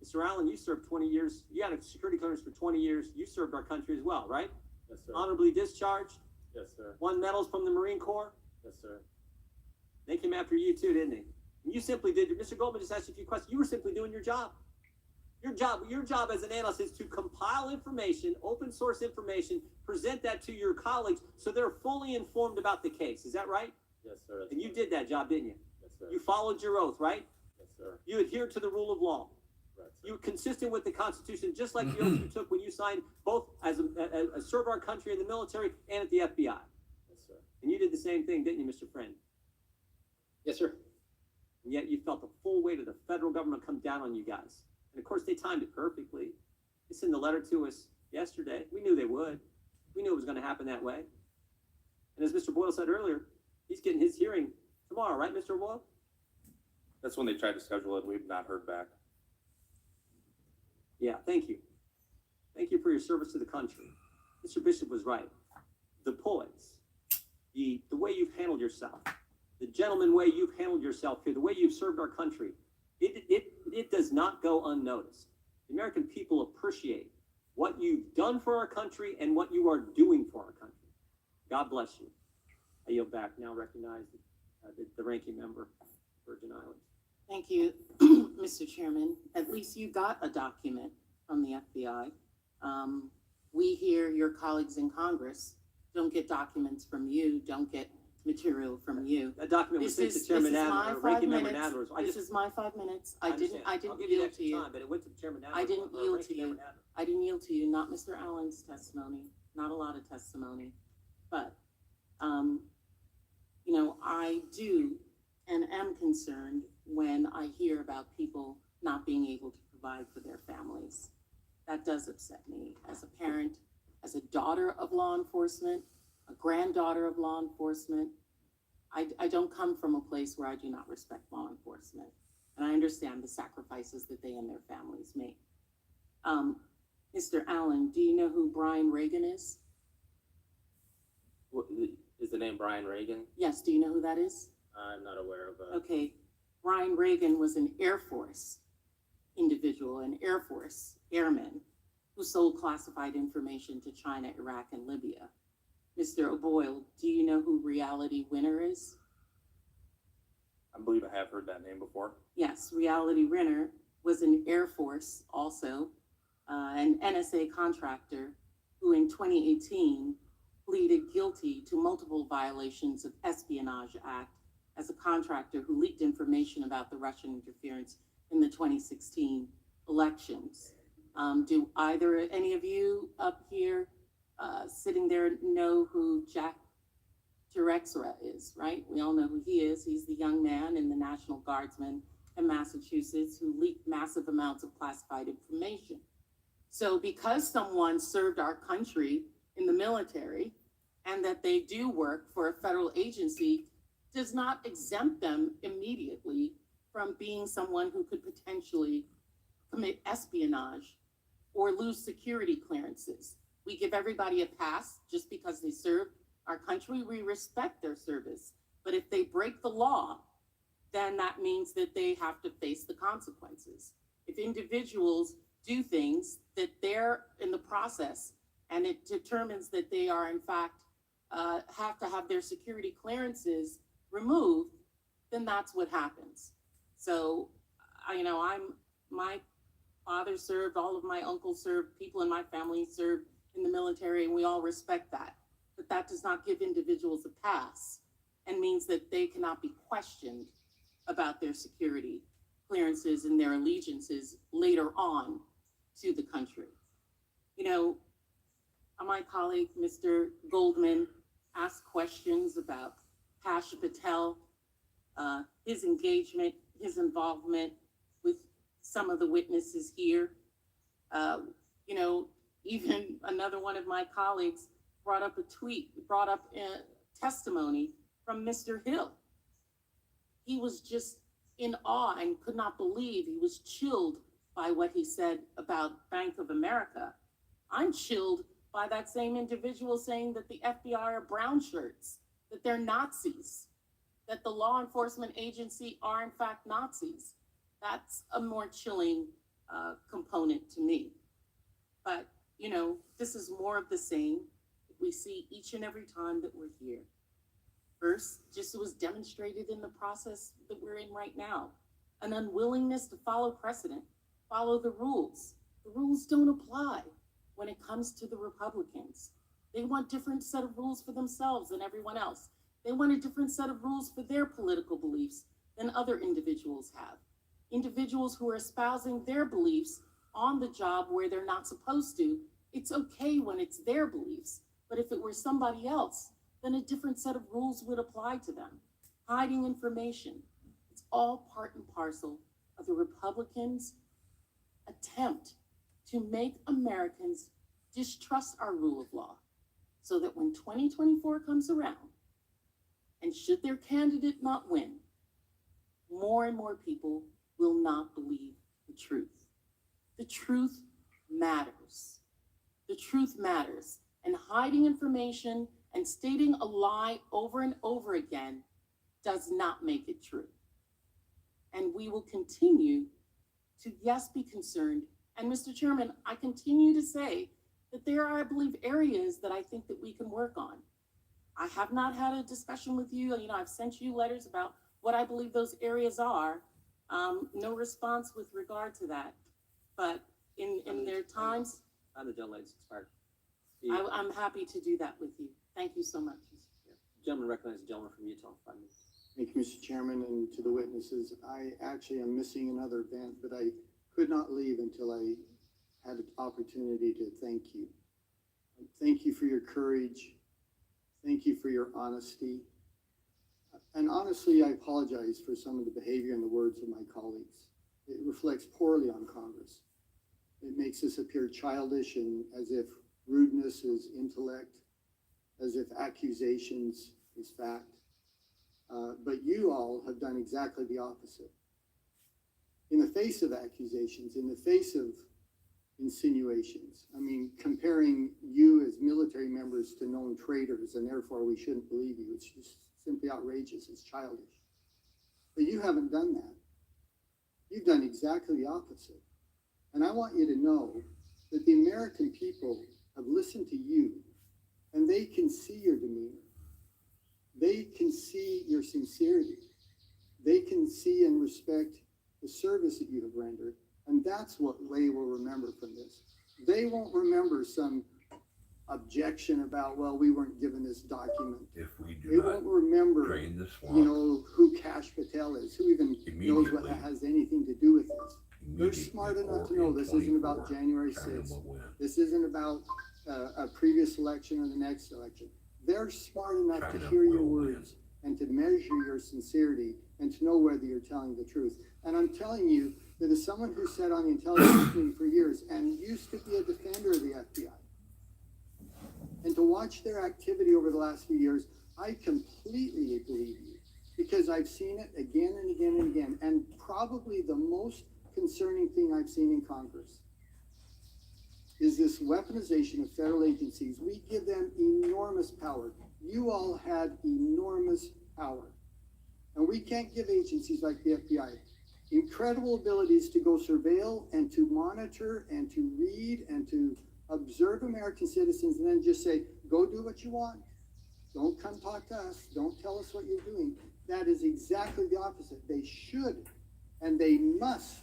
Mr. Allen, you served 20 years. You had a security clearance for 20 years. You served our country as well, right? Yes, sir. Honorably discharged. Yes, sir. Won medals from the Marine Corps. Yes, sir. They came after you too, didn't they? And you simply did. Mr. Goldman just asked you a few questions. You were simply doing your job. Your job as an analyst is to compile information, open source information, present that to your colleagues so they're fully informed about the case. Is that right? Yes, sir. And you did that job, didn't you? Yes, sir. You followed your oath, right? Yes, sir. You adhered to the rule of law. Right, sir. You were consistent with the Constitution, just like the oath you took when you signed both as a serve our country in the military and at the FBI. Yes, sir. And you did the same thing, didn't you, Mr. Friend? Yes, sir. And yet you felt the full weight of the federal government come down on you guys. And of course, they timed it perfectly. They sent the letter to us yesterday. We knew they would. We knew it was going to happen that way. And as Mr. Boyle said earlier, he's getting his hearing tomorrow, right, Mr. Boyle? That's when they tried to schedule it. We've not heard back. Yeah, thank you. Thank you for your service to the country. Mr. Bishop was right. The poise, the way you've handled yourself, the gentleman way you've handled yourself here, the way you've served our country, it does not go unnoticed. The American people appreciate what you've done for our country and what you are doing for our country. God bless you. I yield back. Now recognize the ranking member, Virgin Islands. Thank you, Mr. Chairman. At least you got a document from the FBI. We here, your colleagues in Congress, don't get documents from you, don't get material from you. That document was sent to Chairman Adler, or Ranking Member Adler. This is my 5 minutes. I didn't I'll give you the yield extra to you. time, but it went to Chairman Adler. I didn't or yield Ranking to you. Member Adler. I didn't yield to you, not Mr. Allen's testimony, not a lot of testimony. But, you know, I do and am concerned when I hear about people not being able to provide for their families. That does upset me as a parent, as a daughter of law enforcement, a granddaughter of law enforcement. I don't come from a place where I do not respect law enforcement. And I understand the sacrifices that they and their families make. Mr. Allen, do you know who Brian Reagan is? What, is the name Brian Reagan? Yes, do you know who that is? I'm not aware of. Okay, Brian Reagan was an Air Force individual, an Air Force airman who sold classified information to China, Iraq, and Libya. Mr. O'Boyle, do you know who Reality Winner is? I believe I have heard that name before. Yes, Reality Winner was an Air Force, also an NSA contractor who in 2018 pleaded guilty to multiple violations of Espionage Act as a contractor who leaked information about the Russian interference in the 2016 elections. Do any of you up here sitting there know who Jack Terexra is, right? We all know who he is. He's the young man in the National Guardsman in Massachusetts who leaked massive amounts of classified information. So because someone served our country in the military and that they do work for a federal agency does not exempt them immediately from being someone who could potentially commit espionage or lose security clearances. We give everybody a pass just because they serve our country. We respect their service. But if they break the law, then that means that they have to face the consequences. If individuals do things that they're in the process and it determines that they are in fact have to have their security clearances removed, then that's what happens. So, my father served, all of my uncles served, people in my family served in the military, and we all respect that. But that does not give individuals a pass and means that they cannot be questioned about their security clearances and their allegiances later on to the country. You know, my colleague, Mr. Goldman, asked questions about Pasha Patel, his engagement, his involvement with some of the witnesses here. Even another one of my colleagues brought up a testimony from Mr. Hill. He was just in awe and could not believe, he was chilled by what he said about Bank of America. I'm chilled by that same individual saying that the FBI are brown shirts, that they're Nazis, that the law enforcement agency are in fact Nazis. That's a more chilling component to me. But, this is more of the same that we see each and every time that we're here. First, just was demonstrated in the process that we're in right now, an unwillingness to follow precedent, follow the rules. The rules don't apply when it comes to the Republicans. They want different set of rules for themselves than everyone else. They want a different set of rules for their political beliefs than other individuals have. Individuals who are espousing their beliefs on the job where they're not supposed to, it's okay when it's their beliefs. But if it were somebody else, then a different set of rules would apply to them. Hiding information, it's all part and parcel of the Republicans' attempt to make Americans distrust our rule of law, so that when 2024 comes around, and should their candidate not win, more and more people will not believe the truth. The truth matters. The truth matters. And hiding information and stating a lie over and over again does not make it true. And we will continue to, yes, be concerned. And Mr. Chairman, I continue to say that there are, I believe, areas that I think that we can work on. I have not had a discussion with you. I've sent you letters about what I believe those areas are. No response with regard to that. But in their times, The deadline's expired. I'm happy to do that with you. Thank you so much. Gentleman recognizes the gentleman from Utah, 5 minutes. Thank you, Mr. Chairman, and to the witnesses. I actually am missing another event, but I could not leave until I had an opportunity to thank you. Thank you for your courage. Thank you for your honesty. And honestly, I apologize for some of the behavior and the words of my colleagues. It reflects poorly on Congress. It makes us appear childish and as if rudeness is intellect, as if accusations is fact. But you all have done exactly the opposite. In the face of accusations, in the face of insinuations, I mean, comparing you as military members to known traitors and therefore we shouldn't believe you, it's just simply outrageous, it's childish. But you haven't done that. You've done exactly the opposite. And I want you to know that the American people have listened to you and they can see your demeanor. They can see your sincerity. They can see and respect the service that you have rendered. And that's what they will remember from this. They won't remember some objection about, well, we weren't given this document. If we do They not won't remember, drain the swamp, you know, who Cash Patel is, who even knows what that has anything to do with this. They're smart enough to know this isn't about January 6th. This isn't about a previous election or the next election. They're smart enough to hear your words and to measure your sincerity and to know whether you're telling the truth. And I'm telling you that as someone who sat on the intelligence committee for years and used to be a defender of the FBI, and to watch their activity over the last few years, I completely believe you because I've seen it again and again and again. And probably the most concerning thing I've seen in Congress is this weaponization of federal agencies. We give them enormous power. You all had enormous power. And we can't give agencies like the FBI incredible abilities to go surveil and to monitor and to read and to observe American citizens and then just say, go do what you want. Don't come talk to us. Don't tell us what you're doing. That is exactly the opposite. They should and they must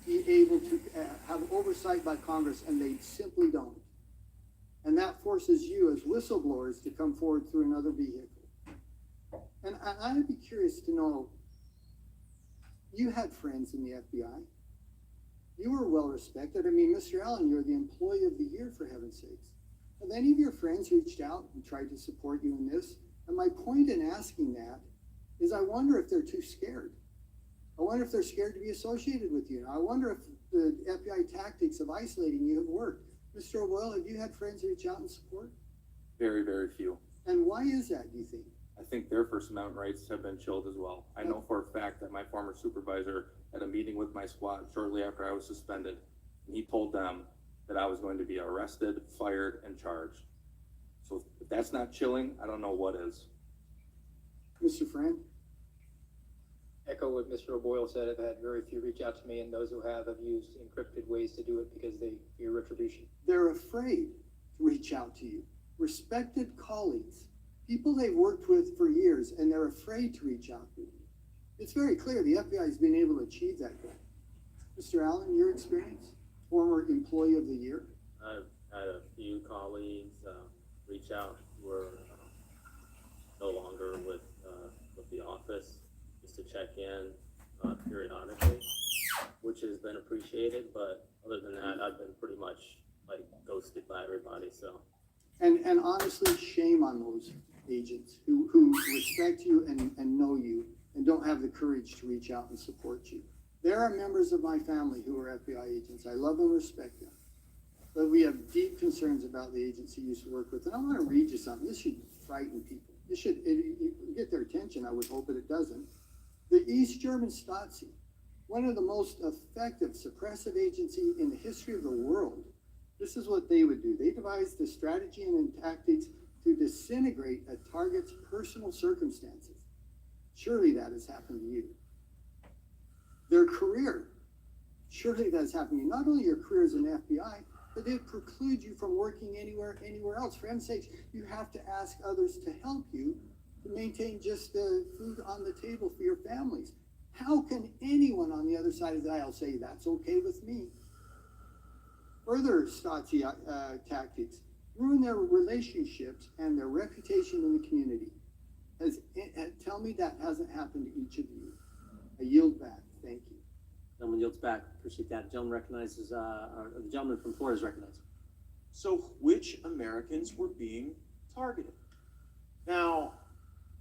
be able to have oversight by Congress, and they simply don't. And that forces you as whistleblowers to come forward through another vehicle. And I'd be curious to know, you had friends in the FBI. You were well respected. I mean, Mr. Allen, you're the employee of the year, for heaven's sakes. Have any of your friends reached out and tried to support you in this? And my point in asking that is I wonder if they're too scared. I wonder if they're scared to be associated with you. I wonder if the FBI tactics of isolating you have worked. Mr. O'Boyle, have you had friends reach out and support? Very, very few. And why is that, do you think? I think their First Amendment rights have been chilled as well. I know for a fact that my former supervisor had a meeting with my squad shortly after I was suspended, and he told them that I was going to be arrested, fired, and charged. So if that's not chilling, I don't know what is. Mr. Friend? Echo what Mr. O'Boyle said. I've had very few reach out to me, and those who have used encrypted ways to do it because they fear retribution. They're afraid to reach out to you. Respected colleagues, people they've worked with for years, and they're afraid to reach out to you. It's very clear the FBI has been able to achieve that goal. Mr. Allen, your experience? Former employee of the year? I've had a few colleagues reach out who are no longer with the office, just to check in periodically, which has been appreciated. But other than that, I've been pretty much like ghosted by everybody. So, and honestly, shame on those agents who respect you and know you and don't have the courage to reach out and support you. There are members of my family who are FBI agents. I love and respect them. But we have deep concerns about the agency you used to work with. And I want to read you something. This should frighten people. This should get their attention, I would hope, but it doesn't. The East German Stasi, one of the most effective suppressive agency in the history of the world, this is what they would do. They devised the strategy and tactics to disintegrate a target's personal circumstances. Surely that has happened to you. Their career, surely that has happened to you. Not only your career as an FBI, but it precludes you from working anywhere else. For heaven's sakes, you have to ask others to help you to maintain just the food on the table for your families. How can anyone on the other side of the aisle say that's okay with me? Further Stasi tactics. ruin their relationships and their reputation in the community. Tell me that hasn't happened to each of you. I yield back. Thank you. Gentleman yields back. Appreciate that. Gentleman recognizes, or the gentleman from Florida is recognized. So which Americans were being targeted? Now,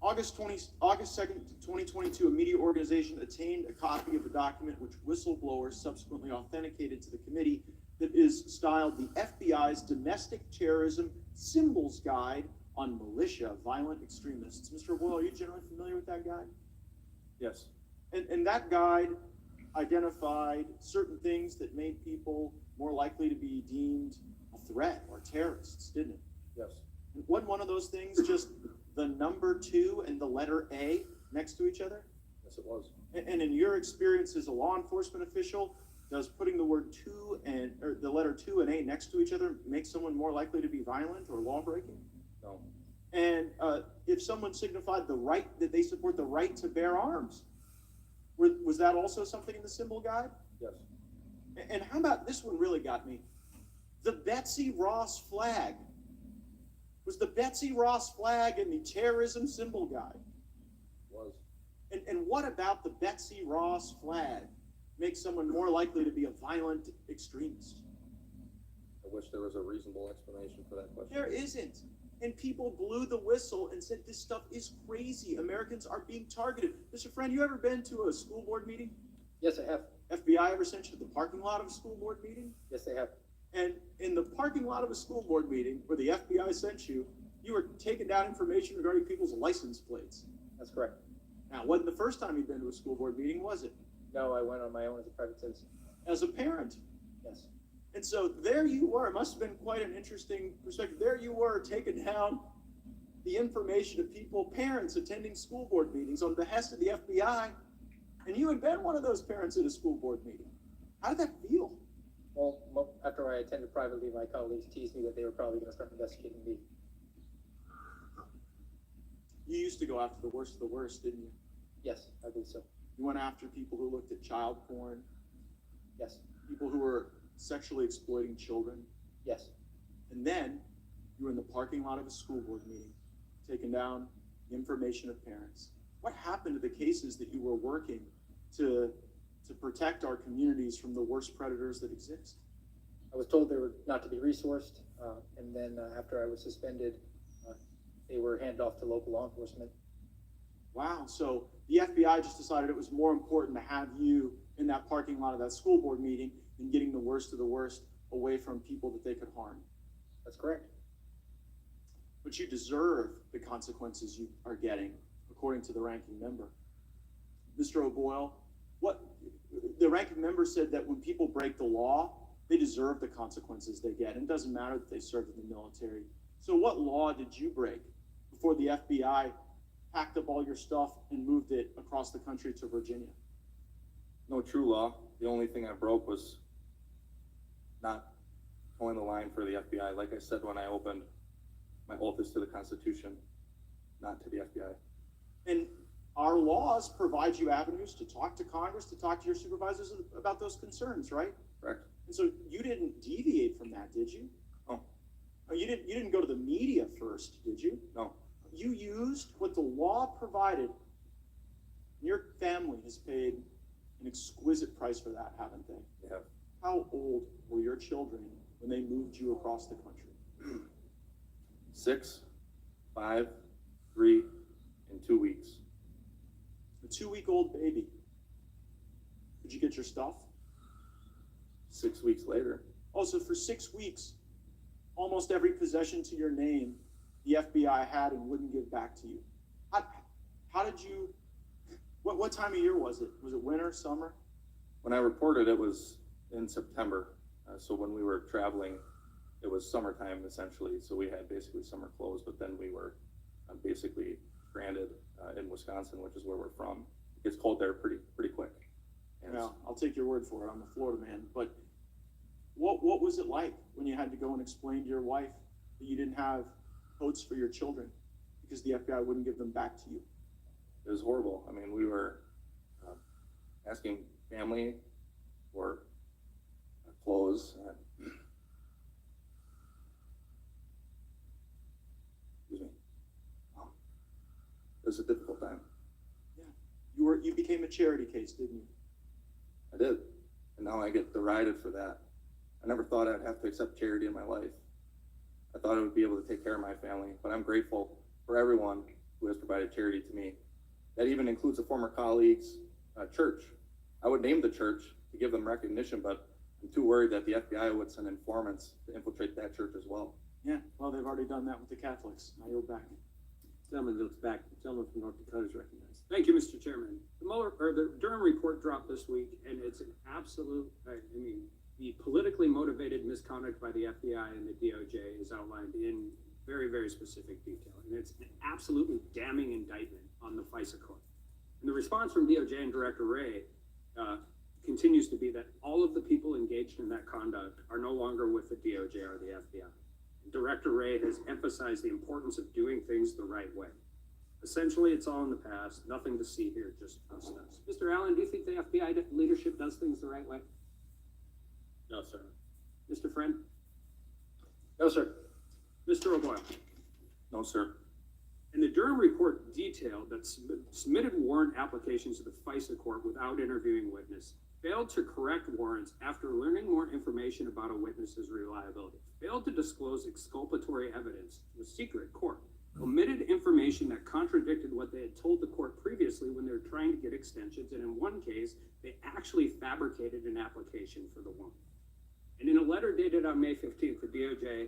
August 2nd, 2022, a media organization attained a copy of a document which whistleblowers subsequently authenticated to the committee that is styled the FBI's Domestic Terrorism Symbols Guide on Militia Violent Extremists. Mr. O'Boyle, are you generally familiar with that guide? Yes. And that guide identified certain things that made people more likely to be deemed a threat or terrorists, didn't it? Yes. And wasn't one of those things just the number 2 and the letter A next to each other? Yes, it was. And in your experience as a law enforcement official, does putting the word 2 and, or the letter 2 and A next to each other make someone more likely to be violent or law-breaking? No. And if someone signified the right, that they support the right to bear arms, was that also something in the symbol guide? Yes. And how about, this one really got me, the Betsy Ross flag. Was the Betsy Ross flag in the terrorism symbol guide? Was. And what about the Betsy Ross flag makes someone more likely to be a violent extremist? I wish there was a reasonable explanation for that question. There isn't. And people blew the whistle and said, this stuff is crazy. Americans are being targeted. Mr. Friend, you ever been to a school board meeting? Yes, I have. FBI ever sent you to the parking lot of a school board meeting? Yes, I have. And in the parking lot of a school board meeting where the FBI sent you, you were taking down information regarding people's license plates. That's correct. Now, it wasn't the first time you'd been to a school board meeting, was it? No, I went on my own as a private citizen. As a parent. Yes. And so there you were. It must have been quite an interesting perspective. There you were taking down the information of people, parents attending school board meetings on behest of the FBI. And you had been one of those parents at a school board meeting. How did that feel? Well, after I attended privately, my colleagues teased me that they were probably going to start investigating me. You used to go after the worst of the worst, didn't you? Yes, I believe so. You went after people who looked at child porn. Yes. People who were sexually exploiting children. Yes. And then you were in the parking lot of a school board meeting, taking down the information of parents. What happened to the cases that you were working to protect our communities from the worst predators that exist? I was told they were not to be resourced, and then after I was suspended, they were handed off to local law enforcement. Wow, so the FBI just decided it was more important to have you in that parking lot of that school board meeting than getting the worst of the worst away from people that they could harm. That's correct. But you deserve the consequences you are getting, according to the ranking member. Mr. O'Boyle, the ranking member said that when people break the law, they deserve the consequences they get. And it doesn't matter that they served in the military. So what law did you break before the FBI packed up all your stuff and moved it across the country to Virginia? No true law. The only thing I broke was not towing the line for the FBI. Like I said when I opened, my oath is to the Constitution, not to the FBI. And our laws provide you avenues to talk to Congress, to talk to your supervisors about those concerns, right? Correct. And so you didn't deviate from that, did you? No. Oh, you didn't go to the media first, did you? No. You used what the law provided. Your family has paid an exquisite price for that, haven't they? Yeah. How old were your children when they moved you across the country? 6, 5, 3, and 2 weeks. A 2-week-old baby. Did you get your stuff? 6 weeks later. Oh, so for 6 weeks, almost every possession to your name, the FBI had and wouldn't give back to you. How did you, what time of year was it? Was it winter, summer? When I reported, it was in September. So when we were traveling, it was summertime essentially. So we had basically summer clothes, but then we were basically stranded in Wisconsin, which is where we're from. It gets cold there pretty quick. And Well, I'll take your word for it. I'm a Florida man. But what was it like when you had to go and explain to your wife that you didn't have coats for your children because the FBI wouldn't give them back to you? it was horrible. I mean, we were asking family for clothes. was a difficult time. You became a charity case, didn't you? I did, and now I get derided for that. I never thought I'd have to accept charity in my life. I thought I would be able to take care of my family, but I'm grateful for everyone who has provided charity to me. That even includes a former colleague's church. I would name the church to give them recognition, but I'm too worried that the FBI would send informants to infiltrate that church as well. Yeah, well, they've already done that with the Catholics. Now you're back. Gentleman looks back. The gentleman from North Dakota is recognized. Thank you, Mr. Chairman. The Durham report dropped this week, and it's an absolute, the politically motivated misconduct by the FBI and the DOJ is outlined in very, very specific detail. And it's an absolutely damning indictment on the FISA court. And the response from DOJ and Director Wray continues to be that all of the people engaged in that conduct are no longer with the DOJ or the FBI. Director Wray has emphasized the importance of doing things the right way. Essentially, it's all in the past, nothing to see here, just trust us. Mr. Allen, do you think the FBI leadership does things the right way? No, sir. Mr. Friend? No, sir. Mr. O'Boyle? No, sir. And the Durham report detailed that submitted warrant applications to the FISA court without interviewing witness, failed to correct warrants after learning more information about a witness's reliability, failed to disclose exculpatory evidence to a secret court, omitted information that contradicted what they had told the court previously when they were trying to get extensions, and in one case, they actually fabricated an application for the warrant. And in a letter dated on May 15th, the DOJ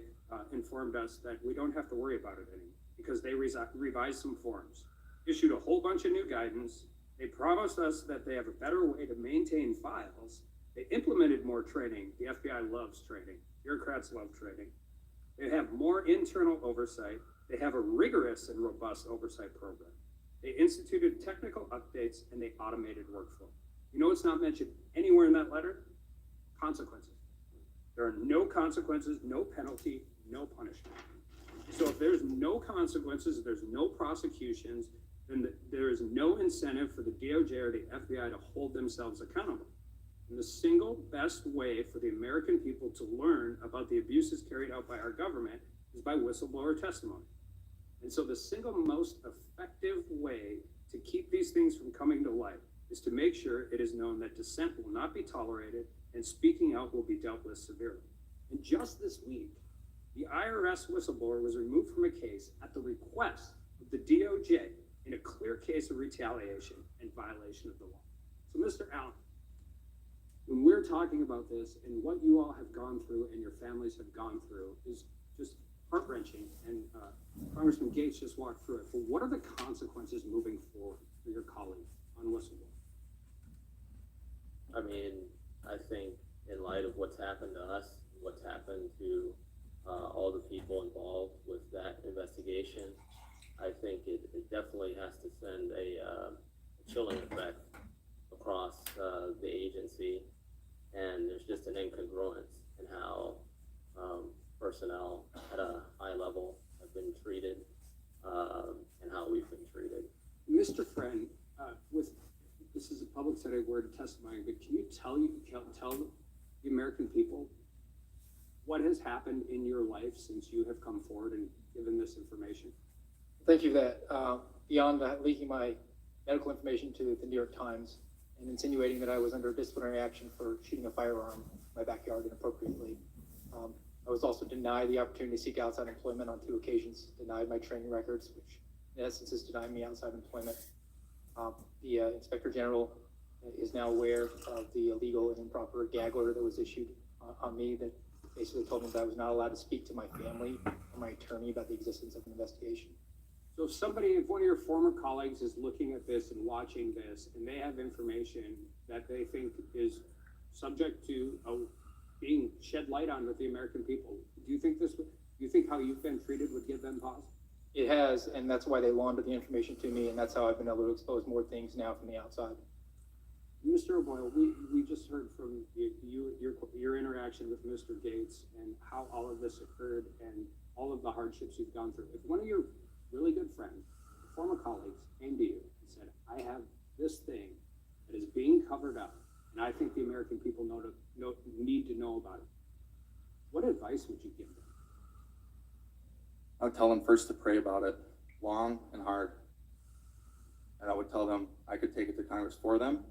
informed us that we don't have to worry about it anymore because they revised some forms, issued a whole bunch of new guidance. They promised us that they have a better way to maintain files. They implemented more training. The FBI loves training. Bureaucrats love training. They have more internal oversight. They have a rigorous and robust oversight program. They instituted technical updates and they automated workflow. You know what's not mentioned anywhere in that letter? Consequences. There are no consequences, no penalty, no punishment. So if there's no consequences, if there's no prosecutions, then there is no incentive for the DOJ or the FBI to hold themselves accountable. And the single best way for the American people to learn about the abuses carried out by our government is by whistleblower testimony. And so the single most effective way to keep these things from coming to light is to make sure it is known that dissent will not be tolerated and speaking out will be dealt with severely. And just this week, the IRS whistleblower was removed from a case at the request of the DOJ in a clear case of retaliation and violation of the law. So, Mr. Allen, when we're talking about this and what you all have gone through and your families have gone through is just heart-wrenching, and Congressman Gates just walked through it. But what are the consequences moving forward for your colleagues on whistleblower? I mean, I think in light of what's happened to us, what's happened to all the people involved with that investigation, I think it definitely has to send a chilling effect across the agency, and there's just an incongruence in how personnel at a high level have been treated and how we've been treated. Mr. Friend, this is a public setting word of testimony, but can you tell the American people what has happened in your life since you have come forward and given this information? Thank you for that. Beyond that, leaking my medical information to the New York Times and insinuating that I was under disciplinary action for shooting a firearm in my backyard inappropriately. I was also denied the opportunity to seek outside employment on 2 occasions, denied my training records, which in essence is denying me outside employment. The Inspector General is now aware of the illegal and improper gag order that was issued on me that basically told me that I was not allowed to speak to my family or my attorney about the existence of an investigation. So if one of your former colleagues is looking at this and watching this, and they have information that they think is subject to being shed light on with the American people, do you think how you've been treated would give them pause? It has, and that's why they laundered the information to me, and that's how I've been able to expose more things now from the outside. Mr. O'Boyle, we just heard from your interaction with Mr. Gates and how all of this occurred and all of the hardships you've gone through. If one of your really good friends, former colleagues, came to you and said, I have this thing that is being covered up, and I think the American people need to know about it, what advice would you give them? I would tell them first to pray about it, long and hard. and I would tell them I could take it to Congress for them,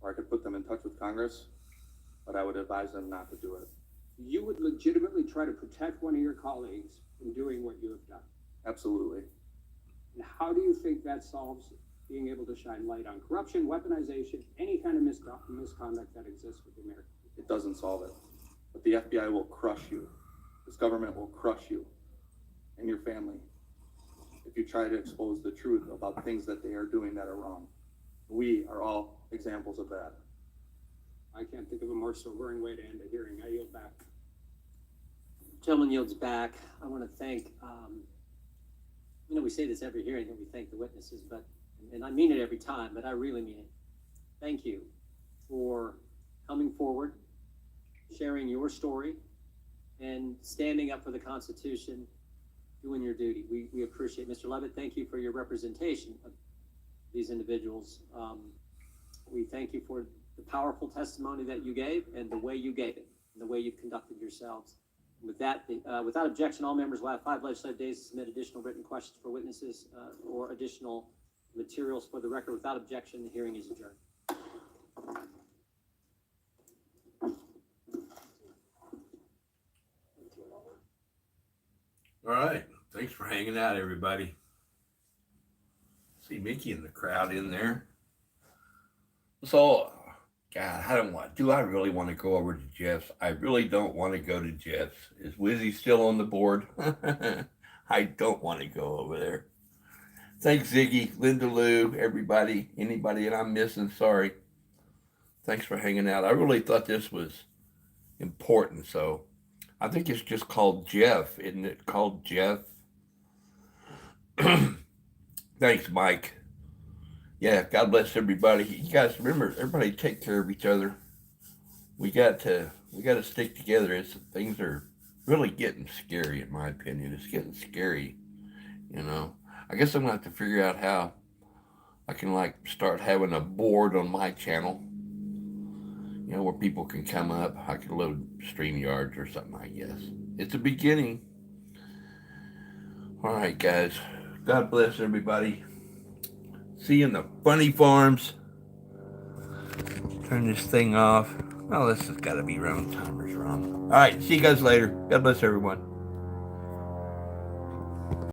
or I could put them in touch with Congress, but I would advise them not to do it. You would legitimately try to protect one of your colleagues from doing what you have done. Absolutely. And how do you think that solves being able to shine light on corruption, weaponization, any kind of misconduct that exists with the American people? It doesn't solve it. But the FBI will crush you. This government will crush you and your family if you try to expose the truth about things that they are doing that are wrong. We are all examples of that. I can't think of a more sobering way to end a hearing. I yield back. Gentleman yields back. I want to thank, we say this every hearing that we thank the witnesses, but, and I mean it every time, but I really mean it. Thank you for coming forward, sharing your story, and standing up for the Constitution, doing your duty. We appreciate it. Mr. Levitt, thank you for your representation of these individuals. We thank you for the powerful testimony that you gave and the way you gave it, and the way you've conducted yourselves. With that, without objection, all members will have 5 legislative days to submit additional written questions for witnesses or additional materials for the record. Without objection, the hearing is adjourned. All right. Thanks for hanging out, everybody. See Mickey in the crowd in there. So, God, do I really want to go over to Jeff's? I really don't want to go to Jeff's. Is Wizzy still on the board? I don't want to go over there. Thanks, Ziggy, Linda Lou, everybody, anybody that I'm missing, sorry. Thanks for hanging out. I really thought this was important, so I think it's just called Jeff, isn't it? Called Jeff. Thanks, Mike. Yeah, God bless everybody. You guys remember, everybody take care of each other. We got to stick together. Things are really getting scary, in my opinion. It's getting scary, you know. I guess I'm gonna have to figure out how I can start having a board on my channel, you know, where people can come up. I can load StreamYards or something, I guess. It's a beginning. All right, guys. God bless everybody. See you in the funny farms. Turn this thing off. Oh, this has got to be wrong. Timer's wrong. All right. See you guys later. God bless everyone.